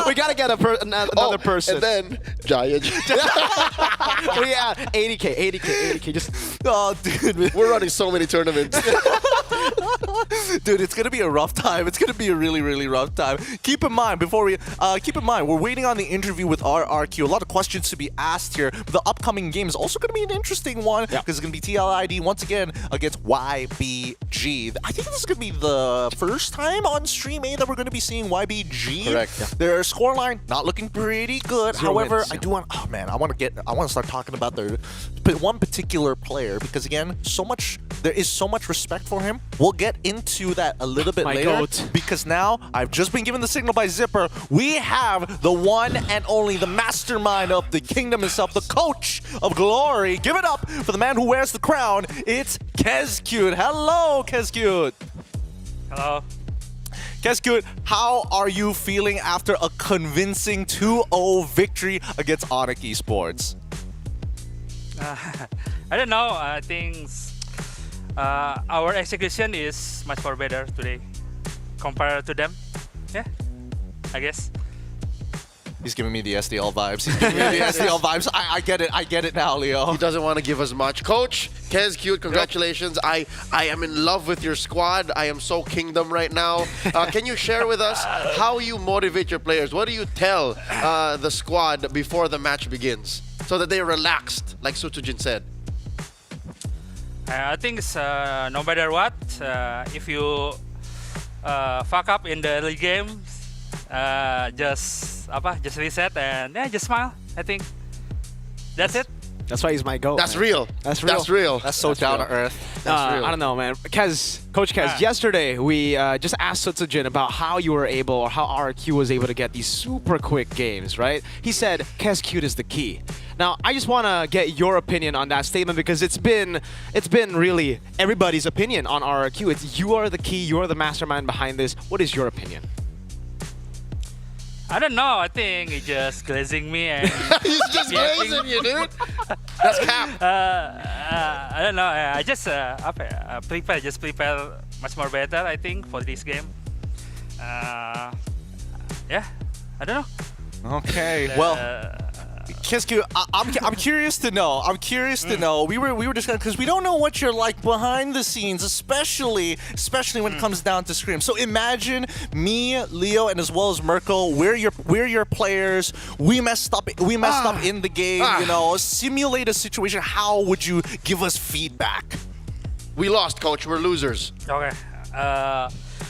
We gotta get another person. And then Giant. Yeah, 80K. Just Oh, dude. We're running so many tournaments. Dude, it's gonna be a rough time. It's gonna be a really, really rough time. Keep in mind, we're waiting on the interview with RRQ. A lot of questions to be asked here. The upcoming game is also gonna be an interesting one because it's gonna be TLID once again against YBG. I think this is gonna be the first time on stream that we're gonna be seeing YBG. Correct. Yeah. Their scoreline not looking pretty good. 0 However, wins, I do want. Oh man, I want to start talking about one particular player because again, there is so much respect for him. We'll get into that a little bit later because now I've just been given the signal by Zipper. We have the one and only, the mastermind of the kingdom himself, the coach of glory. Give it up for the man who wears the crown. It's Kezcute. Hello, Kezcute. Hello. Kezcute, how are you feeling after a convincing 2-0 victory against Onyx Esports? I don't know. I think our execution is much more better today compared to them. Yeah, I guess. He's giving me the SDL vibes. He's giving me the SDL vibes. I get it. I get it now, Leo. He doesn't want to give us much. Coach, Kezcute, congratulations. I am in love with your squad. I am so kingdom right now. Can you share with us how you motivate your players? What do you tell the squad before the match begins so that they're relaxed, like Sutsujin said? I think it's, no matter what, if you fuck up in the early game, just reset and just smile. I think that's it. That's why he's my GOAT. That's man. real. That's real. That's real. That's so down to earth. That's real. I don't know, man. Coach Kez, yesterday we just asked Sutsujin about how you were able, or how RRQ was able to get these super quick games, right? He said Kezcute is the key. Now, I just want to get your opinion on that statement because it's been really everybody's opinion on RRQ. It's you are the key, you are the mastermind behind this. What is your opinion? I don't know. I think he's just glazing me and He's just glazing you, dude. That's cap. I don't know. I just prepare much more better. I think for this game. Yeah, I don't know. Okay. Well, Kezcute, I'm curious to know. I'm curious to know. We were discussing because we don't know what you're like behind the scenes, especially when it comes down to scrim. So imagine me, Leo, and as well as Merkel. We're your players. We messed up in the game. You know, simulate a situation. How would you give us feedback? We lost, coach. We're losers. Okay.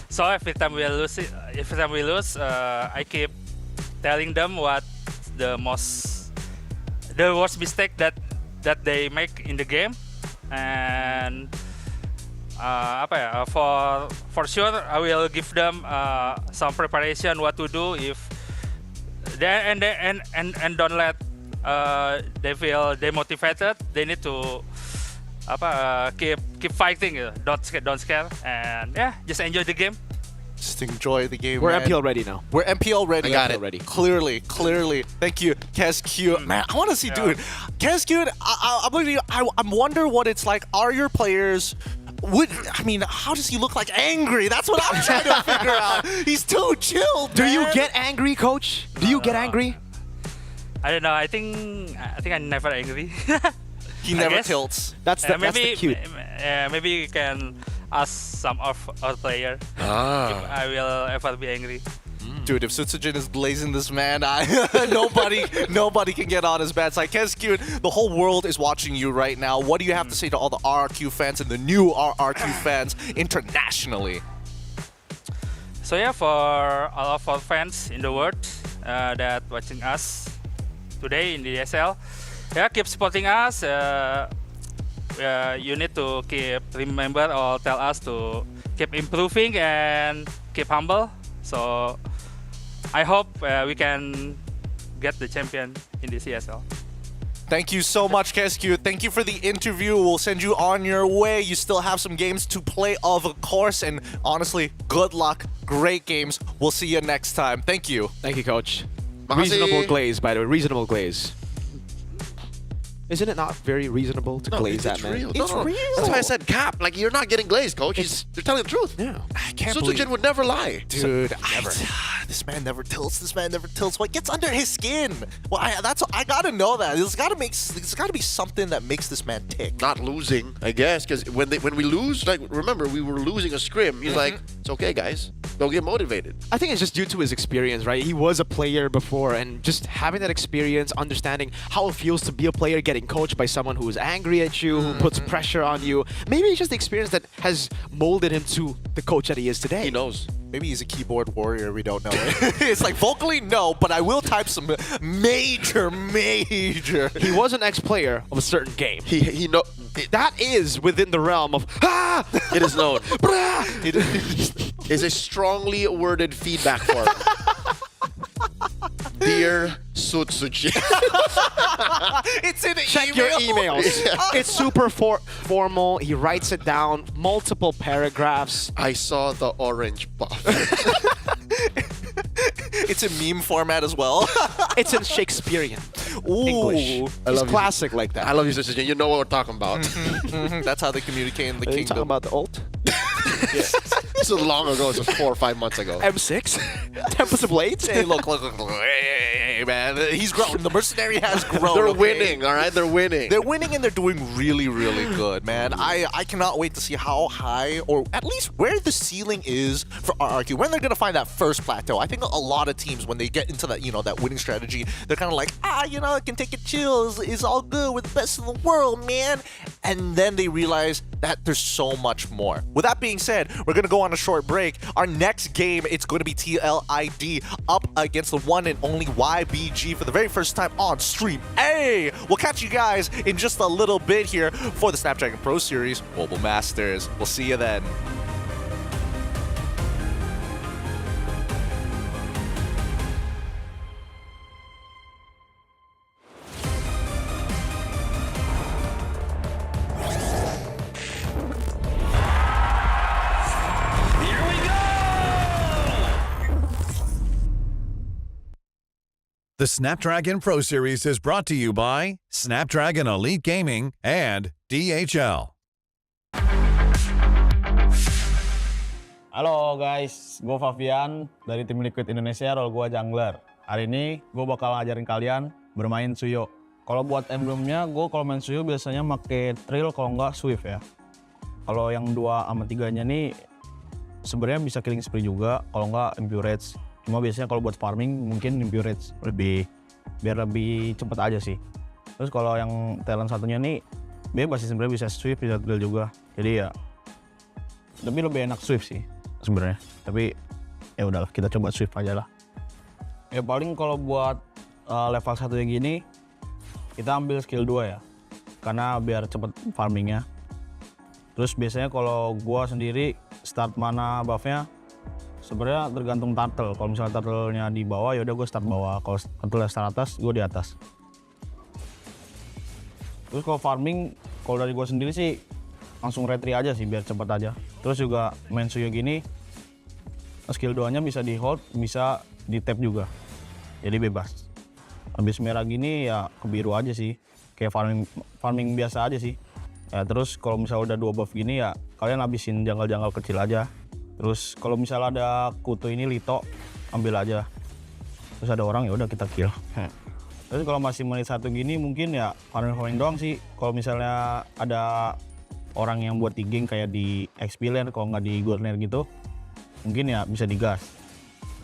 So every time we lose, I keep telling them what the worst mistake that they make in the game, and for sure I will give them some preparation what to do if they and don't let they feel demotivated. They need to keep fighting. Don't scare, and just enjoy the game. Just enjoy the game. We're man. MPL ready now. We're MPL ready. I got it. Ready. Clearly. Thank you, Kezcute. Man, I want to see, dude. Kezcute, I wonder what it's like. Are your players? How does he look like angry? That's what I'm trying to figure out. He's too chilled. Do you get angry, coach? Do you get angry? I don't know. I think I'm never angry. He never tilts. That's the cute. Maybe you can ask some of our player if I will ever be angry. Dude, if Sutsujin is blazing this man, nobody can get on his bad side. Kezcute, the whole world is watching you right now. What do you have to say to all the RRQ fans and the new RRQ fans internationally? So yeah, for all of our fans in the world that watching us today in the ESL, keep supporting us. You need to keep remember or tell us to keep improving and keep humble. So I hope we can get the champion in this ESL. Thank you so much, Kesq. Thank you for the interview. We'll send you on your way. You still have some games to play, of course. And honestly, good luck. Great games. We'll see you next time. Thank you. Thank you, Coach. Makasih. Reasonable glaze, by the way. Reasonable glaze. Isn't it not very reasonable to glaze that, man? Real. No. That's why I said cap. Like, you're not getting glazed, Coach. You're telling the truth. Yeah. I can't Sun believe Tzu-Jin would never lie. Dude, never. This man never tilts. This man never tilts. What gets under his skin? Well, I gotta know that. There's gotta be something that makes this man tick. Not losing, I guess, because when we lose, like, remember, we were losing a scrim. He's like, it's okay, guys. Don't get motivated. I think it's just due to his experience, right? He was a player before, and just having that experience, understanding how it feels to be a player, getting coached by someone who is angry at you, who puts pressure on you. Maybe it's just the experience that has molded him to the coach that he is today. He knows. Maybe he's a keyboard warrior. We don't know. It's like vocally no, but I will type some major. He was an ex-player of a certain game. He know that is within the realm of It is known. It is a strongly worded feedback form. Dear Sun Tzu-Jin. It's in Check your emails. It's super formal. He writes it down, multiple paragraphs. I saw the orange buff. It's in meme format as well. It's in Shakespearean Ooh. English. I love It's classic like that. I love you, Sun Tzu-Jin. You know what we're talking about. That's how they communicate in the Are you kingdom. talking about the ult? This was long ago. This was 4 or 5 months ago. M6? Tempest of Blades? Hey, look, hey, man. He's grown. The mercenary has grown. They're okay? winning, all right? They're winning. They're winning and they're doing really, really good, man. I cannot wait to see how high, or at least where the ceiling is for RRQ. When they're gonna find that first plateau. I think a lot of teams, when they get into that, that winning strategy, they're kind of like, I can take it chill. It's all good. We're the best in the world, man. And then they realize that there's so much more. With that being said, we're gonna go on a short break. Our next game, it's going to be TLID up against the one and only YBG for the very first time on stream. Hey, we'll catch you guys in just a little bit here for the Snapdragon Pro Series Mobile Masters. We'll see you then. The Snapdragon Pro Series is brought to you by Snapdragon Elite Gaming and DHL. Halo guys, gue Fabian dari tim Liquid Indonesia, role gue jungler. Hari ini gue bakal ngajarin kalian bermain Suyo. Kalau buat emblemnya, gue kalau main Suyo biasanya pakai Trill, kalau nggak Swift ya. Kalau yang 2 sama 3-nya nih sebenarnya bisa killing spree juga, kalau nggak Impurage. Cuma biasanya kalau buat farming mungkin Impurage biar lebih cepet aja sih. Terus kalau yang talent satunya nih bebas sih sebenarnya, bisa Swift, bisa Drill juga. Jadi ya tapi lebih enak Swift sih sebenarnya. Tapi ya udahlah, kita coba Swift aja lah. Ya paling kalau buat level 1 yang gini kita ambil skill 2 ya. Karena biar cepet farmingnya. Terus biasanya kalau gua sendiri start mana buffnya sebenarnya tergantung turtle. Kalau misalnya turtle-nya di bawah ya udah gue start bawah. Kalau turtle start atas, gue di atas. Terus kalau farming, kalau dari gue sendiri sih langsung retry aja sih biar cepat aja. Terus juga main Suyo gini, skill 2-nya bisa di hold, bisa di tap juga. Jadi bebas. Habis merah gini ya ke biru aja sih. Kayak farming biasa aja sih. Ya terus kalau misalnya udah 2 buff gini ya kalian habisin jungle-jungle kecil aja. Terus kalau misalnya ada kutu ini Lito, ambil aja. Terus ada orang ya udah kita kill. Terus kalau masih menit 1 gini mungkin ya farming doang sih. Kalau misalnya ada orang yang buat di geng kayak di XP lane, kalau nggak di gold lane gitu, mungkin ya bisa digas.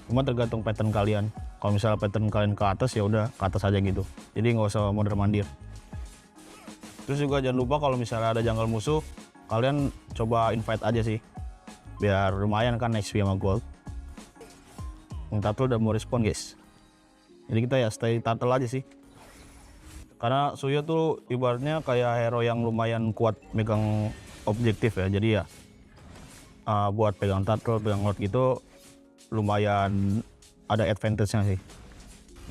Cuma tergantung pattern kalian. Kalau misalnya pattern kalian ke atas ya udah ke atas aja gitu. Jadi nggak usah mondar-mandir. Terus juga jangan lupa kalau misalnya ada jungle musuh, kalian coba invite aja sih. Biar lumayan kan XP sama gold. Yang turtle udah mau respon guys. Jadi kita ya stay turtle aja sih. Karena Suyo tuh ibaratnya kayak hero yang lumayan kuat megang objektif ya. Jadi ya buat pegang turtle, pegang lord gitu lumayan ada advantage-nya sih.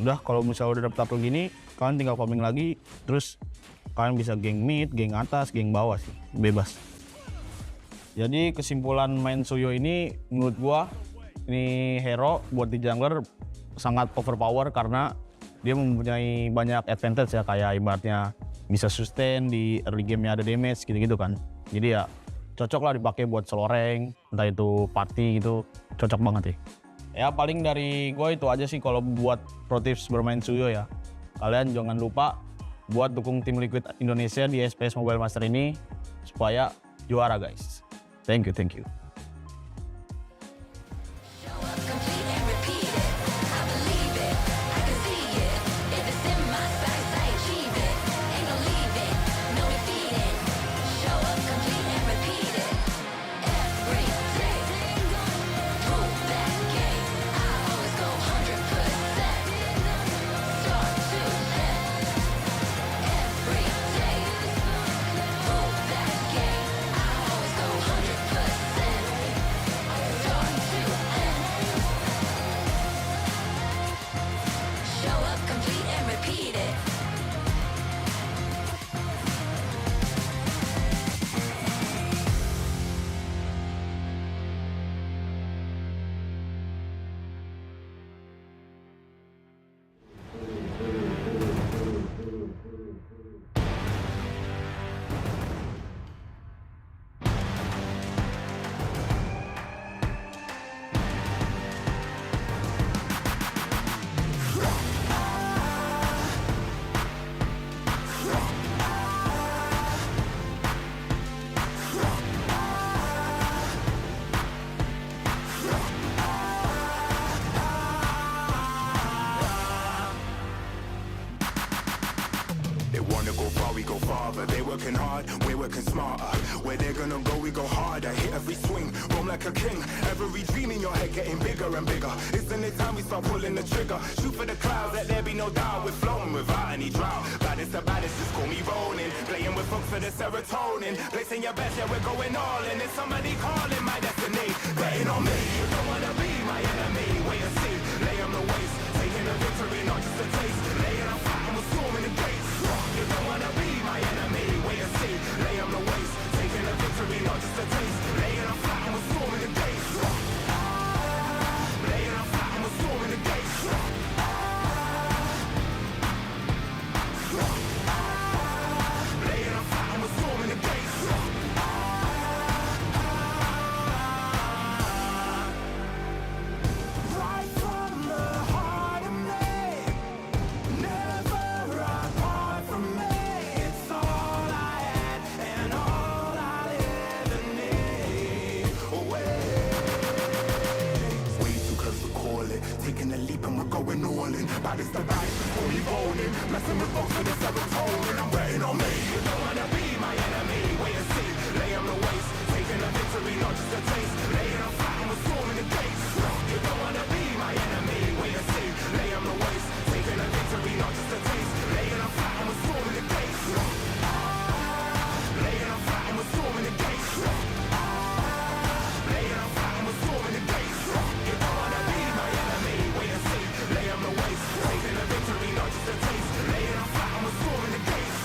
Udah kalau misalnya udah dapet upload gini, kalian tinggal farming lagi, terus kalian bisa geng mid, geng atas, geng bawah sih, bebas. Jadi kesimpulan main Suyo ini menurut gua ini hero buat di jungler sangat overpower karena dia mempunyai banyak advantage ya, kayak ibaratnya bisa sustain di early game-nya ada damage gitu-gitu kan. Jadi ya cocok lah dipakai buat solo rank, entah itu party gitu, cocok banget sih. Ya paling dari gua itu aja sih kalau buat pro tips bermain Suyo ya. Kalian jangan lupa buat dukung tim Liquid Indonesia di SPS Mobile Master ini supaya juara guys. Thank you. we go farther. They working hard, we're working smarter. Where they're gonna go, we go harder. Hit every swing, roam like a king. Every dream in your head getting bigger and bigger. Isn't it time we start pulling the trigger? Shoot for the clouds, let there be no doubt. We're flowing without any drought. Baddest the baddest, just call me rolling. Playing with folks for the serotonin. Placing your best, yeah, we're going all in. It's somebody calling my destiny. Betting on me, you don't wanna be my enemy. Wait and see, lay on the waist. Taking a victory, not just a taste. Laying on fire, we're storming the gates. You don't wanna be my enemy. Wait and see, lay on the waist. Taking a victory, not just a taste. Laying on fire, we're storming the gates. Laying on fire, we're storming the gates. Laying on fire, we're storming the gates. Right from the heart of me, never apart from me. It's all I had and all I'll ever need. Way too close to call it. Taking a leap and we're going all in. Baddest the baddest before we rolling. Messing with folks for the serotonin. I'm betting on me. You don't wanna be my enemy. Wait and see, lay on the waist. Taking a victory, not just a taste. Laying on fire and we're storming the gates. You don't wanna be my enemy. Wait and see, lay on the waist. Taking a victory, not just a taste. Laying on fire and we're storming the gates. Laying on fire and we're storming the gates. Laying on fire and we're storming the gates. You don't wanna be my enemy. Wait and see, lay on the waist. Taking a victory, not just a taste. Laying on fire and we're storming the gates.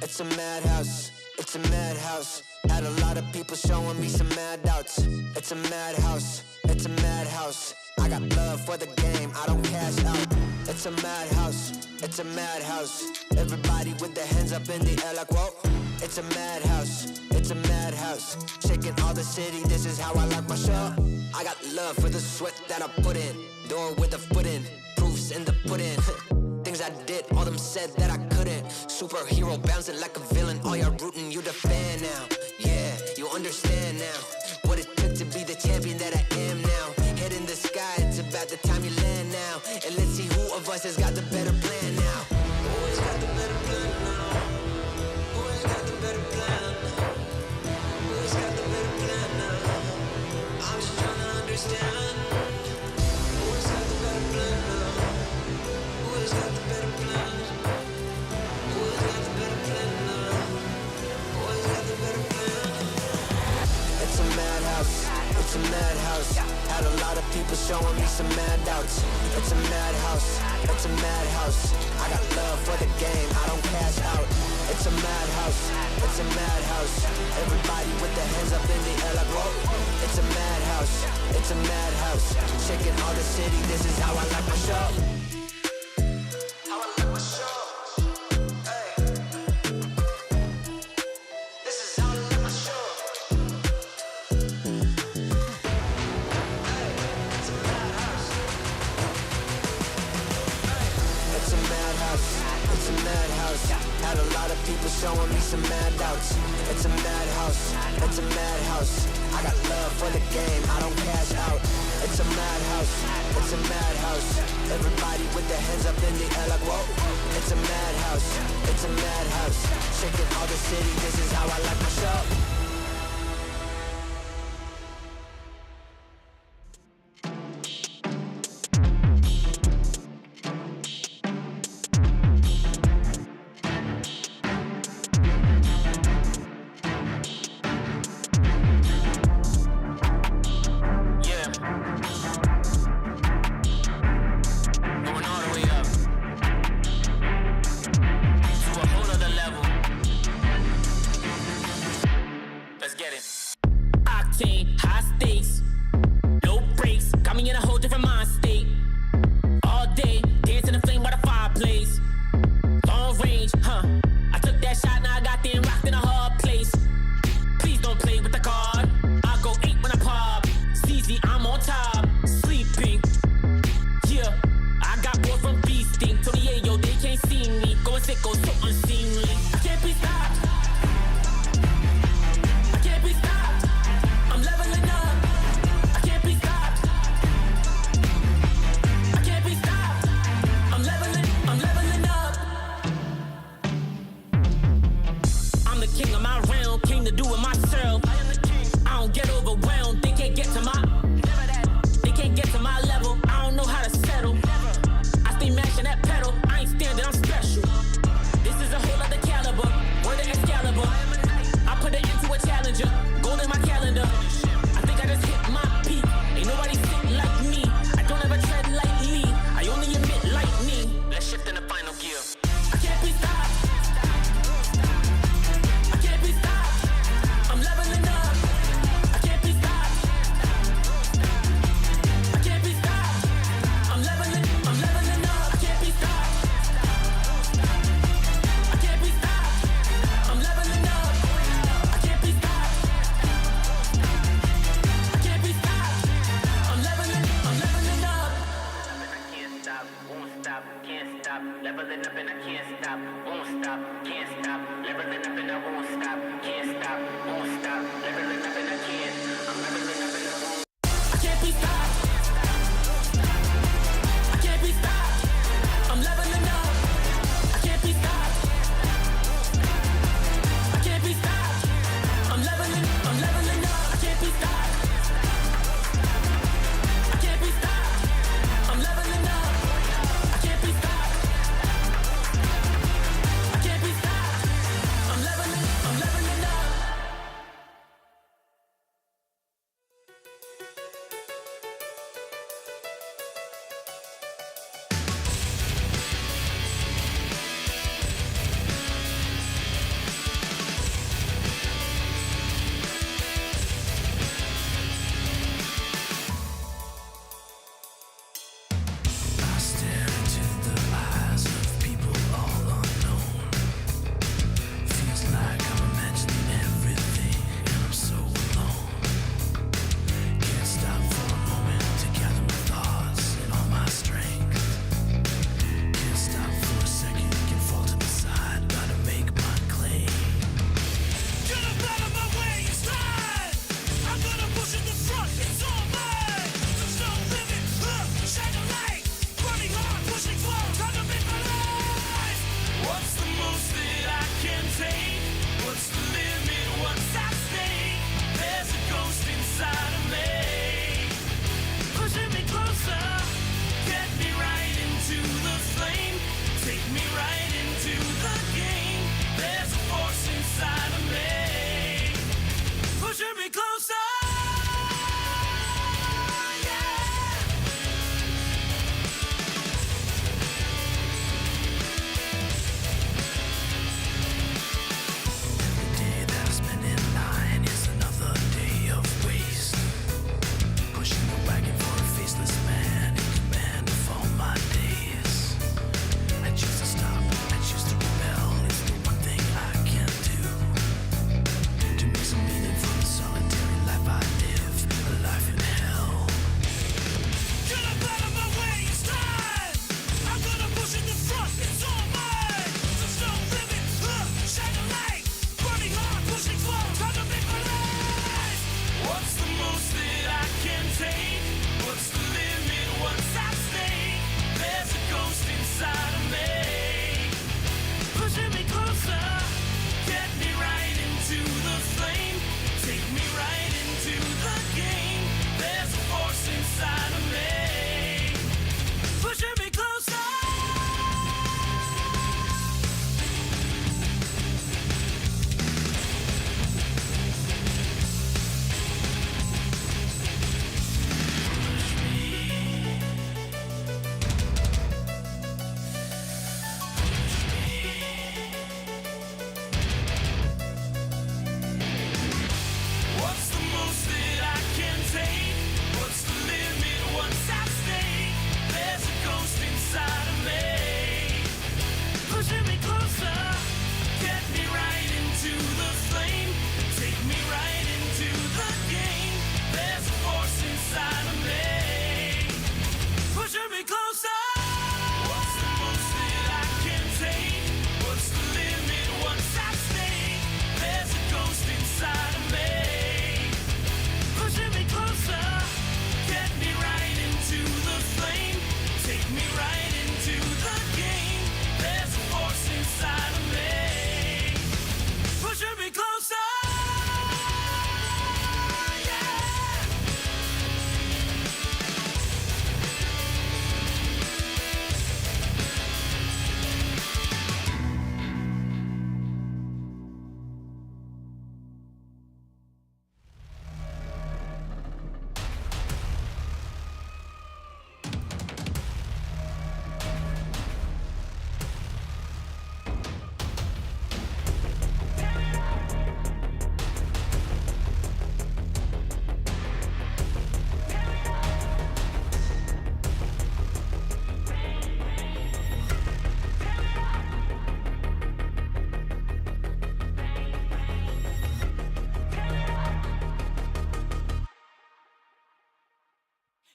It's a madhouse, it's a madhouse. Had a lot of people showing me some mad doubts. It's a madhouse, it's a madhouse. I got love for the game, I don't cash out. It's a madhouse, it's a madhouse. Everybody with their hands up in the air like whoa. It's a madhouse, it's a madhouse. Shaking all the city, this is how I like my show. I got love for the sweat that I put in. Door with a foot in, proofs in the pudding. Things I did, all them said that I couldn't. Superhero bouncing like a villain. All you're rooting, you the fan now. Yeah, you understand now what it took to be the champion that I am now. Head in the sky, it's about the time you land now. And let's see who of us has got the better plan now. Who has got the better plan now? Who has got the better plan? Who has got showing me some handouts. It's a madhouse, it's a madhouse. I got love for the game, I don't cash out. It's a madhouse, it's a madhouse. Everybody with their hands up in the air like whoa. It's a madhouse, it's a madhouse. Shaking all the city, this is how I like my show. How I like my show. Hey. This is how I like my show. Hey. It's a madhouse. Hey. It's a madhouse, it's a madhouse. Had a lot of people showing me some handouts. It's a madhouse, it's a madhouse. I got love for the game, I don't cash out. It's a madhouse, it's a madhouse. Everybody with their hands up in the air like whoa. It's a madhouse, it's a madhouse. Shaking all the city, this is how I like my show.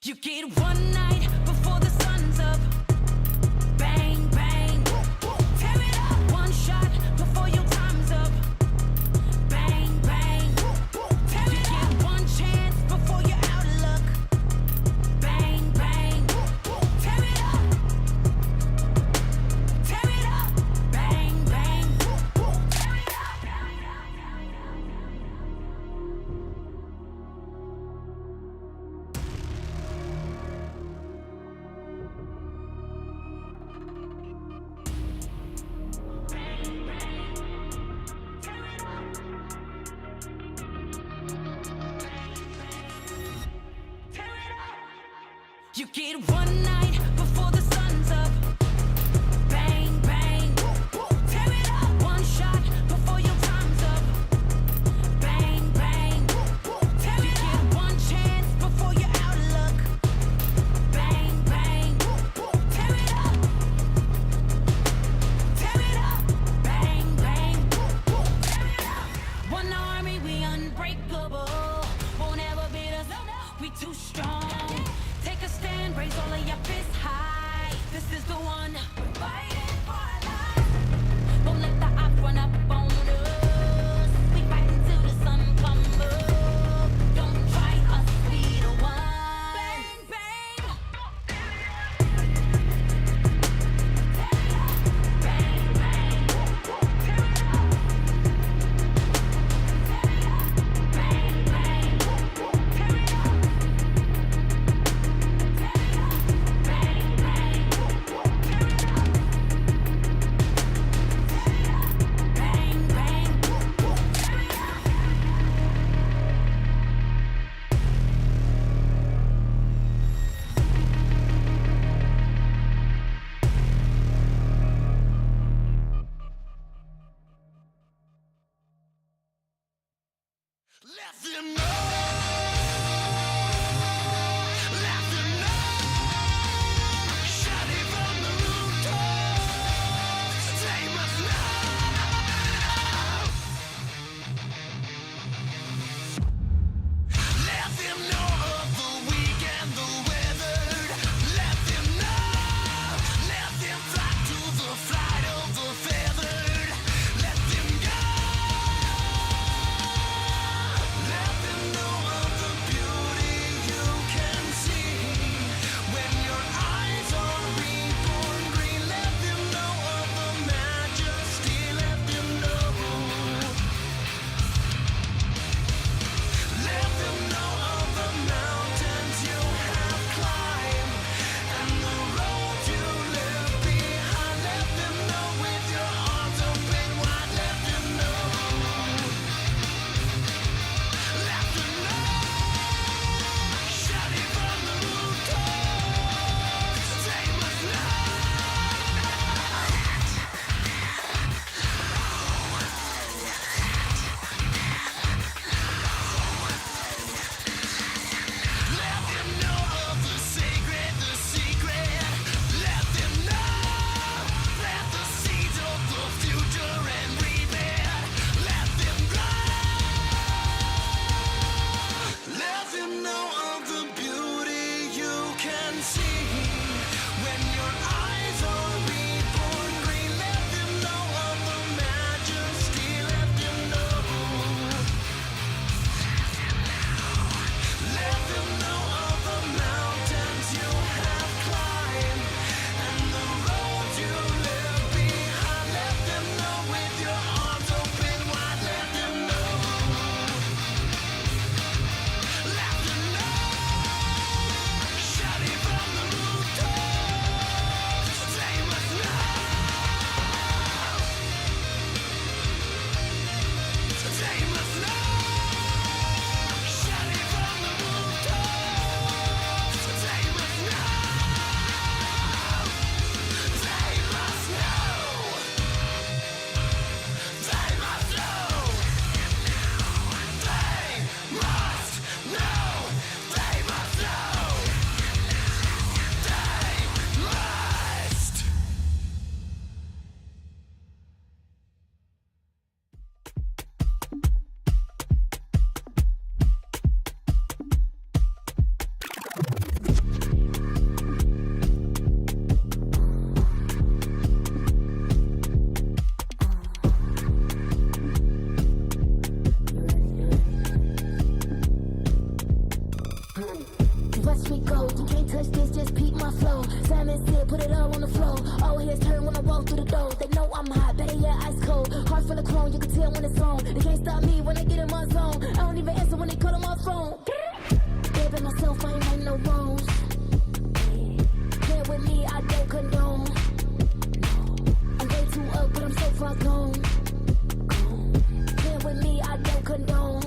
You get one night before the sun's up. Bang, bang. Tear it up. One shot before your time's up. Bang, bang. Tear it up. One chance before you're out of luck. Bang, bang. Tear it up. Tear it up. Bang, bang. Tear it up. You get one night before the sun's up. Bang, bang. Tear it up. One shot before your time's up. Bang, bang. Tear it up. One chance before you're out of luck. Bang, bang. Tear it up. Tear it up. Bang, bang. Tear it up. One army, we unbreakable. Won't ever beat us. We too strong. Take a stand, raise all of your fists. Time and sit, put it all on the floor. All heads turn when I walk through the door. They know I'm hot, better yeah, ice cold. Heart full of chrome, you can tell when it's on. They can't stop me when I get in my zone. I don't even answer when they call on my phone. Baby, myself, I ain't right no wrongs. Play with me, I don't condone. I'm way too up, but I'm so far gone. Play with me, I don't condone.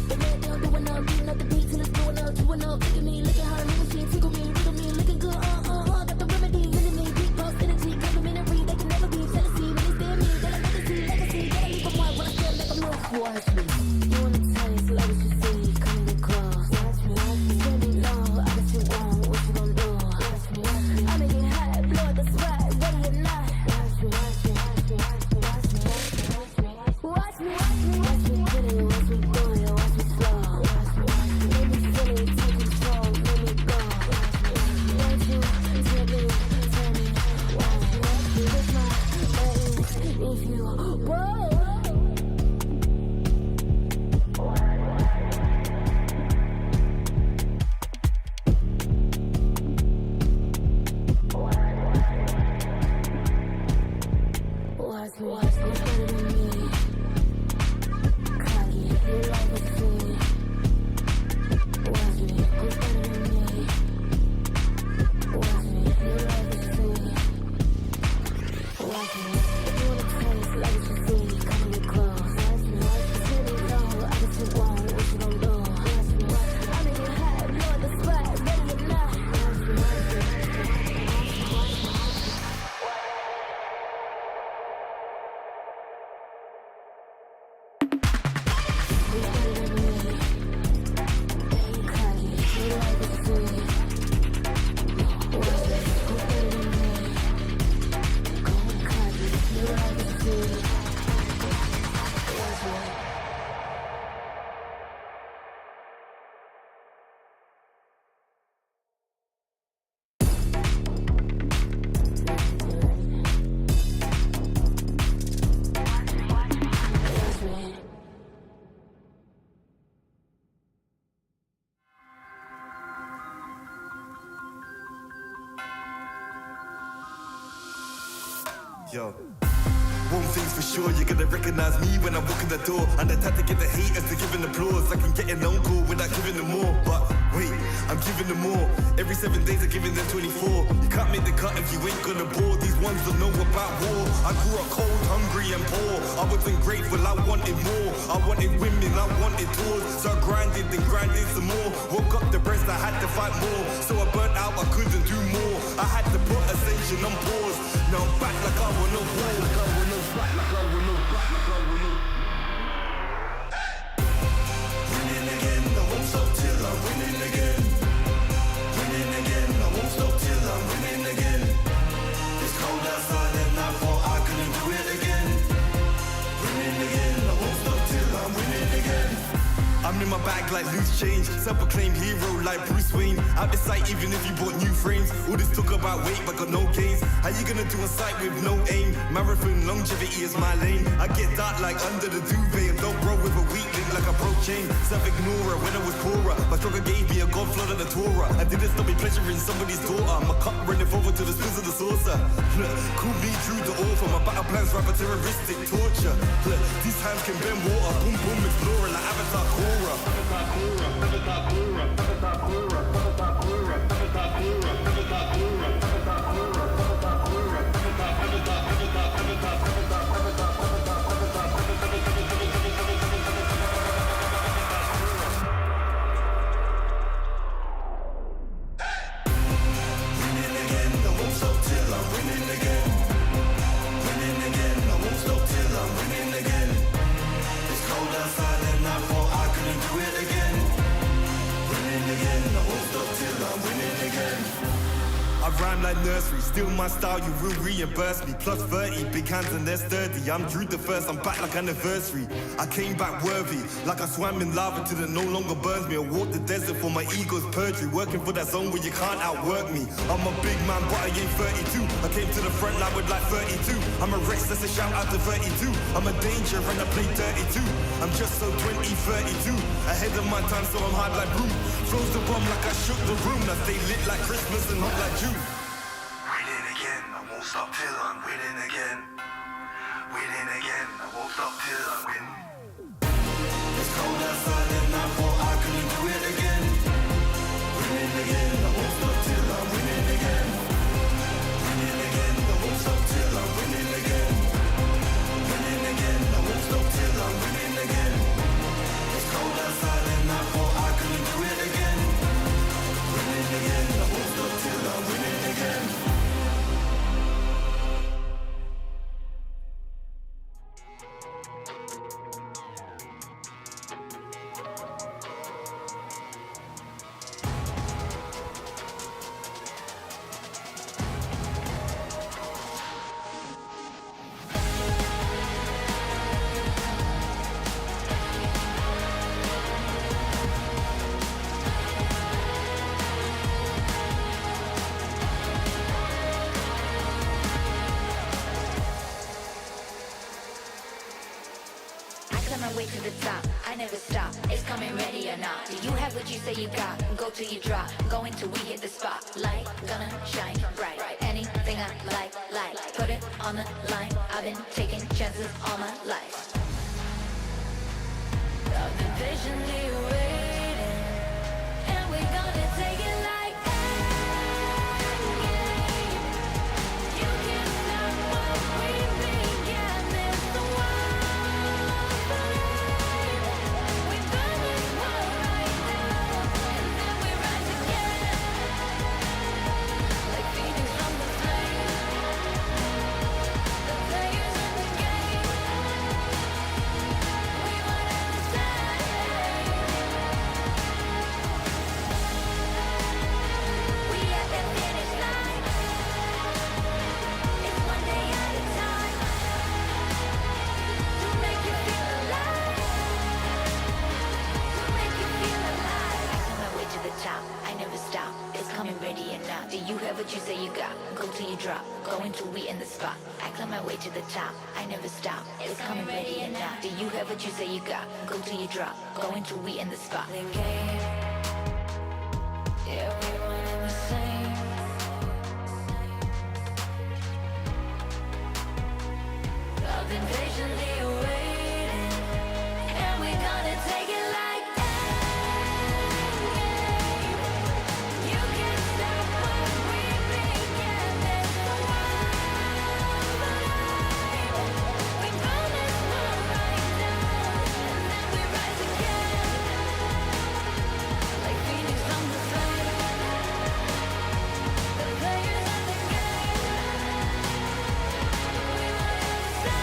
The man down doing up, beating up the beat till it's blowing up, chewing up. Look at me, look at her, moving, she tickle me, riddle me, looking good, got the remedy, hitting me, deep pulse energy, complimentary, they can never be jealousy. When they stare at me, they like legacy, legacy, gotta leave them white when I feel like I'm lost. Watch me, you wanna taste, love what you see, come and get close. Watch me, tell me low, I bet you won't, what you gon' do? Watch me, I make it hot, blow the spot, ready or not. Watch me, watch me, watch me, watch me, watch me, watch me, watch me, watch me, watch me, get it, watch me do it, watch me slow. Watch me, make me feel it, take control, let me go. Watch me, won't you tell me, watch me, with my buttons, if you whoa. Watch me, watch me, better than me. Cocky, you like a fool. Watch me, who's better than me? Watch me, you like a fool. Watch me, if you wanna taste, like what you see, come and get close. Watch me, tell me low, I bet you won't, what you gon' do? Watch me, I make it hot, blow the spot, ready or not. Watch me, watch me, watch me. Yo. One thing's for sure, you're gonna recognize me when I walk in the door. And I had to get the haters to give an applause. I can get an uncle without giving them more. But wait, I'm giving them more. Every 7 days I'm giving them 24. You can't make the cut if you ain't gonna bore. These ones don't know about war. I grew up cold, hungry and poor. I wasn't grateful, I wanted more. I wanted women, I wanted tours. So I grinded and grinded some more. Woke up depressed, I had to fight more. So I burnt out, I couldn't do more. I had to put ascension on pause. Now I'm back like I want no war. Winning again, I won't stop till I'm winning again. Winning again, I won't stop till I'm winning again. It's cold outside and I thought I couldn't do it again. Winning again, I won't stop till I'm winning again. I'm in my bag like loose change. Self-proclaimed hero like Bruce Wayne. Out the sight even if you bought new frames. All this talk about weight but got no gains. How you gonna do a sight with no aim? Marathon longevity is my lane. I get dark like under the duvet. And don't roll with a weak link like a broke chain. Self-ignorer when I was poorer. My struggle gave me a God flood of the Torah. I didn't stop me pleasuring somebody's daughter. My cup running forward to the spills of the saucer. Call me true to author. My battle plans rapper terroristic torture. These hands can bend water. Boom boom explorer like Avatar Korra. rhyme like nursery. Still my style, you will reimburse me. Plus 30, big hands and they're sturdy. I'm Drew the first, I'm back like anniversary. I came back worthy, like I swam in lava till it no longer burns me. I walked the desert for my ego's perjury. Working for that zone where you can't outwork me. I'm a big man, but I ain't 32. I came to the front line with like 32. I'm a Rex, that's a shout out to 32. I'm a danger and I play 32. I'm just so 20, 32. Ahead of my time, so I'm hard like Broom. Flows the bomb like I shook the room. I stay lit like Christmas and hot like June. Winning again, I won't stop till I'm winning again. Winning again, I won't stop till I win. It's cold outside and I thought I couldn't do it again. Winning again, I won't stop till I'm winning again. Winning again, I won't stop till I'm winning again. Winning again, I won't stop till I'm winning again. It's cold outside and I thought I couldn't do it again. Winning again, I won't stop till I'm winning again. To the top, I never stop. It's coming ready or not. Do you have what you say you got? Go till you drop. Going till we hit the spot. Light gonna shine bright. Anything I like. Put it on the line. I've been taking chances all my life. I've been patiently waiting, and we're gonna take it like that. You can't stop what we began. It's the one. Do you have what you say you got? Go till you drop. Going till we in the spot. I climb my way to the top. I never stop. It's coming ready and now. Do you have what you say you got? Go till you drop. Going till we in the spot. The game. Yeah, we one and the same. I've been patiently waiting, and we're gonna take it like that. You can't stop what we began. There's no one we promise we'll rise down, and then we rise again, like phoenix from the flame. The players in the game, we want to say.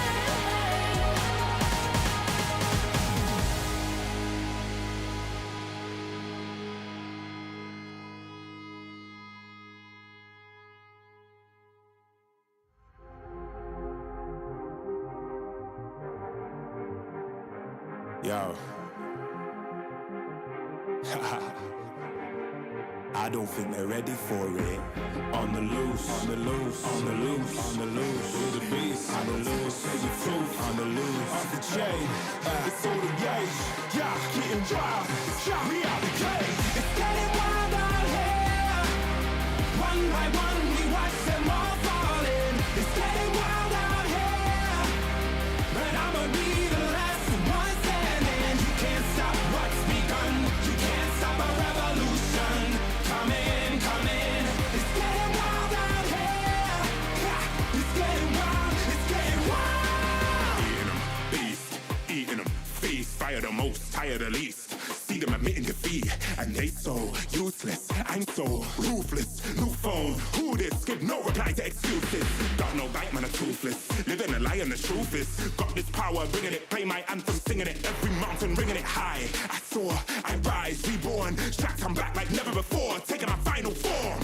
Yo. I don't think they're ready for it. On the loose, on the loose, on the loose, on the loose. With the beast, on the loose, say the truth, on the loose. Off the chain, it's all the gauge. Yeah, getting wild, shot me out the cage. It's getting wild out here. One by one, we watch them all falling. It's getting wild out here. But I'ma be the last one standing. You can't stop what's begun. You can't stop a revolution. Come in, come in. It's getting wild out here. Yeah, it's getting wild, it's getting wild. Eating them, feast, fire the most, tire the least. See them admitting defeat, and they so useless. I'm so ruthless. New phone, who this? Give no reply to excuses. Got no bite, man, I'm toothless. Living a lie, and the truth is, got this power, bringing it. Play my anthem, singing it. Every mountain, ringing it high. I soar, I rise, reborn. Strapped, I'm back like never before. Taking my final form.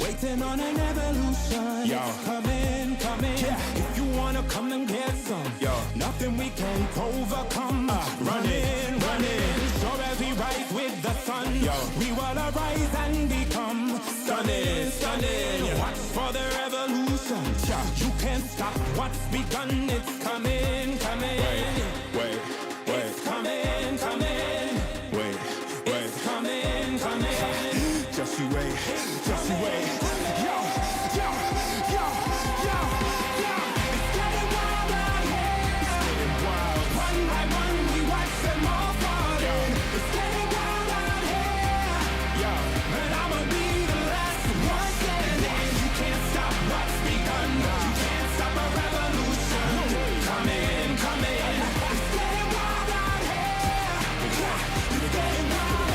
waiting on an evolution. Yo. It's coming, coming. Yeah. If you wanna come and get some, Yo. nothing we can't overcome. Running. Sure as we rise with the sun, Yo. we will arise and become Stunning. Watch for the revolution. You can't stop what's begun. It's coming, coming. Wait. It's coming, coming. Wait. It's coming, coming. Just you wait. Yo. It's getting wild out here. One by one, we watch them all falling. It's getting wild out here. And I'ma be the last one standing. You can't stop what's begun. You can't stop a revolution. Coming. It's getting wild out here. It's getting wild.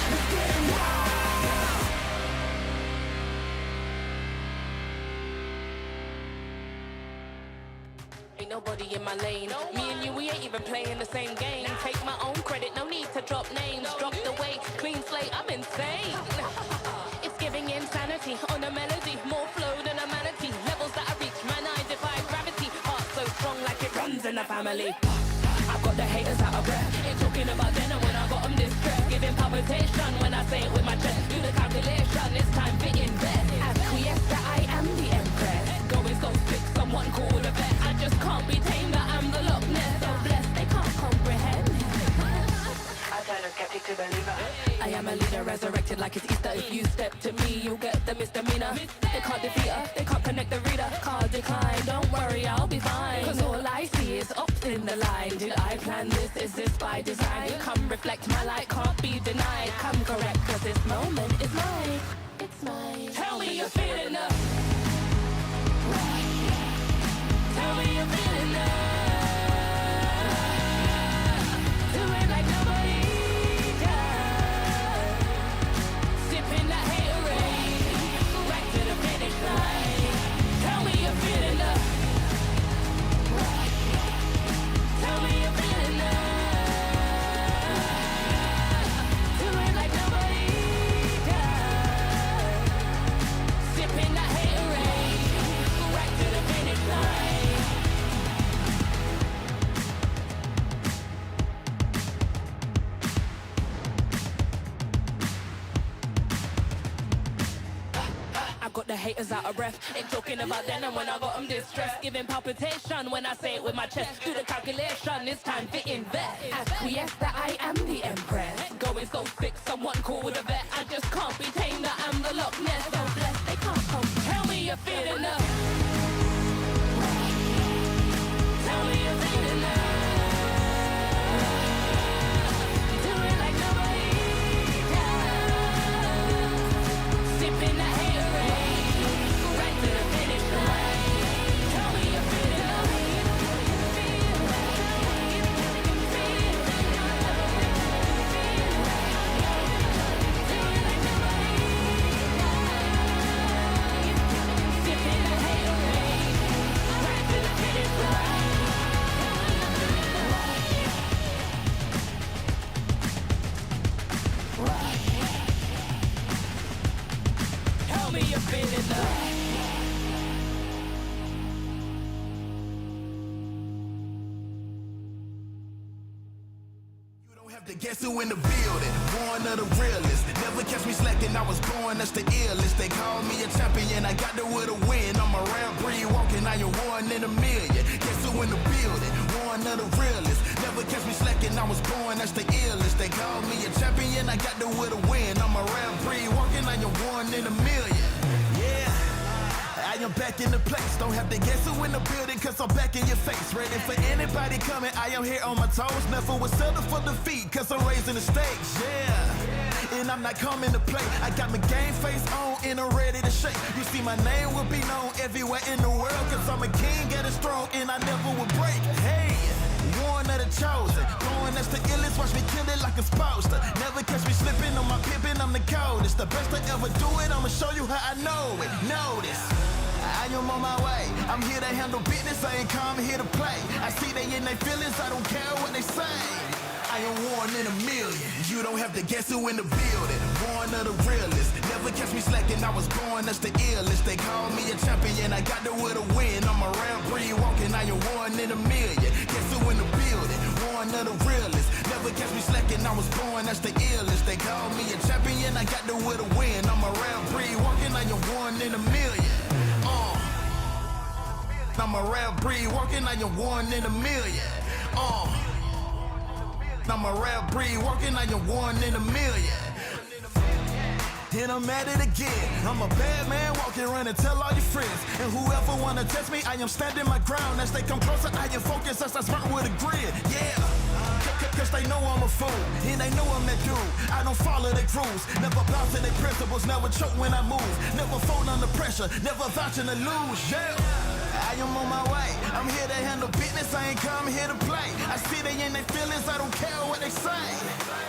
Ain't nobody in my lane. Me and you, we ain't even playing the same game. Take my own credit, no need to drop names. Drop the weight, clean slate, I'm insane. It's giving insanity on a melody. More flow than a manatee. Levels that I reach, man, I defy gravity. Heart so strong like it runs in the family. I've got the haters out of breath. Ain't talking about dinner when I got them distressed. Giving palpitation when I say it with my chest. Do the calculation, it's time to invest. Acquiesce that I am the empress. Going so sick, someone call a vet. I just can't be tamed, that I'm the Loch Ness. So blessed, they can't comprehend. I turn a skeptic to believer. I am a leader resurrected like it's Easter. If you step to me, you'll get the misdemeanor. They can't defeat her, they can't connect the reader. Can't decline, don't worry, I'll be fine. Cause all I see is ups in the line. Did I plan this? Is this by design? Come reflect my light, can't be denied. Come correct, cause this moment is mine. It's mine. Tell me you're feeling the. Tell me you're feeling the. Do it like nobody does. Sipping that haterade, right to the finish line. Tell me you're feeling the. Tell me you're feeling the. Do it like nobody does. Sipping that haterade, right to the finish line. I got the haters out of breath. Ain't talking about then and when I got them distressed. Giving palpitation when I say it with my chest. Do the calculation, it's time to invest. Acquiesce that I am the empress. Going so sick, someone call a vet. I just can't be tamed, that I'm the Loch Ness. So blessed, they can't come. Tell me you're feeling the. Tell me you're feeling the. Do it like nobody does. Sipping that haterade, right to the finish line. Tell me you're feeling the. Sipping that haterade, right to the finish line. Tell me you're feeling the. To guess who in the building, born of the realest. Never catch me slacking, I was born, that's the illest. They call me a champion, I got there with a win. I'm a rare breed walking, I am one in a million. Guess who in the building, born of the realest. Never catch me slacking, I was born, that's the illest. They call me a champion, I got there with a win. I'm a rare breed walking, I am one in a million. Yeah. I am back in the place. Don't have to guess who in the building, cause I'm back in your face. Ready for anybody coming, I am here on my toes. Never will settle for defeat, cause I'm raising the stakes. Yeah, and I'm not coming to play. I got my game face on and I'm ready to shake. You see my name will be known everywhere in the world, cause I'm a king, get it strong and I never will break. Hey, one of the chosen, going that's the illest, watch me kill it like a supposed to. Never catch me slipping on my pippin', I'm the coldest. The best I ever do it, I'ma show you how I know it. Notice, I am on my way. I'm here to handle business, I ain't come here to play. I see they in their feelings, I don't care what they say. I am one in a million. You don't have to guess who in the building. Born of the realest. Never catch me slacking. slacking, I was going, that's the illest. They call me a champion, I got there with a win. I'm a rare breed walking, I am one in a million. Guess who in the building? One of the realest. Never catch me slacking, I was born, that's the illest. They call me a champion, I got there with a win. I'm a rare breed walking, I am one in a million. I'm a rare breed walking, I am one in a million. I'm a rare breed walking, I am one in a million. And I'm at it again. I'm a bad man walking around and tell all your friends. And whoever wanna test me, I am standing my ground. As they come closer, I am focused as I smart with a grin. Yeah. Cause they know I'm a fool, and they know I'm that dude. I don't follow their rules, never bow to their principles, never choke when I move, never fold under pressure, never vouching to lose. Yeah. I am on my way. I'm here to handle business. I ain't come here to play. I see they in their feelings. I don't care what they say.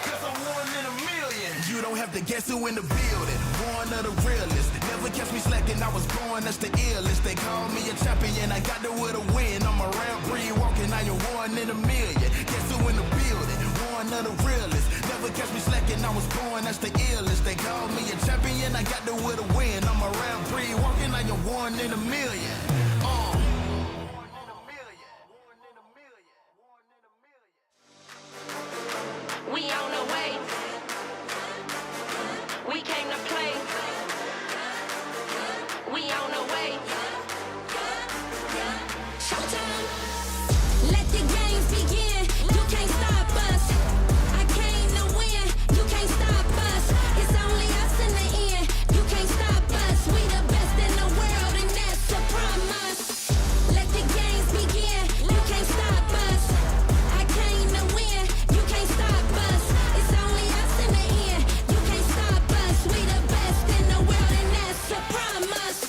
Cause I'm one in a million. You don't have to guess who in the building. One of the realest. Never catch me slacking. I was born, that's the illest. They call me a champion. I got there with a win. I'm a rare breed walking. I am one in a million. Guess who in the building? One of the realest. Never catch me slacking. I was born, that's the illest. They call me a champion. I got there with a win. I'm a rare breed walking. I am one in a million. We on the way. We came to play. We on the way. Showtime. Let the games begin. You can't stop us. I came to win. You can't stop us. It's only us in the end. You can't stop us. We the best in the world, and that's a promise. Let the games begin. You can't stop us. I came to win. You can't stop us. It's only us in the end. You can't stop us. We the best in the world, and that's a promise.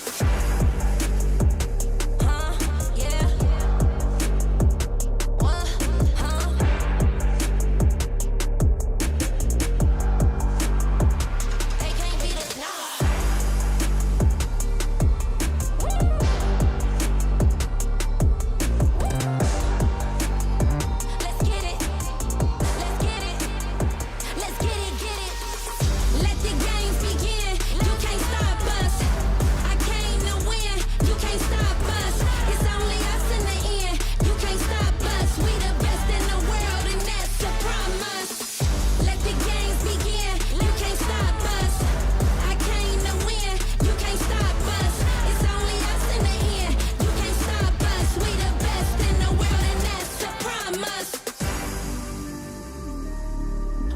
Yeah. What? They can't beat us now. Let's get it. Let's get it. Let's get it, get it. Let the games begin. You can't stop us. I came to win. You can't stop us. It's only us in the end. You can't stop us. We the best in the world, and that's a promise. Let the games begin. You can't stop us. I came to win. You can't stop us. It's only us in the end. You can't stop us. We the best in the world, and that's a promise.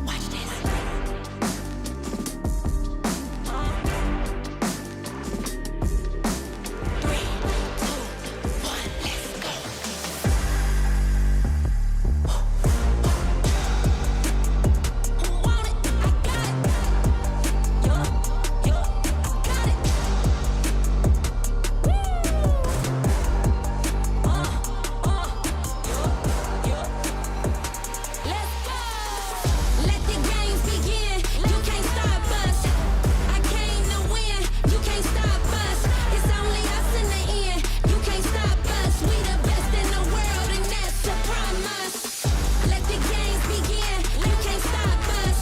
Watch this. 3, 2, 1, let's go. Who want it? I got it. Yo, got it. Woo! Let's go. Let the games begin. You can't stop us. I came to win. You can't stop us. It's only us in the end. You can't stop us. We the best in the world, and that's a promise. Let the games begin. You can't stop us.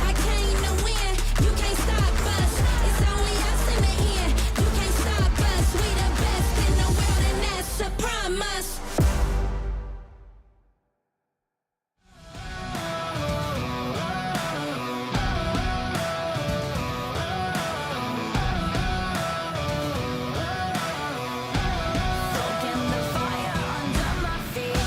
I came to win. You can't stop us. It's only us in the end. You can't stop us. We the best in the world, and that's a promise. Soaking the fire under my feet.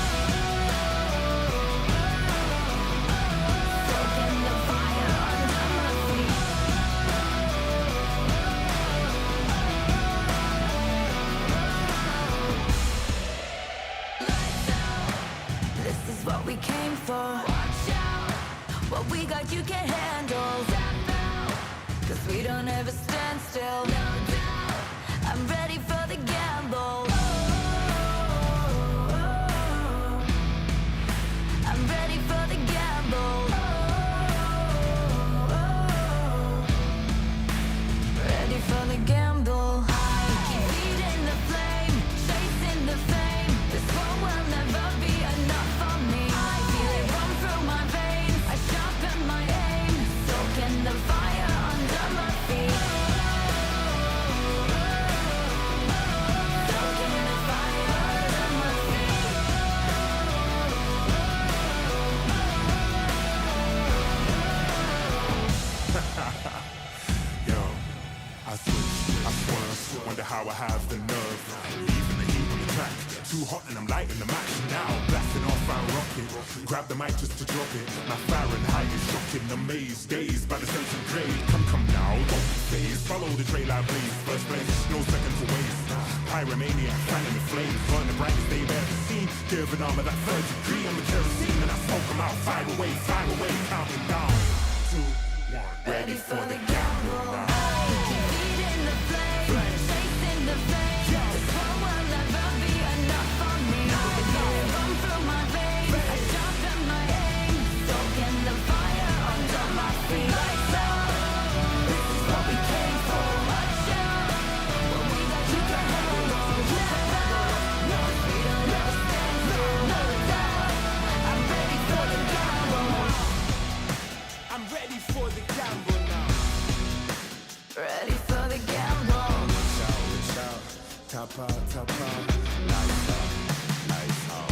Soaking the fire under my feet. This is what we came for. Watch out. What we got you can't handle. Step out. 'Cause we don't ever stand still. No doubt. I'm ready for the gamble. I'm ready for the gamble. Ready for the gamble. I keep feeding the flame, chasing the fame. This world will never be enough for me. I feel it run through my veins. I sharpen my aim, soaking the fire under my feet. I switch, I swerve, wonder how I have the nerve. Even the heat on the track, too hot and I'm lighting the match. Now blasting off our rocket, grab the mic just to drop it. My Fahrenheit is shocking, amazed, dazed by the sense of grade. Come now, don't be phased, follow the trail I blaze. First place, no second to waste. Pyromaniac, fanning the flames, burn the brightest they've ever seen. Give an arm of that third degree on the kerosene, and I smoke them out. Fire away, counting down. 2, 1, ready for the gamble now. Top out, lights out, lights out.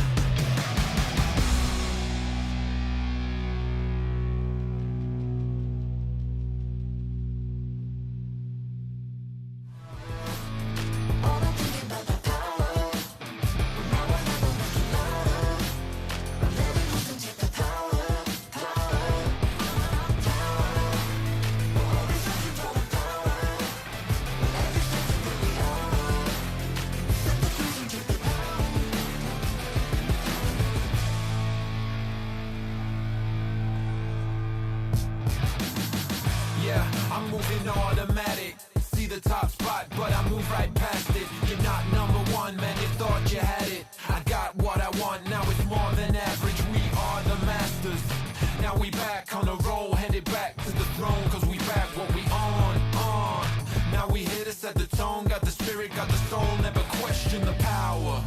Yeah, I'm moving automatic. See the top spot, but I move right past it. You're not number one, man, you thought you had it. I got what I want, now it's more than average. We are the masters. Now we back on the roll, headed back to the throne, cause we back what we on. Now we here to set the tone, got the spirit, got the soul, never question the power.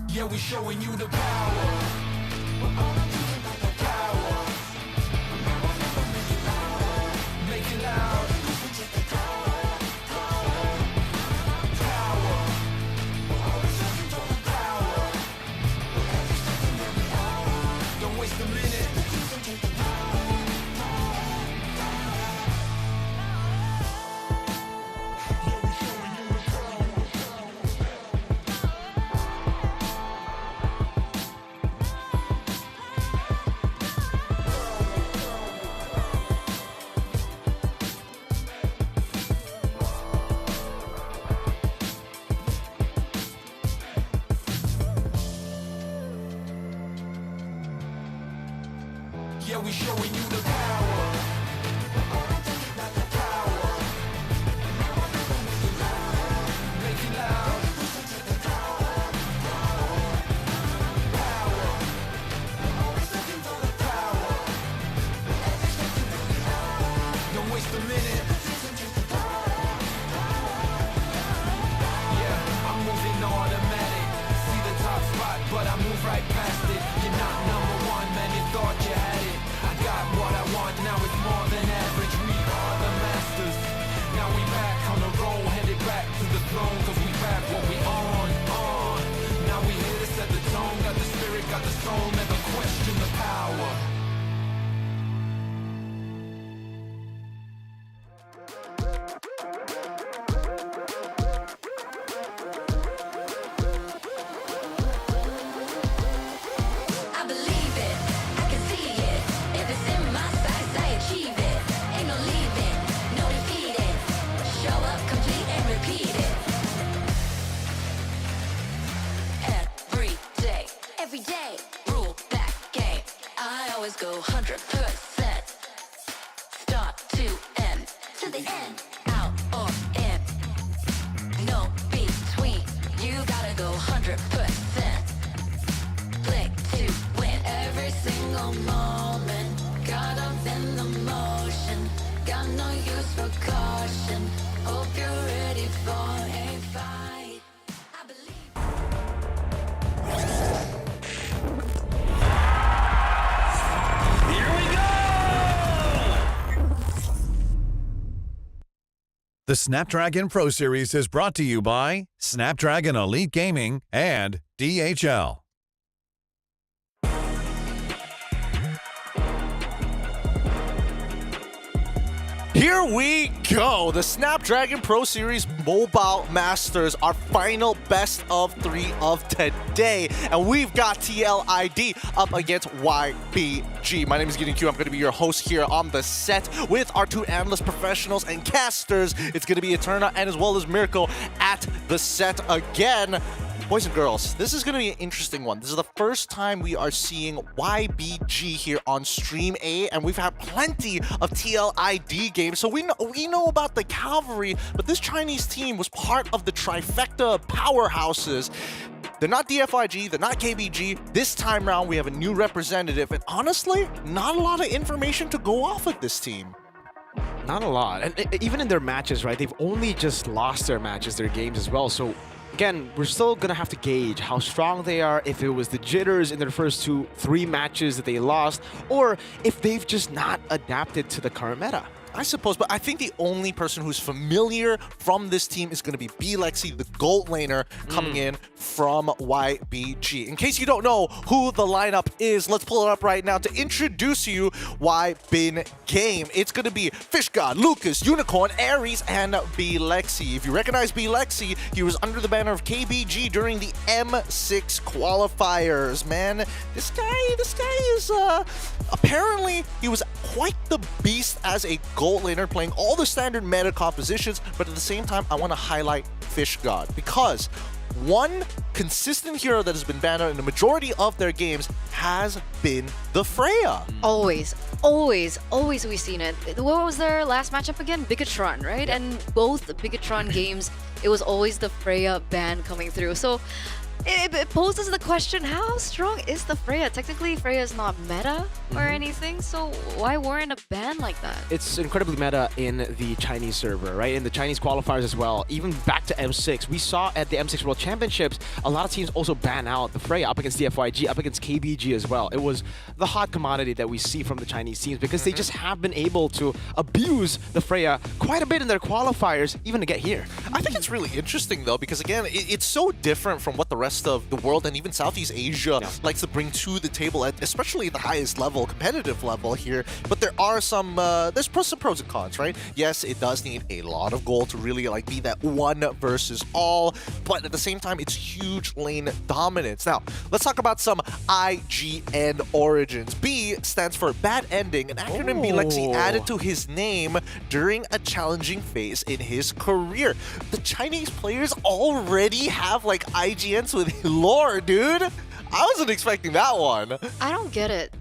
Yeah, we showing you the power. Make it loud. Don't waste a minute. Yeah, we showing you the power. Make it loud. Don't waste a minute. Yeah, I'm moving automatic. See the top spot, but I move right past it. You're not number one, man, you thought you had it. I got what I want, now it's more than average. We are the masters. Now we back on the roll, headed back to the throne, cause we back what we on. Now we here to set the tone, got the spirit, got the soul, never question the power. I believe it, I can see it. If it's in my sights, I achieve it. Ain't no leaving, no defeating. Show up, complete and repeat it. Every day, rule that game. I always go 100%. Start to end, to the end, out or in. No between, you gotta go 100%. Click to win every single moment. Caught up in the motion. Got no use for caution. Hope you're ready for a fight. The Snapdragon Pro Series is brought to you by Snapdragon Elite Gaming and DHL. Here we go. The Snapdragon Pro Series Mobile Masters, our final best of 3 of today. And we've got TLID up against YBG. My name is Gideon Q. I'm going to be your host here on the set with our 2 analyst professionals and casters. It's going to be Eterna and as well as Miracle at the set again. Boys and girls, this is going to be an interesting one. This is the first time we are seeing YBG here on Stream A, and we've had plenty of TLID games, so we know about the Cavalry, but this Chinese team was part of the trifecta powerhouses. They're not DFIG, they're not KBG. This time around, we have a new representative, and honestly, not a lot of information to go off with this team. Not a lot. And even in their matches, right, they've only just lost their matches, their games as well, so again, we're still going to have to gauge how strong they are, if it was the jitters in their first 2-3 matches that they lost, or if they've just not adapted to the current meta. I suppose, but I think the only person who's familiar from this team is going to be Lexi, the gold laner, coming in from YBG. In case you don't know who the lineup is, let's pull it up right now to introduce you YBin Game. It's going to be Fish God, Lucas, Unicorn, Ares, and Lexi. If you recognize Lexi, he was under the banner of KBG during the M6 qualifiers. Man, this guy is apparently he was quite the beast as a gold laner, playing all the standard meta compositions, but at the same time, I want to highlight Fish God because one consistent hero that has been banned out in the majority of their games has been the Freya. Always we've seen it. What was their last matchup again? Bigatron, right? Yeah. And both the Bigatron games, it was always the Freya ban coming through. So it poses the question, how strong is the Freya? Technically, Freya is not meta or anything, so why warrant a ban like that? It's incredibly meta in the Chinese server, right? In the Chinese qualifiers as well. Even back to M6, we saw at the M6 World Championships, a lot of teams also ban out the Freya up against DFYG, up against KBG as well. It was the hot commodity that we see from the Chinese teams because they just have been able to abuse the Freya quite a bit in their qualifiers, even to get here. I think it's really interesting though, because again, it's so different from what the rest of the world and even Southeast Asia likes to bring to the table, especially at the highest level, competitive level here. But there are some pros and cons, right? Yes, it does need a lot of gold to really be that one versus all, but at the same time, it's huge lane dominance. Now, let's talk about some IGN origins. B stands for bad ending, an acronym Lexi added to his name during a challenging phase in his career. The Chinese players already have IGNs with lore, dude. I wasn't expecting that one. I don't get it.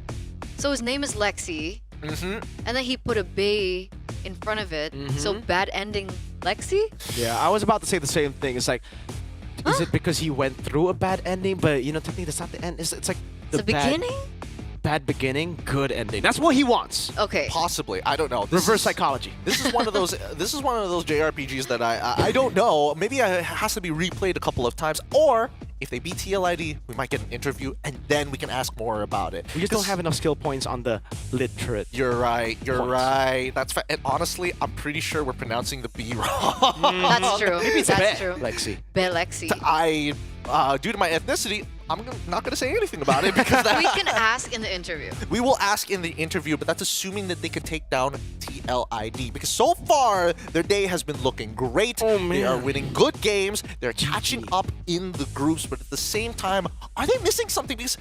So his name is Lexi, and then he put a bay in front of it. So bad ending Lexi? Yeah, I was about to say the same thing. It's like, is it because he went through a bad ending? But technically that's not the end. It's like the beginning? Bad beginning, good ending. That's what he wants. Okay. Possibly. I don't know. Reverse psychology. This is one of those. This is one of those JRPGs that I don't know. Maybe it has to be replayed a couple of times, or if they beat TLID, we might get an interview, and then we can ask more about it. We just don't have enough skill points on the literate. You're right. You're right. That's and honestly, I'm pretty sure we're pronouncing the B wrong. That's true. Maybe it's That's Be true. Lexi. Be Lexi. Due to my ethnicity, I'm not going to say anything about it because we can ask in the interview. We will ask in the interview, but that's assuming that they can take down TLID because so far their day has been looking great. They are winning good games. They're catching up in the groups, but at the same time, are they missing something? Because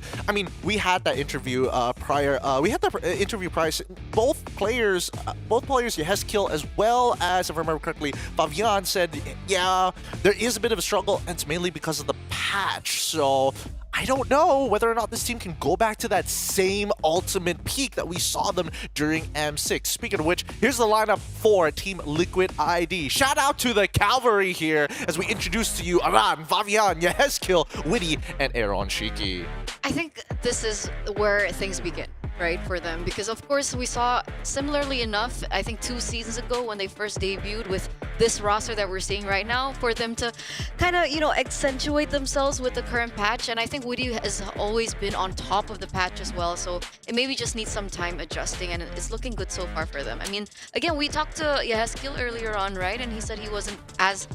we had that interview prior. We had that interview prior. Both players, Yeheskill as well as, if I remember correctly, Fabian said, yeah, there is a bit of a struggle, and it's mainly because of the patch. So I don't know whether or not this team can go back to that same ultimate peak that we saw them during M6. Speaking of which, here's the lineup for Team Liquid ID. Shout out to the Cavalry here as we introduce to you Aran, Fabian, Yeheskill, Witty, and Aaron Shiki. I think this is where things begin, right, for them. Because, of course, we saw, similarly enough, I think 2 seasons ago when they first debuted with this roster that we're seeing right now, for them to kind of, accentuate themselves with the current patch. And I think Woody has always been on top of the patch as well. So it maybe just needs some time adjusting, and it's looking good so far for them. I mean, again, we talked to Yeheskill earlier on, right? And he said he wasn't as...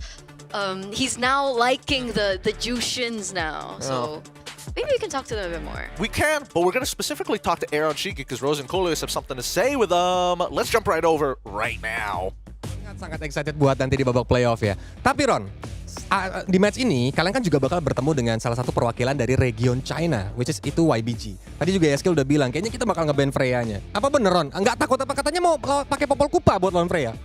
he's now liking the Jushins now. So Maybe we can talk to them a bit more. We can, but we're going to specifically talk to Aaron Shiki because Rose and Coleus have something to say with them. Let's jump right over right now. Sangat excited buat nanti di babak playoff ya. Tapi Ron, di match ini kalian kan juga bakal bertemu dengan salah satu perwakilan dari region China, which is itu YBG. Tadi juga Eskil udah bilang kayaknya kita bakal nge-ban Freya-nya. Apa bener Ron? Nggak takut apa katanya mau pakai popol kupa buat lawan Freya?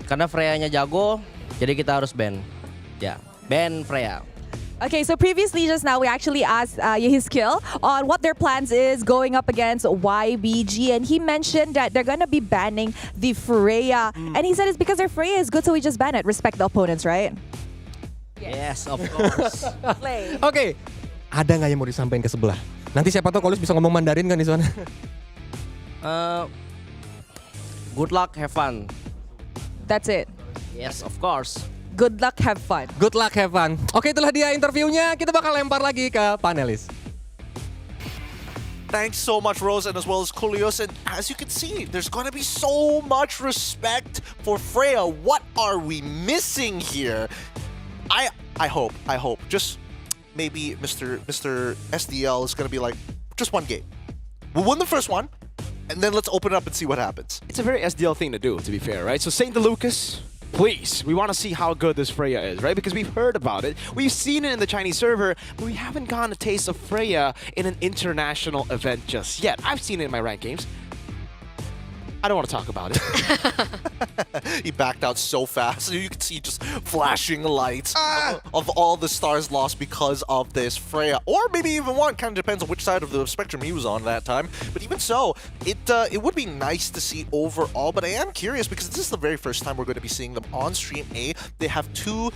Karena Freya-nya jago, jadi kita harus ban. Ya, ban Freya. Okay, so previously just now we actually asked Yehiskil on what their plans is going up against YBG, and he mentioned that they're gonna be banning the Freya, and he said it's because their Freya is good, so we just ban it. Respect the opponents, right? Yes, of course. Oke, ada nggak yang mau disampaikan ke sebelah? Nanti siapa tahu Coleus bisa ngomong Mandarin kan di sana. Good luck, have fun. That's it. Yes, of course. Good luck, have fun. Good luck, have fun. Oke, itulah dia interviewnya. Kita bakal lempar lagi ke panelis. Thanks so much, Rose, and as well as Coleus. And as you can see, there's going to be so much respect for Freya. What are we missing here? I hope. Just maybe Mr. SDL is going to be like, just one game. We'll win the first one, and then let's open it up and see what happens. It's a very SDL thing to do, to be fair, right? So St. DeLucas, please, we want to see how good this Freya is, right? Because we've heard about it, we've seen it in the Chinese server, but we haven't gotten a taste of Freya in an international event just yet. I've seen it in my ranked games. I don't want to talk about it. He backed out so fast. You can see just flashing lights of all the stars lost because of this Freya. Or maybe even one. Kind of depends on which side of the spectrum he was on that time. But even so, it would be nice to see overall. But I am curious because this is the very first time we're going to be seeing them on stream A. They have two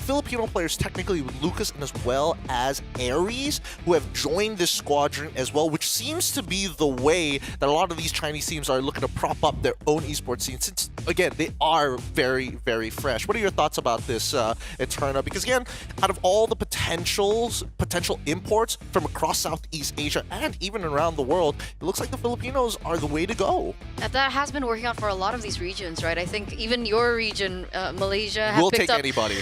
Filipino players technically with Lucas and as well as Aries who have joined this squadron as well, which seems to be the way that a lot of these Chinese teams are looking to prop up their own esports scene since, again, they are very, very fresh. What are your thoughts about this Eterna? Because, again, out of all the potential imports from across Southeast Asia and even around the world, it looks like the Filipinos are the way to go. That has been working out for a lot of these regions, right? I think even your region, Malaysia, have We'll picked take up anybody.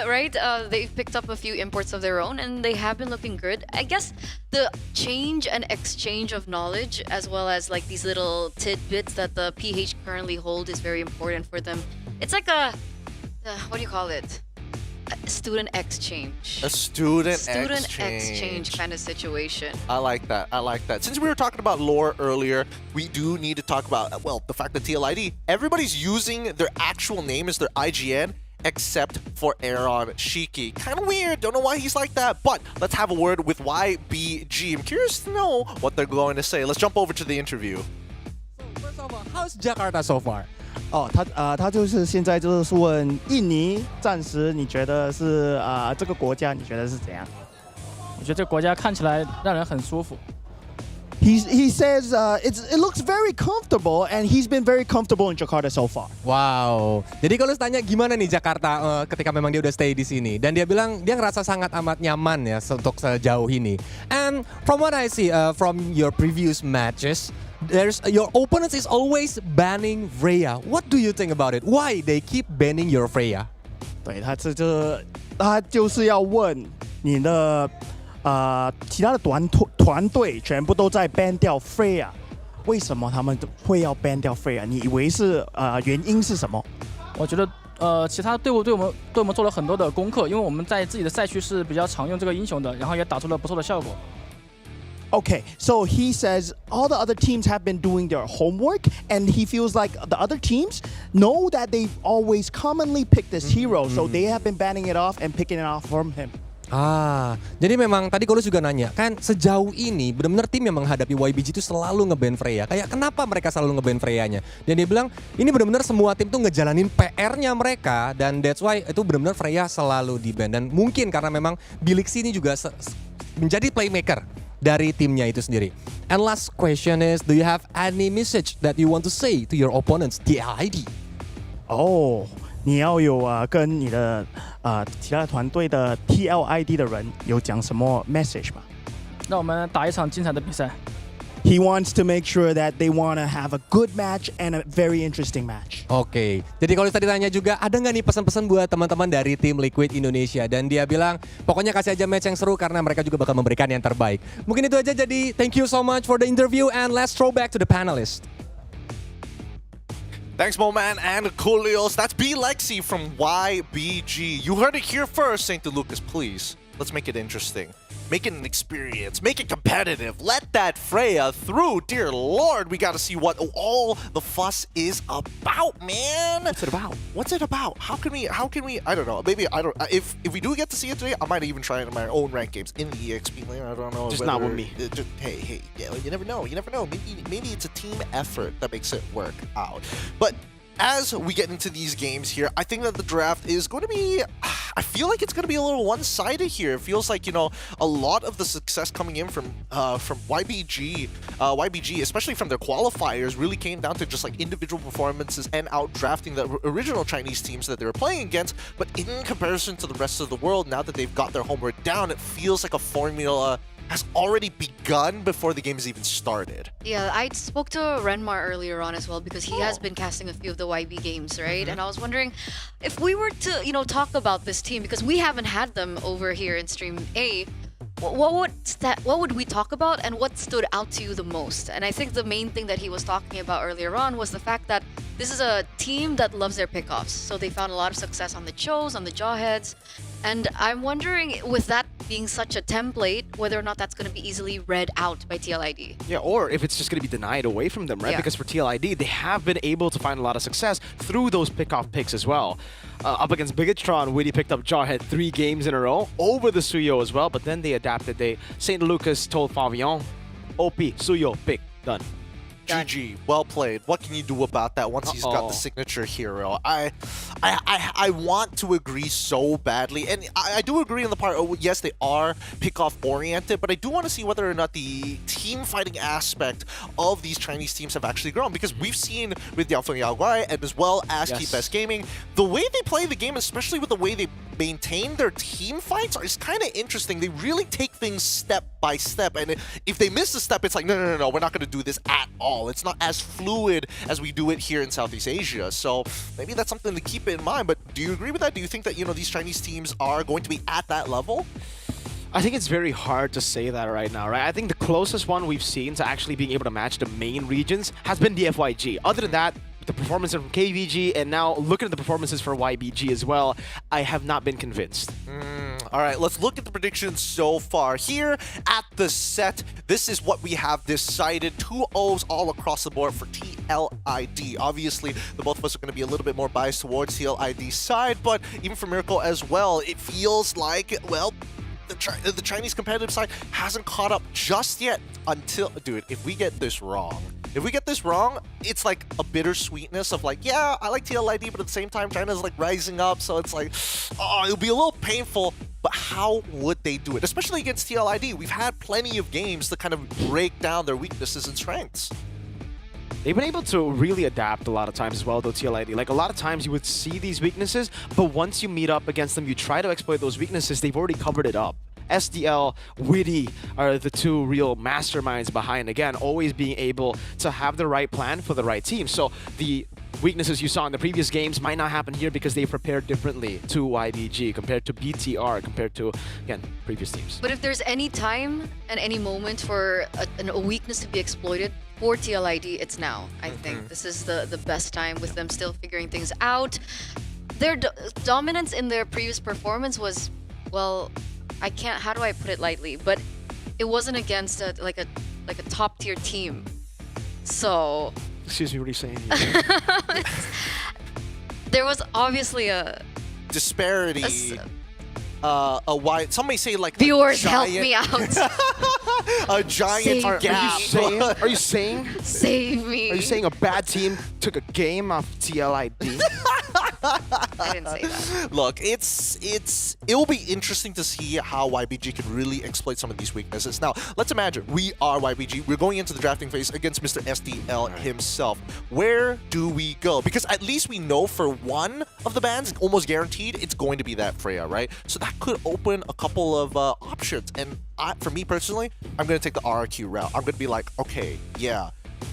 right? They've picked up a few imports of their own, and they have been looking good. I guess the change and exchange of knowledge, as well as like these little tidbits that the PH currently hold, is very important for them. It's like a what do you call it? A student exchange. A student exchange kind of situation. I like that. Since we were talking about lore earlier, we do need to talk about, well, the fact that TLID, everybody's using their actual name as their IGN, except for Aaron Shiki. Kind of weird. Don't know why he's like that. But let's have a word with YBG. I'm curious to know what they're going to say. Let's jump over to the interview. First of all, how's Jakarta so far? 他就是现在就是问印尼，暂时你觉得是这个国家你觉得是怎样？我觉得这个国家看起来让人很舒服。He says it looks very comfortable and he's been very comfortable in Jakarta so far. Wow. Jadi kalau tanya gimana nih Jakarta ketika memang dia udah stay di sini, dan dia bilang dia ngerasa sangat amat nyaman ya untuk sejauh ini. And from what I see from your previous matches, your opponents is always banning Freya. What do you think about it? Why they keep banning your Freya? 对，他就是要问你的其他的团队全部都在 ban 掉 Freya， 为什么他们会要 ban 掉 Freya？ 你以为是原因是什么？我觉得其他队伍对我们做了很多的功课，因为我们在自己的赛区是比较常用这个英雄的，然后也打出了不错的效果。Okay, so he says all the other teams have been doing their homework, and he feels like the other teams know that they've always commonly picked this hero, so they have been banning it off and picking it off from him. Jadi memang tadi Coleus juga nanya, kan sejauh ini benar-benar tim yang menghadapi YBG itu selalu nge-ban Freya. Kayak kenapa mereka selalu nge-ban Freya-nya? Dan dia bilang ini benar-benar semua tim tuh ngejalanin PR-nya mereka, dan that's why itu benar-benar Freya selalu di-ban. Dan mungkin karena memang Bilixi ini juga menjadi playmaker dari timnya itu sendiri. And last question is, do you have any message that you want to say to your opponents, TLID? 你要有跟你的其他团队的 TLID 的人有讲什么 message 吗？让我们打一场精彩的比赛。He he wants to make sure that they want to have a good match and a very interesting match. Oke, jadi kalau tadi tanya juga ada nggak nih pesan-pesan buat teman-teman dari tim Liquid Indonesia, dan dia bilang pokoknya kasih aja match yang seru karena mereka juga bakal memberikan yang terbaik. Mungkin itu aja, jadi thank you so much for the interview and let's throw back to the panelists. Thanks, Moman and Coolios. That's B Lexi from YBG. You heard it here first, St. Lucas. Please, let's make it interesting. Make it an experience. Make it competitive. Let that Freya through. Dear Lord, we got to see what all the fuss is about, man. What's it about? What's it about? How can we? I don't know. Maybe I don't. If we do get to see it today, I might even try it in my own ranked games in the EXP lane. I don't know. Just not with me. Hey, yeah, you never know. You never know. Maybe it's a team effort that makes it work out. But as we get into these games here, I think that the draft is going to be, I feel like it's going to be a little one-sided here. It feels like, you know, a lot of the success coming in from YBG, especially from their qualifiers, really came down to just like individual performances and out-drafting the original Chinese teams that they were playing against. But in comparison to the rest of the world, now that they've got their homework down, it feels like a formula has already begun before the game has even started. Yeah, I spoke to Renmar earlier on as well because he has been casting a few of the YB games, right? And I was wondering if we were to, you know, talk about this team because we haven't had them over here in Stream A. What would we talk about and what stood out to you the most? And I think the main thing that he was talking about earlier on was the fact that this is a team that loves their pickoffs. So they found a lot of success on the Chos, on the Jawheads. And I'm wondering, with that being such a template, whether or not that's going to be easily read out by TLID. Yeah, or if it's just going to be denied away from them, right? Yeah. Because for TLID, they have been able to find a lot of success through those pick-off picks as well. Up against Bigatron, Witty picked up Jawhead 3 games in a row over the Suyo as well, but then they adapted. St. Lucas told Favion, OP, Suyo, pick, done. GG, well played. What can you do about that once he's got the signature hero? I want to agree so badly, and I do agree on the part, yes, they are pick-off oriented, but I do want to see whether or not the team fighting aspect of these Chinese teams have actually grown, because we've seen with Yaofeng Yaoguai and as well as Keep Best Gaming, the way they play the game, especially with the way they maintain their team fights, is kind of interesting. They really take things step by step, and if they miss a step, it's like, no, we're not going to do this at all. It's not as fluid as we do it here in Southeast Asia. So maybe that's something to keep in mind. But do you agree with that? Do you think that, you know, these Chinese teams are going to be at that level? I think it's very hard to say that right now, right? I think the closest one we've seen to actually being able to match the main regions has been DFYG. Other than that, the performance from KVG and now looking at the performances for YBG as well, I have not been convinced. All right, let's look at the predictions so far. Here at the set, this is what we have decided. 2 O's all across the board for TLID. Obviously, the both of us are going to be a little bit more biased towards TLID's side, but even for Miracle as well, it feels like, well, the Chinese competitive side hasn't caught up just yet until, dude, if we get this wrong, it's like a bittersweetness of like, yeah, I like TLID, but at the same time, China's like rising up, so it's like, oh, it'll be a little painful, but how would they do it? Especially against TLID. We've had plenty of games to kind of break down their weaknesses and strengths. They've been able to really adapt a lot of times as well, though, TLID. Like, a lot of times you would see these weaknesses, but once you meet up against them, you try to exploit those weaknesses, they've already covered it up. SDL, Witty are the two real masterminds behind, again, always being able to have the right plan for the right team. So the weaknesses you saw in the previous games might not happen here because they prepared differently to YBG compared to BTR, compared to, again, previous teams. But if there's any time and any moment for a weakness to be exploited for TLID, it's now. I think this is the best time with them still figuring things out. Their dominance in their previous performance was, well, how do I put it lightly? But it wasn't against a top tier team. So. Excuse me, what are you saying? There was obviously a disparity. A wide. Some may say like viewers help me out. A giant gap. Are you saying? Save me. Are you saying a bad team took a game off TLID? I didn't say that. Look, it will be interesting to see how YBG can really exploit some of these weaknesses. Now, let's imagine we are YBG. We're going into the drafting phase against Mr. SDL himself. Where do we go? Because at least we know for one of the bans, almost guaranteed, it's going to be that Freya, right? So that could open a couple of options. And for me personally, I'm going to take the RRQ route. I'm going to be like, okay, yeah,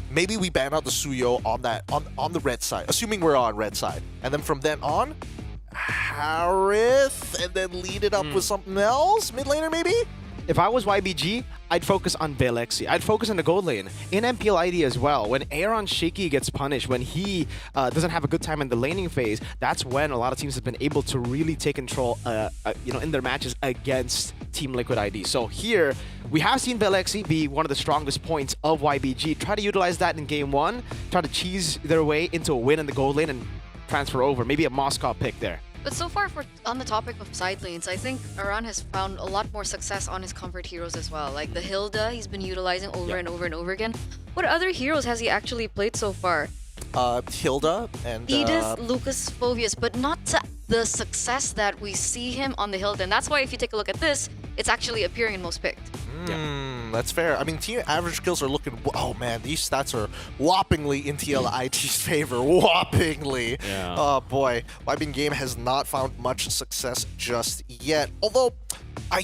maybe we ban out the Suyo on the red side, assuming we're on red side. And then from then on, Harith, and then lead it up with something else? Mid laner maybe? If I was YBG, I'd focus on Velexi. I'd focus on the gold lane. In MPL ID as well, when Aaron Shiki gets punished, when he doesn't have a good time in the laning phase, that's when a lot of teams have been able to really take control in their matches against Team Liquid ID. So here, we have seen Velexi be one of the strongest points of YBG. Try to utilize that in game one, try to cheese their way into a win in the gold lane and transfer over. Maybe a Moscow pick there. But so far, on the topic of side lanes, I think Aran has found a lot more success on his comfort heroes as well. Like the Hilda, he's been utilizing over and over and over again. What other heroes has he actually played so far? Hilda and Edith, Lucas, Phoveus, but not to the success that we see him on the Hilda. And that's why if you take a look at this, it's actually appearing in most picked. That's fair. I mean, team average kills are looking... Oh, man, these stats are whoppingly in TLIT's favor. Whoppingly. Yeah. Oh, boy. YBG Game has not found much success just yet. Although, I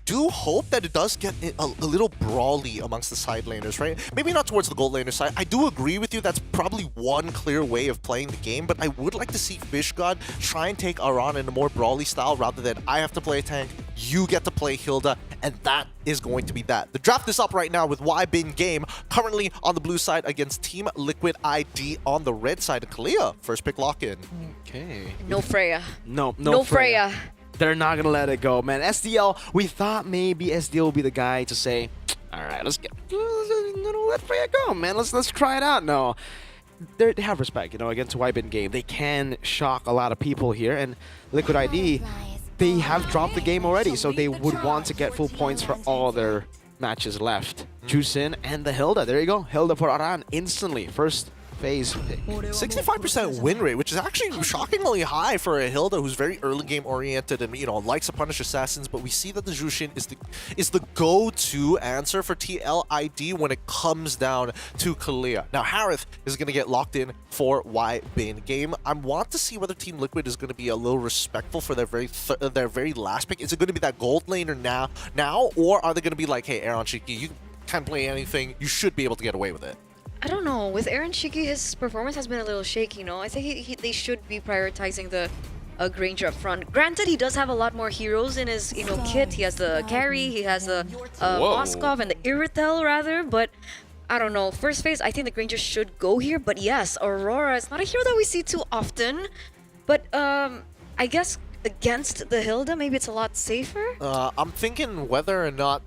do hope that it does get a little brawly amongst the side laners, right? Maybe not towards the gold laner side. I do agree with you. That's probably one clear way of playing the game, but I would like to see Fish God try and take Aran in a more brawly style rather than I have to play tank, you get to play Hilda, and that is going to be that. The draft is up right now with YBin Game currently on the blue side against Team Liquid ID on the red side. Kalia, first pick lock-in. Okay. No Freya. No Freya. They're not going to let it go, man. SDL, we thought maybe SDL will be the guy to say, all right, let's let Freya go, man. Let's try it out. No. They have respect, against YBin Game. They can shock a lot of people here, and Liquid ID, they have dropped the game already, so they would want to get full points for all their matches left. Juicin and the Hilda. There you go. Hilda for Aran instantly. First phase pick. 65% win rate, which is actually shockingly high for a Hilda who's very early game oriented and likes to punish assassins. But we see that the Jushin is the go-to answer for TLID when it comes down to Kalia. Now Harith is going to get locked in for YBin Game. I want to see whether Team Liquid is going to be a little respectful for their very last pick. Is it going to be that gold laner now, or are they going to be like, hey, Aaron Shiki, you can't play anything. You should be able to get away with it. I don't know. With Aaron Shiki, his performance has been a little shaky, I think they should be prioritizing the Granger up front. Granted, he does have a lot more heroes in his kit. He has the carry, he has the Moskov and the Iritel rather, but I don't know. First phase, I think the Granger should go here, but yes, Aurora is not a hero that we see too often, but I guess against the Hilda, maybe it's a lot safer. I'm thinking whether or not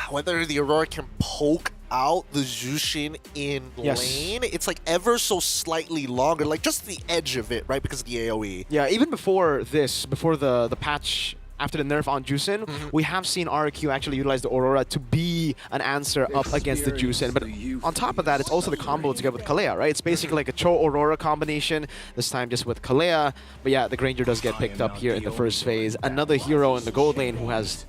whether the Aurora can poke out the Jushin in lane. It's like ever so slightly longer, like just the edge of it, right? Because of the AoE. Yeah, even before the patch after the nerf on Juicin, we have seen RQ actually utilize the Aurora to be an answer up against the Juicin. But on top of that, it's also the combo together with Kalea, right? It's basically like a Cho-Aurora combination, this time just with Kalea. But yeah, the Granger does get picked up here in the first phase. Another hero in the gold lane who has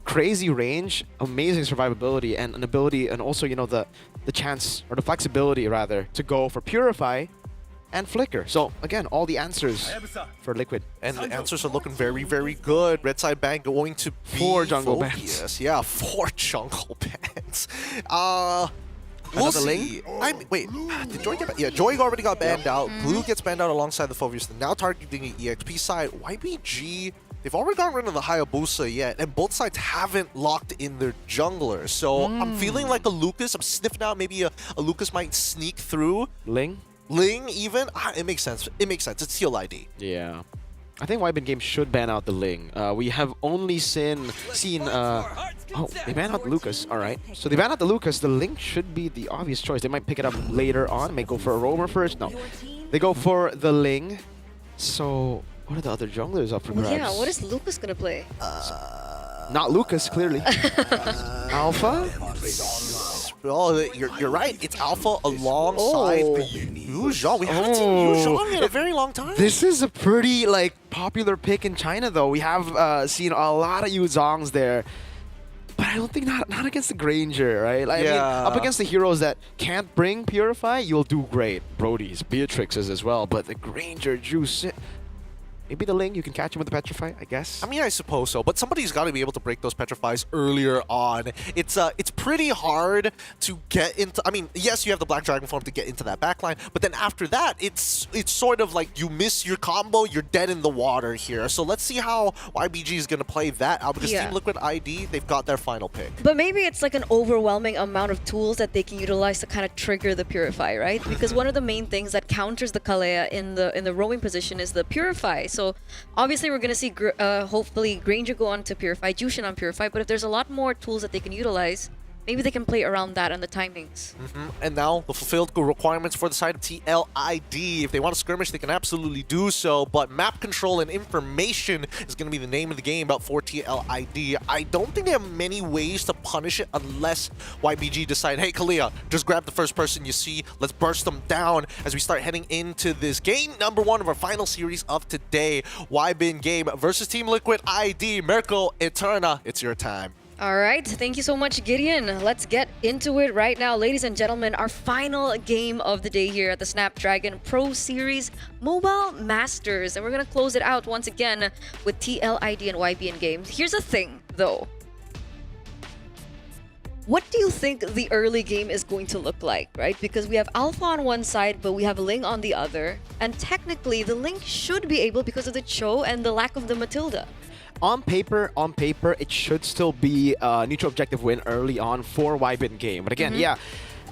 crazy range, amazing survivability, and an ability, and also, the chance, or the flexibility rather, to go for Purify and Flicker. So again, all the answers for Liquid. And the answers are looking very, very good. Red side ban going to be 4 jungle bans. Yes, yeah, 4 jungle bans. We'll Another see. Wait, did Joy get banned? Yeah, Joy already got banned out. Blue gets banned out alongside the Phoveus. Now targeting the EXP side. YBG, they've already gotten rid of the Hayabusa yet, and both sides haven't locked in their junglers. So I'm feeling like a Lucas. I'm sniffing out maybe a Lucas might sneak through. Ling even. It makes sense. It makes sense. It's Teal ID. Yeah. I think YBin Game should ban out the Ling. We have only seen oh, they ban out the Lucas. All right. So they ban out the Lucas. The Ling should be the obvious choice. They might pick it up later on. May go for a roamer first. No. They go for the Ling. So what are the other junglers up for grabs? Yeah, what is Lucas gonna play? Not Lucas, clearly. Alpha? Oh, you're right. It's Alpha alongside Yu Zhong. We haven't seen Yu Zhong in a very long time. This is a pretty popular pick in China, though. We have seen a lot of Yu Zhongs there. But I don't think not against the Granger, right? I mean, up against the heroes that can't bring Purify, you'll do great. Brody's, Beatrix's as well. But the Granger, Juice, maybe the Ling, you can catch him with the Petrify, I guess. I mean, I suppose so, but somebody's got to be able to break those Petrifies earlier on. It's pretty hard to get into. I mean, yes, you have the Black Dragon form to get into that backline, but then after that, it's sort of like you miss your combo, you're dead in the water here. So let's see how YBG is going to play that out, because Team Liquid ID, they've got their final pick. But maybe it's like an overwhelming amount of tools that they can utilize to kind of trigger the Purify, right? Because one of the main things that counters the Kalea in the roaming position is the Purify. So obviously we're going to see hopefully Granger go on to Purify, Jushin on Purify, but if there's a lot more tools that they can utilize, maybe they can play around that and the timings. And now the fulfilled requirements for the side of TLID. If they want to skirmish, they can absolutely do so. But map control and information is going to be the name of the game for TLID. I don't think they have many ways to punish it unless YBG decide, hey, Kalia, just grab the first person you see. Let's burst them down as we start heading into this game number 1 of our final series of today. YBin game versus Team Liquid ID. Mirko Eterna, it's your time. All right, thank you so much, Gideon. Let's get into it right now. Ladies and gentlemen, our final game of the day here at the Snapdragon Pro Series Mobile Masters. And we're going to close it out once again with TLID and YBN games. Here's the thing, though. What do you think the early game is going to look like, right? Because we have Alpha on one side, but we have Ling on the other. And technically, the Ling should be able because of the Cho and the lack of the Matilda. On paper, it should still be a neutral objective win early on for YBin game. But again,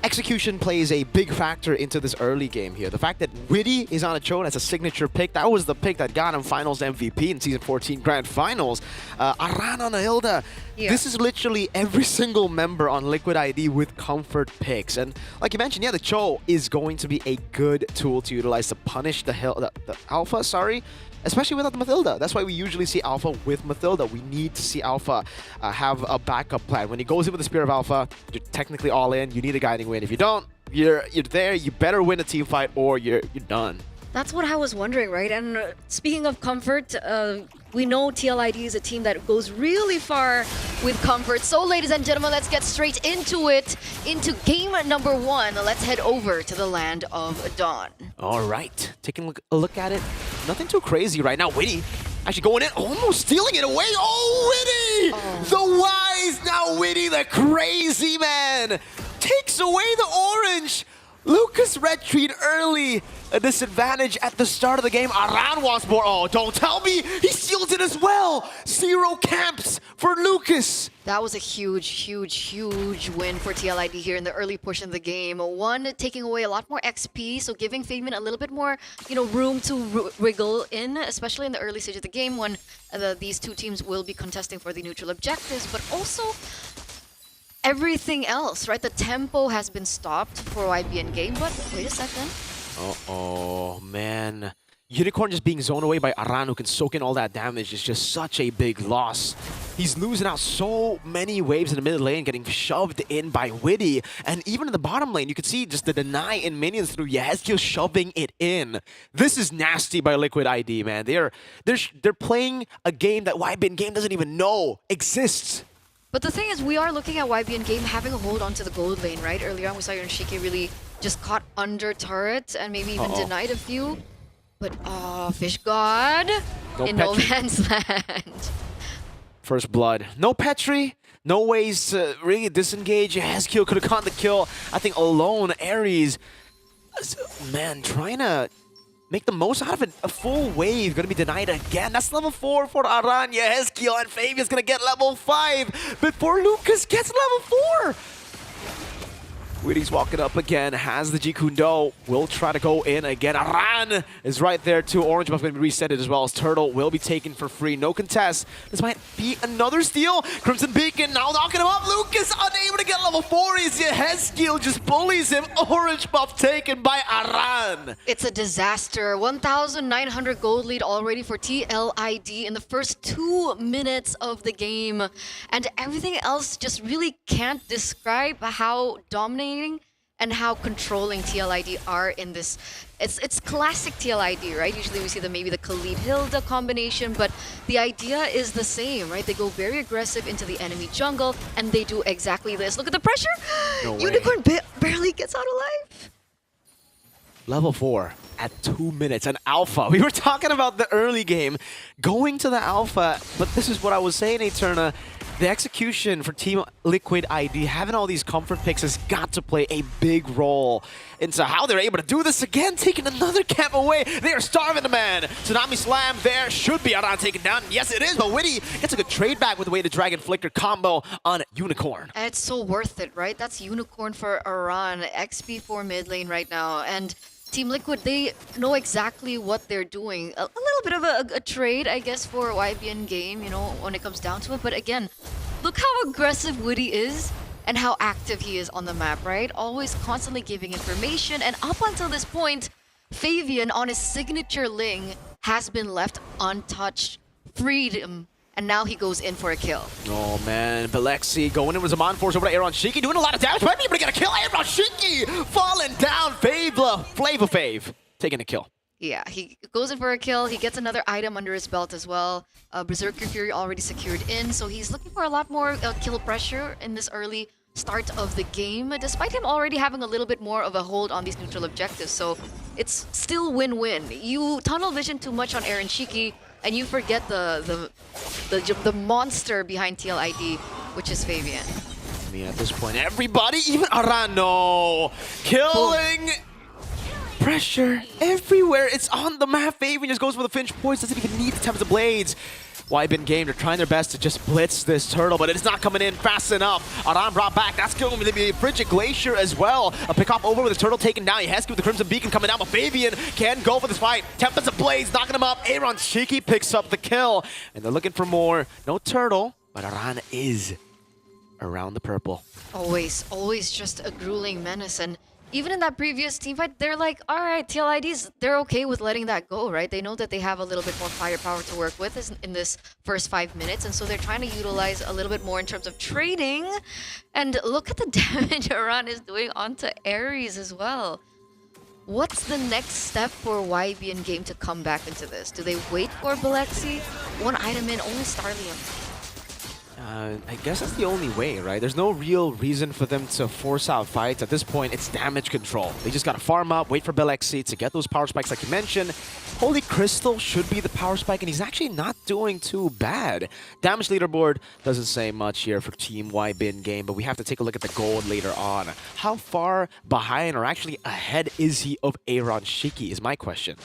execution plays a big factor into this early game here. The fact that Witty is on a Cho as a signature pick, that was the pick that got him Finals MVP in Season 14 Grand Finals. Aran on a Hilda. This is literally every single member on Liquid ID with comfort picks. And like you mentioned, the Cho is going to be a good tool to utilize to punish the Alpha, especially without the Matilda. That's why we usually see Alpha with Matilda. We need to see Alpha have a backup plan. When he goes in with the Spear of Alpha, you're technically all in. You need a guiding win. If you don't, you're there. You better win a team fight or you're done. That's what I was wondering, right? And speaking of comfort, we know TLID is a team that goes really far with comfort. So, ladies and gentlemen, let's get straight into it. Into game number 1. Let's head over to the land of Dawn. All right. Taking a look at it. Nothing too crazy right now. Witty actually going in, almost stealing it away. Oh, Witty! The wise now Witty, the crazy man, takes away the orange. Lucas retreat early. A disadvantage at the start of the game. Aran wants more. Oh, don't tell me. He steals it as well. 0 camps for Lucas. That was a huge win for TLID here in the early portion of the game. One, taking away a lot more XP, so giving Fagman a little bit more, room to wriggle in, especially in the early stage of the game when these two teams will be contesting for the neutral objectives, but also everything else, right? The tempo has been stopped for YBN game, but wait a second. Oh man. Unicorn just being zoned away by Aran, who can soak in all that damage, is just such a big loss. He's losing out so many waves in the mid lane, getting shoved in by Witty. And even in the bottom lane, you can see just the deny in minions through Yehezkiel shoving it in. This is nasty by Liquid ID, man. They're playing a game that YBN game doesn't even know exists. But the thing is, we are looking at YBN game having a hold onto the gold lane, right? Earlier on, we saw Yonshike really just caught under turret and maybe even denied a few. But, Fish God in no man's land. First blood. No Petri, no ways to really disengage. Yehezkiel could have gotten the kill. I think alone, Ares, man, trying to make the most out of it. A full wave gonna be denied again. That's level 4 for Aran, Yehezkiel, and Fabian's gonna get level 5 before Lucas gets level 4. Witty's walking up again, has the Jikundo, will try to go in again. Aran is right there too. Orange buff going to be resetted as well as Turtle will be taken for free. No contest. This might be another steal. Crimson Beacon now knocking him up. Lucas unable to get level 4. Heskill just bullies him. Orange buff taken by Aran. It's a disaster. 1,900 gold lead already for TLID in the first 2 minutes of the game. And everything else just really can't describe how dominating and how controlling TLID are in this. It's classic TLID, right? Usually we see maybe the Khalid Hilda combination, but the idea is the same, right? They go very aggressive into the enemy jungle, and they do exactly this. Look at the pressure! No way. Unicorn barely gets out alive. Level 4 at 2 minutes, an alpha. We were talking about the early game, going to the alpha, but this is what I was saying, Eterna. The execution for Team Liquid ID, having all these comfort picks has got to play a big role into how they're able to do this again, taking another camp away. They are starving the man. Tsunami Slam there, should be Aran taken down. Yes, it is, but Witty gets a good trade back with the way the Dragon Flicker combo on Unicorn. And it's so worth it, right? That's Unicorn for Aran, XP for mid lane right now. And Team Liquid, they know exactly what they're doing. A little bit of a trade, I guess, for YBN game, you know, when it comes down to it. But again, look how aggressive Witty is and how active he is on the map, right? Always constantly giving information. And up until this point, Fabian on his signature Ling has been left untouched, freed him. And now he goes in for a kill. Oh man, Belexi going in with Zaman Force over to Aaron Shiki, doing a lot of damage. Might be able to get a kill. Aaron Shiki falling down. Flavor Fave taking a kill. Yeah, he goes in for a kill. He gets another item under his belt as well. Berserker Fury already secured in, so he's looking for a lot more kill pressure in this early start of the game, despite him already having a little bit more of a hold on these neutral objectives. So it's still win-win. You tunnel vision too much on Aaron Shiki, and you forget the monster behind TLID, which is Fabian. I mean, at this point, everybody, even Arano, killing pressure everywhere. It's on the map. Fabian just goes for the Finch Poise, doesn't even need the Tempest of Blades. YBN game, they're trying their best to just blitz this turtle, but it's not coming in fast enough. Aran brought back. That's going to be a Frigid Glacier as well. A pick off over with the turtle taken down. He has to with the Crimson Beacon coming down, but Fabian can go for this fight. Tempest of Blades knocking him up. Aaron Shiki picks up the kill, and they're looking for more. No turtle, but Aran is around the purple. Always just a grueling menace. And even in that previous team fight, they're like, all right, TLIDs, they're okay with letting that go, right? They know that they have a little bit more firepower to work with in this first 5 minutes, and so they're trying to utilize a little bit more in terms of trading. And look at the damage Aran is doing onto Ares as well. What's the next step for YBN game to come back into this? Do they wait for Belexi? One item in, only Starlium. I guess that's the only way, right? There's no real reason for them to force out fights. At this point, it's damage control. They just gotta farm up, wait for Belexi to get those power spikes like you mentioned. Holy Crystal should be the power spike, and he's actually not doing too bad. Damage leaderboard doesn't say much here for Team YBN game, but we have to take a look at the gold later on. How far behind or actually ahead is he of Aaron Shiki is my question.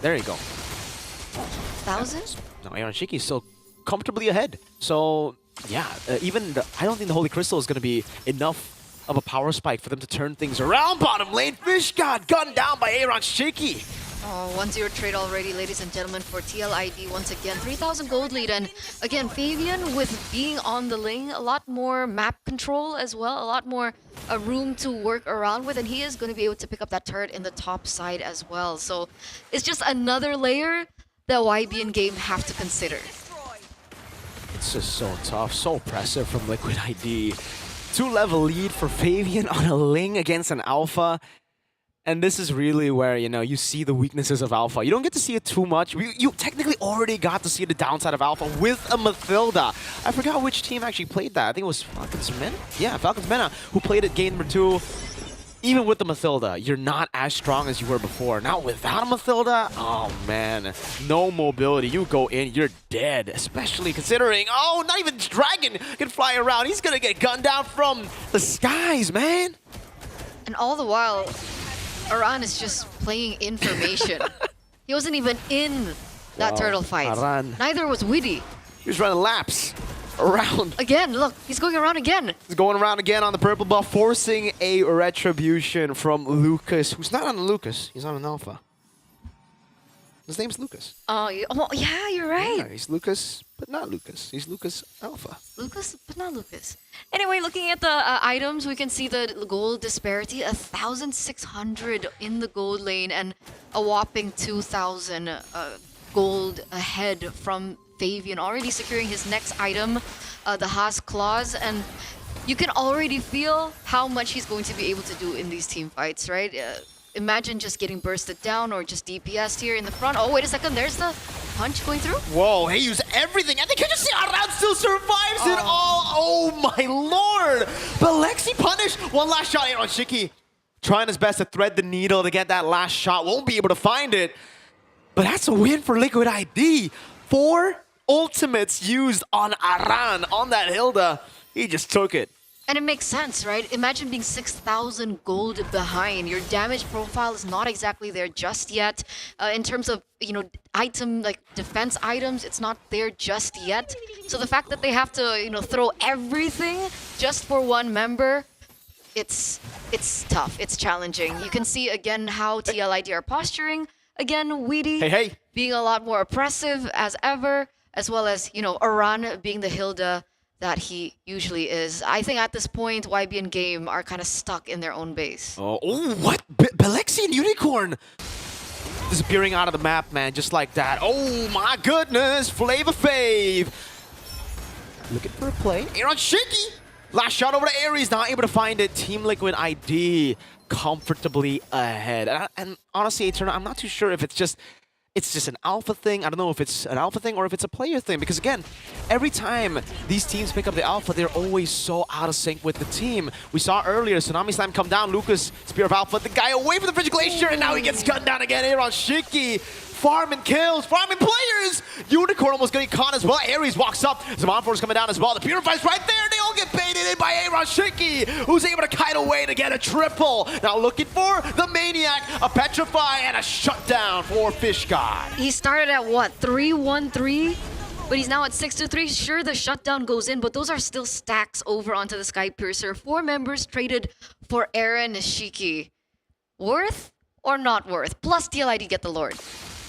There you go. 1,000? No, Aaron Shiki is still comfortably ahead. So yeah, I don't think the Holy Crystal is going to be enough of a power spike for them to turn things around. Bottom lane, Fish got gunned down by Aaron Shiki. Oh, 1-0 trade already, ladies and gentlemen, for TLID once again. 3,000 gold lead, and again, Fabian with being on the lane, a lot more map control as well, a lot more room to work around with, and he is going to be able to pick up that turret in the top side as well. So it's just another layer that YBN game have to consider. It's just so tough, so oppressive from Liquid ID. 2-level lead for Fabian on a Ling against an Alpha. And this is really where, you know, you see the weaknesses of Alpha. You don't get to see it too much. You technically already got to see the downside of Alpha with a Mathilda. I forgot which team actually played that. I think it was Falcons Mena? Yeah, Falcons Mena, who played it game number 2. Even with the Mathilda, you're not as strong as you were before. Now without a Mathilda, oh man, no mobility. You go in, you're dead. Especially considering, oh, not even Dragon can fly around. He's gonna get gunned down from the skies, man. And all the while, Aran is just playing information. He wasn't even in that turtle fight. Aran. Neither was Witty. He was running laps. around. Again, look, he's going around again. He's going around again on the purple buff, forcing a retribution from Lucas, who's not on the Lucas. He's on an alpha. His name's Lucas. Oh, yeah, you're right. Yeah, he's Lucas, but not Lucas. He's Lucas Alpha. Lucas, but not Lucas. Anyway, looking at the items, we can see the gold disparity, 1,600 in the gold lane and a whopping 2,000 gold ahead from Fabian, already securing his next item, the Haas Claws, and you can already feel how much he's going to be able to do in these team fights, right? Imagine just getting bursted down or just DPS here in the front. Oh, wait a second, there's the punch going through. Whoa, he used everything. And they can just see Aran still survives it all. Oh my lord. But Lexi punished. One last shot here on Shiki. Trying his best to thread the needle to get that last shot. Won't be able to find it. But that's a win for Liquid ID. 4 ultimates used on Aran, on that Hilda. He just took it. And it makes sense, right? Imagine being 6,000 gold behind. Your damage profile is not exactly there just yet. In terms of, item, like defense items, it's not there just yet. So the fact that they have to, throw everything just for one member, it's tough. It's challenging. You can see, again, how TLID are posturing. Again, Weedy being a lot more oppressive as ever, as well as, Aran being the Hilda that he usually is. I think at this point, YB and Game are kind of stuck in their own base. Oh, what? Belexi and Unicorn disappearing out of the map, man, just like that. Oh my goodness, Flavor Fave. Looking for a play. Aaron Shiki. Last shot over to Aries, not able to find it. Team Liquid ID comfortably ahead. And honestly, Eternal, I'm not too sure if it's just an alpha thing. I don't know if it's an alpha thing or if it's a player thing. Because again, every time these teams pick up the alpha, they're always so out of sync with the team. We saw earlier, Tsunami Slam come down. Lucas, Spear of Alpha, the guy away from the Frigid Glacier, and now he gets cut down again. Aaron Shiki. Farming kills, farming players! Unicorn almost getting caught as well. Aries walks up. Zamanfor's coming down as well. The Purify's right there. They all get baited in by Aaron Shiki, who's able to kite away to get a triple. Now looking for the Maniac, a Petrify, and a shutdown for Fish God. He started at what, 3-1-3? But he's now at 6-3. Sure, the shutdown goes in, but those are still stacks over onto the Sky Piercer. 4 members traded for Aaron Shiki. Worth or not worth? Plus TLID get the Lord.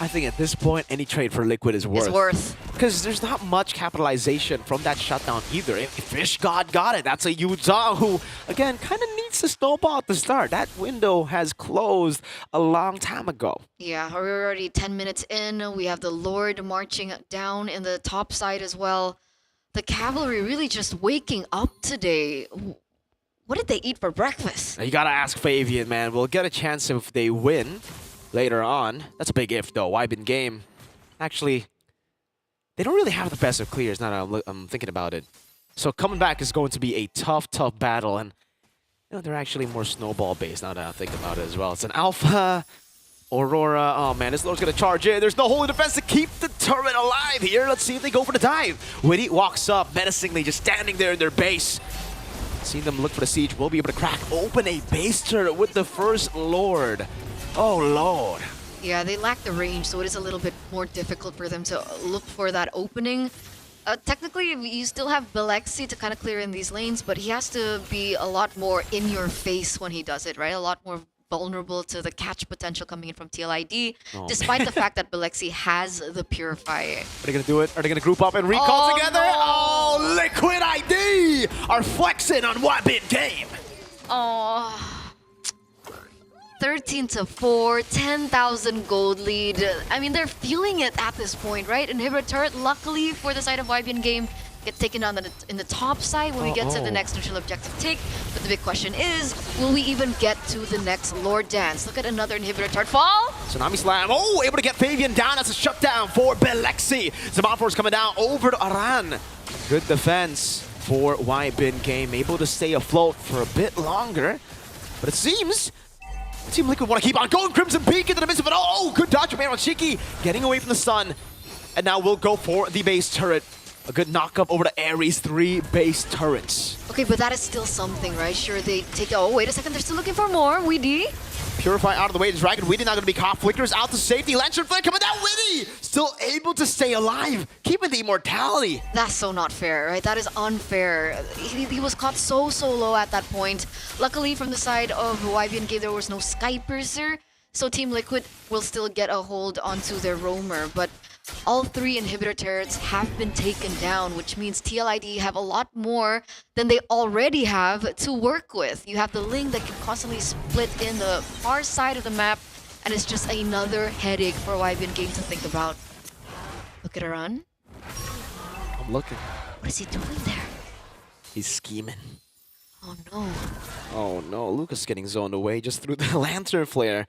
I think at this point, any trade for Liquid is worth. It's worth. Because there's not much capitalization from that shutdown either. If Fish God got it, that's a Yuza who, again, kind of needs to snowball at the start. That window has closed a long time ago. Yeah, we're already 10 minutes in. We have the Lord marching down in the top side as well. The Cavalry really just waking up today. What did they eat for breakfast? You gotta ask Fabian, man. We'll get a chance if they win later on. That's a big if, though. Wybin game. Actually, they don't really have the best of clears now that I'm thinking about it. So coming back is going to be a tough battle. And they're actually more snowball-based now that I think about it as well. It's an Alpha. Aurora. Oh, man, this Lord's going to charge in. There's no holy defense to keep the turret alive here. Let's see if they go for the dive. Witty walks up, menacingly, just standing there in their base. Seeing them look for the siege. We'll be able to crack open a base turret with the first Lord. Oh, Lord. Yeah, they lack the range, so it is a little bit more difficult for them to look for that opening. Technically, you still have Belexi to kind of clear in these lanes, but he has to be a lot more in your face when he does it, right? A lot more vulnerable to the catch potential coming in from TLID, despite the fact that Belexi has the Purify. Are they going to do it? Are they going to group up and recall together? No. Oh, Liquid ID are flexing on Wybin game. Oh. 13-4, 10,000 gold lead. I mean, they're feeling it at this point, right? Inhibitor turret, luckily for the side of YBN game, get taken down in the top side when we get to the next neutral objective take. But the big question is, will we even get to the next Lord Dance? Look at another inhibitor turret fall. Tsunami Slam. Oh, able to get Fabian down. That's a shutdown for Belexi. Zamanfor's coming down over to Aran. Good defense for YBin game. Able to stay afloat for a bit longer. But it seems Team Liquid want to keep on going. Crimson Peak into the midst of it. Oh, good dodge from Aaron Shiki. Getting away from the sun. And now we'll go for the base turret. A good knock-up over to Ares. 3 base turrets. Okay, but that is still something, right? Sure, they take... Oh, wait a second. They're still looking for more. Weedy. Purify out of the way. Dragon Witty not going to be caught. Flickers out to safety. Lantern Flare coming down. Witty still able to stay alive, keeping the immortality. That's so not fair, right? That is unfair. He was caught so low at that point. Luckily, from the side of YBNK, there was no Sky Piercer, so Team Liquid will still get a hold onto their roamer. But all 3 inhibitor turrets have been taken down, which means TLID have a lot more than they already have to work with. You have the Ling that can constantly split in the far side of the map, and it's just another headache for YBNK to think about. Look at Aran. I'm looking. What is he doing there? He's scheming. Oh no. Oh no, Lucas getting zoned away just through the Lantern Flare.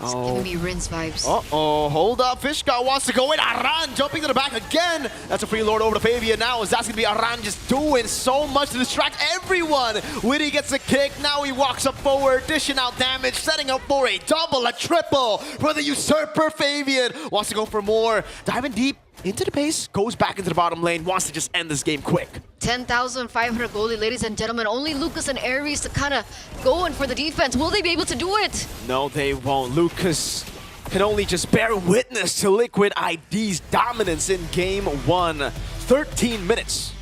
It's giving me Rinse vibes. Uh-oh, hold up. Fish God wants to go in. Aran jumping to the back again. That's a free lord over to Fabian now. Is that's going to be Aran just doing so much to distract everyone. Witty gets a kick. Now he walks up forward, dishing out damage, setting up for a double, a triple for the usurper. Fabian wants to go for more. Diving deep into the base, goes back into the bottom lane, wants to just end this game quick. 10,500 goldie, ladies and gentlemen. Only Lucas and Ares to kind of go in for the defense. Will they be able to do it? No, they won't. Lucas can only just bear witness to Liquid ID's dominance in game 1. 13 minutes.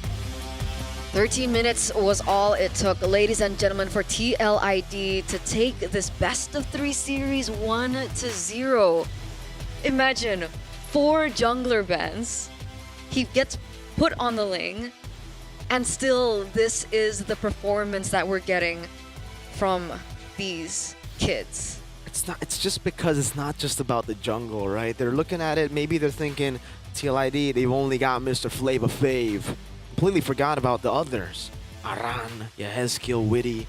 13 minutes was all it took, ladies and gentlemen, for TLID to take this best of 3 series 1-0. Imagine 4 jungler bans. He gets put on the Ling, and still this is the performance that we're getting from these kids. It's just because it's not just about the jungle, right? They're looking at it, maybe they're thinking TLID, they've only got Mr. Flavor Fave. Completely forgot about the others. Aran, Yehezkiel, Witty,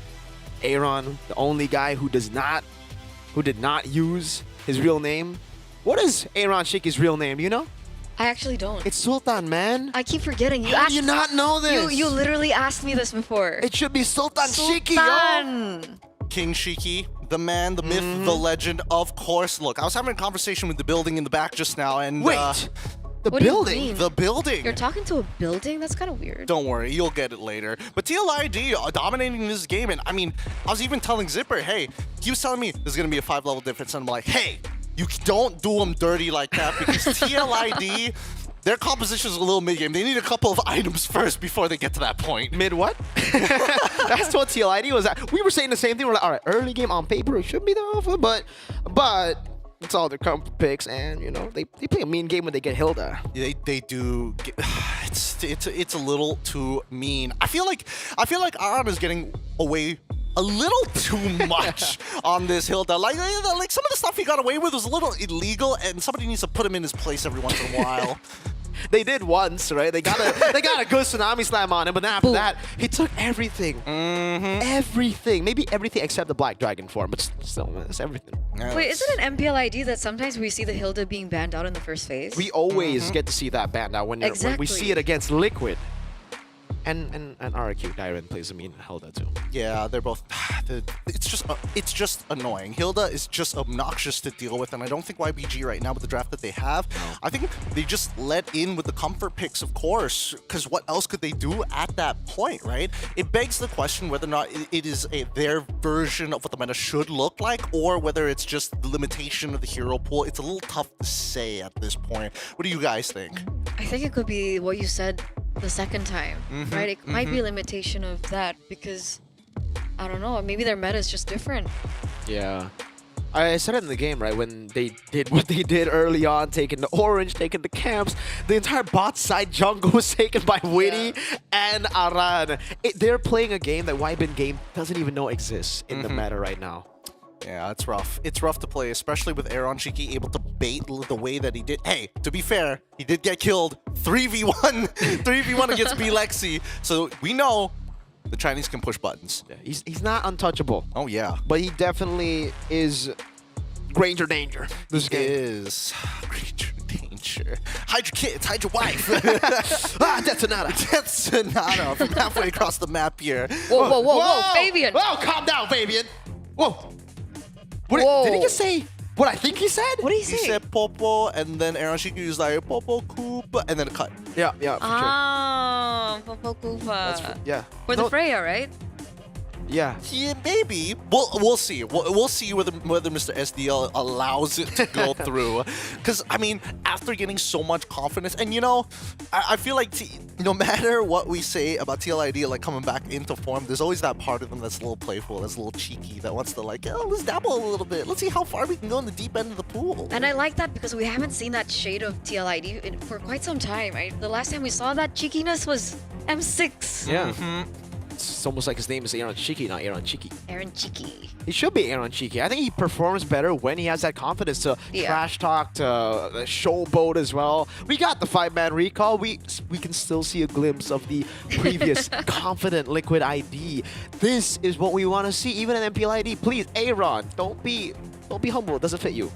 Aaron, the only guy who did not use his real name. What is Aaron Shiki's real name, you know? I actually don't. It's Sultan, man. I keep forgetting. How do you not know this? You literally asked me this before. It should be Sultan Shiki, yo! King Shiki, the man, the myth, the legend, of course. Look, I was having a conversation with the building in the back just now, and wait, the What do you building, mean? the building. You're talking to a building? That's kind of weird. Don't worry, you'll get it later. But TLID dominating this game, and I mean, I was even telling Zipper, hey, he was telling me there's gonna be a 5-level difference, and I'm like, hey, you don't do them dirty like that, because TLID, their composition is a little mid-game. They need a couple of items first before they get to that point. Mid what? That's what TLID was at. We were saying the same thing. We're like, all right, early game on paper, it should be the alpha, but it's all their comfort picks, and you know they play a mean game when they get Hilda. They do. It's a little too mean. I feel like Aran is getting away a little too much on this Hilda. Like some of the stuff he got away with was a little illegal, and somebody needs to put him in his place every once in a while. They did once, right? They got a good tsunami slam on him, but then after that, he took everything. Everything. Maybe everything except the Black Dragon form, but still, it's everything. Wait, isn't it MPLID that sometimes we see the Hilda being banned out in the first phase? We always get to see that banned out when we see it against Liquid. And RQ Dyren plays a mean Hilda too. Yeah, they're both. It's just annoying. Hilda is just obnoxious to deal with, and I don't think YBG right now with the draft that they have. I think they just let in with the comfort picks, of course, because what else could they do at that point, right? It begs the question whether or not it is their version of what the meta should look like, or whether it's just the limitation of the hero pool. It's a little tough to say at this point. What do you guys think? I think it could be what you said the second time, right? It might be a limitation of that because, I don't know, maybe their meta is just different. Yeah. I said it in the game, right? When they did what they did early on, taking the orange, taking the camps, the entire bot side jungle was taken by Witty and Aran. They're playing a game that YBN game doesn't even know exists in the meta right now. Yeah, it's rough. It's rough to play, especially with Aaron Shiki able to bait the way that he did. Hey, to be fair, he did get killed 3v1 against B-Lexi. So we know the Chinese can push buttons. Yeah, he's not untouchable. Oh, yeah. But he definitely is Granger Danger. This game is Granger Danger. Hide your kids, hide your wife. Detonata. Detonata from halfway across the map here. Whoa, Fabian. Whoa, calm down, Fabian. Whoa. Did he just say what I think he said? What did he say? He said Popo, and then Aaron Shiki was like, Popo Koopa, and then a cut. Yeah, for sure. Popo Koopa. Yeah. For the Freya, right? Yeah. Yeah, maybe. We'll see. We'll see whether Mr. SDL allows it to go through. Because, I mean, after getting so much confidence, and you know, I feel like no matter what we say about TLID, like coming back into form, there's always that part of them that's a little playful, that's a little cheeky, that wants to like, oh, let's dabble a little bit. Let's see how far we can go in the deep end of the pool. And I like that because we haven't seen that shade of TLID for quite some time. The last time we saw that cheekiness was M6. Yeah. It's almost like his name is Aaron Cheeky, not Aaron Cheeky. Aaron Cheeky. He should be Aaron Cheeky. I think he performs better when he has that confidence to trash talk, to showboat as well. We got the 5-man recall. We can still see a glimpse of the previous confident Liquid ID. This is what we want to see, even in MPLID. Please, Aaron, don't be humble. It doesn't fit you.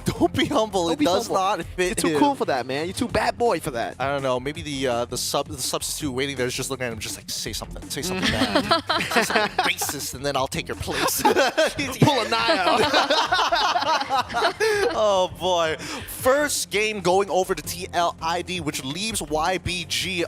Don't be humble. It does not fit You're too cool for that, man. You're too bad boy for that. I don't know. Maybe the substitute waiting there is just looking at him, just like, say something bad, say something racist, and then I'll take your place. Pull a Naya. Oh boy! First game going over to TLID, which leaves YBG.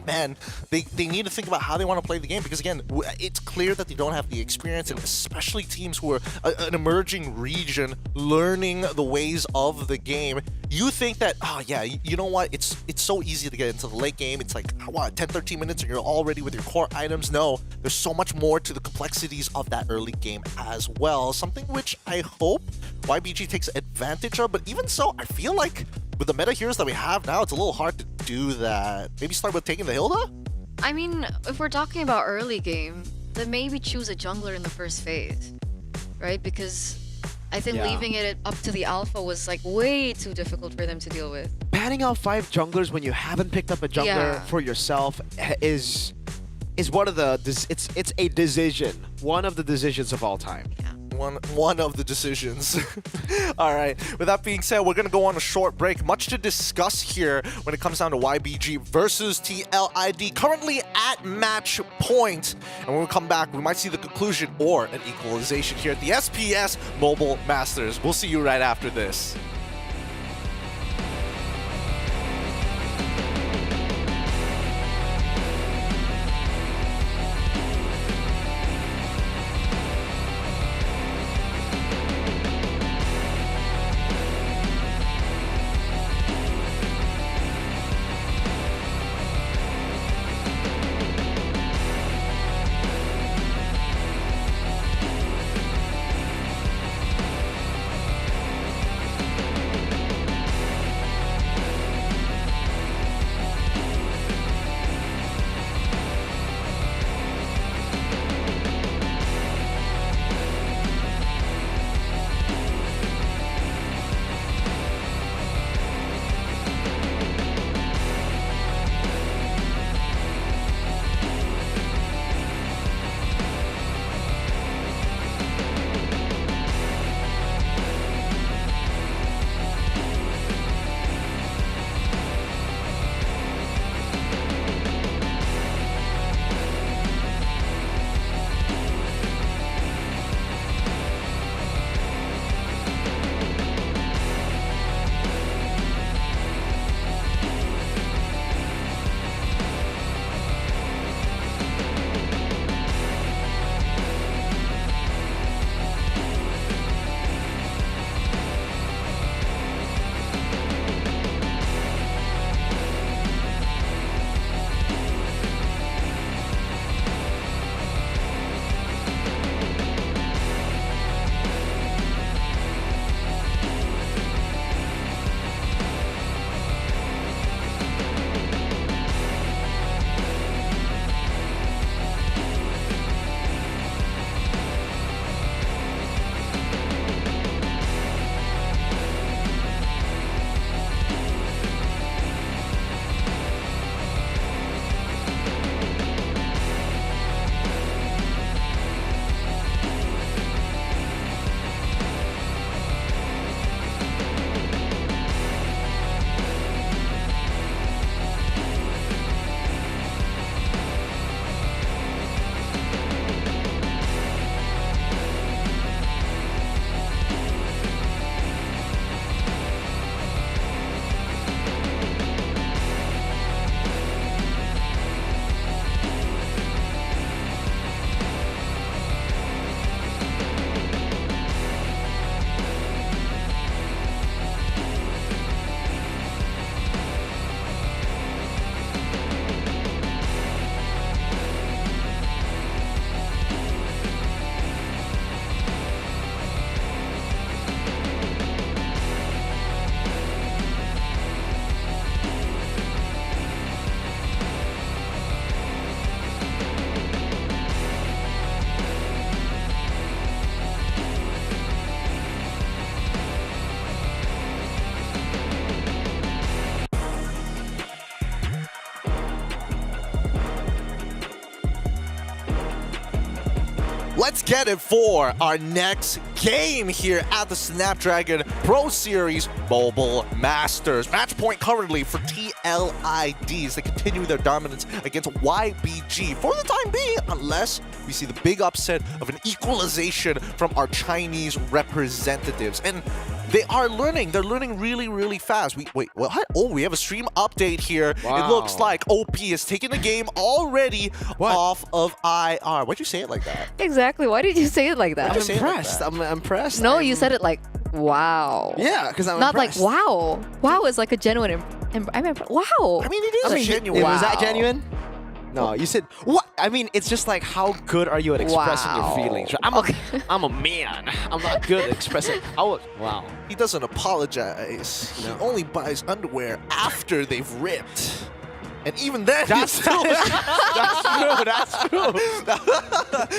Man, they need to think about how they want to play the game, because again, it's clear that they don't have the experience, and especially teams who are an emerging region learning the ways of the game. You think that, oh yeah, you know what, it's so easy to get into the late game. It's like, what, 10-13 minutes and you're already with your core items? No, there's so much more to the complexities of that early game as well, something which I hope YBG takes advantage of. But even so, I feel like with the meta heroes that we have now, it's a little hard to do that. Maybe start with taking the Hilda? I mean, if we're talking about early game, then maybe choose a jungler in the first phase, right? Because I think leaving it up to the alpha was like way too difficult for them to deal with. Banning out 5 junglers when you haven't picked up a jungler for yourself is one of the it's a decision, one of the decisions of all time. Yeah. One of the decisions. All right. With that being said, we're going to go on a short break. Much to discuss here when it comes down to YBG versus TLID, currently at match point. And when we come back, we might see the conclusion or an equalization here at the SPS Mobile Masters. We'll see you right after this. let's get it for our next game here at the Snapdragon Pro Series Mobile Masters. Match point currently for TLID as they continue their dominance against YBG for the time being, unless we see the big upset of an equalization from our Chinese representatives. And they are learning. They're learning really, really fast. Wait, what? Oh, we have a stream update here. Wow. It looks like OP has taken the game already off of IR. Why'd you say it like that? Exactly. Why did you say it like that? I'm impressed. I'm impressed. No, you said it like, wow. Yeah, because I'm not impressed. like wow. Wow is like a genuine. I'm impressed. Wow. I mean, it is genuine. Was that genuine? No, you said what? I mean, it's just like how good are you at expressing your feelings? I'm a man. I'm not good at expressing. Wow. He doesn't apologize. He only buys underwear after they've ripped. And even then, that's true. That's true.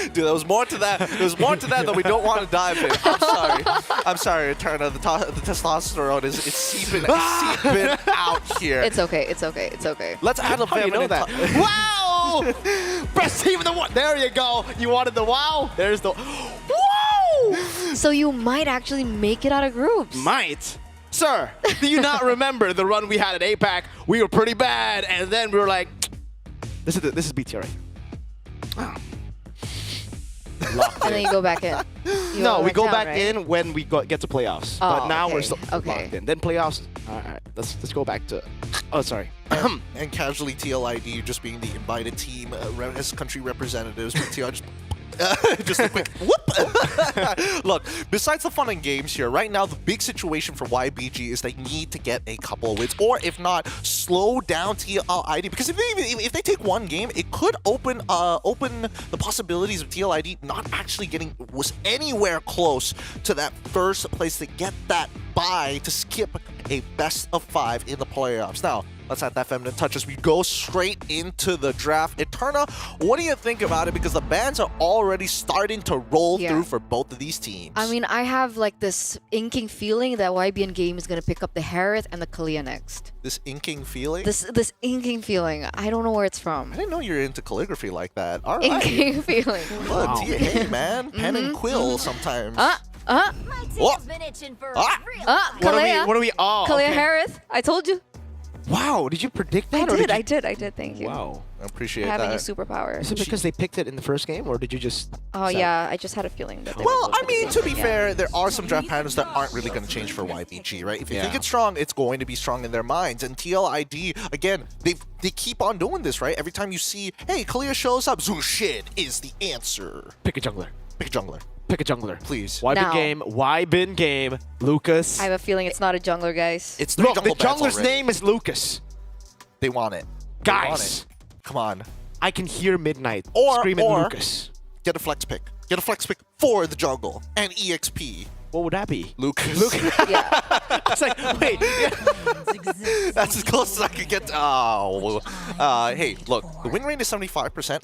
Dude, there was more to that. There's more to that that we don't want to dive in. I'm sorry, Eterna. The testosterone is seeping out here. It's okay. It's okay. It's okay. Let's add a feminine. You know that? Wow! Press even the one. There you go. You wanted the wow. There's the wow. So you might actually make it out of groups. Might. Sir, do you not remember the run we had at APAC? We were pretty bad, and then we were like, this is BTR. And then you go back in. No, we go back in when we get to playoffs. Oh, but now we're okay. still locked in. Then playoffs. All right, let's go back to. Oh, sorry. And casually TLID just being the invited team as country representatives. BTR just a quick whoop. Look, besides the fun and games here, right now the big situation for YBG is they need to get a couple of wins, or if not, slow down TLID. Because if they take one game, it could open the possibilities of TLID not actually getting anywhere close to that first place to get that bye to skip a best of 5 in the playoffs. Now, let's add that feminine touch as we go straight into the draft. Eterna, what do you think about it? Because the bans are already starting to roll through for both of these teams. I mean, I have like this inking feeling that YBN Game is going to pick up the Harith and the Kalia next. This inking feeling? This inking feeling. I don't know where it's from. I didn't know you're into calligraphy like that. All right. Inking feeling. Wow. Hey, man. Pen and quill sometimes. What? What are we all? Kalia Harith. I told you. Wow, did you predict that? I did. Thank you. Wow. I appreciate Having that. a superpower. Is it because they picked it in the first game, or did you just... Oh, yeah. I just had a feeling that they Well, would I do the mean, same to be thing, fair, there are some draft patterns that aren't really going to change for YBG, right? If you think it's strong, it's going to be strong in their minds. And TLID, again, they keep on doing this, right? Every time you see, hey, Kalia shows up, Zushid is the answer. Pick a jungler. Pick a jungler. Pick a jungler. Please. Wybin game, Lucas. I have a feeling it's not a jungler, guys. It's Look, the jungler's name is Lucas. They want it. Guys. Come on. I can hear Midnight Or screaming Lucas. Get a flex pick. Get a flex pick for the jungle and EXP. What would that be? Lucas. Yeah. It's like, wait. That's as close as I could get. Hey, look, the win rate is 75%.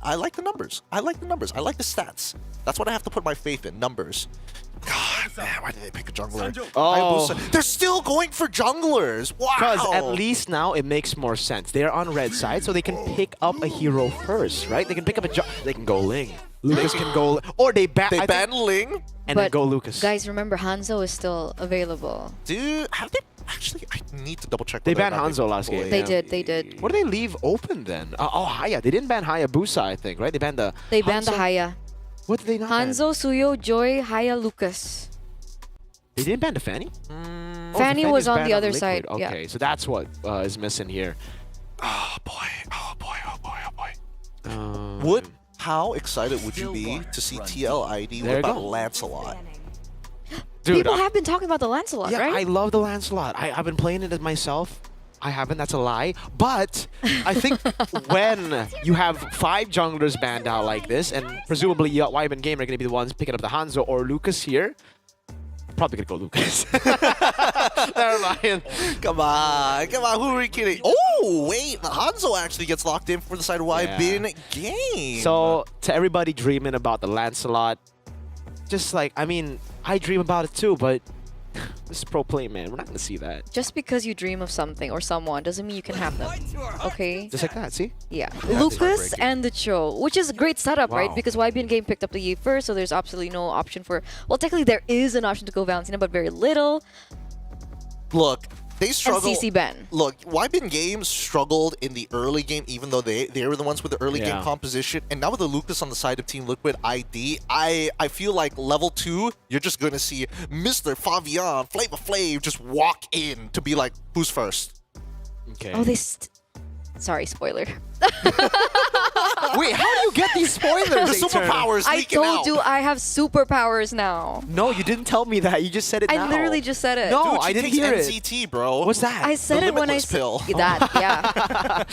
I like the numbers. I like the stats. That's what I have to put my faith in. Numbers. God, man, why did they pick a jungler? Oh. They're still going for junglers. Wow. Because at least now it makes more sense. They're on red side, so they can pick up a hero first, right? They can pick up they can go Ling. Lucas can go, or they ban Ling and then go Lucas. Guys, remember Hanzo is still available. Dude, have they actually? I need to double check. They banned Hanzo last game. They did. What did they leave open then? Haya. They didn't ban Hayabusa, I think, right? They banned the. They banned the Haya. What did they not ban? Hanzo, Suyo, Joy, Haya, Lucas. They didn't ban the Fanny? Fanny the was on banned the other Liquid. side. Okay, Yeah. so that's what is missing here. Oh boy. How excited would you be to see TLID without Lancelot? Dude, People have been talking about the Lancelot, yeah, right? I love the Lancelot. I've been playing it myself. I haven't, that's a lie. But I think when you have 5 junglers banned out like this, and presumably YBN Game are going to be the ones picking up the Hanzo or Lucas here, probably going to go Lucas. Never mind. Come on, who are we kidding? Oh, wait, Hanzo actually gets locked in for the side of YBN Game. So, to everybody dreaming about the Lancelot, just like, I mean, I dream about it too, but This is pro play, man. We're not gonna see that. Just because you dream of something or someone doesn't mean you can have them. Okay? Just like that, see? Yeah. Lucas and the Cho, which is a great setup, right? Wow. Because YBN Game picked up the Yi first, so there's absolutely no option for... Well, technically there is an option to go Valentina, but very little. Look, they struggle. CC Ben. Look, YBN Games struggled in the early game, even though they were the ones with the early game composition. And now with the Lucas on the side of Team Liquid ID, I feel like level 2, you're just going to see Mr. Fabian, Flavor Flav just walk in to be like, who's first? Okay. Oh, Sorry, spoiler. Wait, how do you get these spoilers? The superpowers I leaking out. told you I have superpowers now. No, you didn't tell me that. You just said it now. I literally just said it. No, Dude, I she didn't takes hear it. NCT, bro. What's that? I said The it when I limitless pill. That, yeah.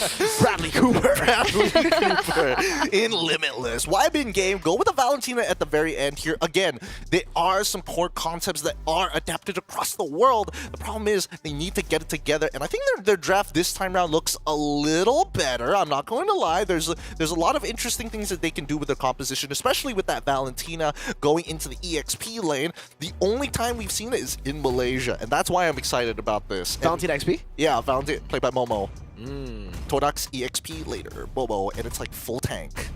Bradley Cooper. Bradley Cooper in Limitless. YBN Game, go with the Valentina at the very end here. Again, there are some core concepts that are adapted across the world. The problem is they need to get it together, and I think their draft this time around looks a little better. I'm not going to lie. There's a lot of interesting things that they can do with their composition, especially with that Valentina going into the EXP lane. The only time we've seen it is in Malaysia, and that's why I'm excited about this. Valentina XP? Yeah, Valentina, played by Momo. Todax EXP later, Momo, and it's like full tank.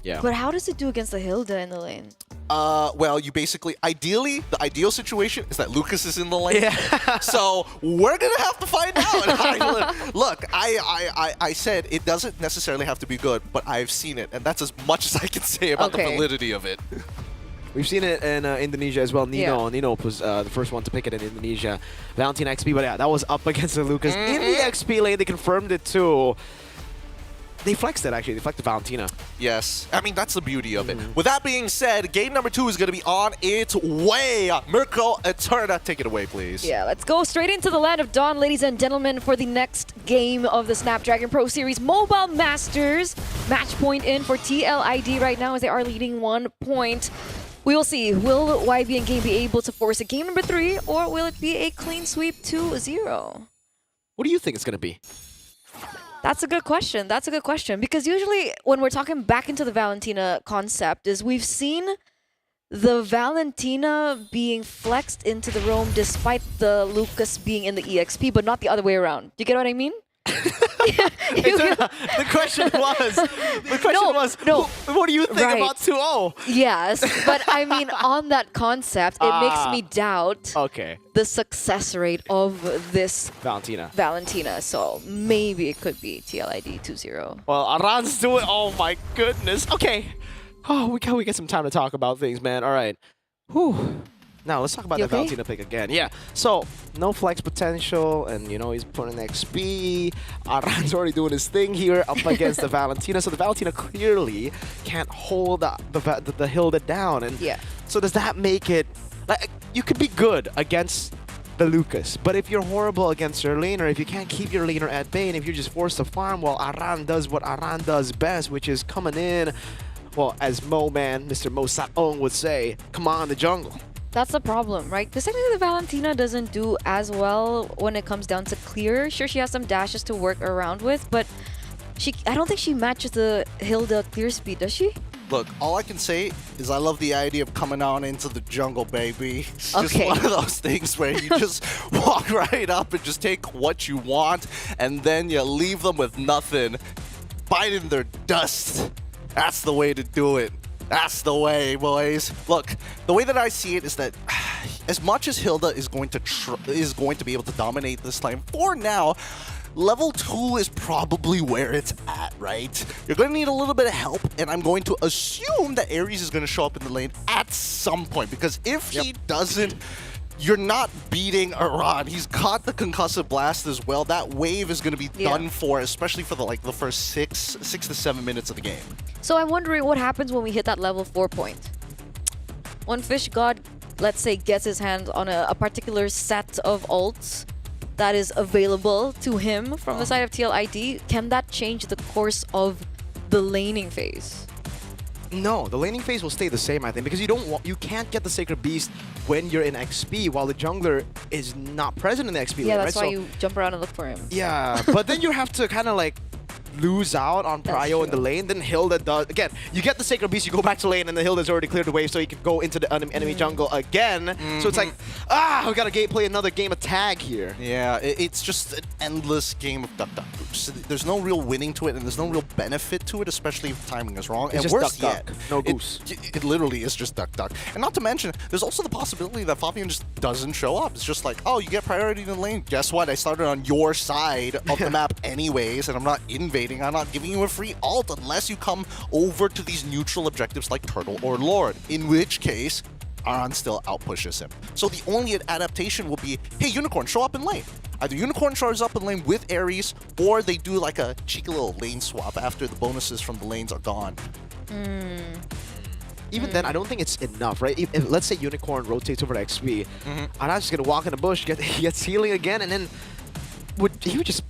Yeah. But how does it do against the Hilda in the lane? Well, you basically, ideally, the ideal situation is that Lucas is in the lane. Yeah. So we're gonna have to find out. Look, I said it doesn't necessarily have to be good, but I've seen it, and that's as much as I can say about the validity of it. We've seen it in Indonesia as well. Nino was the first one to pick it in Indonesia. Valentina XP, but yeah, that was up against the Lucas. In the XP lane, they confirmed it too. They flexed it, actually. They flexed the Valentina. Yes. I mean, that's the beauty of it. With that being said, game number 2 is going to be on its way. Mirko Eterna, take it away, please. Yeah, let's go straight into the land of Dawn, ladies and gentlemen, for the next game of the Snapdragon Pro Series Mobile Masters. Match point in for TLID right now as they are leading 1 point. We will see. Will YBN Game be able to force a game number 3, or will it be a clean sweep 2-0? What do you think it's going to be? That's a good question. That's a good question. Because usually when we're talking back into the Valentina concept is we've seen the Valentina being flexed into the roam despite the Lucas being in the EXP, but not the other way around. Do you get what I mean? The question was, what do you think about 2-0? Yes, but I mean, on that concept, it makes me doubt the success rate of this Valentina. So maybe it could be TLID 2-0. Well, Aran's doing. Oh my goodness. Okay. Oh, we get some time to talk about things, man. All right. Whew. Now let's talk about the Valentina pick again. Yeah. So no flex potential, and you know he's putting XP. Aran's already doing his thing here up against the Valentina. So the Valentina clearly can't hold the Hilda down, and so does that make it like you could be good against the Lucas, but if you're horrible against your laner, if you can't keep your laner at bay, and if you're just forced to farm, well, Aran does what Aran does best, which is coming in. Well, as Mr. Mo Saong would say, come on the jungle. That's the problem, right? Because technically the Valentina doesn't do as well when it comes down to clear. Sure, she has some dashes to work around with, but I don't think she matches the Hilda clear speed, does she? Look, all I can say is I love the idea of coming on into the jungle, baby. It's just one of those things where you just walk right up and just take what you want, and then you leave them with nothing. Biting their dust. That's the way to do it. That's the way, boys. Look, the way that I see it is that as much as Hilda is going to be able to dominate this lane, for now, level 2 is probably where it's at, right? You're going to need a little bit of help, and I'm going to assume that Ares is going to show up in the lane at some point, because if he doesn't, you're not beating Aran. He's got the concussive blast as well. That wave is going to be done for, especially for the first 6 to 7 minutes of the game. So I'm wondering what happens when we hit that level 4 point. When Fish God, let's say, gets his hands on a particular set of ults that is available to him from the side of TLID, can that change the course of the laning phase? No, the laning phase will stay the same, I think, because you can't get the Sacred Beast when you're in XP, while the jungler is not present in the XP lane, Yeah, that's right? why you jump around and look for him. Yeah, but then you have to kind of like lose out on Prio in the lane, then Hilda does. Again, you get the Sacred Beast, you go back to lane, and then Hilda's already cleared the wave, so you can go into the enemy jungle again. So it's like, we gotta play another game of tag here. Yeah, it's just an endless game of duck boost. There's no real winning to it, and there's no real benefit to it, especially if timing is wrong. It's and just worse duck, yet, no goose. It literally is just duck. And not to mention, there's also the possibility that Fabian just doesn't show up. It's just like, oh, you get priority in the lane. Guess what? I started on your side of the map anyways, and I'm not invading. I'm not giving you a free ult unless you come over to these neutral objectives like Turtle or Lord, in which case Aran still outpushes him. So the only adaptation will be, hey, Unicorn, show up in lane. Either Unicorn shows up in lane with Ares, or they do like a cheeky little lane swap after the bonuses from the lanes are gone. Even then, I don't think it's enough, right? If let's say Unicorn rotates over to XP, Aran's just gonna walk in the bush, gets healing again, and then he would just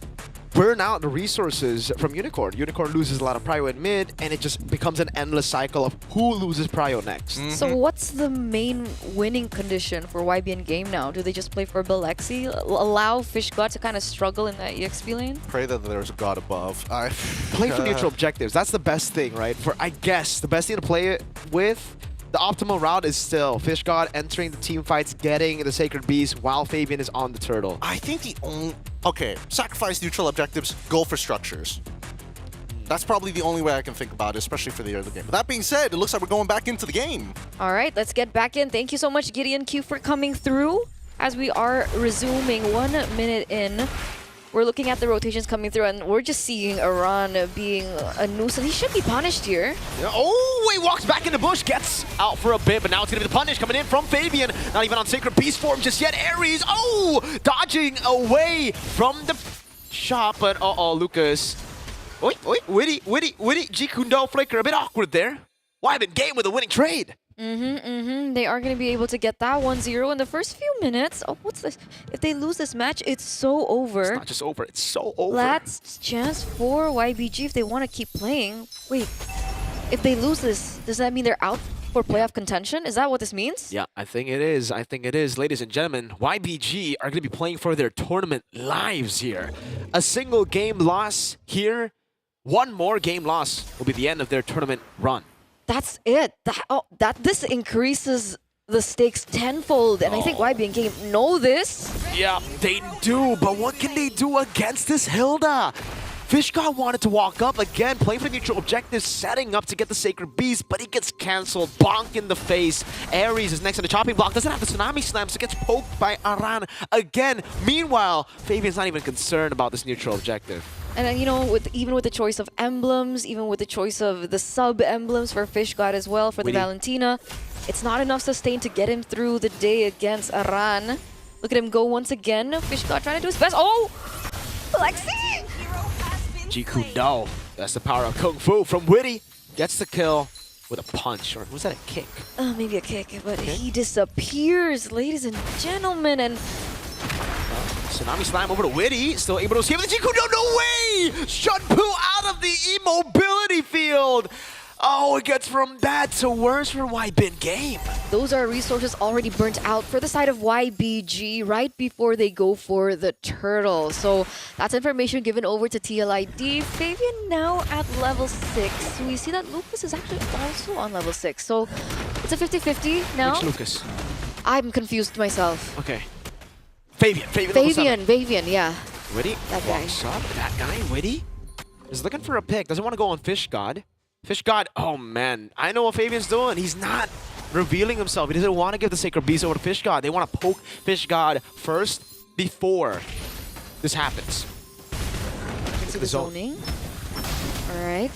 burn out the resources from Unicorn. Unicorn loses a lot of prio in mid, and it just becomes an endless cycle of who loses prio next. So what's the main winning condition for YBN game now? Do they just play for Belexi? Allow Fish God to kind of struggle in that EXP lane? Pray that there's a god above. Play for neutral objectives. That's the best thing, right? I guess the best thing to play it with. The optimal route is still Fish God entering the team fights, getting the Sacred Beast while Fabian is on the turtle. I think the only... Okay, sacrifice neutral objectives, go for structures. That's probably the only way I can think about it, especially for the early game. But that being said, it looks like we're going back into the game. All right, let's get back in. Thank you so much, Gideon Q, for coming through. As we are resuming 1 minute in, we're looking at the rotations coming through, and we're just seeing Aran being a nuisance. He should be punished here. Yeah, oh, he walks back in the bush, gets out for a bit, but now it's going to be the punish coming in from Fabian. Not even on Sacred Beast form just yet. Ares, dodging away from the shot, but Lucas. Witty, Jikundo flicker, a bit awkward there. YBN game with a winning trade. They are going to be able to get that 1-0 in the first few minutes. Oh, what's this? If they lose this match, it's so over. It's not just over, it's so over. Last chance for YBG if they want to keep playing. Wait, if they lose this, does that mean they're out for playoff contention? Is that what this means? Yeah, I think it is. Ladies and gentlemen, YBG are going to be playing for their tournament lives here. A single game loss here. One more game loss will be the end of their tournament run. That's it. This increases the stakes tenfold, and I think YBN game know this. Yeah, they do, but what can they do against this Hilda? Fish God wanted to walk up again, playing for the neutral objective, setting up to get the Sacred Beast, but he gets cancelled, bonk in the face. Ares is next to the chopping block, doesn't have the Tsunami Slam, so gets poked by Aran again. Meanwhile, Fabian's not even concerned about this neutral objective. And then, you know, even with the choice of emblems, even with the choice of the sub-emblems for Fish God as well, for the Valentina, it's not enough sustain to get him through the day against Aran. Look at him go once again. Fish God trying to do his best. Oh! Lexi! Jikundo. That's the power of Kung Fu from Witty. Gets the kill with a punch. Or was that a kick? Maybe a kick, but he disappears, ladies and gentlemen. And Tsunami Slam over to Witty, still able to escape with the Jikundo, no way! Shunpu out of the immobility field! Oh, it gets from bad to worse for YBN game. Those are resources already burnt out for the side of YBG right before they go for the turtle. So that's information given over to TLID. Fabian now at level 6. We see that Lucas is actually also on level 6. So it's a 50-50 now. Which Lucas? I'm confused myself. Okay. Fabian, yeah. Witty that guy. Walks up. That guy, Witty, is looking for a pick. Doesn't want to go on Fish God. Fish God, oh man, I know what Fabian's doing. He's not revealing himself. He doesn't want to give the Sacred Beast over to Fish God. They want to poke Fish God first before this happens. Into the zoning. All right.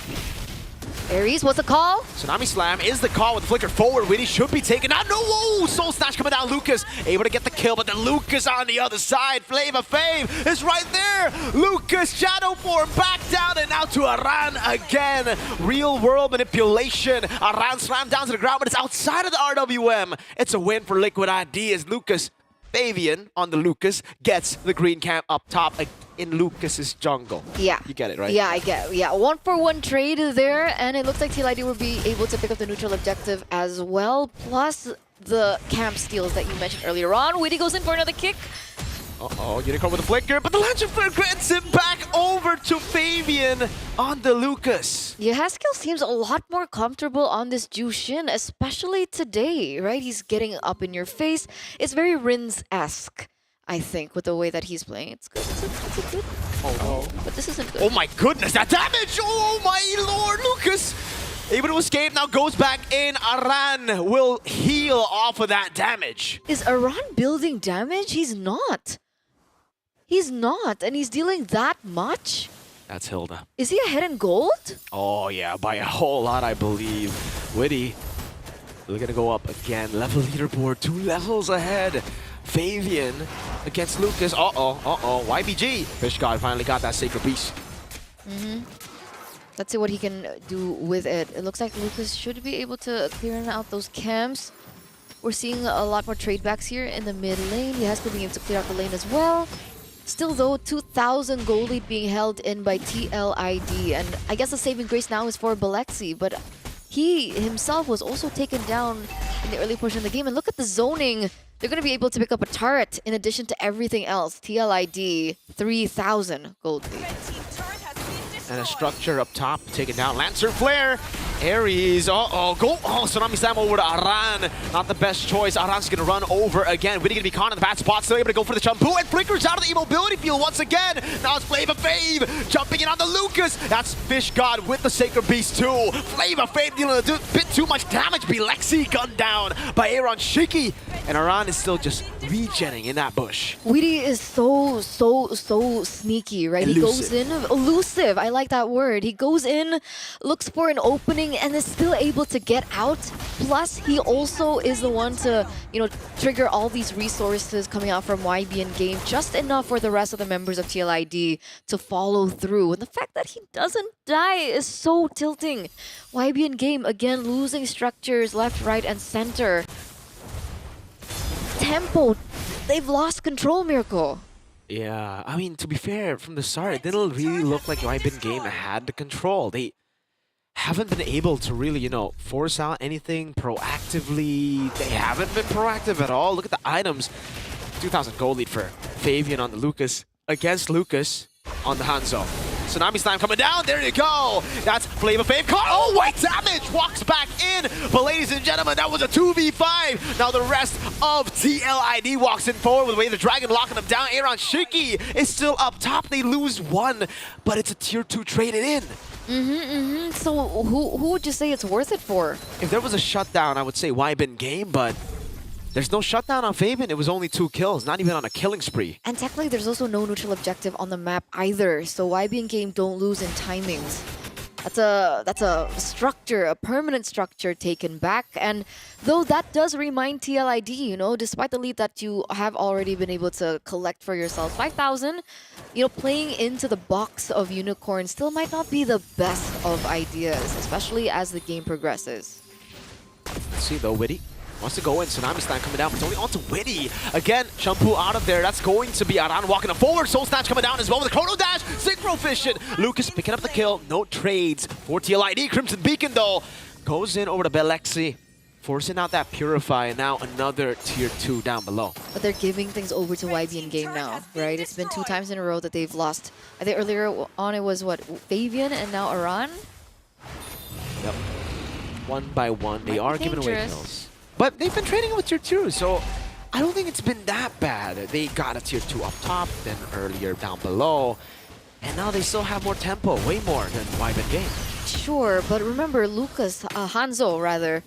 Ares, what's the call? Tsunami Slam is the call with the flicker forward. Witty should be taken out. No, whoa! Soul Snatch coming down. Lucas able to get the kill, but then Lucas on the other side. Flavor Fave is right there. Lucas shadow form back down and out to Aran again. Real world manipulation. Aran slammed down to the ground, but it's outside of the RWM. It's a win for Liquid ID as Lucas Fabian on the Lucas gets the green camp up top in Lucas's jungle. Yeah. You get it, right? Yeah, I get it. Yeah, 1-for-1 trade there, and it looks like TLID will be able to pick up the neutral objective as well, plus the camp steals that you mentioned earlier on. Witty goes in for another kick. Uh-oh, Unicorn with a flicker, but the Launcher Flare grants him back over to Fabian on the Lucas. Yeah, Haskell seems a lot more comfortable on this Jushin, especially today, right? He's getting up in your face. It's very Rins-esque, I think, with the way that he's playing. It's good. It's a good. Oh, but this isn't good. Oh my goodness, that damage! Oh my lord, Lucas! Able to escape, now goes back in. Aran will heal off of that damage. Is Aran building damage? He's not. He's not, and he's dealing that much? That's Hilda. Is he ahead in gold? Oh yeah, by a whole lot, I believe. Witty, we're gonna go up again. Level leaderboard, 2 levels ahead. Fabian against Lucas. Uh-oh. YBG. Fish God finally got that Sacred Beast. Let's see what he can do with it. It looks like Lucas should be able to clear out those camps. We're seeing a lot more trade backs here in the mid lane. He has to be able to clear out the lane as well. Still though, 2,000 gold lead being held in by TLID. And I guess the saving grace now is for Balexi, but he himself was also taken down in the early portion of the game. And look at the zoning. They're going to be able to pick up a turret in addition to everything else. TLID, 3,000 gold lead. And a structure up top, taken down. Lancer Flare. Ares, Tsunami Slam over to Aran. Not the best choice. Aran's gonna run over again. Witty gonna be caught in the bad spot. Still able to go for the Champu and flickers out of the immobility field once again. Now it's Flavor Fave jumping in on the Lucas. That's Fish God with the Sacred Beast too. Flavor Fave dealing a bit too much damage. Lexi gunned down by Aaron Shiki. And Aran is still just regenning in that bush. Witty is so sneaky, right? Elusive. He goes in, elusive, I like that word. He goes in, looks for an opening, and is still able to get out. Plus, he also is the one to, trigger all these resources coming out from YBN Game, just enough for the rest of the members of TLID to follow through. And the fact that he doesn't die is so tilting. YBN Game, again, losing structures left, right, and center. Tempo, they've lost control, Miracle. Yeah, I mean, to be fair, from the start, it didn't really look like YBN Game had the control. They haven't been able to really, force out anything proactively. They haven't been proactive at all. Look at the items. 2,000 gold lead for Fabian on the Lucas against Lucas on the Hanzo. Tsunami Slam coming down. There you go. That's Flavor Fave. Oh, white damage. Walks back in. But ladies and gentlemen, that was a 2v5. Now the rest of TLID walks in forward with the way the Dragon locking them down. Aaron Shiki is still up top. They lose 1, but it's a tier 2 traded in. So who would you say it's worth it for? If there was a shutdown, I would say YBN Game, but there's no shutdown on Fabian. It was only 2 kills, not even on a killing spree. And technically, there's also no neutral objective on the map either. So YBN Game don't lose in timings. That's a structure, a permanent structure taken back. And though that does remind TLID, despite the lead that you have already been able to collect for yourselves, 5,000, playing into the box of Unicorn still might not be the best of ideas, especially as the game progresses. Let's see though, Witty wants to go in. Tsunami Slam coming down, but it's only on to Witty. Again, Shampoo out of there. That's going to be Aran walking forward. Soul Snatch coming down as well with a Chrono Dash. Synchro Fission. Lucas picking up the kill. No trades for TLID. Crimson Beacon though goes in over to Belexi, forcing out that Purify, and now another tier 2 down below. But they're giving things over to YBN Game now, right? It's been 2 times in a row that they've lost. I think earlier on it was, Fabian and now Aran? Yep. 1 by 1. They are giving away kills. But they've been trading with tier 2, so I don't think it's been that bad. They got a tier 2 up top, then earlier down below, and now they still have more tempo, way more than YBN Game. Sure, but remember, Hanzo rather,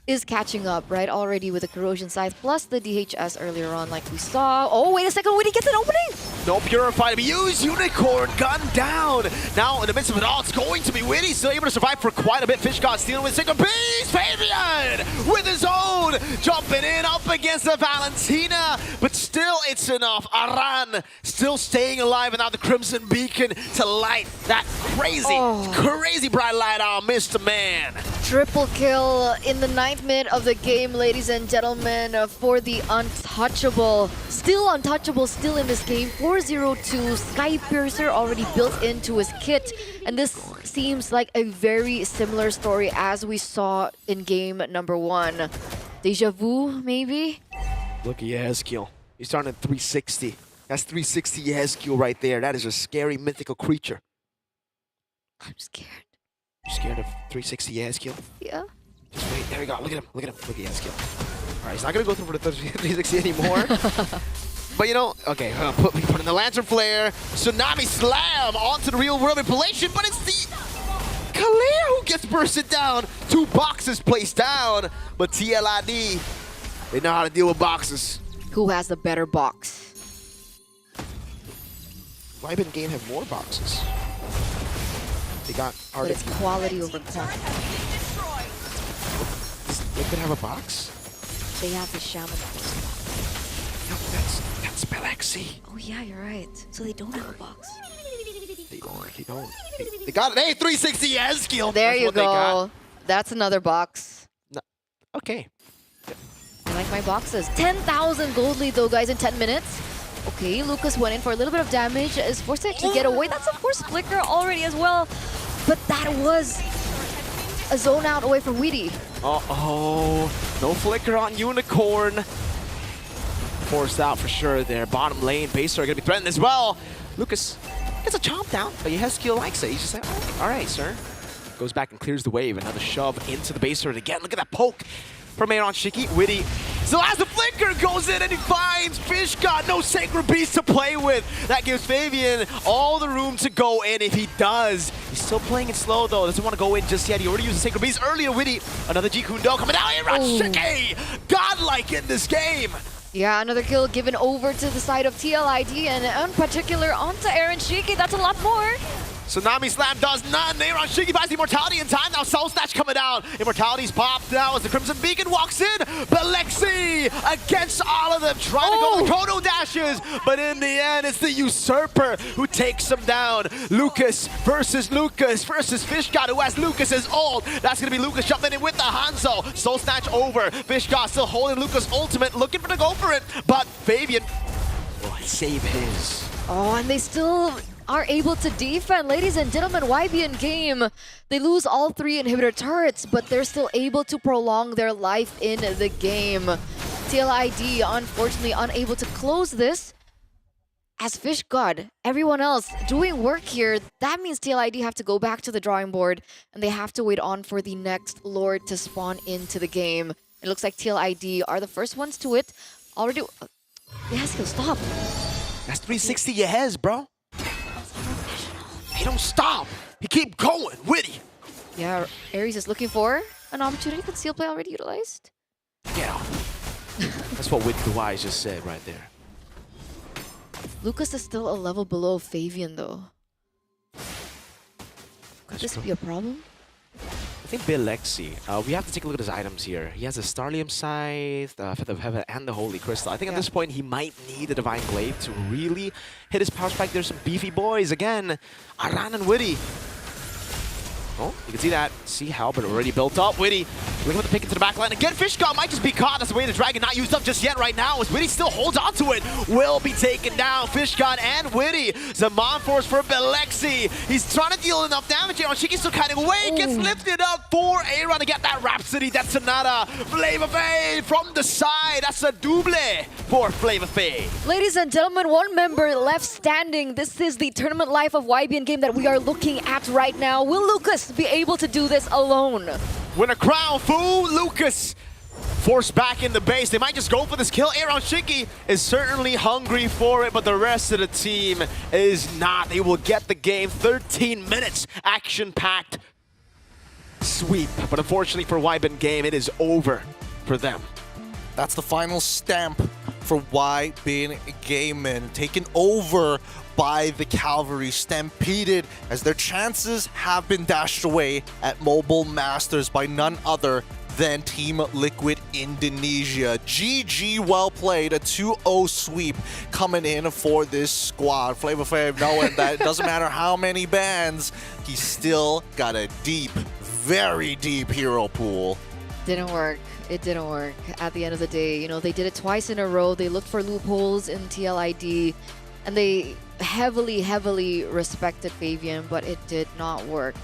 is catching up, right? Already with the Corrosion Scythe, plus the DHS earlier on, like we saw. Oh, wait a second, Witty gets an opening! No Purify to be used. Unicorn gunned down. Now, in the midst of it all, it's going to be Witty. Still able to survive for quite a bit. Fish God stealing with Sacred Beast. Fabian with his own. Jumping in up against the Valentina. But still, it's enough. Aran still staying alive. And now the Crimson Beacon to light that crazy bright light on Mr. Man. Triple kill in the 9th minute of the game, ladies and gentlemen, for the untouchable. Still untouchable, still in this game. 402, Sky Piercer already built into his kit. And this seems like a very similar story as we saw in game number 1. Deja vu, maybe? Look at Ezekiel. He's starting at 360. That's 360 Yehezkiel right there. That is a scary mythical creature. I'm scared. You scared of 360 Yehezkiel? Yeah. Just wait. There we go. Look at him. Look at him. Look at Yehezkiel. All right, he's not going to go through for the 360 anymore. But you know, okay, we put in the Lantern Flare. Tsunami Slam onto the real world manipulation, but it's the Kalea who gets bursted down. 2 boxes placed down, but TLID, they know how to deal with boxes. Who has the better box? Vibe and Game have more boxes. They got But it's quality over quantity. They could have a box? They have the Shaman. No, that's Belexi. Oh yeah, you're right. So they don't have a box. They don't. They got it. Hey, 360 Yehezkiel. There That's you what they got. go. That's another box. No. Okay. I like my boxes. 10,000 gold lead though, guys, in 10 minutes. Okay, Lucas went in for a little bit of damage. Is forced to actually get away. That's a force flicker already as well. But that was a zone out away from Weedy. Uh-oh. No flicker on Unicorn. Forced out for sure there. Bottom lane, Baser are going to be threatened as well. Lucas gets a chomp down, but Yehezkiel likes it. He's just like, oh, all right, sir. Goes back and clears the wave. Another shove into the Baser again. Look at that poke from Aaron Shiki. Witty still has the flicker, goes in and he finds Fish God. No Sacred Beast to play with. That gives Fabian all the room to go in if he does. He's still playing it slow though. Doesn't want to go in just yet. He already used the Sacred Beast earlier. Witty, another G Kundo coming down. Aaron Shiki, godlike in this game. Yeah, another kill given over to the side of TLID and in particular onto Aaron Shiki. That's a lot more. Tsunami Slam does none. Aaron Shiki buys the Immortality in time. Now Soul Snatch coming down. Immortality's popped now as the Crimson Beacon walks in. Belexi against all of them, trying to go with Chrono Dashes. But in the end, it's the Usurper who takes him down. Lucas versus Fish God, who has Lucas's ult. That's going to be Lucas jumping in with the Hanzo. Soul Snatch over. Fish God still holding Lucas' ultimate, looking for the go for it. But Fabian will save his. Oh, and they still are able to defend. Ladies and gentlemen, YBN game, they lose all 3 inhibitor turrets, but they're still able to prolong their life in the game. TLID, unfortunately, unable to close this. As Fish God, everyone else doing work here, that means TLID have to go back to the drawing board, and they have to wait on for the next Lord to spawn into the game. It looks like TLID are the first ones to it. Already... Yes, he'll stop. That's 360 Yehez, bro. He don't stop. He keep going. Witty. Yeah, Ares is looking for an opportunity. Conceal play already utilized. Get off. That's what Witty the Wise just said right there. Lucas is still a level below Fabian though. Could this be a problem? I think Belexi, we have to take a look at his items here. He has the Starlium Scythe, the Feather of Heaven, and the Holy Crystal. I think at this point he might need the Divine Glaive to really hit his power spike. There's some beefy boys again. Aran and Witty. Oh, you can see that. See Halbert already built up. Witty looking for the pick into the back line. Again, Fish God might just be caught. That's the way the Dragon not used up just yet right now. As Witty still holds on to it. Will be taken down. Fish God and Witty. Zaman Force for Belexi. He's trying to deal enough damage here. Shiki's still kind of away. Gets lifted up for Aaron to get that Rhapsody. That's Sonata. Flavor Fay from the side. That's a double for Flavor Fay. Ladies and gentlemen, one member left standing. This is the tournament life of YBN game that we are looking at right now. Will Lucas be able to do this alone? Win a crown, fool! Lucas forced back in the base. They might just go for this kill. Aaron Shiki is certainly hungry for it, but the rest of the team is not. They will get the game. 13 minutes, action-packed sweep. But unfortunately for YBN game, it is over for them. That's the final stamp for YBN Gaming, taken over by the Cavalry, stampeded as their chances have been dashed away at Mobile Masters by none other than Team Liquid Indonesia. GG, well played. A 2-0 sweep coming in for this squad. Flavor Flav knowing that it doesn't matter how many bans, he's still got a deep, very deep hero pool. Didn't work. It didn't work. At the end of the day, you know, they did it twice in a row. They looked for loopholes in TLID, and they heavily respected Fabian, but it did not work.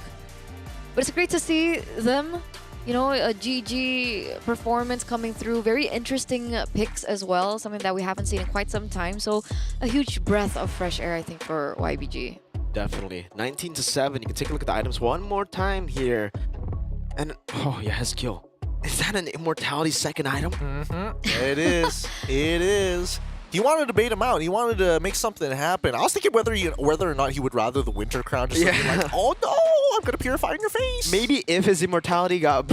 But it's great to see them You know, a GG performance coming through. Very interesting picks as well. Something that we haven't seen in quite some time. So a huge breath of fresh air, I think, for YBG. Definitely. 19-7. You can take a look at the items one more time here. And, oh, yeah, Hezkiel. Is that an Immortality second item? It is. It is. He wanted to bait him out. He wanted to make something happen. I was thinking whether or not he would rather the Winter Crown. Just something like, oh no, I'm gonna purify in your face. Maybe if his Immortality got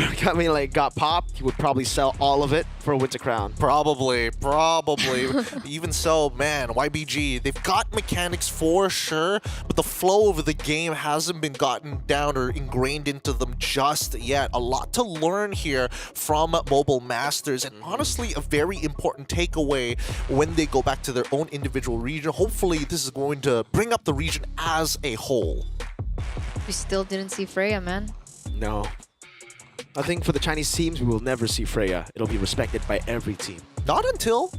popped, he would probably sell all of it for a Winter Crown. Probably. Even so, man, YBG, they've got mechanics for sure, but the flow of the game hasn't been gotten down or ingrained into them just yet. A lot to learn here from Mobile Masters, and honestly, a very important takeaway when they go back to their own individual region. Hopefully, this is going to bring up the region as a whole. We still didn't see Freya, man. No. I think for the Chinese teams, we will never see Freya. It'll be respected by every team. Not until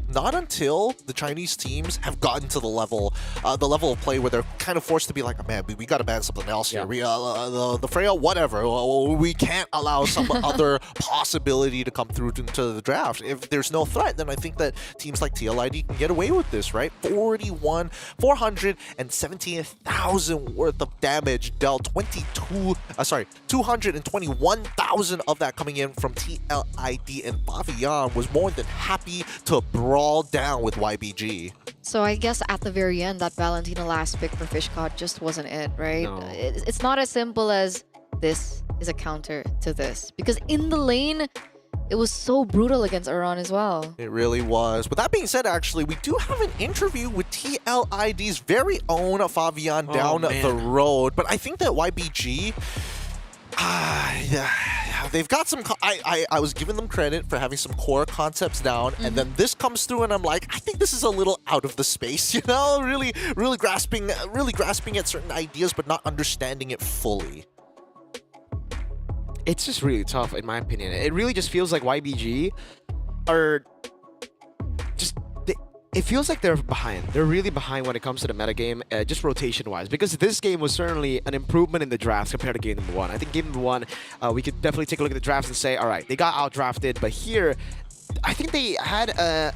the Chinese teams have gotten to the level of play where they're kind of forced to be like, oh, man, we got to ban something else here. We, the Freya, whatever. We can't allow some other possibility to come through into the draft. If there's no threat, then I think that teams like TLID can get away with this, right? 417,000 worth of damage dealt. 221,000 of that coming in from TLID, and Favian was more than happy to brawl down with YBG. So I guess at the very end, that Valentina last pick for Fishcott just wasn't it, right? No. It's not as simple as this is a counter to this. Because in the lane, it was so brutal against Uran as well. It really was. With that being said, actually, we do have an interview with TLID's very own Favian down the road. But I think that YBG... they've got some... I was giving them credit for having some core concepts down, and then this comes through, and I'm like, I think this is a little out of the space, you know? Really grasping at certain ideas, but not understanding it fully. It's just really tough, in my opinion. It really just feels like YBG are just... It feels like they're behind. They're really behind when it comes to the metagame, just rotation-wise. Because this game was certainly an improvement in the drafts compared to game number one. I think game number one, we could definitely take a look at the drafts and say, all right, they got out-drafted. But here, I think they had a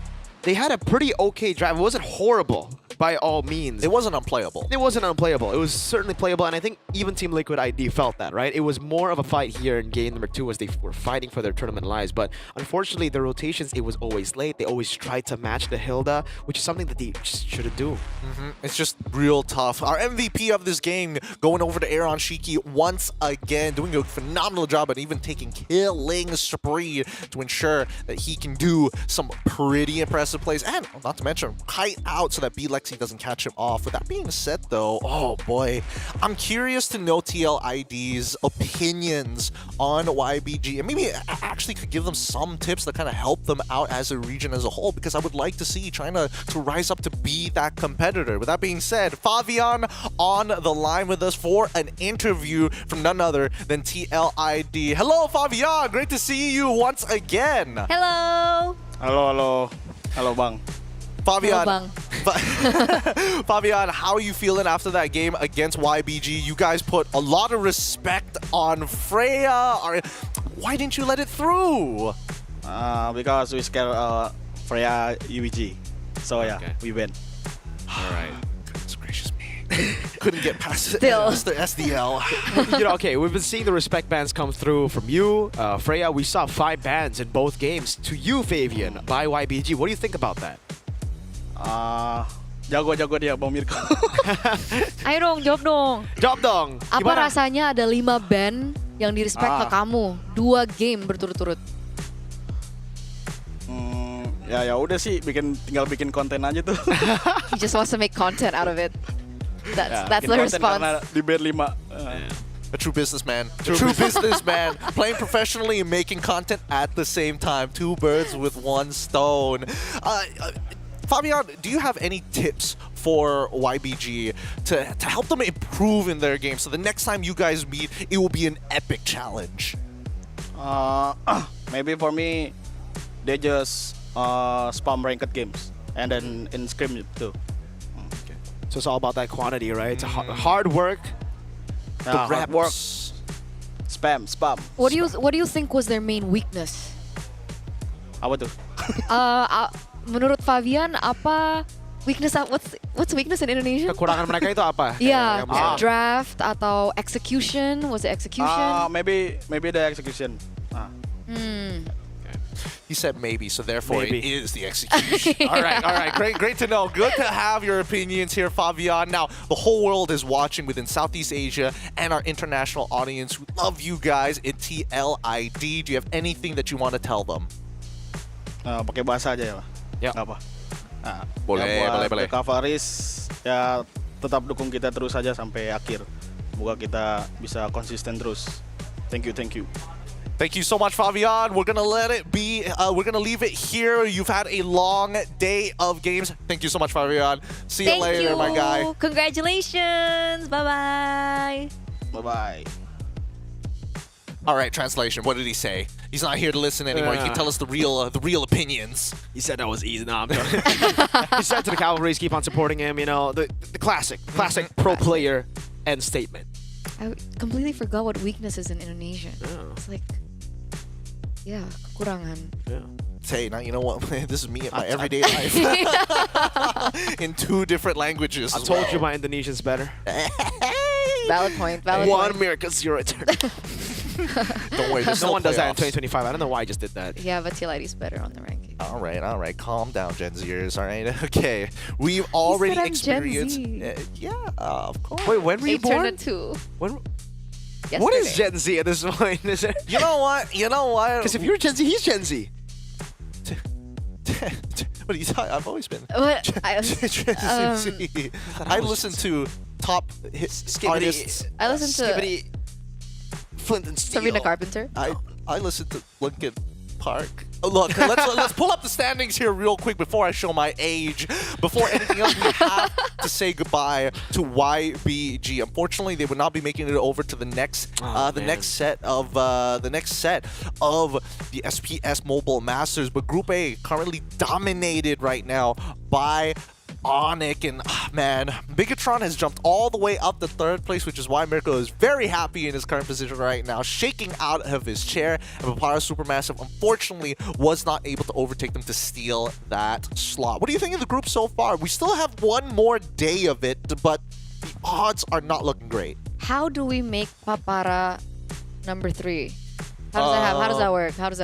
pretty okay draft. It wasn't horrible by all means. It wasn't unplayable. It wasn't unplayable. It was certainly playable, and I think even Team Liquid ID felt that, right? It was more of a fight here in game number two as they were fighting for their tournament lives, but unfortunately, the rotations, it was always late. They always tried to match the Hilda, which is something that they just shouldn't do. It's just real tough. Our MVP of this game going over to Aaron Shiki once again, doing a phenomenal job and even taking killing spree to ensure that he can do some pretty impressive plays, and not to mention kite out so that B-Lexi doesn't catch him off. With that being said, though, oh boy, I'm curious to know TLID's opinions on YBG, and maybe I actually could give them some tips that kind of help them out as a region as a whole, because I would like to see China to rise up to be that competitor. With that being said, Favian on the line with us for an interview from none other than TLID. Hello, Favian. Great to see you once again. Hello. Hello, Bang. Favian, Favian, how are you feeling after that game against YBG? You guys put a lot of respect on Freya. Why didn't you let it through? Because we scared Freya UVG. So yeah, we win. All right. Goodness gracious me. Couldn't get past Still. the SDL. You know, okay, we've been seeing the respect bans come through from you, Freya. We saw 5 bans in both games to you, Favian, by YBG. What do you think about that? Jago dia Bang Mirko. Ayo dong, jawab dong. Jawab dong. Apa Gimana? rasanya ada 5 band yang di-respect ke kamu 2 game berturut-turut? Ya udah sih, tinggal bikin konten aja tuh. He just wants to make content out of it. That's the response. Karena di band 5. A true businessman. True businessman. Playing professionally and making content at the same time. 2 birds with 1 stone. Fabian, do you have any tips for YBG to help them improve in their game so the next time you guys meet, it will be an epic challenge? Maybe for me, they just spam ranked games and then in scrim too. Okay. So it's all about that quantity, right? It's hard work. Hard work. Spam. What do you think was their main weakness? Apa tuh? Menurut Fabian, apa weakness? What's weakness in Indonesia? Kekurangan mereka itu apa? Yeah, Yang bisa- draft atau execution? Was it execution? Maybe the execution. He said maybe, so therefore Maybe. it is the execution. all right. Great to know. Good to have your opinions here, Fabian. Now, the whole world is watching within Southeast Asia and our international audience. We love you guys in TLID. Do you have anything that you want to tell them? Pakai bahasa aja ya, Pak? Ya. Nggak apa? Boleh. Buat Kavaris, ya tetap dukung kita terus saja sampai akhir. Semoga kita bisa konsisten terus. Thank you. Thank you so much, Fabian. We're gonna let it be. We're gonna leave it here. You've had a long day of games. Thank you so much, Fabian. See you later, my guy. Congratulations. Bye-bye. Bye-bye. All right, translation. What did he say? He's not here to listen anymore. He can tell us the real opinions. He said that was easy. No, I'm joking. He said to the Cavalries, keep on supporting him. You know, the classic pro player end statement. I completely forgot what weakness is in Indonesian. It's like, yeah, kekurangan. Hey, now you know what? This is me in my everyday life. In 2 different languages. I told you my Indonesian's better. Valid point. One American zero return. Don't worry, there's no one does that in playoffs. 2025. I don't know why I just did that. Yeah, but TLID's better on the ranking. All right. Calm down, Gen Zers. All right. Okay. We've already I'm Gen experienced. Z. Yeah, of course. Wait, when were you They turned born? it 2. What is Gen Z at this point? Is it? You know what? Because if you're Gen Z, he's Gen Z. What are you talking? I've always been. What? I listen to top artists. I listen to Flint and Steel. Sabrina Carpenter. I listen to Linkin Park. Oh, look, let's pull up the standings here real quick before I show my age. Before anything else, we have to say goodbye to YBG. Unfortunately, they will not be making it over to the next next set of the SPS Mobile Masters. But Group A currently dominated right now by Onyx, and man, Bigatron has jumped all the way up to 3rd place, which is why Mirko is very happy in his current position right now, shaking out of his chair. And Papara Supermassive, unfortunately, was not able to overtake them to steal that slot. What do you think of the group so far? We still have one more day of it, but the odds are not looking great. How do we make Papara number 3? How does that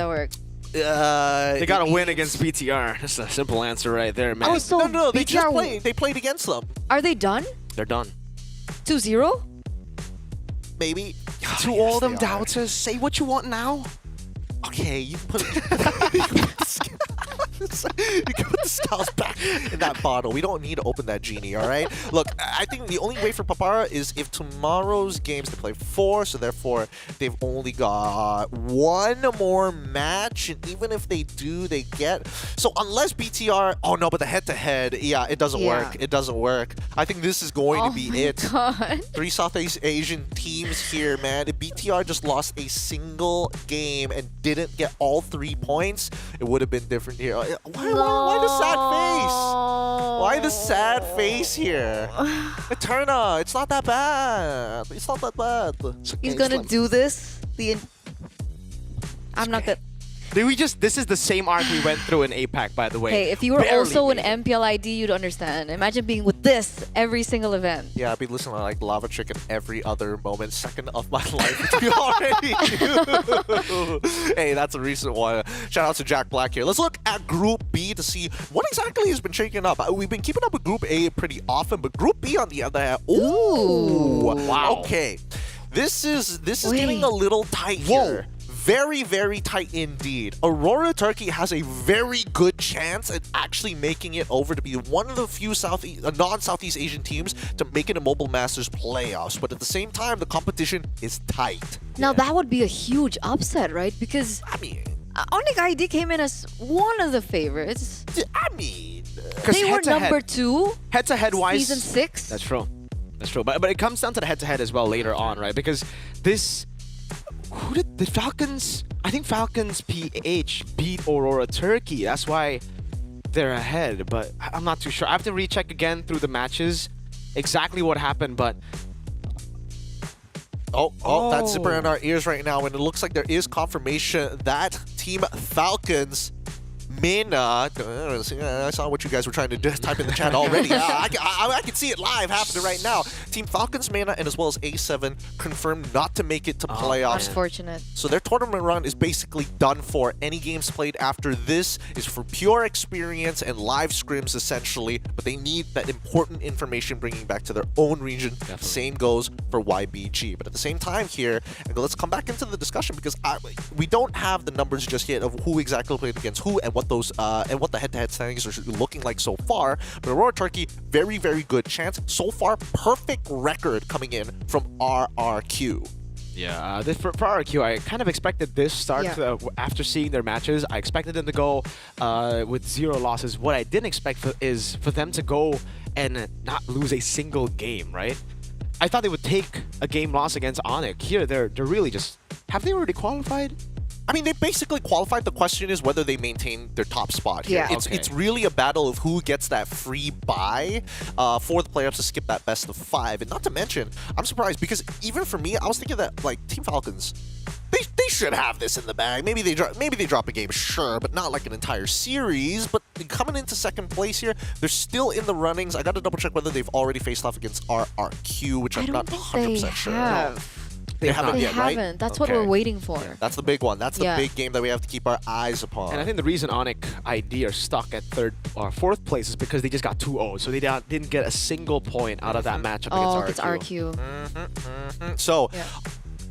work? They got to win against BTR. That's a simple answer right there, man. Oh, so No, they BTR just played. They played against them. Are they done? They're done. 2-0? Maybe. To all them doubters, say what you want now. Okay, you can put you can put the scouts back in that bottle. We don't need to open that genie, all right? Look, I think the only way for Papara is if tomorrow's games, they play 4, so therefore they've only got 1 more match, and even if they do, they get... So unless BTR... Oh no, but the head-to-head, yeah, it doesn't work. It doesn't work. I think this is going to be it. God. 3 Southeast Asian teams here, man. If BTR just lost a single game and didn't get all 3 points, it would have been different here. Why the sad face? Why the sad face here? Eterna, it's not that bad. It's not that bad. He's gonna do this. I'm not gonna. This is the same arc we went through in APAC, by the way. Hey, if you were Barely also an made it. MPLID, you'd understand. Imagine being with this every single event. Yeah, I'd be listening to like Lava Trick in every other second of my life, which we already do. Hey, that's a recent one. Shout out to Jack Black here. Let's look at Group B to see what exactly has been shaking up. We've been keeping up with Group A pretty often, but Group B on the other hand, ooh, wow. Okay, this is getting a little tight here. Very, very tight indeed. Aurora Turkey has a very good chance at actually making it over to be one of the few non-Southeast Asian teams to make it a Mobile Masters playoffs. But at the same time, the competition is tight. Now that would be a huge upset, right? Because I mean, Onyx ID came in as one of the favorites. I mean, they were number 2. Head-to-head wise, season 6. That's true. That's true. But it comes down to the head-to-head as well later on, right? Because this. Who did the Falcons? I think Falcons PH beat Aurora Turkey. That's why they're ahead. But I'm not too sure. I have to recheck again through the matches exactly what happened. But That zipper in our ears right now, and it looks like there is confirmation that Team Falcons Mina, I saw what you guys were trying to type in the chat already. I can see it live happening right now. Team Falcons Mina and as well as A7 confirmed not to make it to playoffs. Unfortunate. So their tournament run is basically done for. Any games played after this is for pure experience and live scrims essentially, but they need that important information bringing back to their own region. Definitely. Same goes for YBG. But at the same time here, and let's come back into the discussion because we don't have the numbers just yet of who exactly played against who and what those and what the head-to-head standings are looking like so far. But Aurora Turkey, very, very good chance. So far, perfect record coming in from RRQ. Yeah, for RRQ, I kind of expected this start after seeing their matches. I expected them to go with 0 losses. What I didn't expect is for them to go and not lose a single game, right? I thought they would take a game loss against Onyx. Here, they're really just... Have they already qualified? I mean, they basically qualified. The question is whether they maintain their top spot here. Yeah. It's really a battle of who gets that free bye for the playoffs to skip that best of 5. And not to mention, I'm surprised because even for me, I was thinking that like Team Falcons, they should have this in the bag. Maybe they drop a game, sure, but not like an entire series. But coming into second place here, they're still in the runnings. I got to double check whether they've already faced off against RRQ, which I'm not 100% sure. They haven't yet, right? That's what we're waiting for. Yeah, that's the big one. That's the big game that we have to keep our eyes upon. And I think the reason Onyx ID are stuck at 3rd or 4th place is because they just got 2-0. So they didn't get a single point out of that matchup against RQ. So,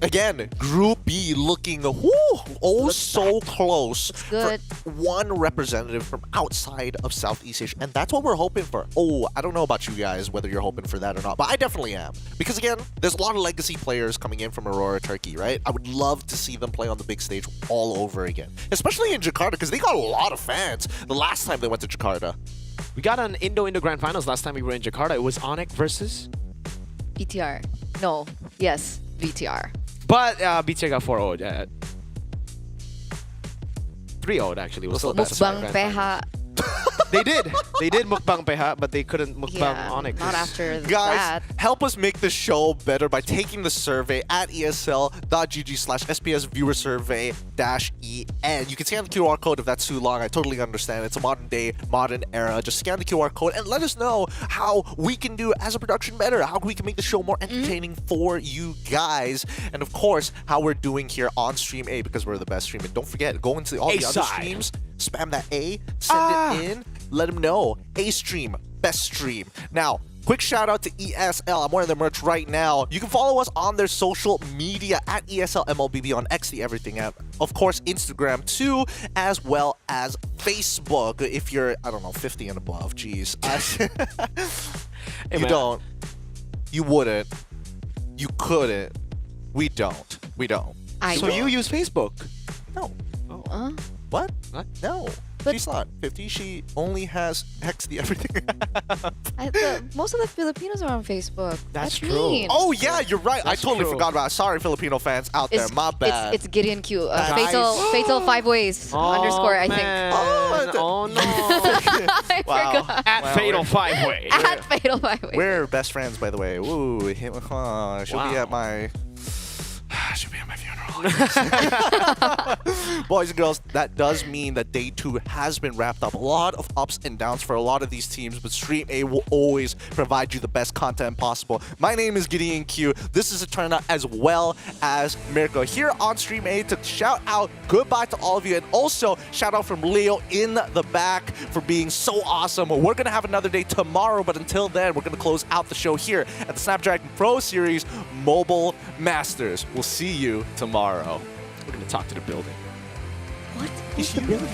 again, Group B looking so close for one representative from outside of Southeast Asia. And that's what we're hoping for. I don't know about you guys, whether you're hoping for that or not, but I definitely am. Because again, there's a lot of legacy players coming in from Aurora Turkey, right? I would love to see them play on the big stage all over again. Especially in Jakarta, because they got a lot of fans the last time they went to Jakarta. We got an Indo Grand Finals last time we were in Jakarta. It was Onyx versus... BTR. No. Yes. BTR. But BTR got 4-0. 3-0 actually. Was still Mukbang PH. They did mukbang PH, but they couldn't mukbang Onyx. Not after Guys, that. help us make the show better by taking the survey at esl.gg/SPS viewer survey-EN. You can scan the QR code if that's too long. I totally understand. It's a modern day, modern era. Just scan the QR code and let us know how we can do as a production better, how we can make the show more entertaining for you guys, and of course, how we're doing here on Stream A because we're the best stream. And don't forget, go into all the other streams, spam that A, send it in, let them know. A stream, best stream. Now, quick shout out to ESL. I'm wearing their merch right now. You can follow us on their social media at ESL MLBB on X, the everything app. Of course, Instagram too, as well as Facebook. If you're, I don't know, 50 and above, geez. You don't. You wouldn't. You couldn't. We don't. So you use Facebook? No. What? No. But she's not 50. She only has X the everything. Most of the Filipinos are on Facebook. That's true. mean. Oh yeah, you're right. I totally forgot about it. Sorry, Filipino fans out there. My bad. It's Gideon Q. Fatal 5 ways underscore, I think. Oh no. I forgot. At Fatal 5 Way. At Fatal 5 Ways. We're best friends, by the way. Ooh, she'll be at my... She'll be at my funeral. Boys and girls, that does mean that day 2 has been wrapped up. A lot of ups and downs for a lot of these teams, but Stream A will always provide you the best content possible. My name is Gideon Q. This is Eterna as well as Miracle here on Stream A to shout out goodbye to all of you, and also shout out from Leo in the back for being so awesome. We're going to have another day tomorrow, but until then, we're going to close out the show here at the Snapdragon Pro Series Mobile Masters. We'll see you tomorrow. We're going to talk to the building. What? Who's the building?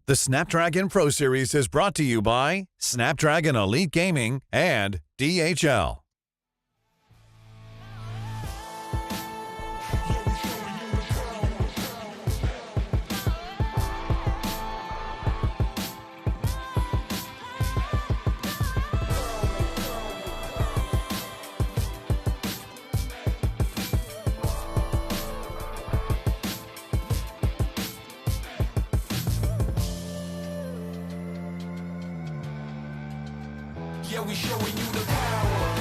The Snapdragon Pro Series is brought to you by Snapdragon Elite Gaming and DHL. Yeah, we showing you the power.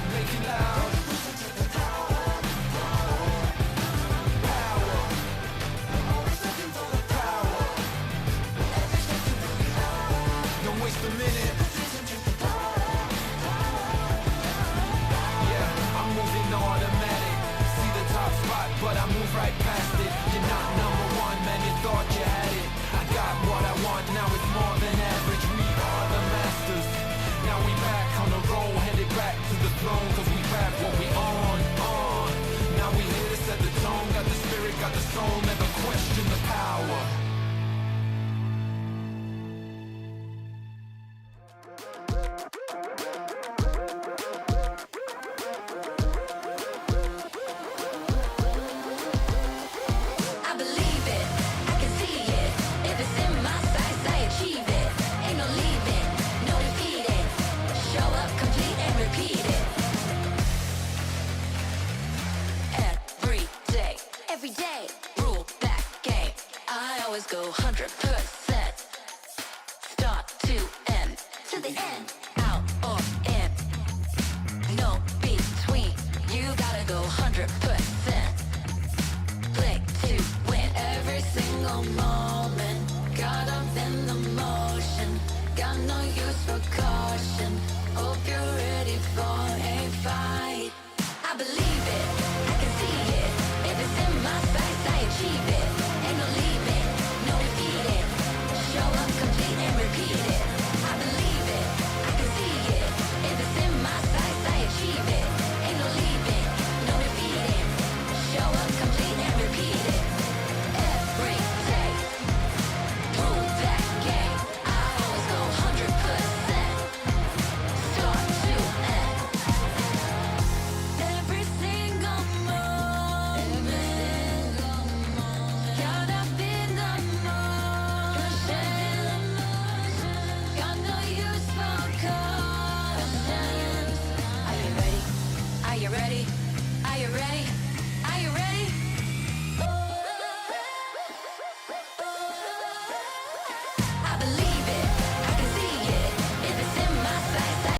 Make it loud. Power. Don't waste a minute. Yeah, I'm moving automatic. See the top spot, but I move right past it. You're not number one, man, you thought you had it. I got what I want, now it's more than average. We are the masters. Now we back on the roll, headed back to the throne, cause we rap what we on. Now we here to set the tone, got the spirit, got the soul, never question the power. I believe it, I can see it. If it's in my sights, I achieve it. Ain't no leaving, no defeating. Show up, complete and repeat it. Every day, rule that game. I always go 100%. Start to the end, out or in. No between, you gotta go 100%. Play to win every single moment.